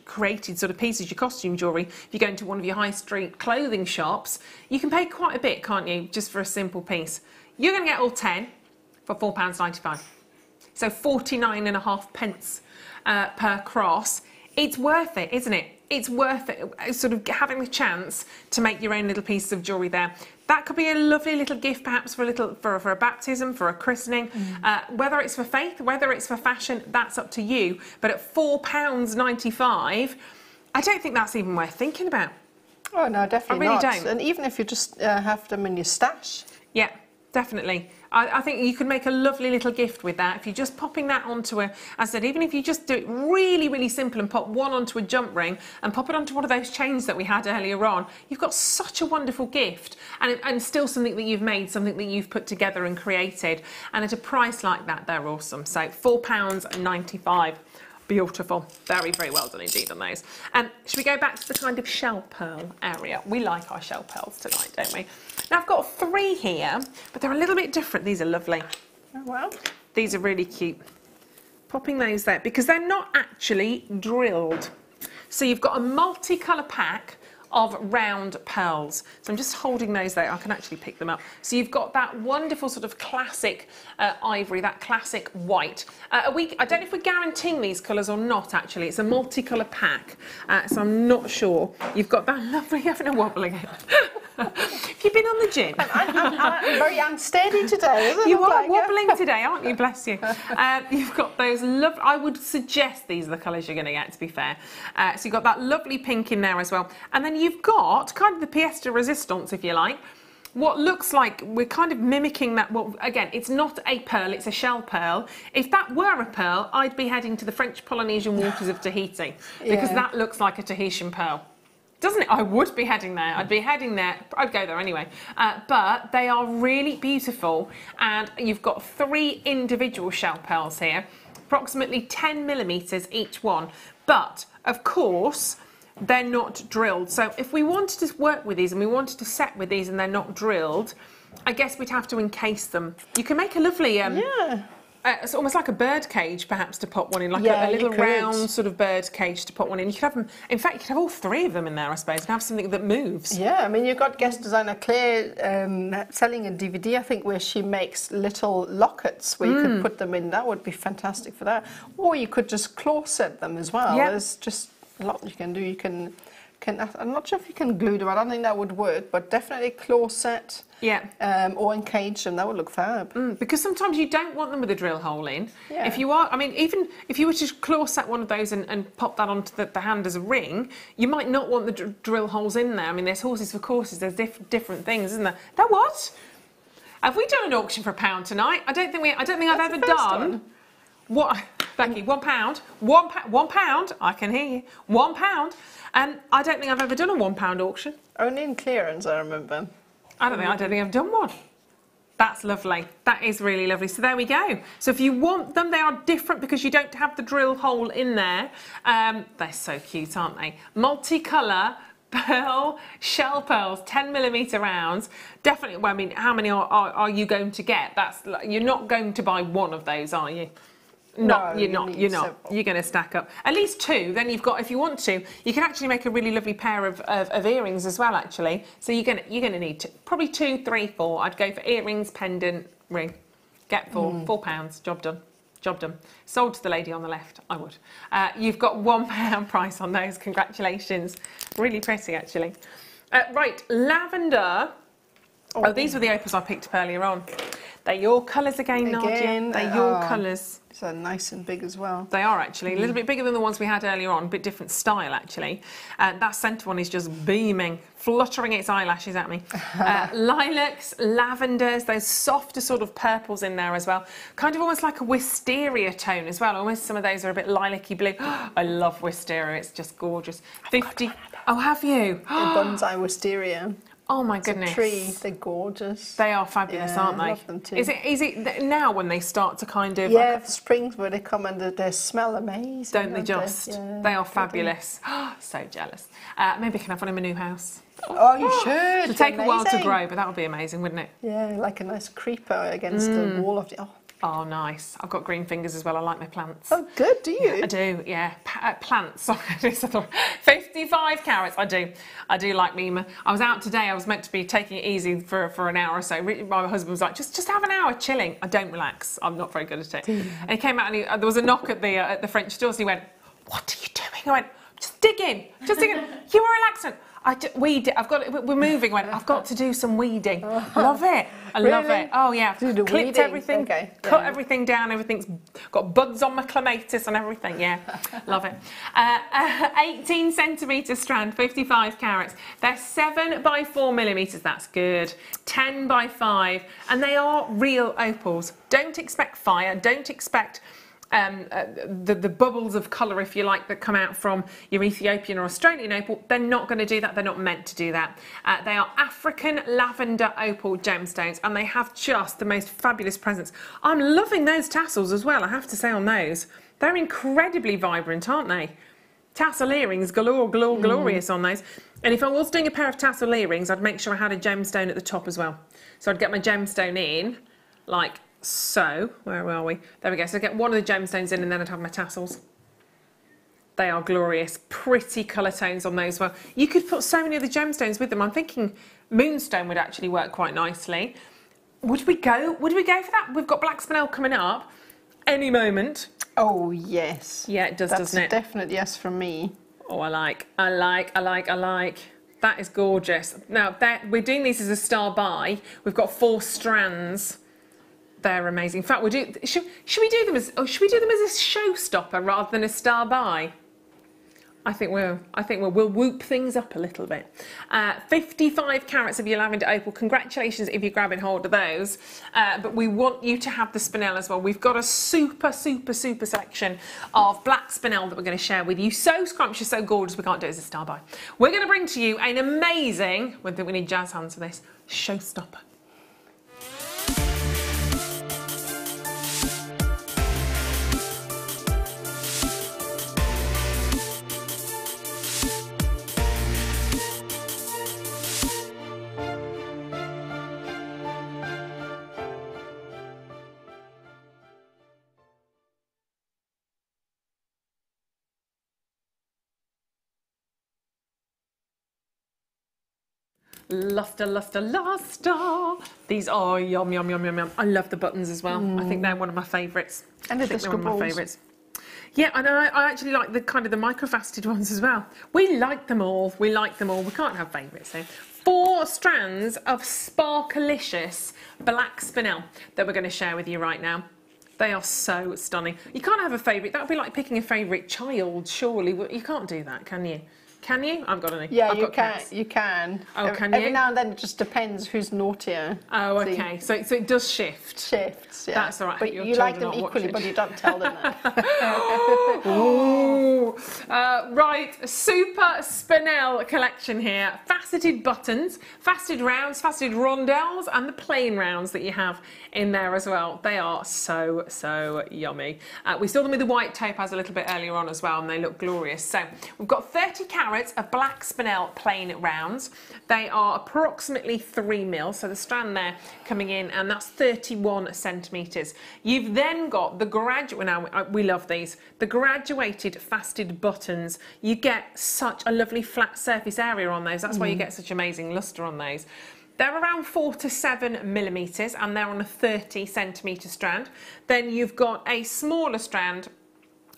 created sort of pieces, your costume jewellery, if you go into one of your high street clothing shops, you can pay quite a bit, can't you, just for a simple piece. You're going to get all 10 for £4.95. So 49.5 per cross. It's worth it, isn't it? It's worth it, sort of having the chance to make your own little pieces of jewellery there. That could be a lovely little gift, perhaps for a baptism, for a christening. Whether it's for faith, whether it's for fashion, that's up to you. But at £4.95, I don't think that's even worth thinking about. Oh no, definitely not. I really don't. don't. And even if you just have them in your stash. Yeah, definitely. I think you could make a lovely little gift with that if you're just popping that onto a, as I said, even if you just do it really, really simple and pop one onto a jump ring and pop it onto one of those chains that we had earlier on, you've got such a wonderful gift and still something that you've made, something that you've put together and created. And at a price like that, they're awesome. So £4.95. Beautiful. Very, very well done indeed on those. Should we go back to the kind of shell pearl area? We like our shell pearls tonight, don't we? Now, I've got 3 here, but they're a little bit different. These are lovely. Oh, wow. These are really cute. Popping those there, because they're not actually drilled. So you've got a multicolour pack of round pearls. So I'm just holding those there. I can actually pick them up. So you've got that wonderful sort of classic ivory, that classic white. I don't know if we're guaranteeing these colours or not, actually. It's a multicolour pack, so I'm not sure. You've got that lovely, having a wobble again. Have you been on the gym? I'm very unsteady today, isn't it? You are wobbling today, aren't you? Bless you. You've got those lovely, I would suggest these are the colours you're going to get, to be fair. So you've got that lovely pink in there as well. And then you've got kind of the pièce de résistance, if you like. What looks like we're kind of mimicking that. Well, again, it's not a pearl, it's a shell pearl. If that were a pearl, I'd be heading to the French Polynesian waters of Tahiti, because that looks like a Tahitian pearl. Doesn't it? I would be heading there. I'd be heading there. I'd go there anyway. But they are really beautiful. And you've got 3 individual shell pearls here, approximately 10 millimetres each one. But, of course, they're not drilled. So if we wanted to work with these and we wanted to set with these and they're not drilled, I guess we'd have to encase them. You can make a lovely... it's almost like a bird cage, perhaps, to pop one in, like a little round sort of bird cage to put one in. You could have them, in fact, you could have all 3 of them in there, I suppose, and have something that moves. Yeah, I mean, you've got guest designer Claire selling a DVD, I think, where she makes little lockets where you could put them in. That would be fantastic for that. Or you could just claw set them as well. Yeah. There's just a lot you can do. You can I'm not sure if you can glue them. I don't think that would work, but definitely claw set. Yeah. Or encage them. That would look fab. Because sometimes you don't want them with a drill hole in. Yeah. If you are, I mean, even if you were to claw set one of those and pop that onto the hand as a ring, you might not want the drill holes in there. I mean, there's horses for courses. There's different things, isn't there? Now what? Have we done an auction for £1 tonight? I don't think I've ever done. What, Becky? £1? £1? I can hear you. £1. I don't think I've ever done a £1 auction. Only in clearance, I remember. I don't think I've done one. That's lovely. That is really lovely. So there we go. So if you want them, they are different because you don't have the drill hole in there. They're so cute, aren't they? Multicolour pearl shell pearls, 10mm rounds. Definitely, well, I mean, how many are you going to get? You're not going to buy one of those, are you? No, you're not. You're going to stack up at least two. Then you've got, if you want to, you can actually make a really lovely pair of earrings as well. Actually, so you're going to need probably 2, 3, 4. I'd go for earrings, pendant, ring. Get £4. Job done. Job done. Sold to the lady on the left. I would. You've got £1 price on those. Congratulations. Really pretty, actually. Right, lavender. Oh, these were the opals I picked up earlier on. They're your colours again, Nadja. They're your colours. So nice and big as well. They are actually a little bit bigger than the ones we had earlier on, a bit different style actually. That centre one is just beaming, fluttering its eyelashes at me. Lilacs, lavenders, those softer sort of purples in there as well. Kind of almost like a wisteria tone as well. Almost some of those are a bit lilac-y blue. I love wisteria, it's just gorgeous. 50. Oh, have you? The bonsai wisteria. Oh my goodness. A tree, they're gorgeous. They are fabulous, aren't they? I love them too. Is it now when they start to kind of... Yeah, the springs where they come and they smell amazing. Don't they just? Yeah, they are fabulous. So jealous. Maybe I can have one in my new house. Oh, you should. It'll take a while to grow, but that would be amazing, wouldn't it? Yeah, like a nice creeper against the wall of the... Oh, nice. I've got green fingers as well. I like my plants. Oh, good. Do you? I do, yeah. Plants. 55 carats. I do like me. I was out today. I was meant to be taking it easy for an hour or so. My husband was like, just have an hour chilling. I don't relax. I'm not very good at it. And he came out and there was a knock at the French door. So he went, "What are you doing?" I went, "Just digging. Just digging." "You were relaxing." We're moving. I went, "I've got to do some weeding." Love it. I love it. Oh yeah. Clipped weeding. Everything. Okay. Cut everything down. Everything's got buds on my clematis and everything. Yeah. Love it. 18 centimetre strand, 55 carats. They're 7 by 4mm. That's good. 10 by 5, and they are real opals. Don't expect fire. Don't expect the bubbles of colour, if you like, that come out from your Ethiopian or Australian opal. They're not going to do that. They're not meant to do that. They are African lavender opal gemstones, and they have just the most fabulous presence. I'm loving those tassels as well, I have to say, on those. They're incredibly vibrant, aren't they? Tassel earrings galore, glorious on those. And if I was doing a pair of tassel earrings, I'd make sure I had a gemstone at the top as well. So I'd get my gemstone in, like so. Where are we? There we go. So I get one of the gemstones in, and then I'd have my tassels. They are glorious. Pretty colour tones on those as well. You could put so many of the gemstones with them. I'm thinking moonstone would actually work quite nicely. Would we go for that? We've got black spinel coming up any moment. Oh yes. Yeah, it does, doesn't it? That's a definite yes from me. Oh, I like. That is gorgeous. Now, we're doing these as a star buy. We've got 4 strands. They're amazing. In fact, should we do them as a showstopper rather than a star buy? I think we'll whoop things up a little bit. 55 carats of your lavender opal. Congratulations if you're grabbing hold of those. But we want you to have the spinel as well. We've got a super selection of black spinel that we're going to share with you. So scrumptious, so gorgeous, we can't do it as a star buy. We're going to bring to you an amazing, I think we need jazz hands for this, showstopper. Luster. These are yum. I love the buttons as well. I think they're one of my favourites. And they're one of my favourites. Yeah, and I actually like the kind of the microfaceted ones as well. We like them all. We can't have favourites though. 4 strands of sparkalicious black spinel that we're going to share with you right now. They are so stunning. You can't have a favourite. That would be like picking a favourite child, surely. You can't do that, can you? Can you? I've got any. Yeah, you can. You can. Oh, can you? Every now and then it just depends who's naughtier. Oh, okay. So it does shift. Shifts, yeah. That's all right. But you like them equally, but you don't tell them that. Ooh. Right. Right, super spinel collection here. Faceted buttons, faceted rounds, faceted rondelles, and the plain rounds that you have in there as well. They are so, so yummy. We saw them with the white topaz a little bit earlier on as well, and they look glorious. So we've got 30 carats of black spinel plain rounds. They are approximately 3 mil, so the strand there coming in, and that's 31 centimetres. You've then got the graduate, now we love these, the graduated faceted buttons. You get such a lovely flat surface area on those. That's why you get such amazing lustre on those. They're around 4 to 7 millimetres, and they're on a 30 centimetre strand. Then you've got a smaller strand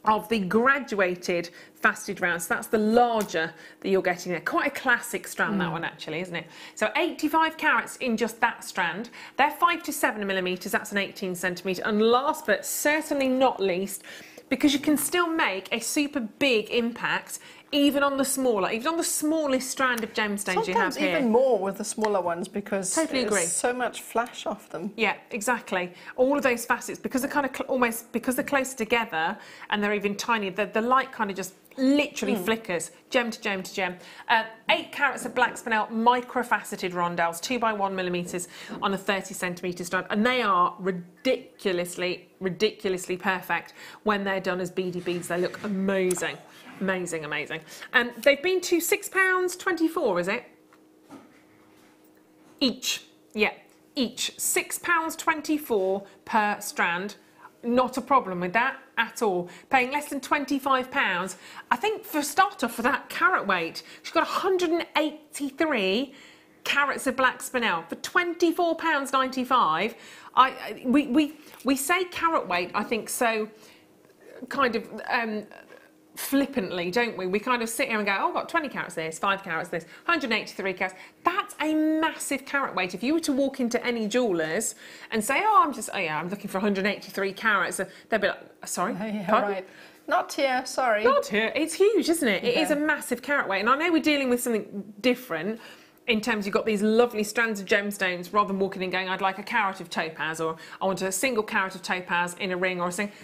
of the graduated faceted rounds. So that's the larger that you're getting there. Quite a classic strand, that one actually, isn't it? So 85 carats in just that strand. They're 5 to 7 millimetres, that's an 18 centimetre. And last but certainly not least, because you can still make a super big impact even on the smallest strand of gemstones you have here. Sometimes even more with the smaller ones, because totally agree. there's so much flash off them. Yeah, exactly. All of those facets, because they're kind of almost, because they're close together and they're even tiny, the light kind of just literally flickers, gem to gem to gem. 8 carats of black spinel micro-faceted rondelles, 2 by 1 millimetres on a 30 centimetre strand, and they are ridiculously perfect when they're done as beady beads. They look amazing. Amazing, amazing. And they've been to £6.24, is it? Each. Yeah, each. £6.24 per strand. Not a problem with that at all. Paying less than £25. I think for a start off for that carat weight, she's got 183 carats of black spinel for £24.95. We say carat weight, I think, so kind of flippantly, don't we? We kind of sit here and go, oh, I've got 20 carats this, 5 carats this, 183 carats. That's a massive carat weight. If you were to walk into any jewellers and say, I'm looking for 183 carats, they'd be like, sorry? Yeah, right. Not here, sorry. Not here. It's huge, isn't it? It is a massive carat weight. And I know we're dealing with something different in terms you've got these lovely strands of gemstones, rather than walking in going, I'd like a carat of topaz, or I want a single carat of topaz in a ring or something.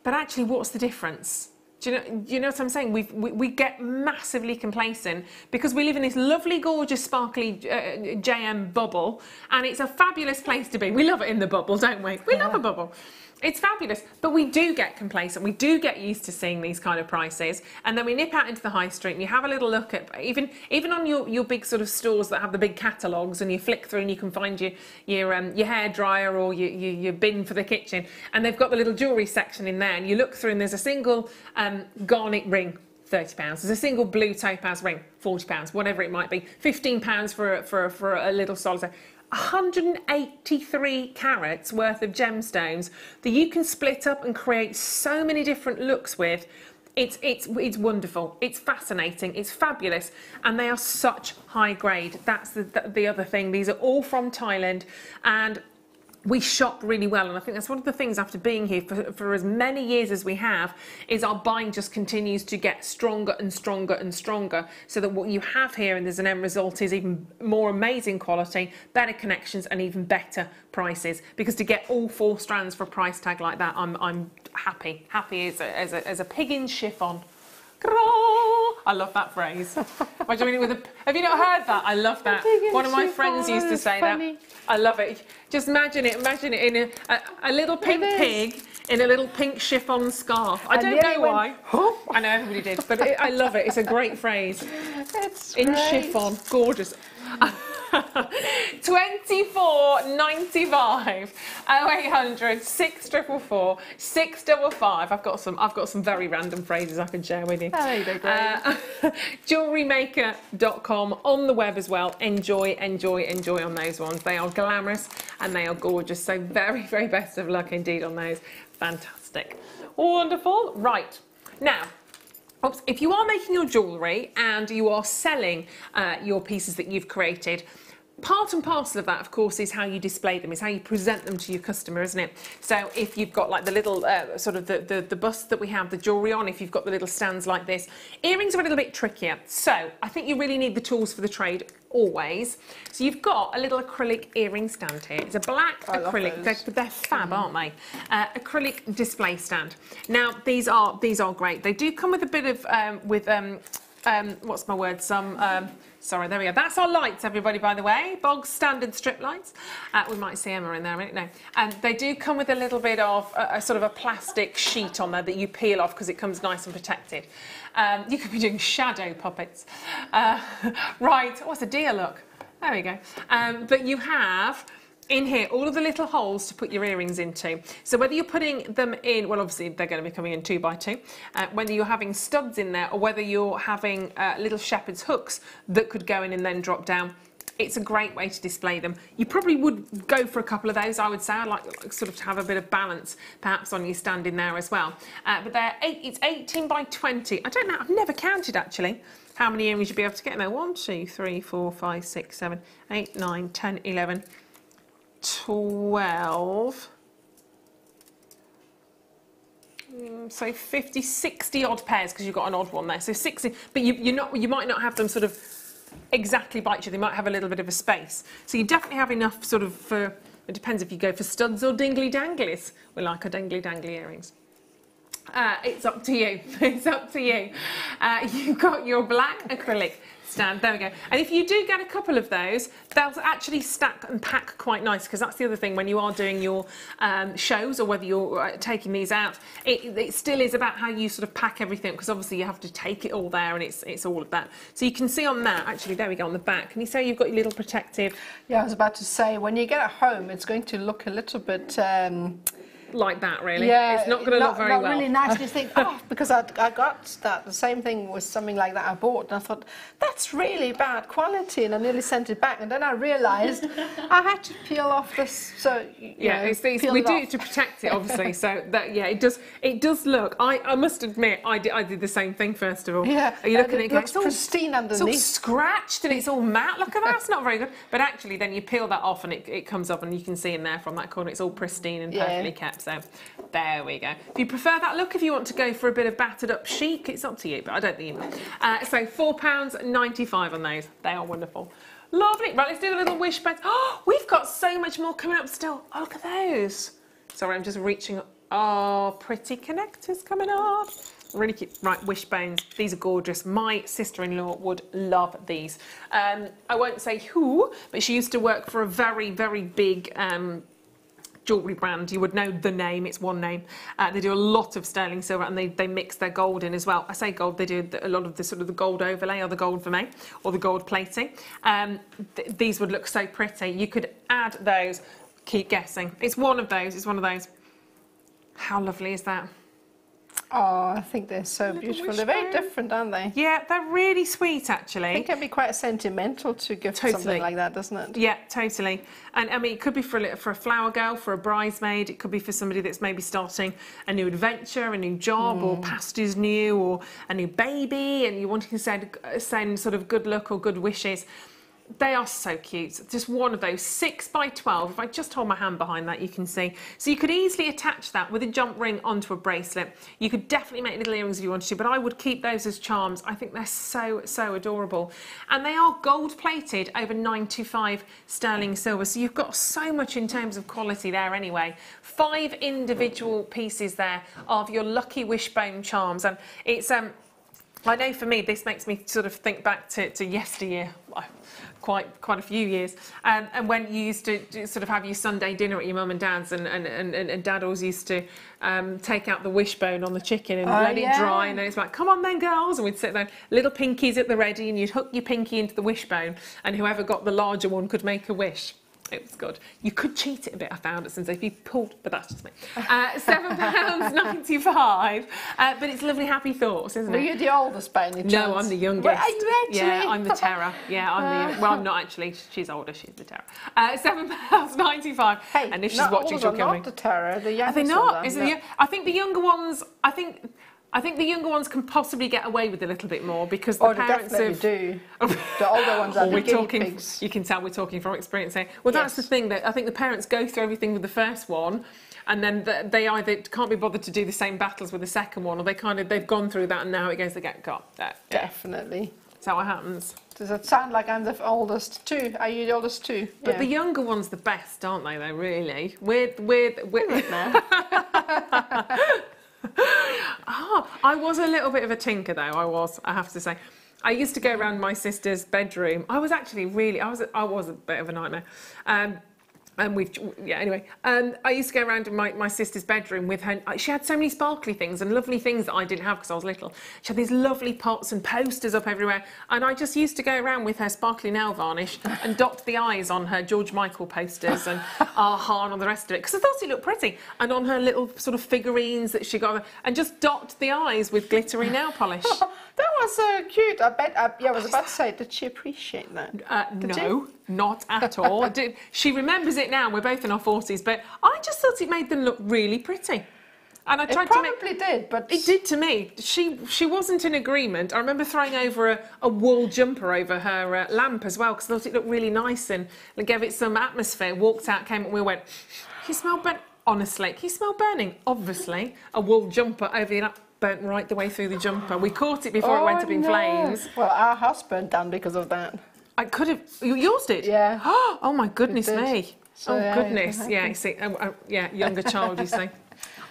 But actually, what's the difference? Do you know what I'm saying? We get massively complacent because we live in this lovely, gorgeous, sparkly JM bubble, and it's a fabulous place to be. We love it in the bubble, don't we? We love a bubble. It's fabulous, but we do get complacent. We do get used to seeing these kind of prices, and then we nip out into the high street and you have a little look at, even on your big sort of stores that have the big catalogues, and you flick through and you can find your hairdryer or your bin for the kitchen, and they've got the little jewellery section in there, and you look through and there's a single garnet ring, £30. There's a single blue topaz ring, £40, whatever it might be, £15 for a little solitaire. 183 carats worth of gemstones that you can split up and create so many different looks with. It's wonderful. It's fascinating. It's fabulous, and they are such high grade. That's the other thing. These are all from Thailand, and we shop really well, and I think that's one of the things after being here for as many years as we have, is our buying just continues to get stronger and stronger and stronger, so that what you have here and there's an end result is even more amazing quality, better connections, and even better prices. Because to get all 4 strands for a price tag like that, I'm happy as a pig in chiffon. I love that phrase. Have you not heard that? I love that. One of my friends used to say that. I love it. Just imagine it in a little pink pig in a little pink chiffon scarf. I don't know why. I know everybody did, but I love it. It's a great phrase. It's in great. chiffon, gorgeous. £24.95. 0800 644 655. I've got some very random phrases I can share with you. Oh, they're great. JewelleryMaker.com on the web as well. Enjoy on those ones. They are glamorous and they are gorgeous. So very, very best of luck indeed on those. Fantastic. Wonderful. Right. Now, if you are making your jewellery and you are selling your pieces that you've created, part and parcel of that, of course, is how you display them, is how you present them to your customer, isn't it? So if you've got like the little sort of the bust that we have the jewellery on, if you've got the little stands like this, earrings are a little bit trickier. So I think you really need the tools for the trade always. So you've got a little acrylic earring stand here. It's a black acrylic. They're fab, aren't they? Acrylic display stand. Now these are great. They do come with a bit of what's my word? Sorry, there we go. That's our lights, everybody, by the way. Bog standard strip lights. We might see Emma in there, right? No. And they do come with a little bit of a sort of a plastic sheet on there that you peel off because it comes nice and protected. You could be doing shadow puppets. Right, what's a deer look? There we go. But you have in here all of the little holes to put your earrings into. So whether you're putting them in, well, obviously they're going to be coming in 2 by 2, whether you're having studs in there or whether you're having little shepherd's hooks that could go in and then drop down, it's a great way to display them. You probably would go for a couple of those, I would say. I like sort of to have a bit of balance perhaps on your stand in there as well. But it's 18 by 20. I don't know, I've never counted actually how many earrings you'd be able to get in there. 1, 2, 3, 4, 5, 6, 7, 8, 9, 10, 11, 12, so 50, 60 odd pairs because you've got an odd one there. So 60, but you might not have them sort of exactly by each other. They might have a little bit of a space. So you definitely have enough sort of for, it depends if you go for studs or dingly danglies. We like our dingly dangly earrings. It's up to you. It's up to you. You've got your black acrylic stand. There we go. And if you do get a couple of those, they'll actually stack and pack quite nice, because that's the other thing when you are doing your shows, or whether you're taking these out, it still is about how you sort of pack everything, because obviously you have to take it all there, and it's all of that. So you can see on that, actually, there we go, on the back. Can you see you've got your little protective? Yeah, I was about to say, when you get it home, it's going to look a little bit like that, really. Yeah, it's not going to look very well. Really nice. You think, oh, because I got that, the same thing was something like that I bought, and I thought, that's really bad quality, and I nearly sent it back, and then I realised I had to peel off this, so, yeah, we do it to protect it, obviously, so that, yeah, it does look, I must admit, I did the same thing, first of all. Yeah, are you looking at it? Looks pristine underneath. It's all scratched, and it's all matte, look at that, it's not very good, but actually, then you peel that off, and it comes up, and you can see in there from that corner, it's all pristine and perfectly kept. So there we go. If you prefer that look, if you want to go for a bit of battered up chic, it's up to you, but I don't think you will. So £4.95 on those. They are wonderful. Lovely. Right, let's do the little wishbones. Oh, we've got so much more coming up still. Oh, look at those. Sorry, I'm just reaching up. Oh, pretty connectors coming up. Really cute. Right, wishbones. These are gorgeous. My sister-in-law would love these. I won't say who, but she used to work for a very, very big jewellery brand. You would know the name, it's one name. They do a lot of sterling silver, and they mix their gold in as well. I say gold, they do a lot of the sort of the gold overlay, or the gold vermeil, or the gold plating. These would look so pretty. You could add those, keep guessing. It's one of those, it's one of those. How lovely is that? Oh, I think they're so beautiful. They're very different, aren't they? Yeah, they're really sweet, actually. It can be quite sentimental to gift something like that, doesn't it? Yeah, totally. And I mean, it could be for a flower girl, for a bridesmaid. It could be for somebody that's maybe starting a new adventure, a new job, or past is new, or a new baby, and you want to send sort of good luck or good wishes. They are so cute. Just one of those 6 by 12. If I just hold my hand behind that, you can see. So you could easily attach that with a jump ring onto a bracelet. You could definitely make little earrings if you wanted to, but I would keep those as charms. I think they're so, so adorable. And they are gold plated over 925 sterling silver. So you've got so much in terms of quality there anyway. 5 individual pieces there of your lucky wishbone charms. And it's, I know for me, this makes me sort of think back to yesteryear. Quite a few years, and when you used to sort of have your Sunday dinner at your mum and dad's, and dad always used to take out the wishbone on the chicken and let it dry, and then it's like, come on then girls, and we'd sit there, little pinkies at the ready, and you'd hook your pinky into the wishbone, and whoever got the larger one could make a wish. It was good. You could cheat it a bit, I found, since if you pulled, but that's just me. £7.95. But it's lovely, happy thoughts, isn't it? Are you the oldest by any chance? No, I'm the youngest. Well, are you actually? Yeah, I'm the terror. Yeah, I'm the. Well, I'm not actually. She's older. She's the terror. £7.95. Hey, and if she's watching, she'll kill me. Not the terror. The youngest. Are they not? Is it? I think the younger ones. I think the younger ones can possibly get away with a little bit more, because the parents do. The older ones are the guinea pigs. You can tell we're talking from experience here. Well, that's the thing, that I think the parents go through everything with the first one, and then they either can't be bothered to do the same battles with the second one, or they've gone through that, and now it goes again. Definitely. Is that what happens? Does it sound like I'm the oldest too? Are you the oldest too? But the younger one's the best, aren't they, though, really? We're now. Oh, I was a little bit of a tinker, though, I have to say. I used to go around my sister's bedroom. I was a bit of a nightmare. Anyway. I used to go around in my sister's bedroom with her. She had so many sparkly things and lovely things that I didn't have because I was little. She had these lovely pots and posters up everywhere. And I just used to go around with her sparkly nail varnish and dot the eyes on her George Michael posters and Aha and all the rest of it because I thought it looked pretty. And on her little sort of figurines that she got, and just dot the eyes with glittery nail polish. That was so cute. I bet. I was about to say, did she appreciate that? No, not at all. She remembers it now. We're both in our 40s, but I just thought it made them look really pretty. And I tried to make. It probably did, but it did to me. She wasn't in agreement. I remember throwing over a wool jumper over her lamp as well because I thought it looked really nice and gave it some atmosphere. Walked out, came, and we went. You smell burnt. Honestly, can you smell burning? Obviously, a wool jumper over the lamp. Burnt right the way through the jumper. We caught it before it went up in flames. Well, our house burnt down because of that. I could have. Yours did? Yeah. Oh my goodness me. So, oh goodness. Yeah. You see. Younger child. You see.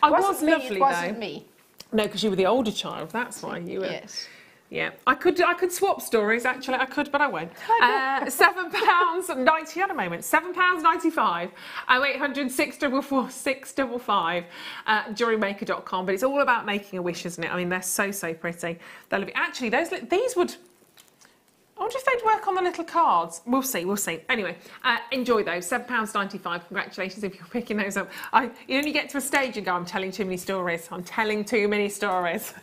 I was lovely though. It wasn't me. No, because you were the older child. That's why you were. Yes. Yeah, I could swap stories actually. I could, but I won't. £7.90 at a moment. £7.95. 0800 644 655. JewelleryMaker.com. But it's all about making a wish, isn't it? I mean, they're so pretty. They're lovely. Actually, these would. I wonder if they'd work on the little cards. We'll see. Anyway, enjoy those. £7.95. Congratulations if you're picking those up. You only get to a stage and go, I'm telling too many stories. I'm telling too many stories.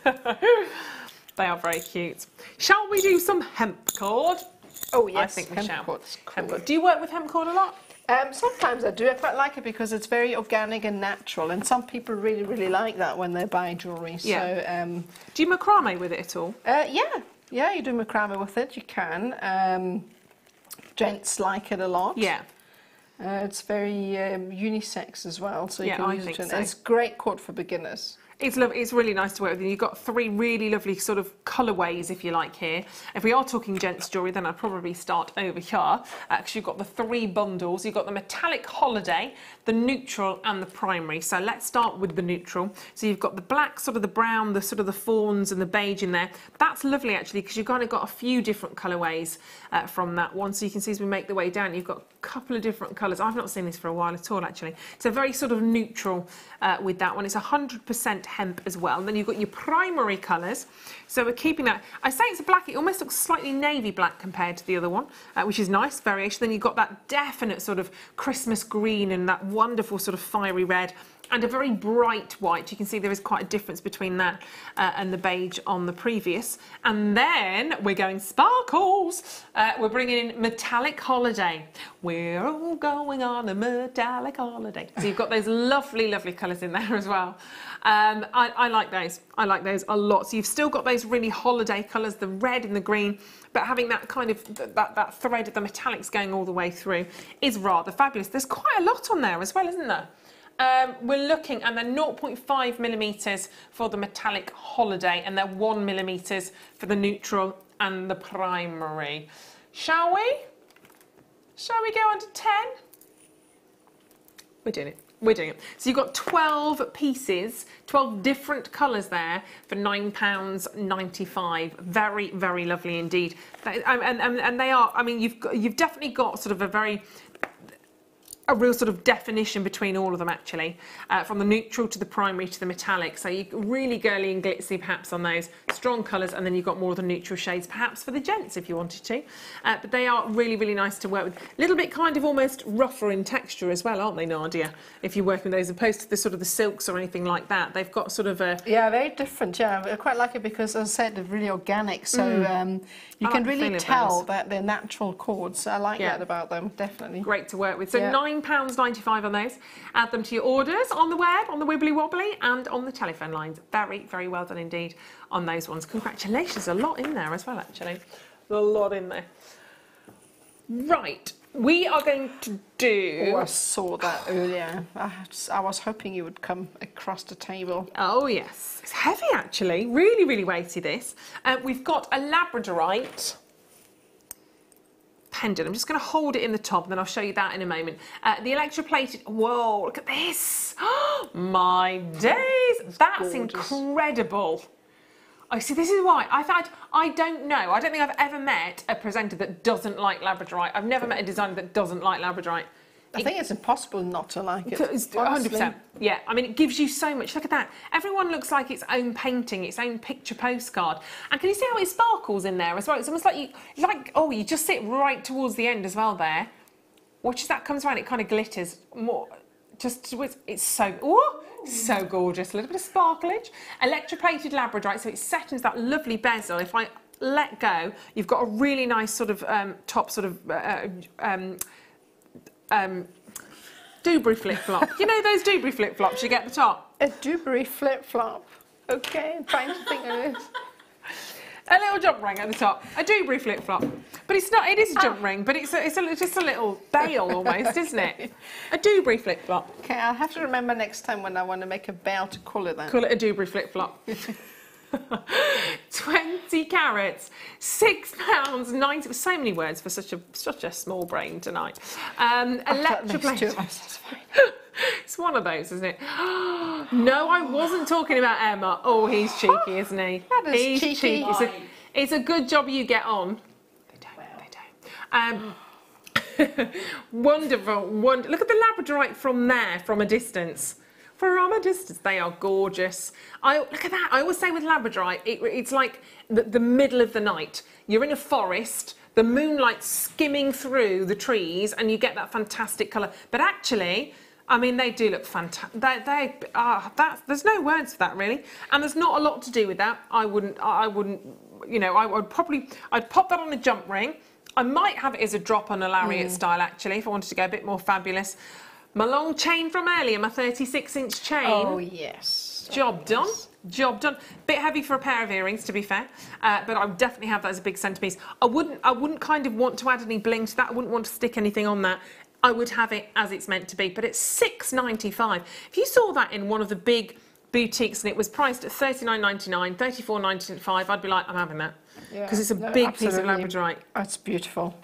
They are very cute. Shall we do some hemp cord? Oh yes, I think we shall. Cord's cool. Hemp cord. Do you work with hemp cord a lot? Sometimes I do. I quite like it because it's very organic and natural, and some people really like that when they buy jewellery. Yeah. So, do you macrame with it at all? Yeah, you do macrame with it. You can. Gents like it a lot. Yeah. It's very unisex as well, so you Yeah, can I use think it. so. It's great cord for beginners. It's lovely. It's really nice to work with. You've got 3 really lovely sort of colourways, if you like, here. If we are talking gents jewellery, then I'd probably start over here. Because you've got the 3 bundles. You've got the metallic holiday, the neutral and the primary. So let's start with the neutral. So you've got the black, sort of the brown, the sort of the fawns and the beige in there. That's lovely, actually, because you've kind of got a few different colourways from that one. So you can see as we make the way down, you've got a couple of different colours. I've not seen this for a while at all, actually. So very sort of neutral with that one. It's 100% hemp as well. And then you've got your primary colours. So we're keeping that. I say it's a black. It almost looks slightly navy black compared to the other one, which is nice variation. Then you've got that definite sort of Christmas green and that wonderful sort of fiery red. And a very bright white. You can see there is quite a difference between that and the beige on the previous. And then we're going sparkles. We're bringing in metallic holiday. We're all going on a metallic holiday. So you've got those lovely colours in there as well. I like those. I like those a lot. So you've still got those really holiday colours, the red and the green, but having that kind of that thread of the metallics going all the way through is rather fabulous. There's quite a lot on there as well, isn't there? We're looking, and they're 0.5 millimetres for the metallic holiday, and they're 1 millimetres for the neutral and the primary. Shall we? Shall we go on to 10? We're doing it. We're doing it. So you've got 12 pieces, 12 different colours there for £9.95. Very lovely indeed. And they are. I mean, you've definitely got sort of a real sort of definition between all of them, actually, from the neutral to the primary to the metallic. So you really girly and glitzy perhaps on those strong colours, and then you've got more of the neutral shades perhaps for the gents if you wanted to. But they are really nice to work with. A little bit kind of almost rougher in texture as well, aren't they, Nadia? If you work with those opposed to the sort of the silks or anything like that. They've got sort of a... Yeah, very different, yeah. I quite like it because, as I said, they're really organic, so you can really tell that they're natural cords. I like that about them, definitely. Great to work with. So £9.95 on those. Add them to your orders on the web, on the Wibbly Wobbly, and on the telephone lines. Very well done indeed on those ones. Congratulations, a lot in there as well, actually. A lot in there. Right, we are going to do... Oh, I saw that earlier. I was hoping you would come across the table. Oh, yes. It's heavy, actually. Really weighty, this. We've got a labradorite. pendant. I'm just going to hold it in the top and then I'll show you that in a moment. The electroplated, whoa, look at this. Oh, my days. That's incredible. Oh, see, this is why I don't know. I don't think I've ever met a presenter that doesn't like labradorite. I've never met a designer that doesn't like labradorite. I think it's impossible not to like it. It's 100%. Yeah, I mean, it gives you so much. Look at that. Everyone looks like its own painting, its own picture postcard. And can you see how it sparkles in there as well? It's almost like you just sit right towards the end as well there. Watch as that comes around, it kind of glitters more. It's so gorgeous. A little bit of sparklage. Electroplated labradorite, so it's set into that lovely bezel. If I let go, you've got a really nice sort of top sort of Dewberry flip-flop. You know those Dewberry flip-flops you get at the top? A Dewberry flip-flop. Okay, I'm trying to think of it. A little jump ring at the top. A Dewberry flip-flop. But it's not, it is a jump ring, but it's just a little bail almost, isn't it? A Dewberry flip-flop. Okay, I'll have to remember next time when I want to make a bail to call it that. Call it a Dewberry flip-flop. 20 carats, £6.90. So many words for such a small brain tonight. Electroplated. It's one of those, isn't it? No, I wasn't talking about Emma. Oh, he's cheeky, isn't he? That is he's cheeky. It's a good job you get on. They don't. Wonderful. Look at the labradorite from there, from a distance. From a distance, they are gorgeous. Look at that. I always say with labradorite, it's like the middle of the night. You're in a forest, the moonlight skimming through the trees, and you get that fantastic colour. But actually, I mean, they do look fantastic. There's no words for that really, and there's not a lot to do with that. I wouldn't. You know, I'd pop that on a jump ring. I might have it as a drop on a lariat style actually, if I wanted to go a bit more fabulous. My long chain from earlier, my 36-inch chain. Oh, yes. Job done. Job done. Bit heavy for a pair of earrings, to be fair, but I would definitely have that as a big centrepiece. I wouldn't kind of want to add any bling to that. I wouldn't want to stick anything on that. I would have it as it's meant to be, but it's £6.95. If you saw that in one of the big boutiques and it was priced at $39.99, $34.95, I'd be like, I'm having that. Because it's a big piece of labradorite. That's beautiful.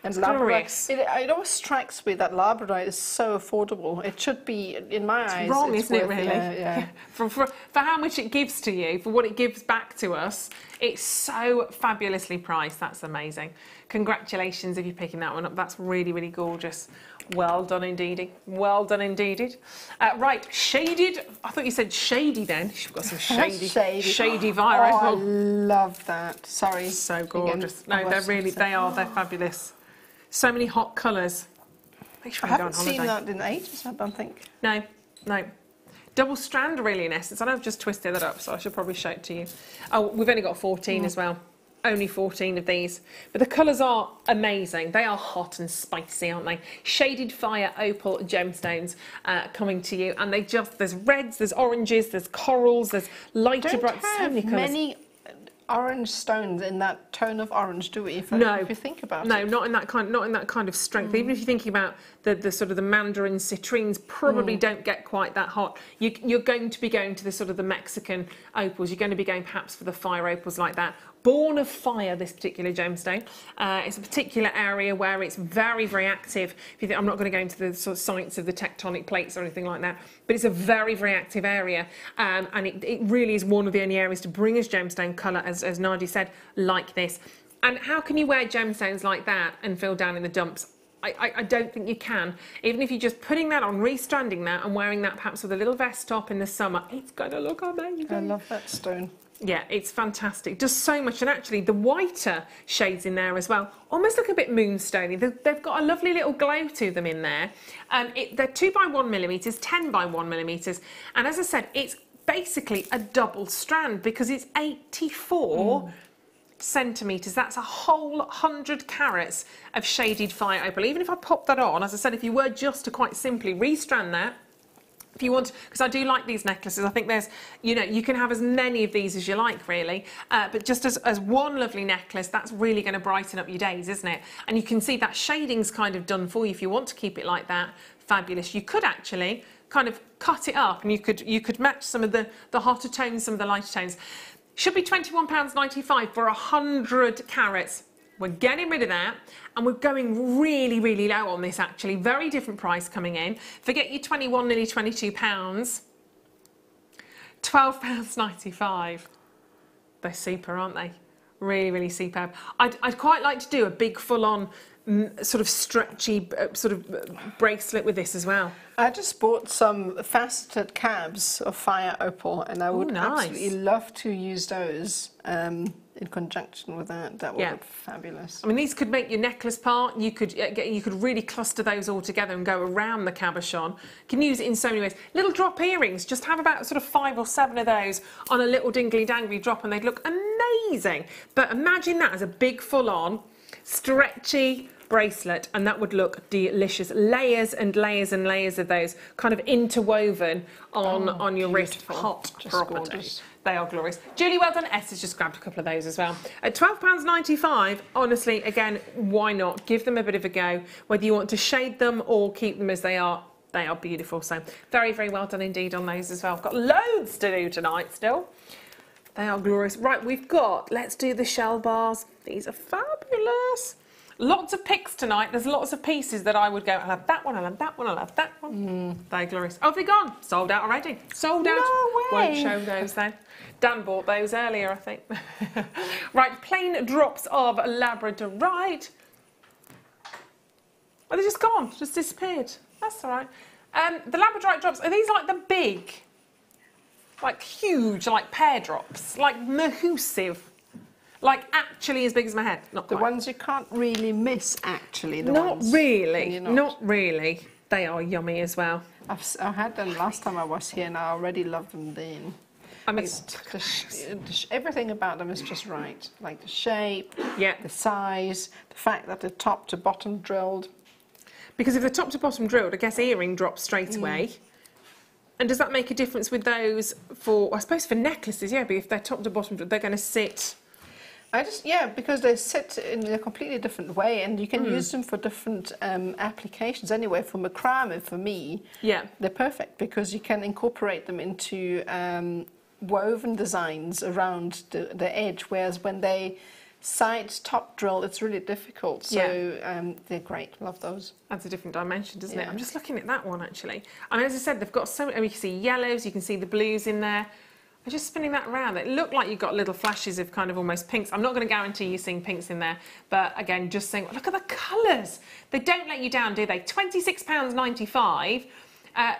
And it's labradorite, it always strikes me that labradorite is so affordable. It should be, in my eyes, it's wrong, isn't it, really? Yeah. For how much it gives to you, for what it gives back to us, it's so fabulously priced. That's amazing. Congratulations if you're picking that one up. That's really, really gorgeous. Well done indeedy. Well done indeedy. Right, shaded. I thought you said shady then. You've got some shady violet. Oh, I love that. Sorry. So gorgeous. No, they're fabulous. So many hot colours. I haven't seen that in ages, I don't think. No. Double strand really in essence. I know I've just twisted that up, so I should probably show it to you. Oh, we've only got 14 as well. Only 14 of these. But the colours are amazing. They are hot and spicy, aren't they? Shaded fire opal gemstones coming to you. And there's reds, there's oranges, there's corals, there's lighter bright, so many colours. Orange stones in that tone of orange, do we? If you think about it. No, not in that kind of strength. Even if you're thinking about the sort of the mandarin citrines, probably don't get quite that hot. You're going to be going to the sort of the Mexican opals. You're going to be going perhaps for the fire opals like that. Born of fire, this particular gemstone. It's a particular area where it's very, very active. If you think, I'm not going to go into the sort of sites of the tectonic plates or anything like that, but it's a very, very active area, and it really is one of the only areas to bring us gemstone colour, as Nadja said, like this. And how can you wear gemstones like that and feel down in the dumps? I don't think you can. Even if you're just putting that on, restranding that and wearing that perhaps with a little vest top in the summer, it's going to look amazing. I love that stone. Yeah, it's fantastic. It does so much, and actually the whiter shades in there as well almost look a bit moonstony. They've got a lovely little glow to them in there. They're 2 by 1 millimetres, 10 by 1 millimetres, and as I said, it's basically a double strand because it's 84 centimetres. That's a whole 100 carats of shaded fire opal. Even if I pop that on, as I said, if you were just to quite simply restrand that, if you want, because I do like these necklaces, I think there's, you can have as many of these as you like, really. But just as one lovely necklace, that's really going to brighten up your days, isn't it? And you can see that shading's kind of done for you if you want to keep it like that. Fabulous. You could actually kind of cut it up, and you could match some of the hotter tones, some of the lighter tones. Should be £21.95 for 100 carats. We're getting rid of that, and we're going really, really low on this actually. Very different price coming in. Forget your 21, nearly £22. £12.95. They're super, aren't they? Really, really superb. I'd quite like to do a big full-on sort of stretchy sort of bracelet with this as well. I just bought some faceted cabs of fire opal, and I would absolutely love to use those in conjunction with that. That would look fabulous. I mean, these could make your necklace part. You could really cluster those all together and go around the cabochon. You can use it in so many ways. Little drop earrings, just have about sort of 5 or 7 of those on a little dingly dangly drop, and they'd look amazing. But imagine that as a big full-on stretchy bracelet, and that would look delicious. Layers and layers and layers of those kind of interwoven on your wrist. Hot property. Gorgeous. They are glorious. Julie, well done. S has just grabbed a couple of those as well. At £12.95, honestly, again, why not? Give them a bit of a go. Whether you want to shade them or keep them as they are beautiful. So very, very well done indeed on those as well. I've got loads to do tonight still. They are glorious. Right, let's do the shell bars. These are fabulous. Lots of picks tonight. There's lots of pieces that I would go, I'll have that one, I'll have that one, I'll have that one. They're glorious. Oh, they're gone. Sold out already. Sold out. No way. Won't show those then. Dan bought those earlier, I think. Right, plain drops of labradorite. Oh, they're just gone, just disappeared. That's all right. The labradorite drops, are these like the big, like huge, like pear drops, like massive? Like actually as big as my head. Not the quite. ones you can't really miss, actually. Not really. Not really. They are yummy as well. I had them last time I was here, and I already loved them then. I mean, everything about them is just right. Like the shape, yeah, the size, the fact that they're top to bottom drilled. Because if they're top to bottom drilled, I guess earring drops straight away. And does that make a difference with those for, I suppose for necklaces, yeah, but if they're top to bottom drilled, they're going to sit. Because they sit in a completely different way, and you can use them for different applications anyway. For macrame, for me, they're perfect because you can incorporate them into woven designs around the edge, whereas when they side top drill, it's really difficult. So they're great. Love those. Adds a different dimension, doesn't it? I'm just looking at that one actually. I mean, as I said, they've got so many. I mean, you can see yellows, you can see the blues in there. I'm just spinning that around. It looked like you've got little flashes of kind of almost pinks. I'm not going to guarantee you seeing pinks in there, but again, just saying, look at the colours. They don't let you down, do they? £26.95.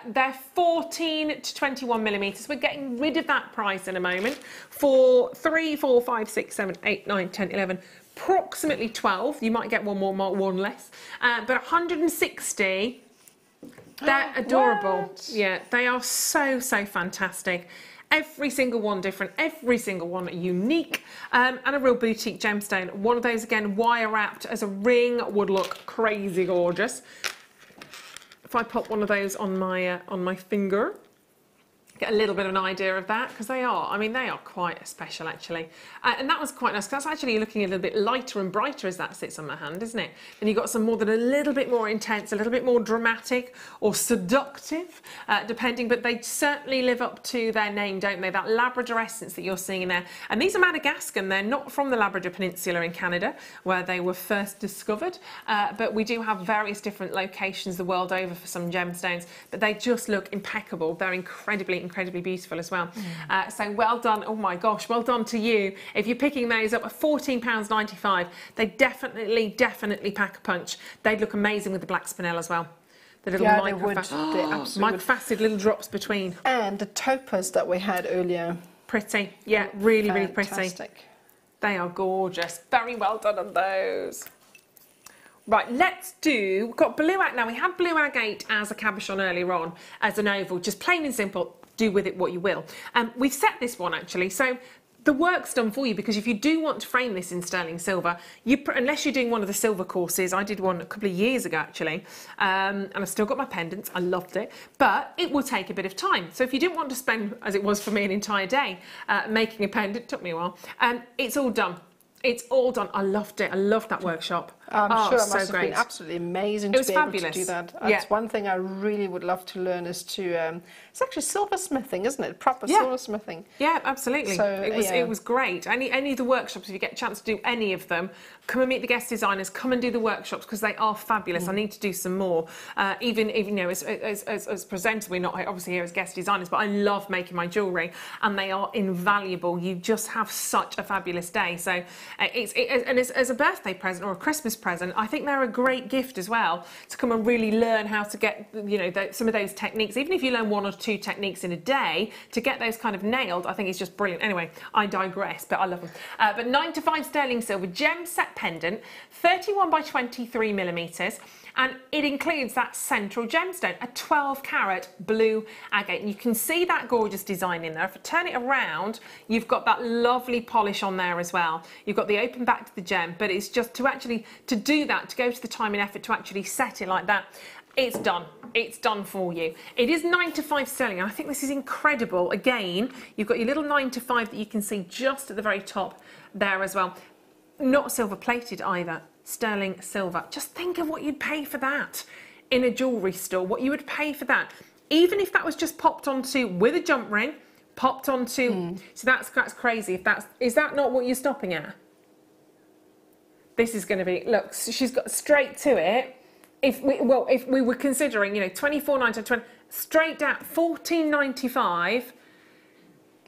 They're 14 to 21 millimetres. We're getting rid of that price in a moment for 3, 4, 5, 6, 7, 8, 9, 10, 11, approximately 12. You might get one more, one less. But 160. They're adorable. What? Yeah, they are so, so fantastic. Every single one different, every single one unique, and a real boutique gemstone. One of those, again, wire wrapped as a ring would look crazy gorgeous. If I pop one of those on my finger, get a little bit of an idea of that, because they are quite special actually. And that was quite nice, because that's actually looking a little bit lighter and brighter as that sits on my hand, isn't it? And you've got some more that are a little bit more intense, a little bit more dramatic or seductive, depending, but they certainly live up to their name, don't they? That Labrador essence that you're seeing in there. And these are Madagascan, they're not from the Labrador Peninsula in Canada, where they were first discovered, but we do have various different locations the world over for some gemstones, but they just look impeccable. They're incredibly beautiful as well. So well done. Oh my gosh, well done to you. If you're picking those up at £14.95, they definitely pack a punch. They'd look amazing with the black spinel as well. The little micro-faceted little drops between. And the topaz that we had earlier. Pretty. Yeah, really pretty. Fantastic. They are gorgeous. Very well done on those. Right, we've got blue agate. Now, we had blue agate as a cabochon earlier on, as an oval, just plain and simple. Do with it what you will. We've set this one actually, so the work's done for you, because if you do want to frame this in sterling silver, unless you're doing one of the silver courses, I did one a couple of years ago actually, and I've still got my pendants, I loved it, but it will take a bit of time. So if you didn't want to spend, as it was for me, an entire day making a pendant, it took me a while, it's all done. It's all done. I loved it. I loved that workshop. I'm Oh, sure it so must have great. been absolutely amazing It to was be fabulous. able to do that. Yeah. That's one thing I really would love to learn is to, it's actually silversmithing, isn't it? Proper Yeah. silversmithing. Yeah, absolutely. So, It was great. Any of the workshops, if you get a chance to do any of them, come and meet the guest designers. Come and do the workshops because they are fabulous. I need to do some more. Even you know, as presenters, we're not obviously here as guest designers, but I love making my jewellery, and they are invaluable. You just have such a fabulous day. So and as a birthday present or a Christmas present, I think they're a great gift as well to come and really learn how to get, you know, some of those techniques. Even if you learn 1 or 2 techniques in a day, to get those kind of nailed, I think it's just brilliant. Anyway, I digress, but I love them. But 9 to 5 sterling silver gem set pendant, 31 by 23 millimeters. And it includes that central gemstone, a 12 carat blue agate. And you can see that gorgeous design in there. If I turn it around, you've got that lovely polish on there as well. You've got the open back to the gem, but it's just to do that, to go to the time and effort to actually set it like that, it's done. It's done for you. It is 9 to 5 sterling, and I think this is incredible. Again, you've got your little 9 to 5 that you can see just at the very top there as well. Not silver plated either. Sterling silver. Just think of what you'd pay for that in a jewellery store, what you would pay for that. Even if that was just popped onto with a jump ring, popped onto, so that's crazy. Is that not what you're stopping at? This is going to be, look, she's got straight to it. If we were considering, you know, 24.90, 20, straight down, 14.95.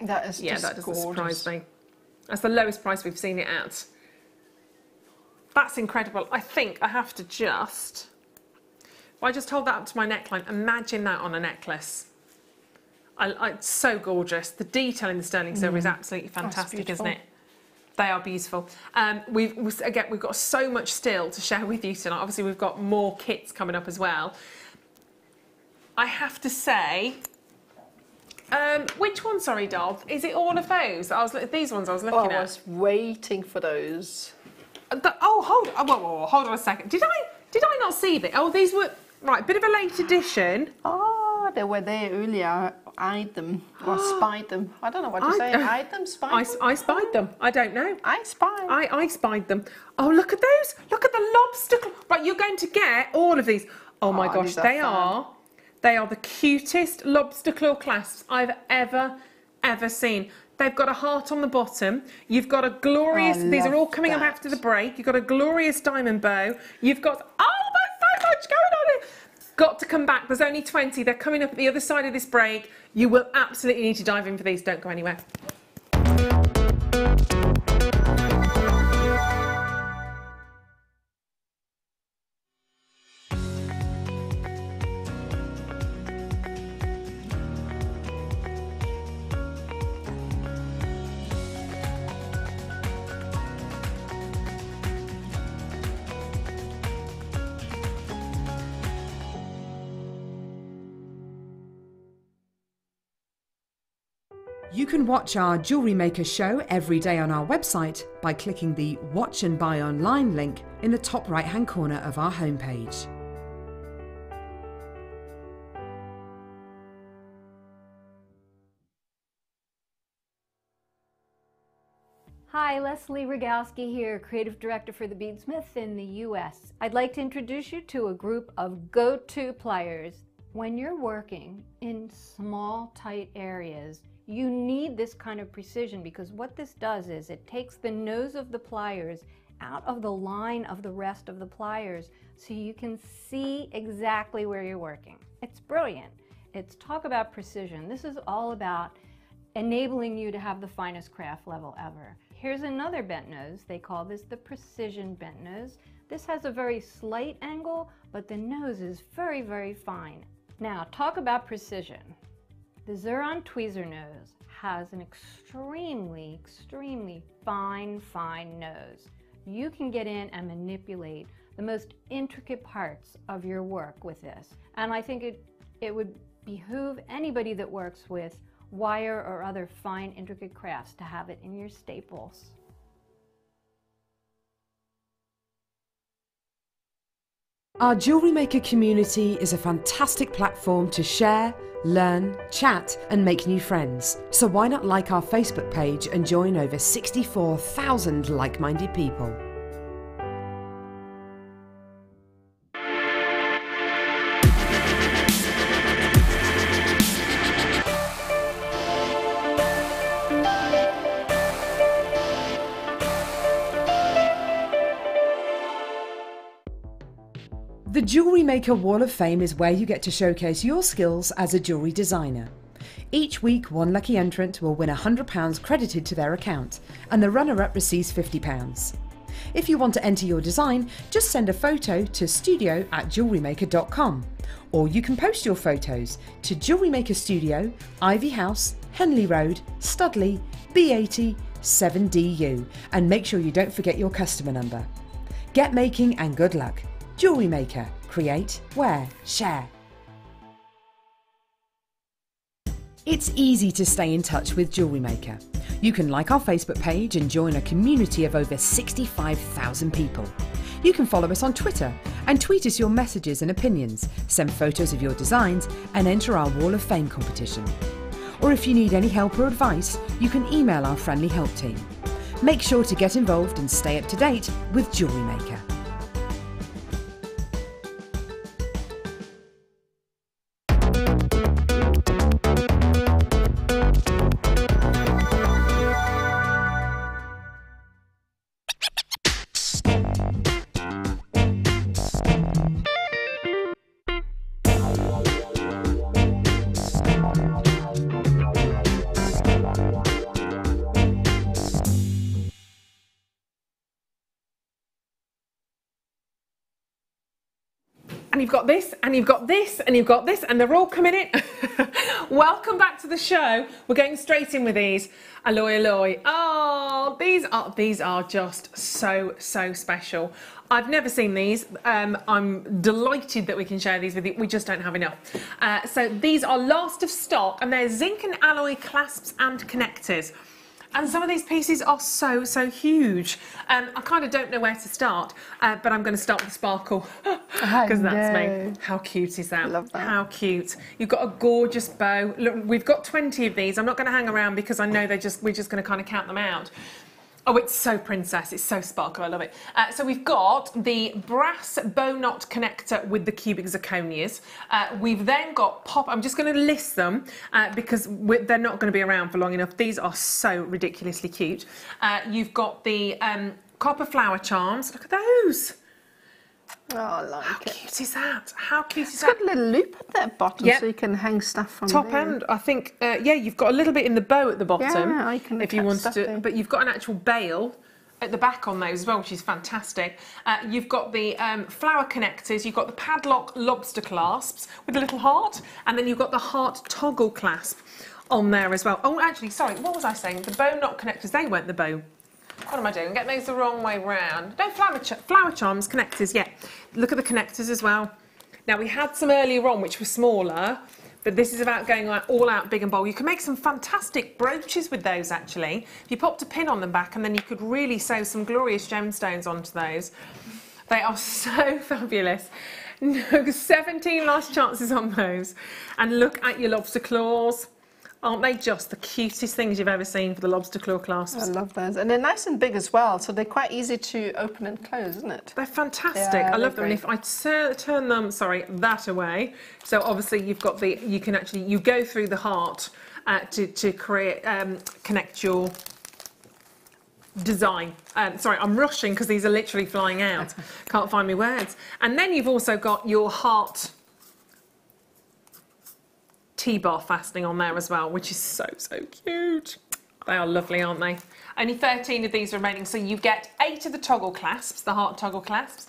That is just that doesn't gorgeous. surprise me. That's the lowest price we've seen it at. That's incredible. I think I have to just, if I just hold that up to my neckline, imagine that on a necklace. It's so gorgeous. The detail in the sterling silver is absolutely fantastic, isn't it? They are beautiful. We've got so much still to share with you tonight. Obviously, we've got more kits coming up as well. I have to say, which one? Sorry, Dob. Is it all of those? These ones I was looking at. I was waiting for those. Hold on a second. Did I not see that? Oh, these were right. Bit of a late edition. Oh, they were there earlier. I eyed them or spied them. I don't know what to say. Eyed them, spied them. I spied them. I don't know. I spied. I spied them. Oh, look at those. Look at the lobster. Right, you're going to get all of these. Oh my gosh, they are the cutest lobster claw clasps I've ever seen. They've got a heart on the bottom. You've got a glorious, these are all coming up after the break. You've got a glorious diamond bow. You've got, there's so much going on here. Got to come back. There's only 20. They're coming up at the other side of this break. You will absolutely need to dive in for these. Don't go anywhere. You can watch our Jewellery Maker show every day on our website by clicking the Watch and Buy Online link in the top right-hand corner of our homepage. Hi, Leslie Rogowski here, Creative Director for the Beadsmith in the US. I'd like to introduce you to a group of go-to pliers. When you're working in small, tight areas, you need this kind of precision because what this does is it takes the nose of the pliers out of the line of the rest of the pliers so you can see exactly where you're working. It's brilliant. It's talk about precision. This is all about enabling you to have the finest craft level ever. Here's another bent nose. They call this the precision bent nose. This has a very slight angle, but the nose is very, very fine. Now, talk about precision. The Xuron tweezer nose has an extremely, extremely fine nose. You can get in and manipulate the most intricate parts of your work with this. And I think it would behoove anybody that works with wire or other fine, intricate crafts to have it in your staples. Our Jewellery Maker community is a fantastic platform to share, learn, chat and make new friends. So why not like our Facebook page and join over 64,000 like-minded people? The Jewellery Maker Wall of Fame is where you get to showcase your skills as a jewellery designer. Each week, one lucky entrant will win £100 credited to their account, and the runner-up receives £50. If you want to enter your design, just send a photo to studio@JewelleryMaker.com, or you can post your photos to Jewellery Maker Studio, Ivy House, Henley Road, Studley, B80 7DU, and make sure you don't forget your customer number. Get making and good luck. Jewellery Maker. Create, wear, share. It's easy to stay in touch with Jewellery Maker. You can like our Facebook page and join a community of over 65,000 people. You can follow us on Twitter and tweet us your messages and opinions, send photos of your designs and enter our Wall of Fame competition. Or if you need any help or advice, you can email our friendly help team. Make sure to get involved and stay up to date with Jewellery Maker. And you've got this, and you've got this, and you've got this, and they're all coming in. Welcome back to the show. We're going straight in with these. Alloy, alloy. Oh, these are just so special. I've never seen these. I'm delighted that we can share these with you. We just don't have enough. So these are last of stock, and they're zinc and alloy clasps and connectors. And some of these pieces are so huge. I kind of don't know where to start, but I'm going to start with sparkle because that's me. How cute is that? I love that. How cute. You've got a gorgeous bow. Look, we've got 20 of these. I'm not going to hang around because I know we're just going to kind of count them out. Oh, it's so princess, it's so sparkle, I love it. So we've got the brass bow knot connector with the cubic zirconias. We've then got I'm just going to list them because they're not going to be around for long enough. These are so ridiculously cute. You've got the copper flower charms. Look at those. Oh, I like How it. cute is that? How cute is It's that? got a little loop at that bottom so you can hang stuff from top there. end. I think, yeah, you've got a little bit in the bow at the bottom. Yeah, I can if you attach want stuff to, there. but you've got an actual bail at the back on those as well, which is fantastic. You've got the flower connectors, you've got the padlock lobster clasps with a little heart, and then you've got the heart toggle clasp on there as well. Oh, actually, sorry, what was I saying? The bow knot connectors, they weren't the bow. What am I doing? Getting those the wrong way round. No, flower charms, connectors, yeah. Look at the connectors as well. Now, we had some earlier on which were smaller, but this is about going like all out big and bold. You can make some fantastic brooches with those, actually. If you popped a pin on them back, and then you could really sew some glorious gemstones onto those. They are so fabulous. No, 17 last chances on those. And look at your lobster claws. Aren't they just the cutest things you've ever seen for the lobster claw clasps? I love those. And they're nice and big as well, so they're quite easy to open and close, isn't it? They're fantastic. Yeah, I love them. great. And if I turn them, that away, so obviously you've got you can actually, you go through the heart to create, connect your design. Sorry, I'm rushing because these are literally flying out. Can't find my words. And then you've also got your heart T-bar fastening on there as well, which is so cute. They are lovely, aren't they? Only 13 of these remaining, so you get 8 of the toggle clasps, the heart toggle clasps.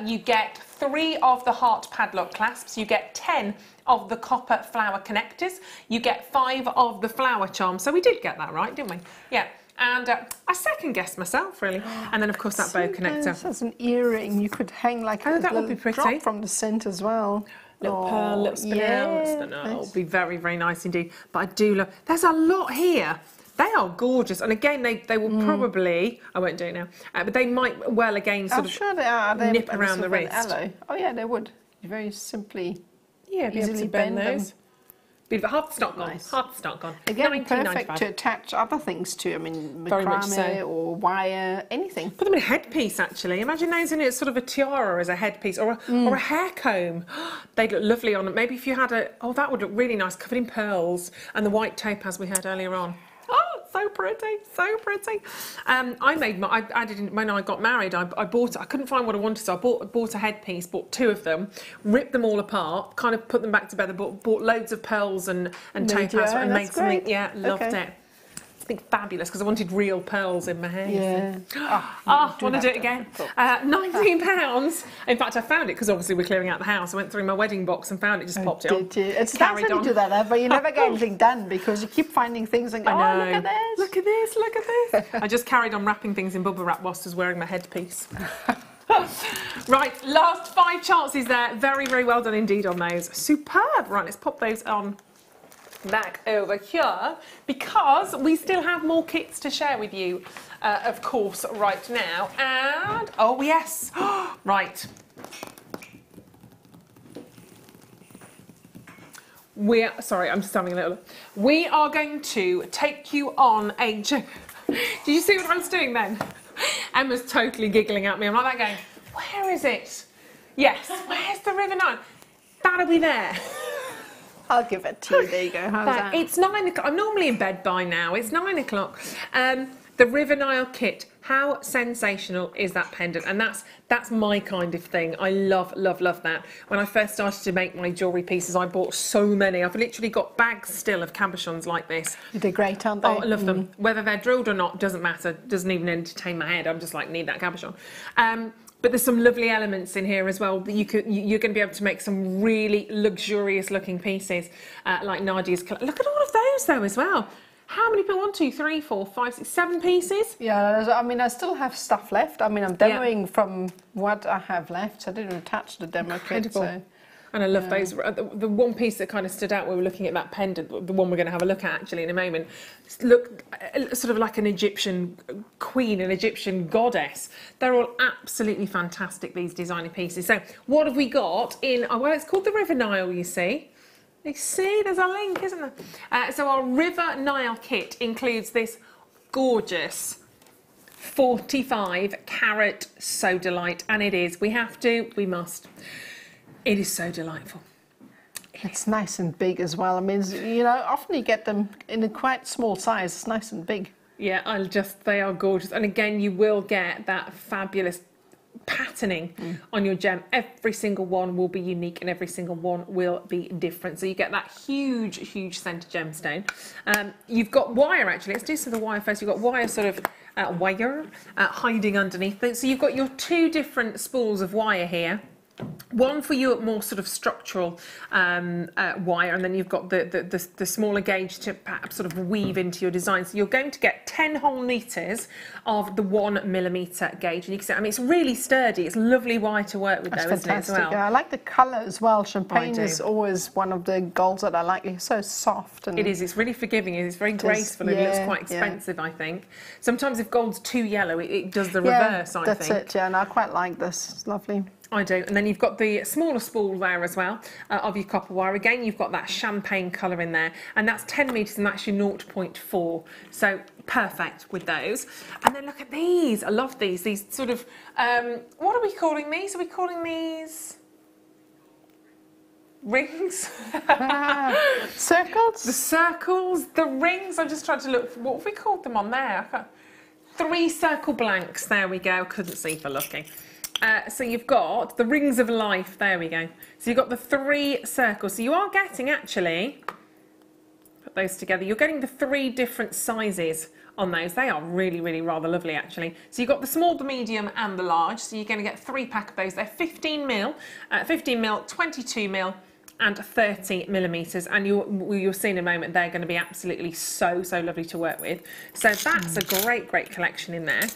You get 3 of the heart padlock clasps. You get 10 of the copper flower connectors. You get 5 of the flower charms. So we did get that right, didn't we? Yeah. And I second guessed myself, really. And then, of course, that bow connector. As an earring, you could hang like Oh, a that would little be pretty. drop from the centre as well. Little pearl, little spin out. yeah, No, it'll be very nice indeed. But I do love. There's a lot here. They are gorgeous, and again, they will probably. I won't do it now, but they might well again sort I'm of sure they are. They're nip a around the sort of an wrist. alloy. Oh yeah, they would. Very simply. Yeah, be able easily to bend bend them. those. Beautiful. Half the stock gone. Nice. Half the stock gone. Again, perfect $19.95. to attach other things to. I mean, Very much macrame so. or wire, anything. Put them in a headpiece, actually. Imagine those in it sort of a tiara as a headpiece, or a hair comb. They'd look lovely on it. Maybe if you had that would look really nice, covered in pearls and the white topaz we had earlier on. Oh, so pretty, so pretty. I added in, when I got married, I bought, I couldn't find what I wanted, so I bought a headpiece, bought 2 of them, ripped them all apart, kind of put them back together, bought loads of pearls and topaz and made something. Great. Yeah, loved it. I think fabulous because I wanted real pearls in my hair. Yeah. I want to do it again. £19. In fact, I found it because obviously we're clearing out the house. I went through my wedding box and found it, just popped it on. Did you? It's nice when you do that, but you never get anything done because you keep finding things and go, oh, look at this. Look at this, look at this. I just carried on wrapping things in bubble wrap whilst I was wearing my headpiece. Right, last 5 chances there. Very, very well done indeed on those. Superb. Right, let's pop those on back over here because we still have more kits to share with you, of course, right now. And oh yes, right. Sorry, I'm just having a little. We are going to take you on a. Did you see what I was doing then? Emma's totally giggling at me. I'm like that going, where is it? Yes, where's the River Nile? That'll be there. I'll give it to you. There you go. How's that? It's 9 o'clock. I'm normally in bed by now. It's 9 o'clock. The River Nile kit. How sensational is that pendant? And that's my kind of thing. I love, love, love that. When I first started to make my jewellery pieces, I bought so many. I've literally got bags still of cabochons like this. They're great, aren't they? Oh, I love them. Whether they're drilled or not doesn't matter. Doesn't even entertain my head. I'm just like, need that cabochon. But there's some lovely elements in here as well that you're going to be able to make some really luxurious looking pieces, like Nadja's. Look at all of those though as well. How many people? 1, 2, 3, 4, 5, 6, 7 pieces? Yeah, I mean, I still have stuff left. I mean, I'm demoing from what I have left. So I didn't attach the demo kit. So. And I love those. The one piece that kind of stood out when we were looking at that pendant, the one we're going to have a look at actually in a moment, look sort of like an Egyptian queen, an Egyptian goddess. They're all absolutely fantastic, these designer pieces. So what have we got in, well, it's called the River Nile, you see. You see, there's a link, isn't there? So our River Nile kit includes this gorgeous 45 carat sodalite, and it is, we must. It is so delightful. It's nice and big as well. I mean, you know, often you get them in a quite small size. It's nice and big. Yeah, they are gorgeous. And again, you will get that fabulous patterning on your gem. Every single one will be unique and every single one will be different. So you get that huge, huge centre gemstone. You've got wire actually. Let's do some of the wire first. You've got wire sort of hiding underneath. So you've got your 2 different spools of wire here. One for you at more sort of structural wire, and then you've got the smaller gauge to perhaps sort of weave into your design. So you're going to get 10 whole metres of the 1mm gauge, and you can see, I mean, it's really sturdy. It's lovely wire to work with, though, isn't it, as well? Yeah, I like the colour as well. Champagne is always one of the golds that I like. It's so soft. And it is. It's really forgiving. It's very graceful. And it looks quite expensive, I think. Sometimes if gold's too yellow, it does the reverse, I think. That's it, yeah, and I quite like this. It's lovely. I do. And then you've got the smaller spool there as well of your copper wire. Again, you've got that champagne colour in there, and that's 10 metres and that's your 0.4. So perfect with those. And then look at these. I love these. These sort of, what are we calling these? Are we calling these rings? Circles? The circles, the rings. I'm just trying to look for, what have we called them on there? 3 circle blanks. There we go. Couldn't see for looking. So you've got the rings of life, there we go. So you've got the 3 circles. So you are getting actually, put those together, you're getting the 3 different sizes on those. They are really, really rather lovely actually. So you've got the small, the medium and the large. So you're going to get 3 pack of those. They're 15mm, 15mm, 22mm and 30mm. And you'll see in a moment they're going to be absolutely so lovely to work with. So that's a great, great collection in there.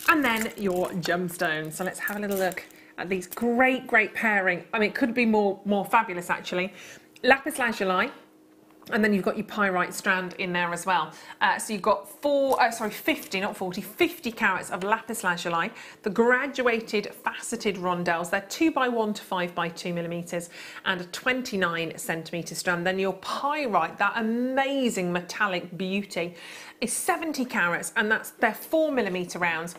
And then your gemstones. So let's have a little look at these great, great pairing. I mean, it could be more fabulous actually. Lapis lazuli, and then you've got your pyrite strand in there as well. So you've got 50 carats of lapis lazuli, the graduated faceted rondelles. They're 2x1 to 5x2mm, and a 29cm strand. Then your pyrite, that amazing metallic beauty, is 70 carats, and they're 4mm rounds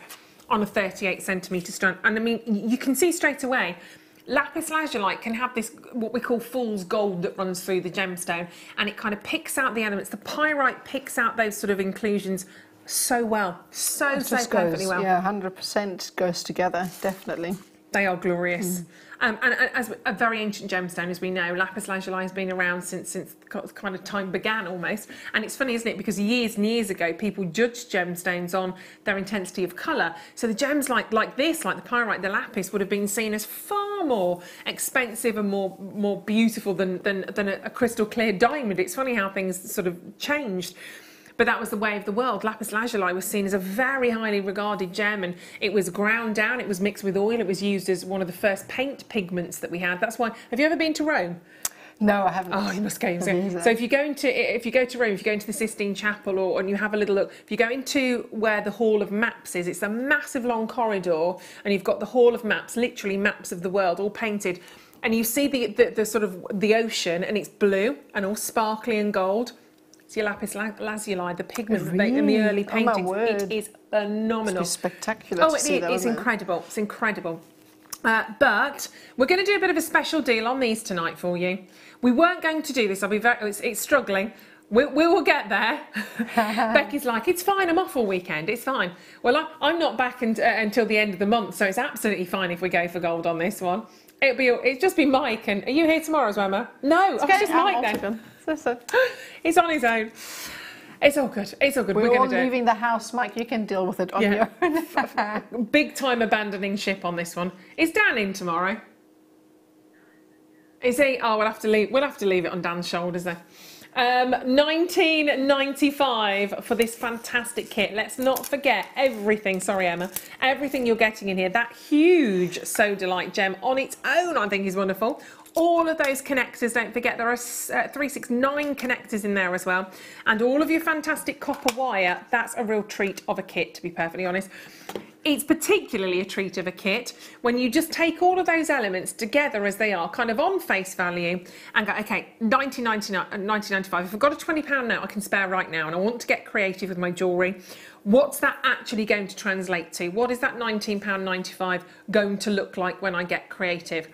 on a 38cm strand. And I mean, you can see straight away, Lapis lazuli can have this, what we call fool's gold that runs through the gemstone, and it kind of picks out the elements. The pyrite picks out those sort of inclusions so well, so perfectly well. Yeah, 100% goes together, definitely. They are glorious. And as a very ancient gemstone, as we know, lapis lazuli has been around since kind of time began almost. And it's funny, isn't it? Because years and years ago, people judged gemstones on their intensity of colour. So the gems like this, like the pyrite, the lapis, would have been seen as far more expensive and more beautiful than a crystal clear diamond. It's funny how things sort of changed. But that was the way of the world. Lapis lazuli was seen as a very highly regarded gem, and it was ground down, it was mixed with oil, it was used as one of the first paint pigments that we had. That's why, have you ever been to Rome? No, I haven't. Oh, you must go. So if you go to Rome, if you go into the Sistine Chapel, and you have a little look, if you go into where the Hall of Maps is, it's a massive long corridor, and you've got the Hall of Maps, literally maps of the world, all painted, and you see the sort of the ocean, and it's blue and all sparkly and gold. It's your lapis lazuli, the pigment in the early paintings. Oh, my word. It is phenomenal. It's spectacular to see that, it's incredible. It's incredible. But we're going to do a bit of a special deal on these tonight for you. We weren't going to do this. I'll be it's struggling. We will get there. Becky's like, it's fine, I'm off all weekend, it's fine. Well, I'm not back until the end of the month, so it's absolutely fine if we go for gold on this one. It'll just be Mike. And are you here tomorrow as well, Emma? No, it's just Mike then. He's on his own. It's all good. It's all good. We're all leaving the house, Mike. You can deal with it on your own. Big time abandoning ship on this one. Is Dan in tomorrow? Is he? Oh, we'll have to leave it on Dan's shoulders then. $19.95 for this fantastic kit. Let's not forget everything. Sorry, Emma. Everything you're getting in here. That huge Sodalite gem on its own, I think, is wonderful. All of those connectors, don't forget, there are 369 connectors in there as well. And all of your fantastic copper wire. That's a real treat of a kit, to be perfectly honest. It's particularly a treat of a kit when you just take all of those elements together as they are, kind of on face value, and go, okay, $19.95. If I've got a £20 note I can spare right now and I want to get creative with my jewellery, what's that actually going to translate to? What is that £19.95 going to look like when I get creative?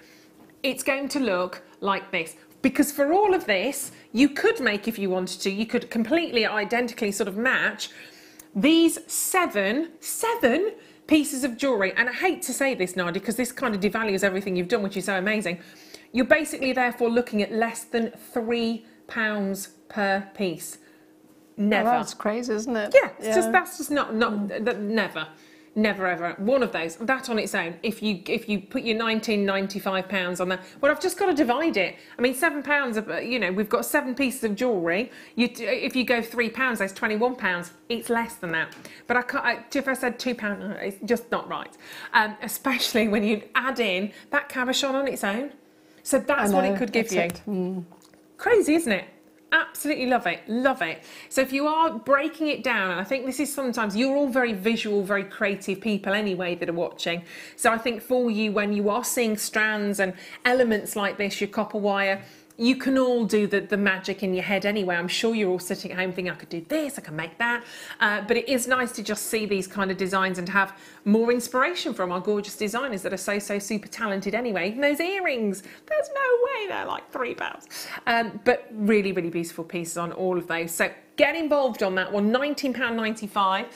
It's going to look like this. Because for all of this, you could make, if you wanted to, you could completely identically sort of match these seven pieces of jewellery. And I hate to say this, Nadja, because this kind of devalues everything you've done, which is so amazing. You're basically therefore looking at less than £3 per piece. Never. Oh, that's crazy, isn't it? Yeah, that's just not never ever. One of those, that on its own, if you put your £19.95 on that, well, I've just got to divide it. I mean, £7, you know, we've got 7 pieces of jewellery. If you go £3, that's £21. It's less than that. But I can't, if I said £2, it's just not right. Especially when you add in that cabochon on its own. So that's what it could give you. Crazy, isn't it? Absolutely love it, love it. So if you are breaking it down, and I think this is sometimes, you're all very visual, very creative people anyway that are watching. So I think for you, when you are seeing strands and elements like this, your copper wire, you can all do the magic in your head anyway. I'm sure you're all sitting at home thinking, I could do this, I can make that. But it is nice to just see these kind of designs and have more inspiration from our gorgeous designers that are so super talented anyway. Even those earrings, there's no way they're like £3. But really beautiful pieces on all of those. So get involved on that one, £19.95.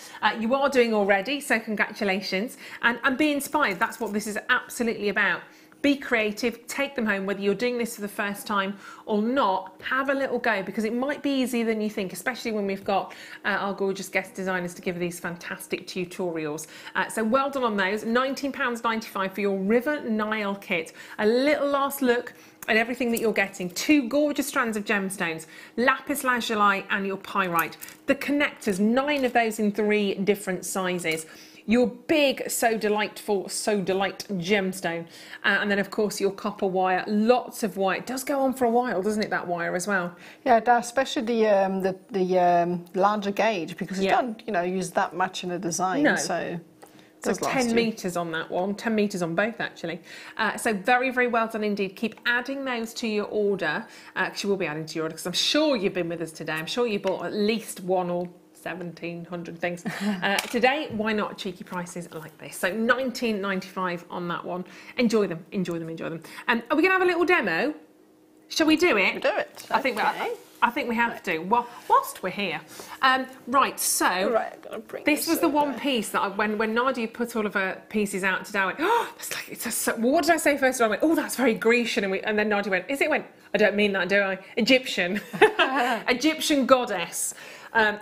You are doing already, so congratulations. And be inspired, that's what this is absolutely about. Be creative, take them home, whether you're doing this for the first time or not, have a little go, because it might be easier than you think, especially when we've got our gorgeous guest designers to give these fantastic tutorials. So well done on those. £19.95 for your River Nile kit. A little last look at everything that you're getting. 2 gorgeous strands of gemstones, lapis lazuli and your pyrite. The connectors, 9 of those in 3 different sizes. Your big Sodalite gemstone, and then of course your copper wire, lots of wire. It does go on for a while, doesn't it, that wire as well? Yeah, it does, especially the larger gauge, because it doesn't, you know, use that much in a design. No. So 10 metres on that one, 10 metres on both actually. So very well done indeed. Keep adding those to your order. Actually, we'll be adding to your order because I'm sure you've been with us today. I'm sure you bought at least 1 or 1,700 things. Today, why not cheeky prices like this? So $19.95 on that one. Enjoy them, enjoy them, enjoy them. Are we going to have a little demo? Shall we do it? We'll do it. I think we have to. Well, whilst we're here. Right, so this was the one piece that when Nadia put all of her pieces out today, I went, oh, that's like, what did I say first? I went, oh, that's very Grecian. And then Nadia went, is it? Went, I don't mean that, do I? Egyptian. Egyptian goddess.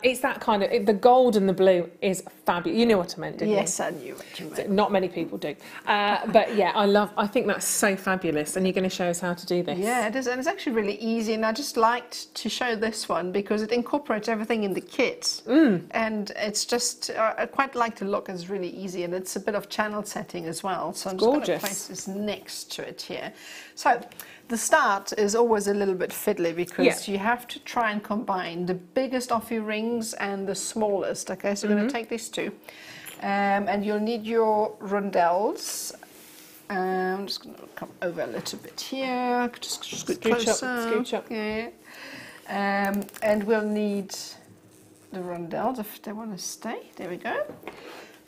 It's that kind of, the gold and the blue is fabulous. You knew what I meant, didn't you? Yes, I knew what you meant. Not many people do. But yeah, I think that's so fabulous. And you're going to show us how to do this. Yeah, it is. And it's actually really easy. And I just liked to show this one because it incorporates everything in the kit. And it's just, I quite like the look. It's really easy. And it's a bit of channel setting as well. So I'm just going to place this next to it here. So the start is always a little bit fiddly because you have to try and combine the biggest of your rings and the smallest. Okay, so we're going to take these two. And you'll need your rondelles. I'm just going to come over a little bit here. Just Scooch up. Yeah. And we'll need the rondelles if they want to stay. There we go.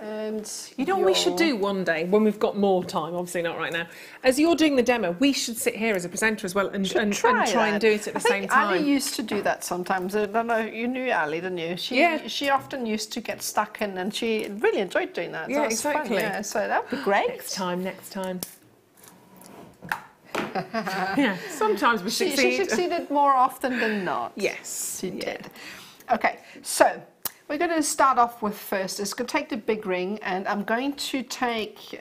And you know what we should do one day when we've got more time, obviously not right now. As you're doing the demo, we should sit here as a presenter as well and try and do it at the same time. Ali used to do that sometimes. I don't know, you knew Ali, didn't you? She often used to get stuck in and she really enjoyed doing that. Yeah, so exactly. Fun, yeah, so that would be great. Next time. Yeah, sometimes we succeed. She succeeded more often than not. Yes. She did. Okay, so we're going to start off with first, it's going to take the big ring and I'm going to take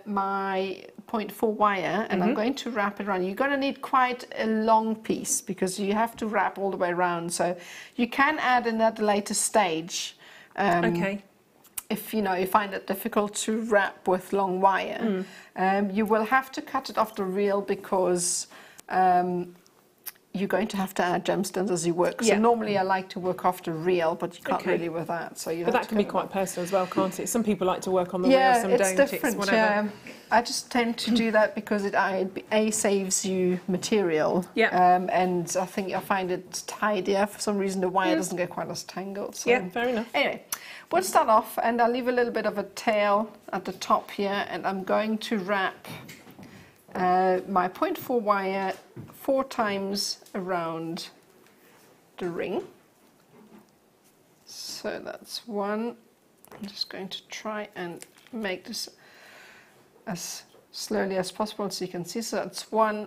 my 0.4 wire and I'm going to wrap it around. You're going to need quite a long piece because you have to wrap all the way around. So you can add in at a later stage. Okay. If you find it difficult to wrap with long wire, you will have to cut it off the reel because you're going to have to add gemstones as you work. So normally I like to work off the reel, but you can't really with that. So but that can be quite personal as well, can't it? Some people like to work on the reel, some it's don't. Different. It's whatever. I just tend to do that because it saves you material. And I think I find it tidier. For some reason, the wire doesn't get quite as tangled. So. Yeah, fair enough. Anyway, we'll start off, and I'll leave a little bit of a tail at the top here, and I'm going to wrap my 0.4 wire 4 times around the ring. So that's one. I'm just going to try and make this as slowly as possible so you can see. So that's 1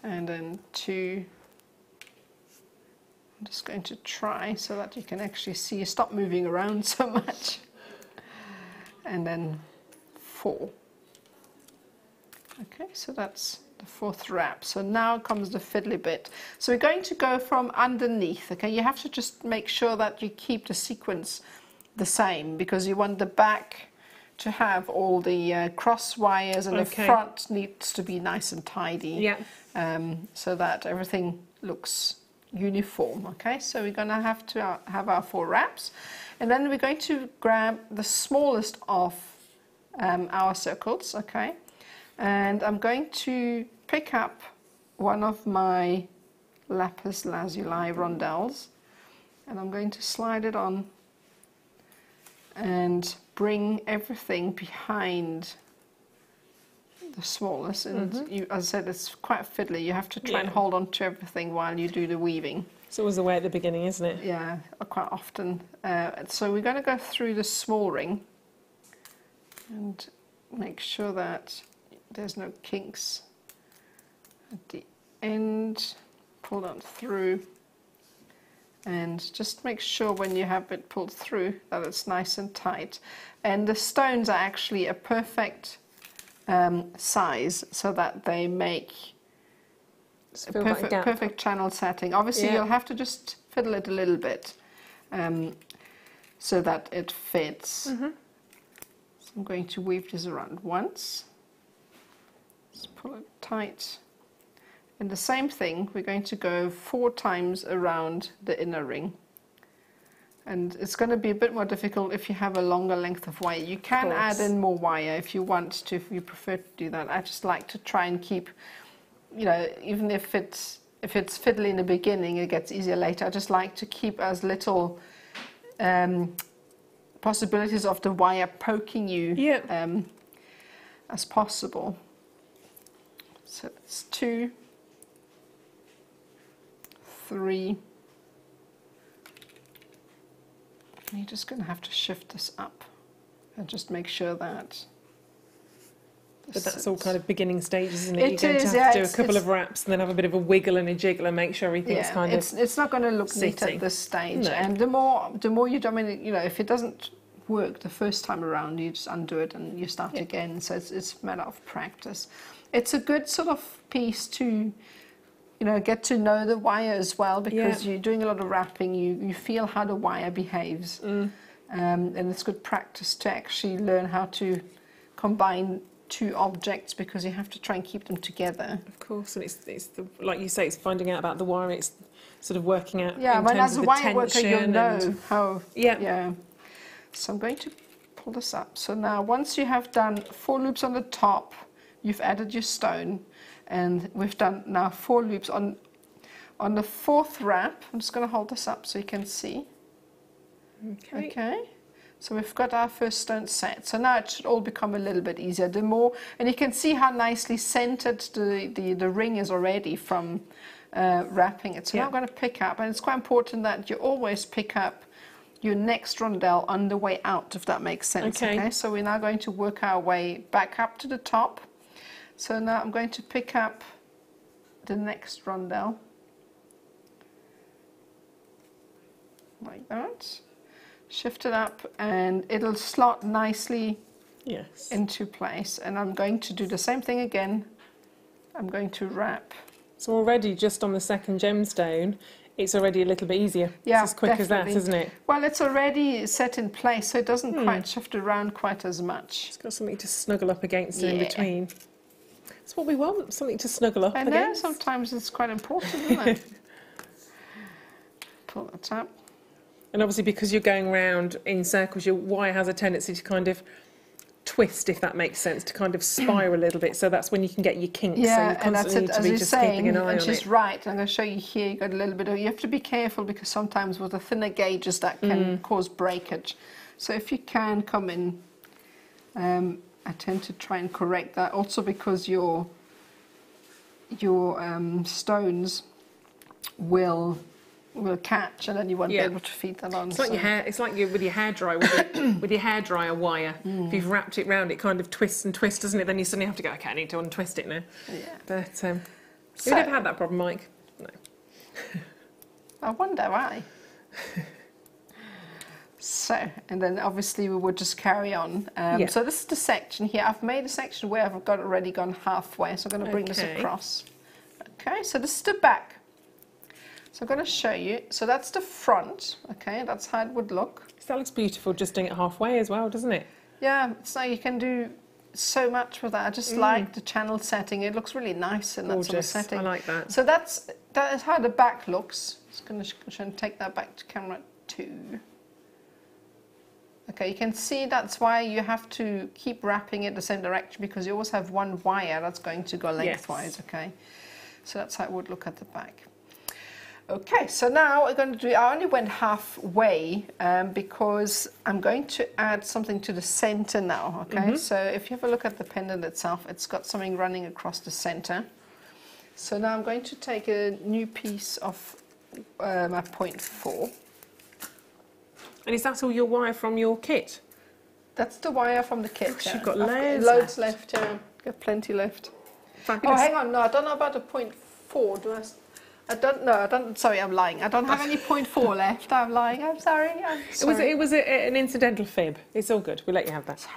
and then 2. I'm just going to try so that you can actually see, stop moving around so much. And then 4. Okay, so that's the 4th wrap. So now comes the fiddly bit. So we're going to go from underneath, okay? You have to just make sure that you keep the sequence the same because you want the back to have all the cross wires and the front needs to be nice and tidy. So that everything looks uniform, okay? So we're going to have our 4 wraps. And then we're going to grab the smallest of our circles, okay? And I'm going to pick up one of my lapis lazuli rondelles and I'm going to slide it on and bring everything behind the smallest. And as I said, it's quite fiddly. You have to try and hold on to everything while you do the weaving. It's always the way at the beginning, isn't it? Yeah, quite often. So we're going to go through the small ring and make sure that there's no kinks at the end. Pull that through and just make sure when you have it pulled through that it's nice and tight. And the stones are actually a perfect size so that they make a perfect channel setting. Obviously you'll have to just fiddle it a little bit so that it fits. So I'm going to weave this around once. Just pull it tight. And the same thing, we're going to go 4 times around the inner ring. And it's going to be a bit more difficult if you have a longer length of wire. You can add in more wire if you want to, if you prefer to do that. I just like to try and keep, even if it's if it's fiddly in the beginning, it gets easier later. I just like to keep as little possibilities of the wire poking you as possible. So it's 2, 3. And you're just going to have to shift this up and just make sure that. But that's all kind of beginning stages, isn't it? You're going is, to have to do a couple of wraps and then have a bit of a wiggle and a jiggle and make sure everything's kind of it's not going to look neat sitting at this stage. No. And the more you dominate, you know, if it doesn't work the first time around, you just undo it and you start again. So it's a matter of practice. It's a good sort of piece to, you know, get to know the wire as well, because you're doing a lot of wrapping. You feel how the wire behaves, and it's good practice to actually learn how to combine two objects, because you have to try and keep them together. Of course, and it's the, like you say, it's finding out about the wire. It's sort of working out. Yeah, in but terms as of a the wire worker, tension you'll know and how. Yeah. So I'm going to pull this up. So now, once you have done 4 loops on the top, you've added your stone, and we've done now 4 loops on the 4th wrap. I'm just going to hold this up so you can see. Okay. Okay. So we've got our first stone set. So now it should all become a little bit easier. The more, and you can see how nicely centered the ring is already from wrapping it. So now I'm going to pick up, and it's quite important that you always pick up your next rondelle on the way out, if that makes sense. Okay. So we're now going to work our way back up to the top. So now I'm going to pick up the next rondelle, like that. Shift it up, and it'll slot nicely into place. And I'm going to do the same thing again. I'm going to wrap. So already, just on the second gemstone, it's already a little bit easier. Yeah, it's as quick as that, isn't it? Well, it's already set in place, so it doesn't quite shift around quite as much. It's got something to snuggle up against in between. That's what we want, something to snuggle up against. I know, sometimes it's quite important, isn't it? Pull that up. And obviously, because you're going round in circles, your wire has a tendency to kind of twist, if that makes sense, to kind of spiral a little bit. So that's when you can get your kinks. Yeah, so you constantly need to be just keeping an eye on it. And she's right. I'm going to show you here. You got a little bit of. You have to be careful, because sometimes with the thinner gauges that can cause breakage. So if you can come in, I tend to try and correct that. Also because your stones will catch, and then you won't be able to feed that on. It's like your hair. It's like with your hairdryer with your hairdryer wire. If you've wrapped it round, it kind of twists and twists, doesn't it? Then you suddenly have to go, okay, I need to untwist it now. Yeah. But you've never had that problem, Mike? No. I wonder why. So, and then obviously we would just carry on. So this is the section here. I've made a section where I've already gone halfway, so I'm going to bring this across. Okay, so this is the back. So I'm going to show you. So that's the front. Okay, that's how it would look. That looks beautiful, just doing it halfway as well, doesn't it? Yeah, so you can do so much with that. I just like the channel setting. It looks really nice in that sort of setting. I like that. So that is how the back looks. Just going to try and take that back to camera 2. Okay, you can see that's why you have to keep wrapping it the same direction, because you always have one wire that's going to go lengthwise. Okay, so that's how it would look at the back. Okay, so now we're going to do, I only went halfway because I'm going to add something to the center now, okay? So if you have a look at the pendant itself, it's got something running across the center. So now I'm going to take a new piece of my 0.4. And is that all your wire from your kit? That's the wire from the kit. Gosh, you've got loads loads left, yeah. Got plenty left. Fabulous. Oh, hang on, no, I don't know about the 0.4. Do I don't know. I don't. Sorry, I'm lying. I don't have any 0.4 left. I'm lying. I'm sorry. It was an incidental fib. It's all good. We'll let you have that. Sorry.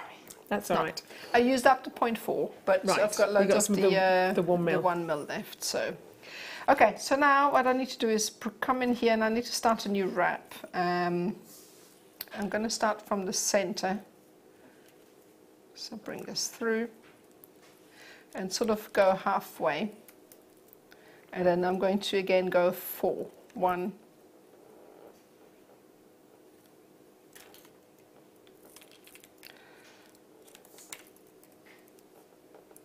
That's all right. I used up to 0.4, but I've got loads of the 1 mil. The 1 mil left. So, okay. So now what I need to do is come in here, and I need to start a new wrap. I'm going to start from the center. So bring this through, and sort of go halfway. And then I'm going to again go 4. 1.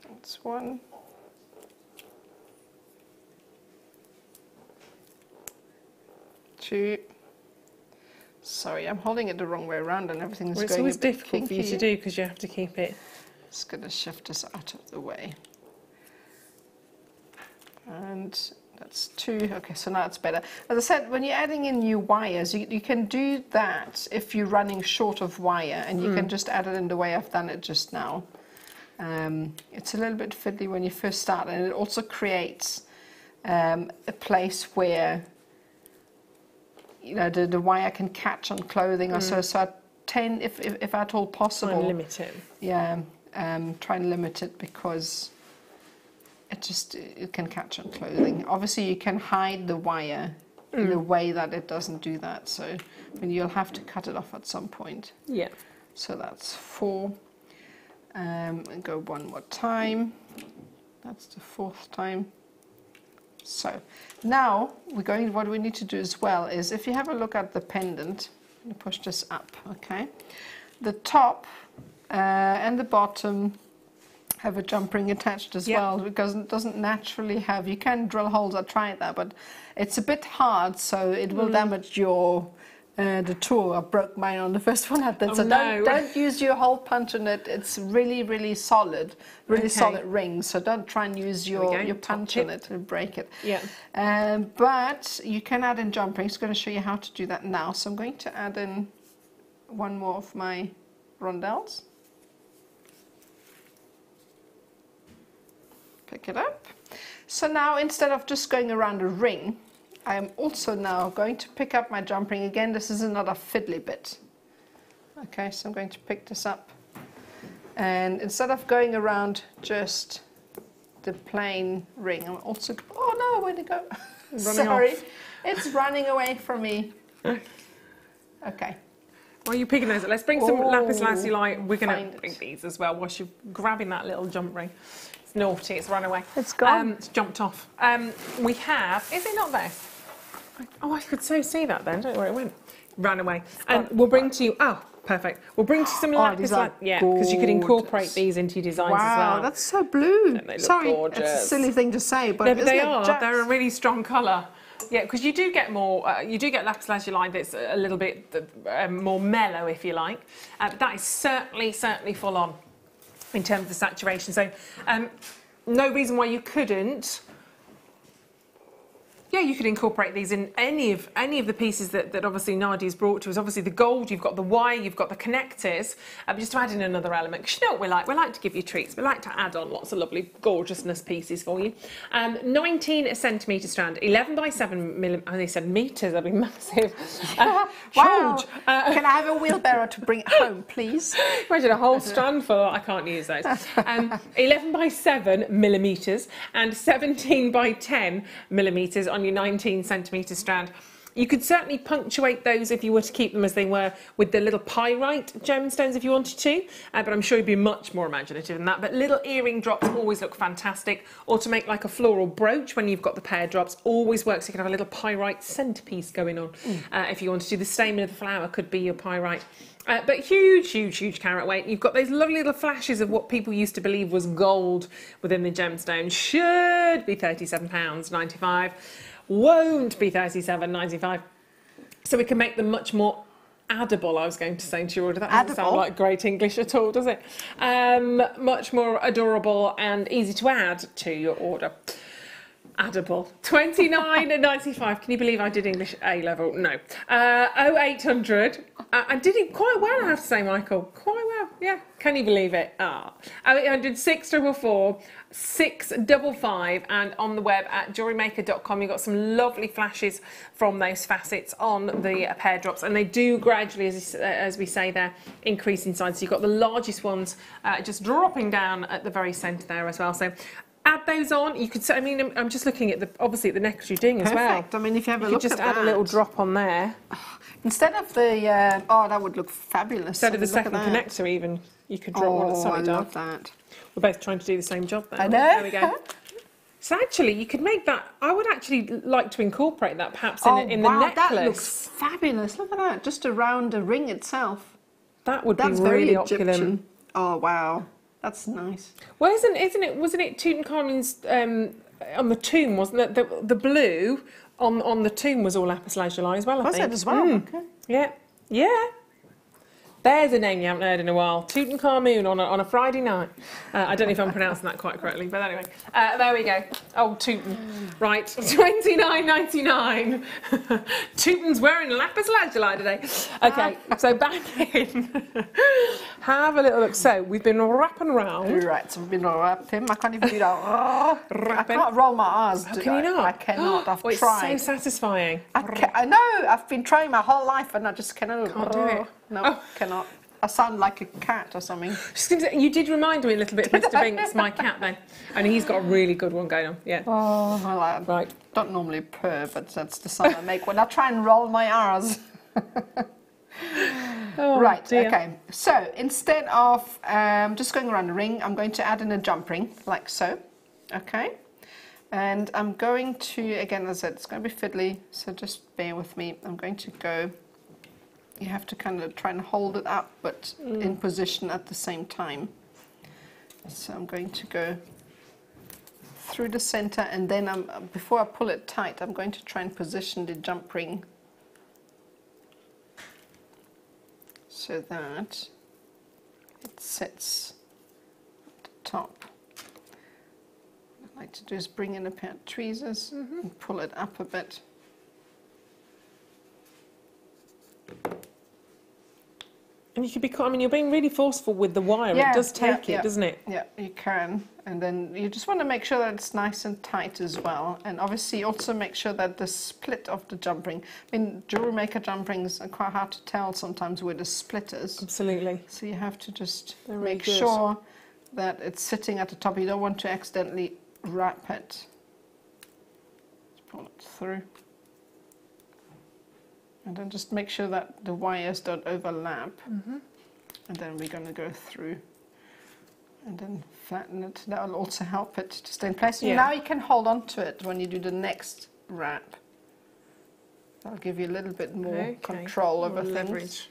That's 1. 2. Sorry, I'm holding it the wrong way around and everything's Well, going it's always a bit difficult for you to kinky. do because you have to keep it. Just going to shift this out of the way. And that's 2. Okay, so now it's better. As I said, when you're adding in new wires, you can do that if you're running short of wire, and you can just add it in the way I've done it just now. It's a little bit fiddly when you first start, and it also creates a place where, you know, the wire can catch on clothing or so. So I tend, if at all possible, Try and limit it. Yeah, try and limit it, because it can catch on clothing. Obviously, you can hide the wire in a way that it doesn't do that. So, I mean, you'll have to cut it off at some point. Yeah. So that's 4. And go one more time. That's the 4th time. So now we're going. What we need to do as well is, if you have a look at the pendant, I'm going to push this up. Okay, the top and the bottom have a jump ring attached as well, because it doesn't naturally have. You can drill holes. I tried that, but it's a bit hard, so it will damage your the tool. I broke mine on the first one I did. So don't use your hole punch on it. It's really solid, solid rings. So don't try and use your punch on it to break it. Yeah. But you can add in jump rings. I'm going to show you how to do that now. So I'm going to add in one more of my rondelles. Pick it up. So now, instead of just going around a ring, I am also now going to pick up my jump ring again. This is another fiddly bit. Okay, so I'm going to pick this up, and instead of going around just the plain ring, I'm also, oh no, where'd it go? Sorry, it's running away from me. Okay. While you're picking those up, let's bring some lapis lazuli. We're going to bring these as well whilst you're grabbing that little jump ring. It's naughty, it's run away. It's gone. It's jumped off. We have, is it not there? Oh, I could so see that then. Don't know where it went. Ran away. And we'll bring to you, perfect. We'll bring to you some lapis lazuli. Yeah, because you could incorporate these into your designs as well. Wow, that's so blue. They look Sorry, gorgeous. it's a silly thing to say, but no, but they are. They're a really strong colour. Yeah, because you do get more. You do get lapis lazuli that's a little bit more mellow, if you like. But that is certainly full on in terms of saturation. So, no reason why you couldn't. Yeah, you could incorporate these in any of the pieces that obviously Nadja's brought to us. Obviously the gold, you've got the wire, you've got the connectors, just to add in another element. Because you know what we like? We like to give you treats. We like to add on lots of lovely gorgeousness pieces for you. 19 centimetre strand, 11 by 7 millimetres. Oh, they said metres, that'd be massive. Wow. Can I have a wheelbarrow to bring it home, please? Imagine a whole strand full. I can't use those. 11 by 7 millimetres and 17 by 10 millimetres on your 19 centimetre strand. You could certainly punctuate those if you were to keep them as they were with the little pyrite gemstones if you wanted to, but I'm sure you'd be much more imaginative than that. But little earring drops always look fantastic, or to make like a floral brooch when you've got the pear drops always works. You can have a little pyrite centrepiece going on. If you want to do the stamen of the flower, could be your pyrite. But huge carat weight. You've got those lovely little flashes of what people used to believe was gold within the gemstone. Should be £37.95. Won't be £37.95. So we can make them much more addable, I was going to say to your order. That doesn't sound like great English at all, does it? Much more adorable and easy to add to your order. Addable. £29.95. Can you believe I did English A level? No. 0800. I did it quite well, I have to say, Michael. Quite well. Yeah. Can you believe it? 0800 644 655, and on the web at JewelleryMaker.com. You've got some lovely flashes from those facets on the pear drops, and they do gradually, as we say there, increase in size. So you've got the largest ones just dropping down at the very centre there as well. So add those on. You could. I mean, I'm just looking at obviously at the necklace you're doing as well. Perfect. I mean, if you have a look at that, just add a little drop on there. Instead of the that would look fabulous. Instead of the second connector, even you could drop one at the side. I love that. We're both trying to do the same job there. I know. There we go. So actually, you could make that. I would actually like to incorporate that perhaps in the necklace. That looks fabulous. Look at that, just around the ring itself. That would be really opulent. Oh wow, that's nice. Well, wasn't it Tutankhamun's on the tomb, wasn't it? The blue on the tomb was all lapis lazuli as well, I think. Was it as well? Okay. Yeah. Yeah. There's a name you haven't heard in a while. Tutankhamun on a Friday night. I don't know if I'm pronouncing that quite correctly, but anyway. There we go. Old Tootan. Right, $29.99. Tootan's wearing lapis lazuli today. Okay, so back in. Have a little look. So we've been wrapping around. Right, so we've been wrapping. I can't even do that. Oh, I can't roll my R's. How can you not? I cannot. I've it's tried. so satisfying. I know. I've been trying my whole life and I just cannot. Can't do it. No, cannot. I sound like a cat or something. Just gonna say, you did remind me a little bit of Mr. Binks, my cat, then. And he's got a really good one going on, yeah. Oh, well, I right. don't normally purr, but that's the sound I make when I try and roll my R's. Oh, right, dear. okay. So, instead of just going around the ring, I'm going to add in a jump ring, like so. Okay. And I'm going to, again, as I said, it's going to be fiddly, so just bear with me. I'm going to go... You have to kind of try and hold it up, but in position at the same time. So I'm going to go through the center, and then before I pull it tight, I'm going to try and position the jump ring so that it sits at the top. What I like to do is bring in a pair of tweezers and pull it up a bit. And you could be, I mean, you're being really forceful with the wire. Yeah, it does take it, doesn't it? Yeah, you can. And then you just want to make sure that it's nice and tight as well. And obviously also make sure that the split of the jump ring, I mean, Jewellery Maker jump rings are quite hard to tell sometimes with the splitters. Absolutely. So you have to just really make good. sure that it's sitting at the top. You don't want to accidentally wrap it. Let's pull it through. And then just make sure that the wires don't overlap. And then we're going to go through and then flatten it. That will also help it to stay in place. Yeah. Now you can hold on to it when you do the next wrap. That'll give you a little bit more control over things. Leverage.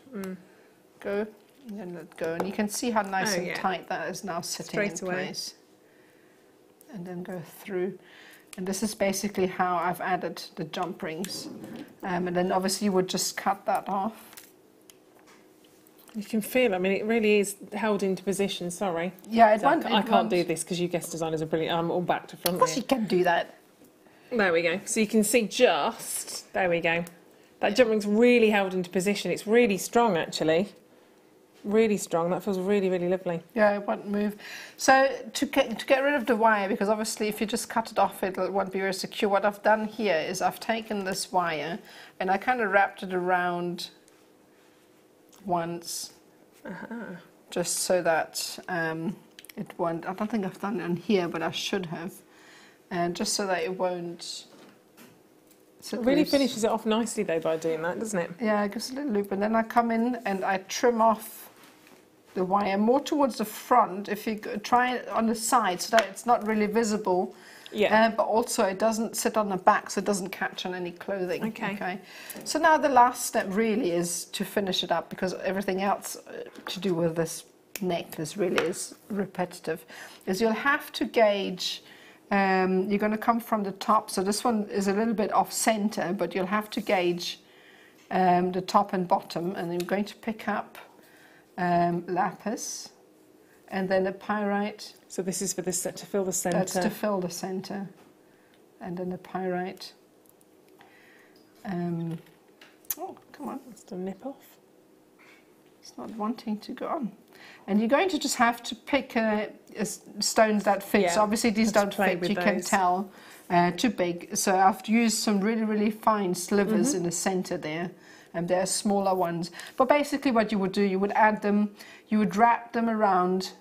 Go and then let go. And you can see how nice and tight that is now sitting in place. And then go through. And this is basically how I've added the jump rings. And then obviously you would just cut that off. You can feel, I mean, it really is held into position, sorry. Yeah, So I can't do this because you guest designers are brilliant. I'm all back to front. Of course you can do that. There we go. So you can see just, there we go. That jump ring's really held into position. It's really strong, actually. Really strong. That feels really, really lovely. Yeah, it won't move. So to get rid of the wire, because obviously if you just cut it off, it won't be very secure. What I've done here is I've taken this wire and I kind of wrapped it around once, just so that it won't. I don't think I've done it on here, but I should have, and just so that it won't. It really finishes it off nicely though by doing that, doesn't it? Yeah, it gives a little loop, and then I come in and I trim off the wire more towards the front. If you try it on the side so that it's not really visible, but also it doesn't sit on the back, so it doesn't catch on any clothing. Okay. So now the last step really is to finish it up, because everything else to do with this necklace really is repetitive. Is you'll have to gauge. You're going to come from the top, so this one is a little bit off center, but you'll have to gauge the top and bottom, and you're going to pick up lapis and then a pyrite. So this is for the set to fill the center. That's to fill the center, and then the pyrite. Oh, come on! It's to nip off. It's not wanting to go on. And you're going to just have to pick stones that fit. So obviously these don't fit, you can tell, too big. So I've used some really, really fine slivers in the center there, and they're smaller ones. But basically what you would do, you would add them, you would wrap them around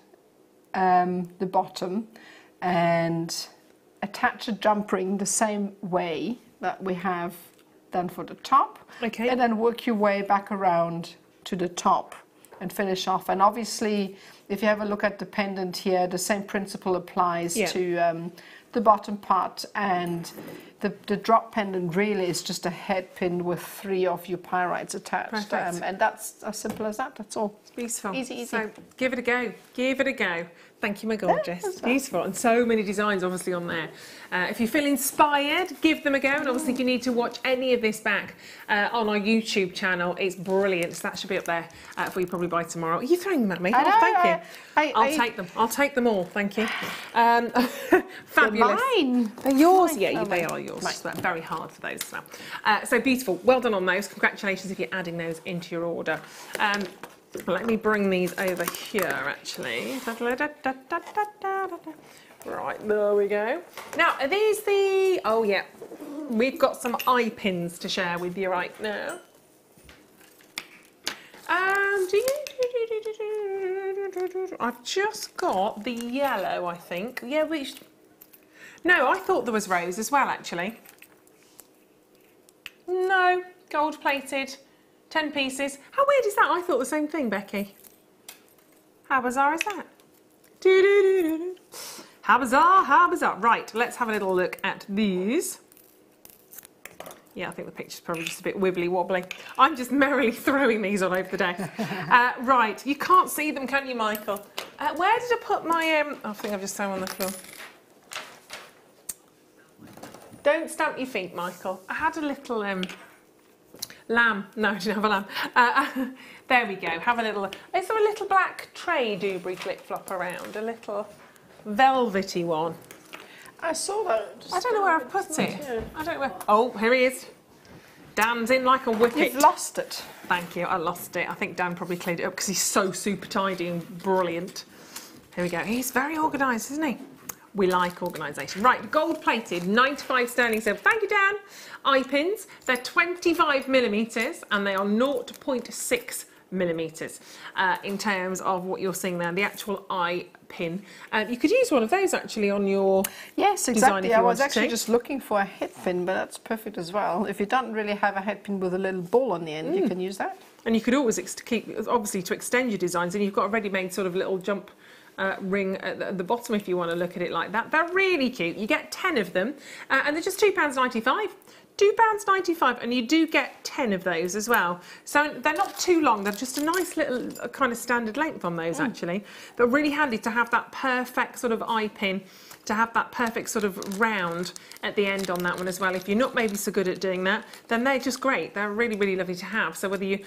the bottom and attach a jump ring the same way that we have done for the top. Okay. And then work your way back around to the top and finish off. And obviously, if you have a look at the pendant here, the same principle applies to the bottom part, and the drop pendant really is just a head pin with 3 of your pyrites attached. And that's as simple as that. That's all. It's beautiful. Easy, easy. So give it a go. Give it a go. Thank you, my gorgeous. That's Beautiful. And so many designs obviously on there. If you feel inspired, give them a go. And obviously you need to watch any of this back on our YouTube channel. It's brilliant. So that should be up there for you probably by tomorrow. Are you throwing them at me? Thank you. I'll take them. I'll take them all. Thank you. Fabulous. They're mine. They're yours. Mine. Yeah, they are yours. Right. Very hard for those as well. So beautiful. Well done on those. Congratulations if you're adding those into your order. Let me bring these over here, actually. Right, there we go. Now, are these the... Oh, yeah. We've got some eye pins to share with you right now. I've just got the yellow, I think. Yeah, which... No, I thought there was rose as well, actually. No, gold-plated. 10 pieces. How weird is that? I thought the same thing, Becky. How bizarre is that? Doo-doo-doo-doo. How bizarre, how bizarre. Right, let's have a little look at these. Yeah, I think the picture's probably just a bit wibbly-wobbly. I'm just merrily throwing these all over the desk. Right, you can't see them, can you, Michael? Where did I put my... I think I've just thrown them on the floor. Don't stamp your feet, Michael. I had a little... lamb. No, I didn't have a lamb. There we go. Have a little... Is there a little black tray Dewberry flip-flop around? A little velvety one? I saw that. I don't know where I've put it. I don't know where... Oh, here he is. Dan's in like a whippet. You've lost it. Thank you. I lost it. I think Dan probably cleaned it up because he's so super tidy and brilliant. Here we go. He's very organised, isn't he? We like organisation. Right, gold-plated, 95 sterling silver. Thank you, Dan. Eye pins, they're 25mm and they are 0.6 millimetres in terms of what you're seeing there, the actual eye pin. You could use one of those actually on your Yes, design exactly. if you I was wanted actually to. just looking for a head pin, but that's perfect as well. If you don't really have a head pin with a little ball on the end, you can use that. And you could always keep, obviously, to extend your designs, and you've got a ready-made sort of little jump ring at the bottom if you want to look at it like that. They're really cute. You get 10 of them and they're just £2.95. £2.95, and you do get 10 of those as well. So they're not too long, they're just a nice little kind of standard length on those actually. But really handy to have that perfect sort of eye pin, to have that perfect sort of round at the end on that one as well. If you're not maybe so good at doing that, then they're just great. They're really, really lovely to have. So whether you're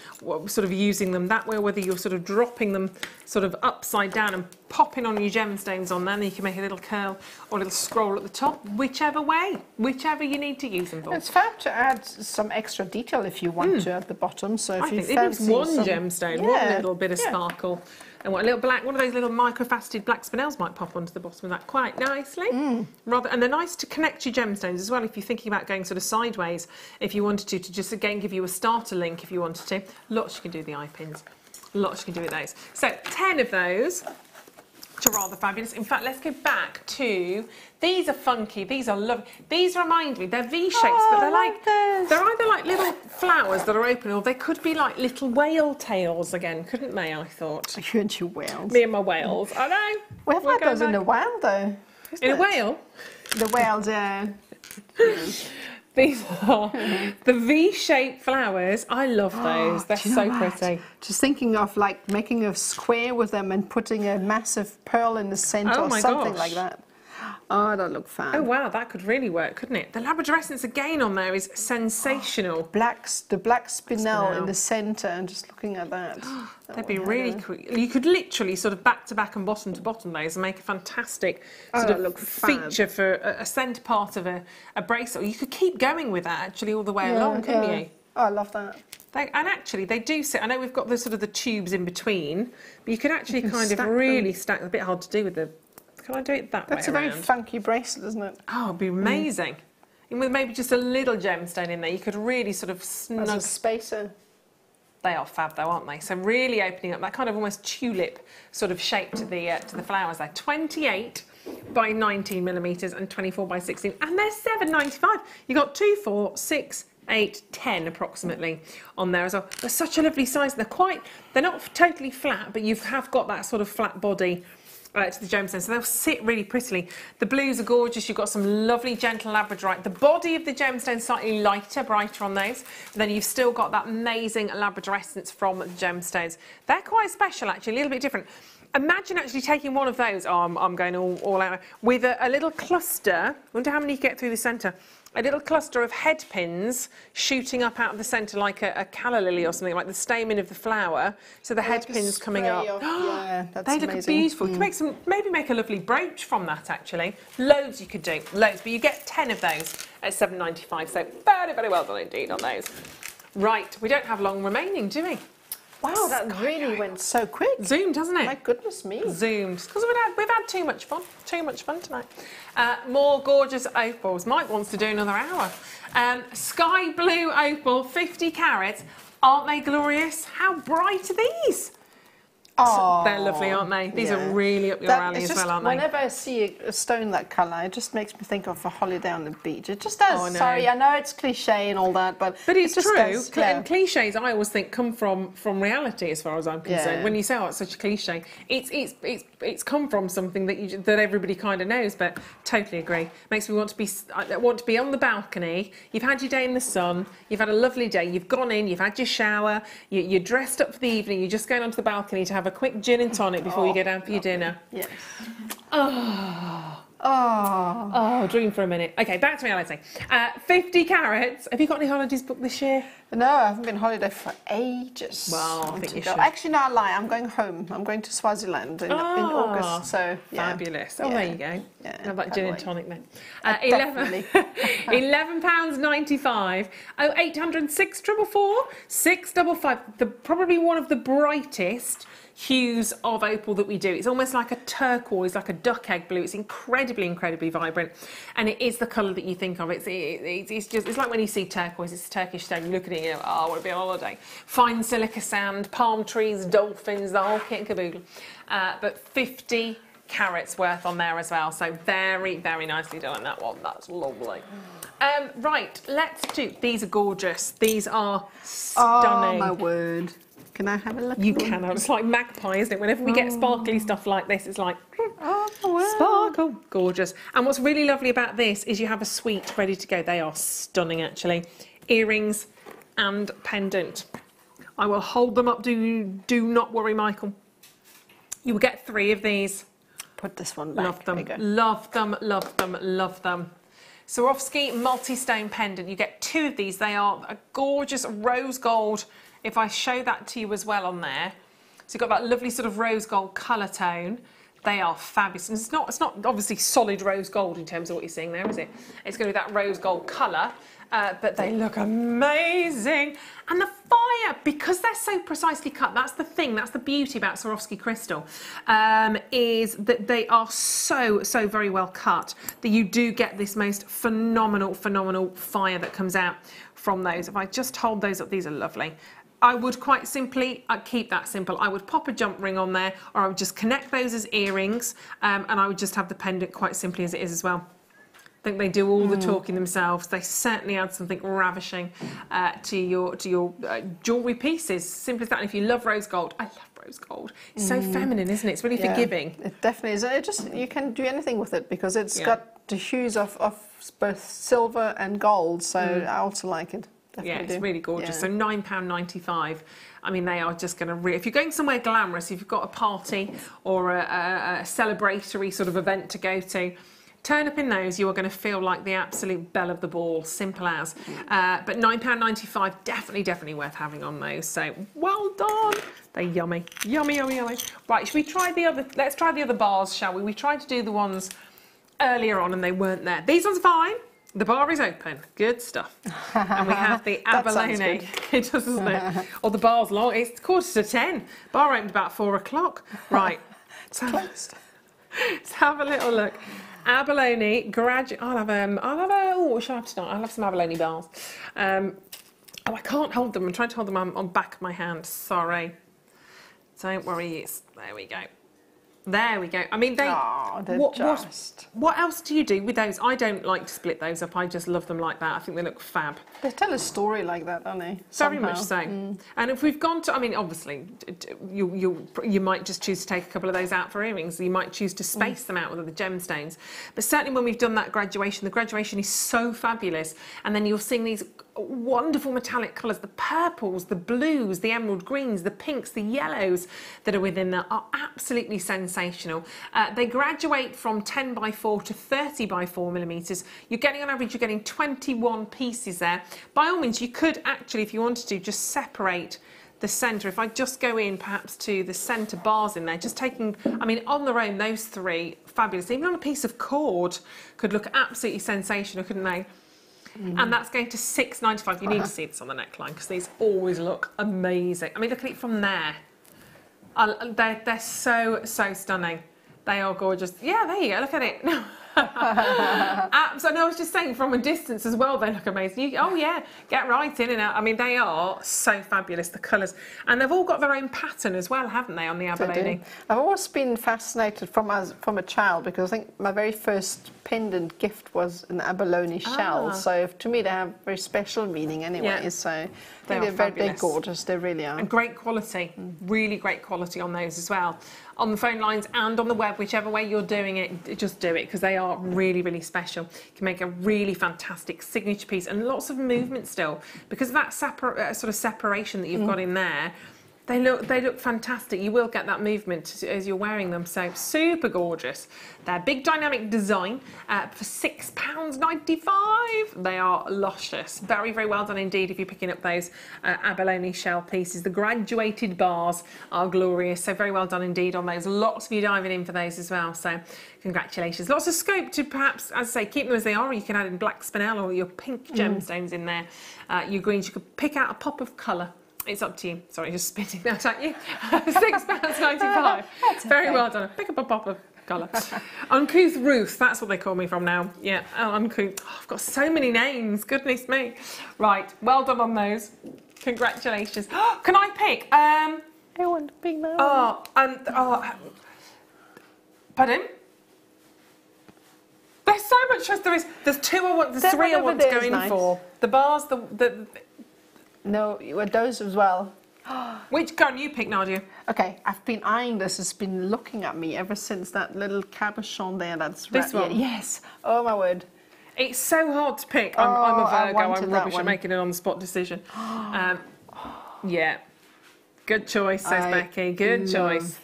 sort of using them that way, or whether you're sort of dropping them sort of upside down and popping on your gemstones on them, then you can make a little curl or a little scroll at the top, whichever way, whichever you need to use them for. It's fab to add some extra detail if you want to at the bottom. So if I you think it is one gemstone, one little bit of yeah. sparkle. And what a little black, one of those little microfaceted black spinels might pop onto the bottom of that quite nicely. And they're nice to connect your gemstones as well if you're thinking about going sort of sideways. If you wanted to just again give you a starter link if you wanted to. Lots you can do with the eye pins. Lots you can do with those. So 10 of those, which are rather fabulous. In fact, let's go back to, these are funky, these are lovely. These remind me, they're V-shapes, but they're like, they're either like little flowers that are open, or they could be like little whale tails again, couldn't they, I thought? You and your whales. Me and my whales, I know. We have had those in a whale though. In a whale? The whales, yeah. These are the V-shaped flowers. I love those. They're so pretty. Just thinking of like making a square with them and putting a massive pearl in the centre or something like that. Oh, that look fun. Oh wow, that could really work, couldn't it? The Labradorescence again on there is sensational. The black spinel in the centre, and just looking at that. They'd be really cool. You could literally sort of back to back and bottom to bottom those and make a fantastic sort of feature for a centre part of a bracelet. You could keep going with that actually all the way along, couldn't you? Oh, I love that. And actually, they do sit. I know we've got the sort of the tubes in between, but you can actually kind of really stack. A bit hard to do with the. Can I do it that way? That's a very funky bracelet, isn't it? Oh, it'd be amazing. And with maybe just a little gemstone in there, you could really sort of snug. As a spacer. They are fab though, aren't they? So really opening up that kind of almost tulip sort of shape to the flowers there. 28 by 19 millimetres and 24 by 16, and they're £7.95. You got 2, 4, 6, 8, 10 approximately on there as well. They're such a lovely size. They're not totally flat, but you have got that sort of flat body to the gemstones, so they'll sit really prettily. The blues are gorgeous. You've got some lovely gentle labradorite. The body of the gemstone slightly lighter, brighter on those. And then you've still got that amazing labradorescence from the gemstones. They're quite special, actually, a little bit different. Imagine actually taking one of those. Oh, I'm going all out with a little cluster. I wonder how many you get through the centre. A little cluster of head pins shooting up out of the centre like a calla lily or something, like the stamen of the flower. So the head pins coming up. Yeah, that's they amazing. look beautiful. You can make maybe make a lovely brooch from that, actually. Loads you could do, loads. But you get 10 of those at £7.95. So very, very well done indeed on those. Right, we don't have long remaining, do we? Wow, that really went so quick. Zoomed, hasn't it? My goodness me. Zoomed. Because we've had too much fun. Too much fun tonight. More gorgeous opals. Mike wants to do another hour. Sky blue opal, 50 carats. Aren't they glorious? How bright are these? Oh, they're lovely, aren't they? These are really up your alley as well, aren't they? Whenever I see a stone that colour, it just makes me think of a holiday on the beach. It just does. Oh, no. Sorry, I know it's cliche and all that, but it's it just true. does, yeah. And cliches, I always think, come from reality, as far as I'm concerned. Yeah. When you say, "Oh, it's such a cliche," it's come from something that everybody kind of knows. But totally agree. Makes me want to be on the balcony. You've had your day in the sun. You've had a lovely day. You've gone in. You've had your shower. You're dressed up for the evening. You're just going onto the balcony to have a quick gin and tonic before you go down for your dinner. Yes. Oh, dream for a minute. Okay, back to reality. 50 carats. Have you got any holidays booked this year? No, I haven't been on holiday for ages. Well, I think you should. Actually, no, I lie. I'm going home. I'm going to Swaziland in August. So yeah. Fabulous. Oh, there you go. Yeah, how about gin and tonic then? Definitely. £11.95. Oh, 806 444 655. Probably one of the brightest hues of opal that we do. It's almost like a turquoise, like a duck egg blue. It's incredibly, incredibly vibrant, and it is the colour that you think of. It's like when you see turquoise. It's a Turkish stone. You look at it, and you go, oh, I want to be on holiday. Fine silica sand, palm trees, dolphins, the whole kit and caboodle. But 50 carats worth on there as well. So very, very nicely done on that one. That's lovely. Right, let's do. These are gorgeous. These are stunning. Oh my word. Can I have a look? You can. It's like magpie, isn't it? Whenever we get sparkly stuff like this, it's like, oh, wow. sparkle. Gorgeous. And what's really lovely about this is you have a suite ready to go. They are stunning, actually. Earrings and pendant. I will hold them up. Do not worry, Michael. You will get 3 of these. Put this one back. Love them. Love them, love them, love them. Swarovski multi-stone pendant. You get 2 of these. They are a gorgeous rose gold. If I show that to you as well on there, so you've got that lovely sort of rose gold colour tone. They are fabulous. And it's not obviously solid rose gold in terms of what you're seeing there, is it? It's going to be that rose gold colour, but they look amazing. And the fire, because they're so precisely cut, that's the thing, that's the beauty about Swarovski crystal, is that they are so very well cut that you do get this most phenomenal fire that comes out from those. If I just hold those up, these are lovely. I would quite simply, I'd keep that simple. I would pop a jump ring on there, or I would just connect those as earrings, and I would just have the pendant quite simply as it is as well. I think they do all the talking themselves. They certainly add something ravishing to your jewellery pieces. Simple as that. And if you love rose gold, I love rose gold. It's so feminine, isn't it? It's really forgiving. It definitely is. It just, you can do anything with it because it's got the hues of both silver and gold. So I also like it. Definitely it's really gorgeous. So £9.95. I mean, they are just going to if you're going somewhere glamorous, if you've got a party or a celebratory sort of event to go to, turn up in those, you are going to feel like the absolute belle of the ball, simple as. But £9.95, definitely worth having on those. So well done. They're yummy. Yummy. Right, should we try let's try the other bars, shall we? We tried to do the ones earlier on and they weren't there. These ones are fine. The bar is open. Good stuff. And we have the abalone. It does, doesn't it? Or the bar's long. It's 9:45. Bar opened about 4 o'clock. Right. Let's have a little look. Abalone. I'll have what shall I have tonight? I'll have some abalone bars. I can't hold them. I'm trying to hold them on back of my hand. Sorry. Don't worry. There we go. There we go. I mean, they. What else do you do with those? I don't like to split those up. I just love them like that. I think they look fab. They tell a story like that, don't they? Very much so. And if we've gone to, I mean, obviously, you might just choose to take a couple of those out for earrings. You might choose to space them out with the gemstones. But certainly when we've done that graduation, the graduation is so fabulous. And then you're seeing these wonderful metallic colours, the purples, the blues, the emerald greens, the pinks, the yellows that are within there are absolutely sensational. They graduate from 10 by 4 to 30 by 4 millimetres. You're getting, on average, you're getting 21 pieces there. By all means, you could actually, if you wanted to, just separate the centre. If I just go in perhaps to the centre bars in there, just taking, I mean, on their own, those three, fabulous. Even on a piece of cord, could look absolutely sensational, couldn't they? And that's going to $6.95. You need to see this on the neckline because these always look amazing. I mean, look at it from there. They're so stunning. They are gorgeous. Yeah, there you go. Look at it. So no, I was just saying from a distance as well, they look amazing. Oh yeah, get right in and out. I mean, they are so fabulous, the colours. And they've all got their own pattern as well, haven't they, on the abalone? I've always been fascinated from a child because I think my very first pendant gift was an abalone shell. So to me, they have very special meaning anyway. Yeah. So they're gorgeous. They really are. And great quality, really great quality on those as well. On the phone lines and on the web, whichever way you're doing it, just do it because they are really special. You can make a really fantastic signature piece and lots of movement still because of that sort of separation that you've got in there. They look fantastic. You will get that movement as you're wearing them, so super gorgeous. They're big dynamic design for £6.95. They are luscious. Very well done indeed if you're picking up those abalone shell pieces. The graduated bars are glorious, so very well done indeed on those. Lots of you diving in for those as well, so congratulations. Lots of scope to perhaps, as I say, keep them as they are, or you can add in black spinel or your pink gemstones in there. Your greens, you could pick out a pop of colour. It's up to you. Sorry, just spitting that at you. £6.95. Very well done. Pick up a pop of colour. Uncouth Ruth, that's what they call me from now. Yeah, uncouth. Oh, I've got so many names. Goodness me. Right, well done on those. Congratulations. Can I pick? I want to pick that one. Pardon? There's so much choice. There's two I want. There's three I want to go in for. The bars, No, those as well. Which gun you pick, Nadja? Okay, I've been eyeing this. It's been looking at me ever since that little cabochon there. That's this one. Yes. Oh my word. It's so hard to pick. I'm a Virgo. I'm rubbish at making an on-the-spot decision. Yeah. Good choice, says Becky. Good choice.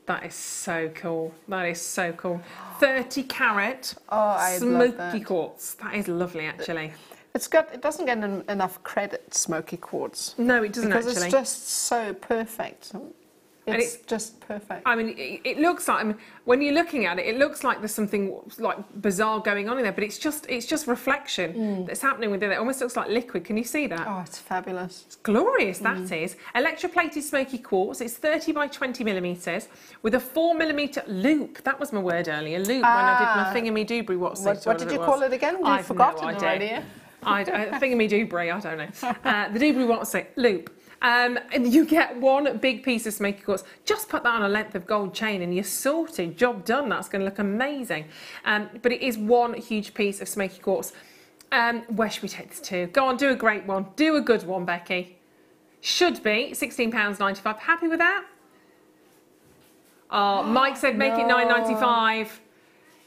That is so cool. That is so cool. 30 carat smoky quartz. That is lovely, actually. It doesn't get enough credit, smoky quartz. No, it doesn't because actually. It's just so perfect. It's just perfect. I mean, it looks like, I mean, when you're looking at it, it looks like there's something like bizarre going on in there, but it's just reflection that's happening within it. It almost looks like liquid. Can you see that? Oh, it's fabulous. It's glorious, that is. Electroplated smoky quartz. It's 30 by 20 millimetres with a 4mm loop. That was my word earlier, loop, when I did my thingammy-doobry. What did you call it again? I've forgotten already. Thingammy-doobry, I don't know. The doobry what's it? Loop. And you get one big piece of smoky quartz. Just put that on a length of gold chain and you're sorted. Job done. That's going to look amazing. But it is one huge piece of smoky quartz. Where should we take this to? Go on, do a great one. Do a good one, Becky. Should be £16.95. Happy with that? Oh, Mike said make it £9.95.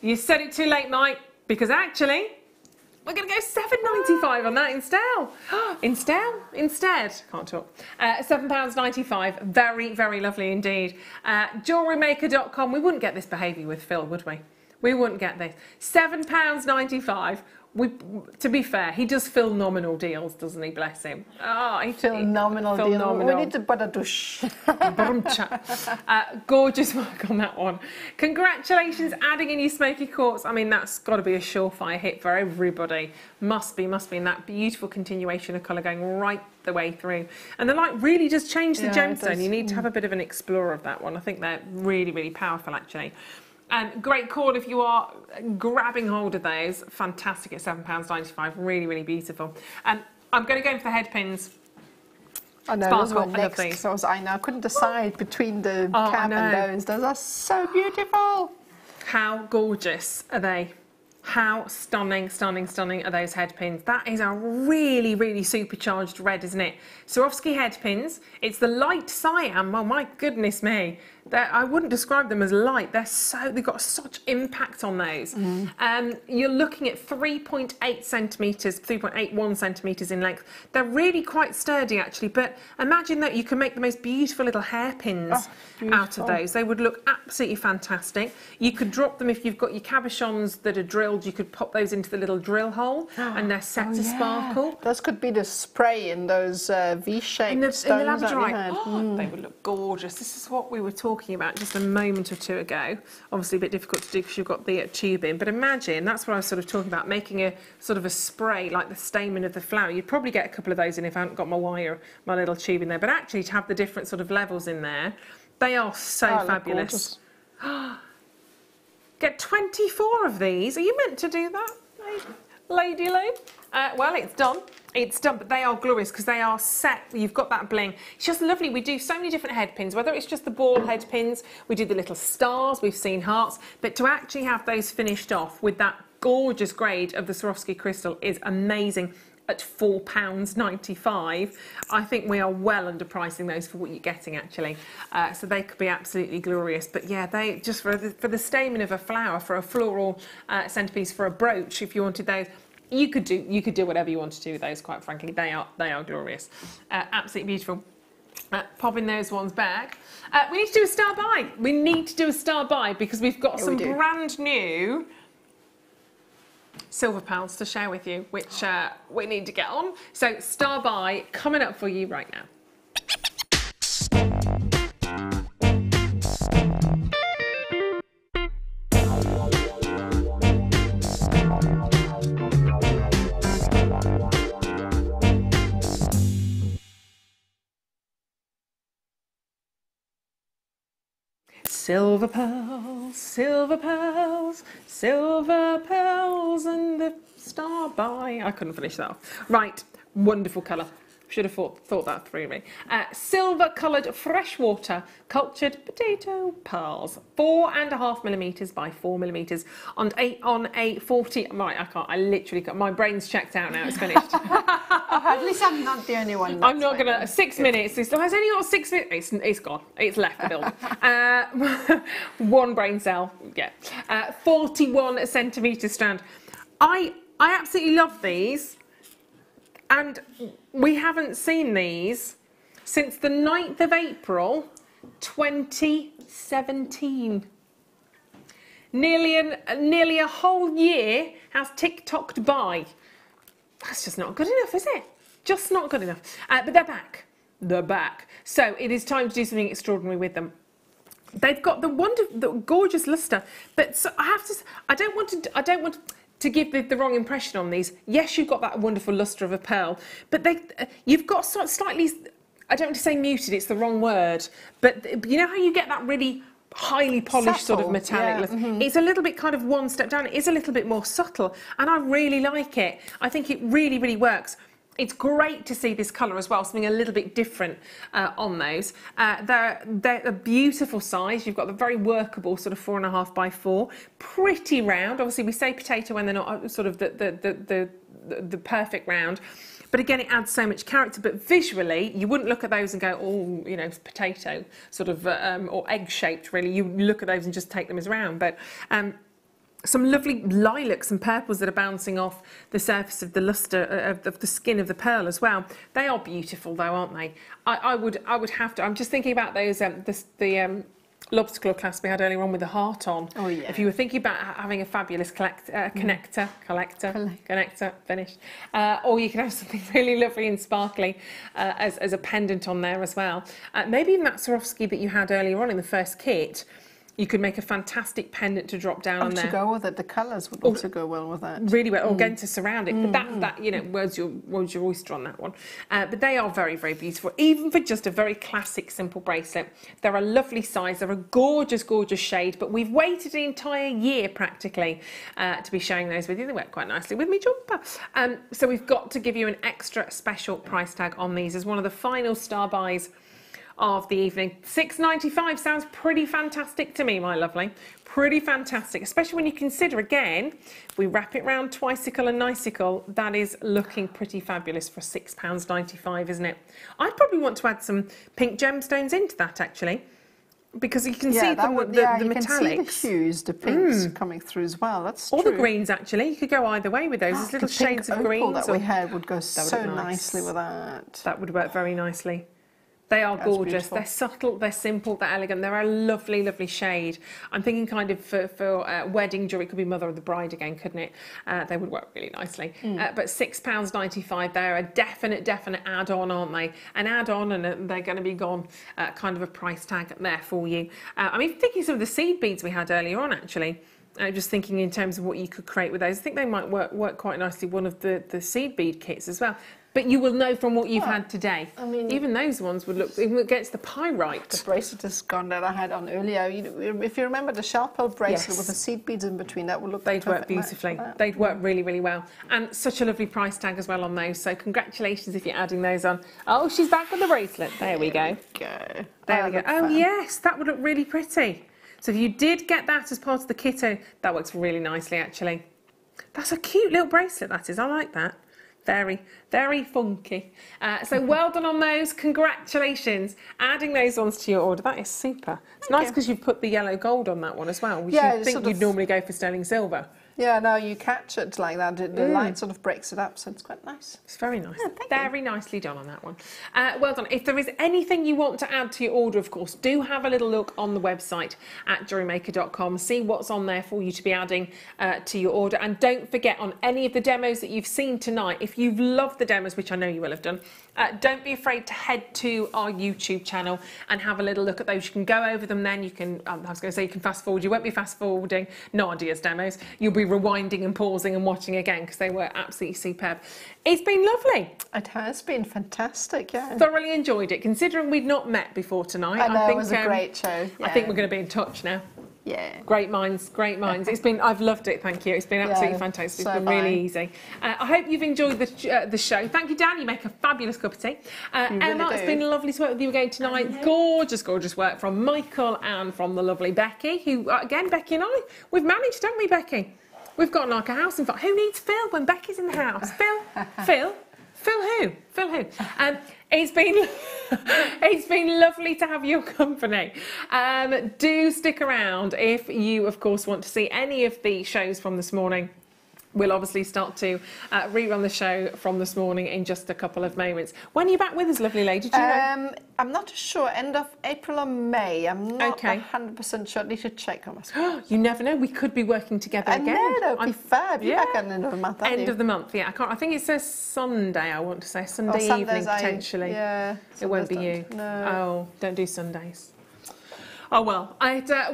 You said it too late, Mike, because actually we're going to go £7.95 on that instead. Can't talk. £7.95. Very lovely indeed. JewelleryMaker.com. We wouldn't get this behaviour with Phil, would we? We wouldn't get this. £7.95. To be fair, he does phenomenal deals, doesn't he? Bless him. Phenomenal deal. We need to put a douche. Gorgeous work on that one. Congratulations, adding in your smoky quartz. I mean, that's got to be a surefire hit for everybody. Must be. And that beautiful continuation of colour going right the way through. And the light really does change the gemstone. You need to have a bit of an explorer of that one. I think they're really powerful, actually. And great call if you are grabbing hold of those. Fantastic at £7.95. Really beautiful. And I'm going to go in for the head pins. I know, those were next. So I couldn't decide between the cap and those. Those are so beautiful. How gorgeous are they? How stunning, stunning, stunning are those head pins? That is a really, really supercharged red, isn't it? Swarovski head pins. It's the light cyan. Oh my goodness me. I wouldn't describe them as light. They've got such impact on those. You're looking at 3.8 centimetres, 3.81 centimetres in length. They're really quite sturdy actually, but imagine that you can make the most beautiful little hairpins out of those. They would look absolutely fantastic. You could drop them if you've got your cabochons that are drilled, you could pop those into the little drill hole and they're set to sparkle. Those could be the spray in those V-shaped stones in the labradorite. that we had. They would look gorgeous. This is what we were talking about just a moment or two ago. Obviously a bit difficult to do because you've got the tube in, but imagine, that's what I was sort of talking about, making a sort of a spray like the stamen of the flower. You'd probably get a couple of those in if I hadn't got my wire, my little tube in there, but actually to have the different sort of levels in there, they are so fabulous. Get 24 of these. Are you meant to do that, Lady Lou? Well, it's done. It's done, but they are glorious because they are set. You've got that bling. It's just lovely. We do so many different head pins, whether it's just the ball head pins, we do the little stars, we've seen hearts, but to actually have those finished off with that gorgeous grade of the Swarovski crystal is amazing. At £4.95, I think we are well underpricing those for what you're getting actually. So they could be absolutely glorious. But yeah, they just for the stamen of a flower, for a floral centerpiece, for a brooch, if you wanted those. You could do whatever you want to do with those, quite frankly. They are glorious. Absolutely beautiful. Popping those ones back. We need to do a star buy. We need to do a star buy because we've got some brand new silver pearls to share with you, which we need to get on. So star buy coming up for you right now. Silver pearls, silver pearls, silver pearls and the star buy. I couldn't finish that off. Right, wonderful colour. Should have thought that through me. Silver coloured freshwater cultured potato pearls, 4.5mm by 4mm on a 40. Right, I can't. I literally can't. My brain's checked out now. It's finished. At least I'm not the only one. I'm not gonna. 6 minutes. Has only got 6 minutes. It's gone. It's left the building. One brain cell. Yeah. 41 centimetre strand. I absolutely love these. And we haven't seen these since the 9th of April, 2017. Nearly a whole year has tick-tocked by. That's just not good enough, is it? Just not good enough. But they're back. They're back. So it is time to do something extraordinary with them. They've got the gorgeous lustre, but so I have to. I don't want to give the wrong impression on these. Yes, you've got that wonderful lustre of a pearl, but you've got slightly, I don't want to say muted, it's the wrong word, but you know how you get that really highly polished sort of metallic luster? It's a little bit kind of one step down. It is a little bit more subtle, and I really like it. I think it really, really works. It's great to see this colour as well, something a little bit different on those. They're a beautiful size. You've got the very workable sort of 4.5 by 4, pretty round. Obviously, we say potato when they're not sort of the perfect round. But again, it adds so much character. But visually, you wouldn't look at those and go, oh, you know, it's potato sort of or egg-shaped. Really, you look at those and just take them as round. But some lovely lilacs and purples that are bouncing off the surface of the lustre of the skin of the pearl as well. They are beautiful though, aren't they? I would have to. I'm just thinking about those the lobster claw clasp we had earlier on with the heart on. Oh yeah. If you were thinking about having a fabulous connector, finished, or you can have something really lovely and sparkly as a pendant on there as well. Maybe even that Swarovski that you had earlier on in the first kit. You could make a fantastic pendant to drop down on there. To go with it, the colours would also go well with that. Really well, or going to surround it. But that you know, words your oyster on that one. But they are very, very beautiful, even for just a very classic, simple bracelet. They're a lovely size. They're a gorgeous, gorgeous shade. But we've waited an entire year practically to be showing those with you. They work quite nicely with me jumper. So we've got to give you an extra special price tag on these as one of the final star buys of the evening. £6.95 sounds pretty fantastic to me, my lovely. Pretty fantastic, especially when you consider, again, if we wrap it round twicicle and icicle, that is looking pretty fabulous for £6.95, isn't it? I'd probably want to add some pink gemstones into that, actually, because you can see the metallics. You can see the hues, the pinks coming through as well. That's true. Or the greens, actually. You could go either way with those. There's little shades of greens. That we had would go so nicely with that. That would work very nicely. They are gorgeous. Beautiful. They're subtle, they're simple, they're elegant. They're a lovely, lovely shade. I'm thinking kind of for wedding jewellery, it could be mother of the bride again, couldn't it? They would work really nicely. But £6.95, they're a definite add-on, aren't they? An add-on, and they're going to be gone, kind of a price tag there for you. I mean, thinking some of the seed beads we had earlier on, actually. Just thinking in terms of what you could create with those. I think they might work quite nicely, one of the seed bead kits as well. But you will know from what you've had today. I mean, even those ones would look, even against the pyrite. The bracelet is gone that I had on earlier. If you remember the shell pearl bracelet with the seed beads in between, that would look They'd work beautifully. They'd work really, really well. And such a lovely price tag as well on those. So congratulations if you're adding those on. Oh, she's back with the bracelet. There we go. There we go. Oh, yes, that would look really pretty. So if you did get that as part of the kit, that works really nicely, actually. That's a cute little bracelet, that is. I like that. Very, very funky. So well done on those. Congratulations. Adding those ones to your order. That is super. It's nice because you've put the yellow gold on that one as well, which you think you'd normally go for sterling silver. Yeah, no, you catch it like that. The light sort of breaks it up, so it's quite nice. It's very nice. Very nicely done on that one. Well done. If there is anything you want to add to your order, of course, do have a little look on the website at JewelleryMaker.com. See what's on there for you to be adding to your order. And don't forget, on any of the demos that you've seen tonight, if you've loved the demos, which I know you will have done, don't be afraid to head to our YouTube channel and have a little look at those. You can go over them then. You can, I was going to say you can fast forward. You won't be fast forwarding Nadia's demos. You'll be rewinding and pausing and watching again because they were absolutely superb. It's been lovely. It has been fantastic, yeah. Thoroughly enjoyed it, considering we'd not met before tonight. I know, it was a great show. Yeah. I think we're going to be in touch now. Yeah. Great minds, great minds. It's been, I've loved it, thank you. It's been absolutely fantastic. It's been really easy. I hope you've enjoyed the show. Thank you, Dan. You make a fabulous cup of tea. Emma, it's been lovely to work with you again tonight. Gorgeous, gorgeous work from Michael and from the lovely Becky, who, again, Becky and I, we've managed, haven't we, Becky? We've got like a house in fact. Who needs Phil when Becky's in the house? Phil? Phil? Phil who? Phil who? It's been lovely to have your company. Do stick around if you, of course, want to see any of the shows from this morning. We'll obviously start to rerun the show from this morning in just a couple of moments. When are you back with us, lovely lady? Do you know? I'm not sure. End of April or May. I'm not 100% sure. I need to check on my You never know. We could be working together again. I know. That would be fab. You're back at the end of the month, aren't you? End of the month, yeah. I think it says Sunday, I want to say. Sunday evening, potentially. It won't be you. No. Oh, don't do Sundays. Oh well,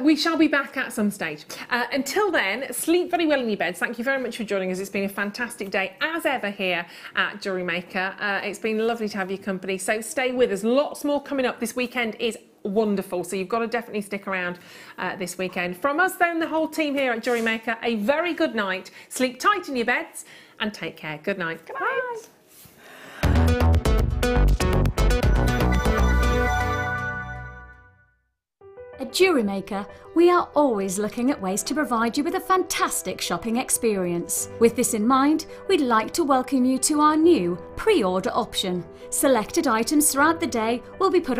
we shall be back at some stage. Until then, sleep very well in your beds. Thank you very much for joining us. It's been a fantastic day, as ever, here at Jewellery Maker. It's been lovely to have your company, so stay with us. Lots more coming up. This weekend is wonderful, so you've got to definitely stick around this weekend. From us, then, the whole team here at Jewellery Maker, a very good night. Sleep tight in your beds and take care. Good night. Good night. At Jewellery Maker, we are always looking at ways to provide you with a fantastic shopping experience. With this in mind, we'd like to welcome you to our new pre-order option. Selected items throughout the day will be put on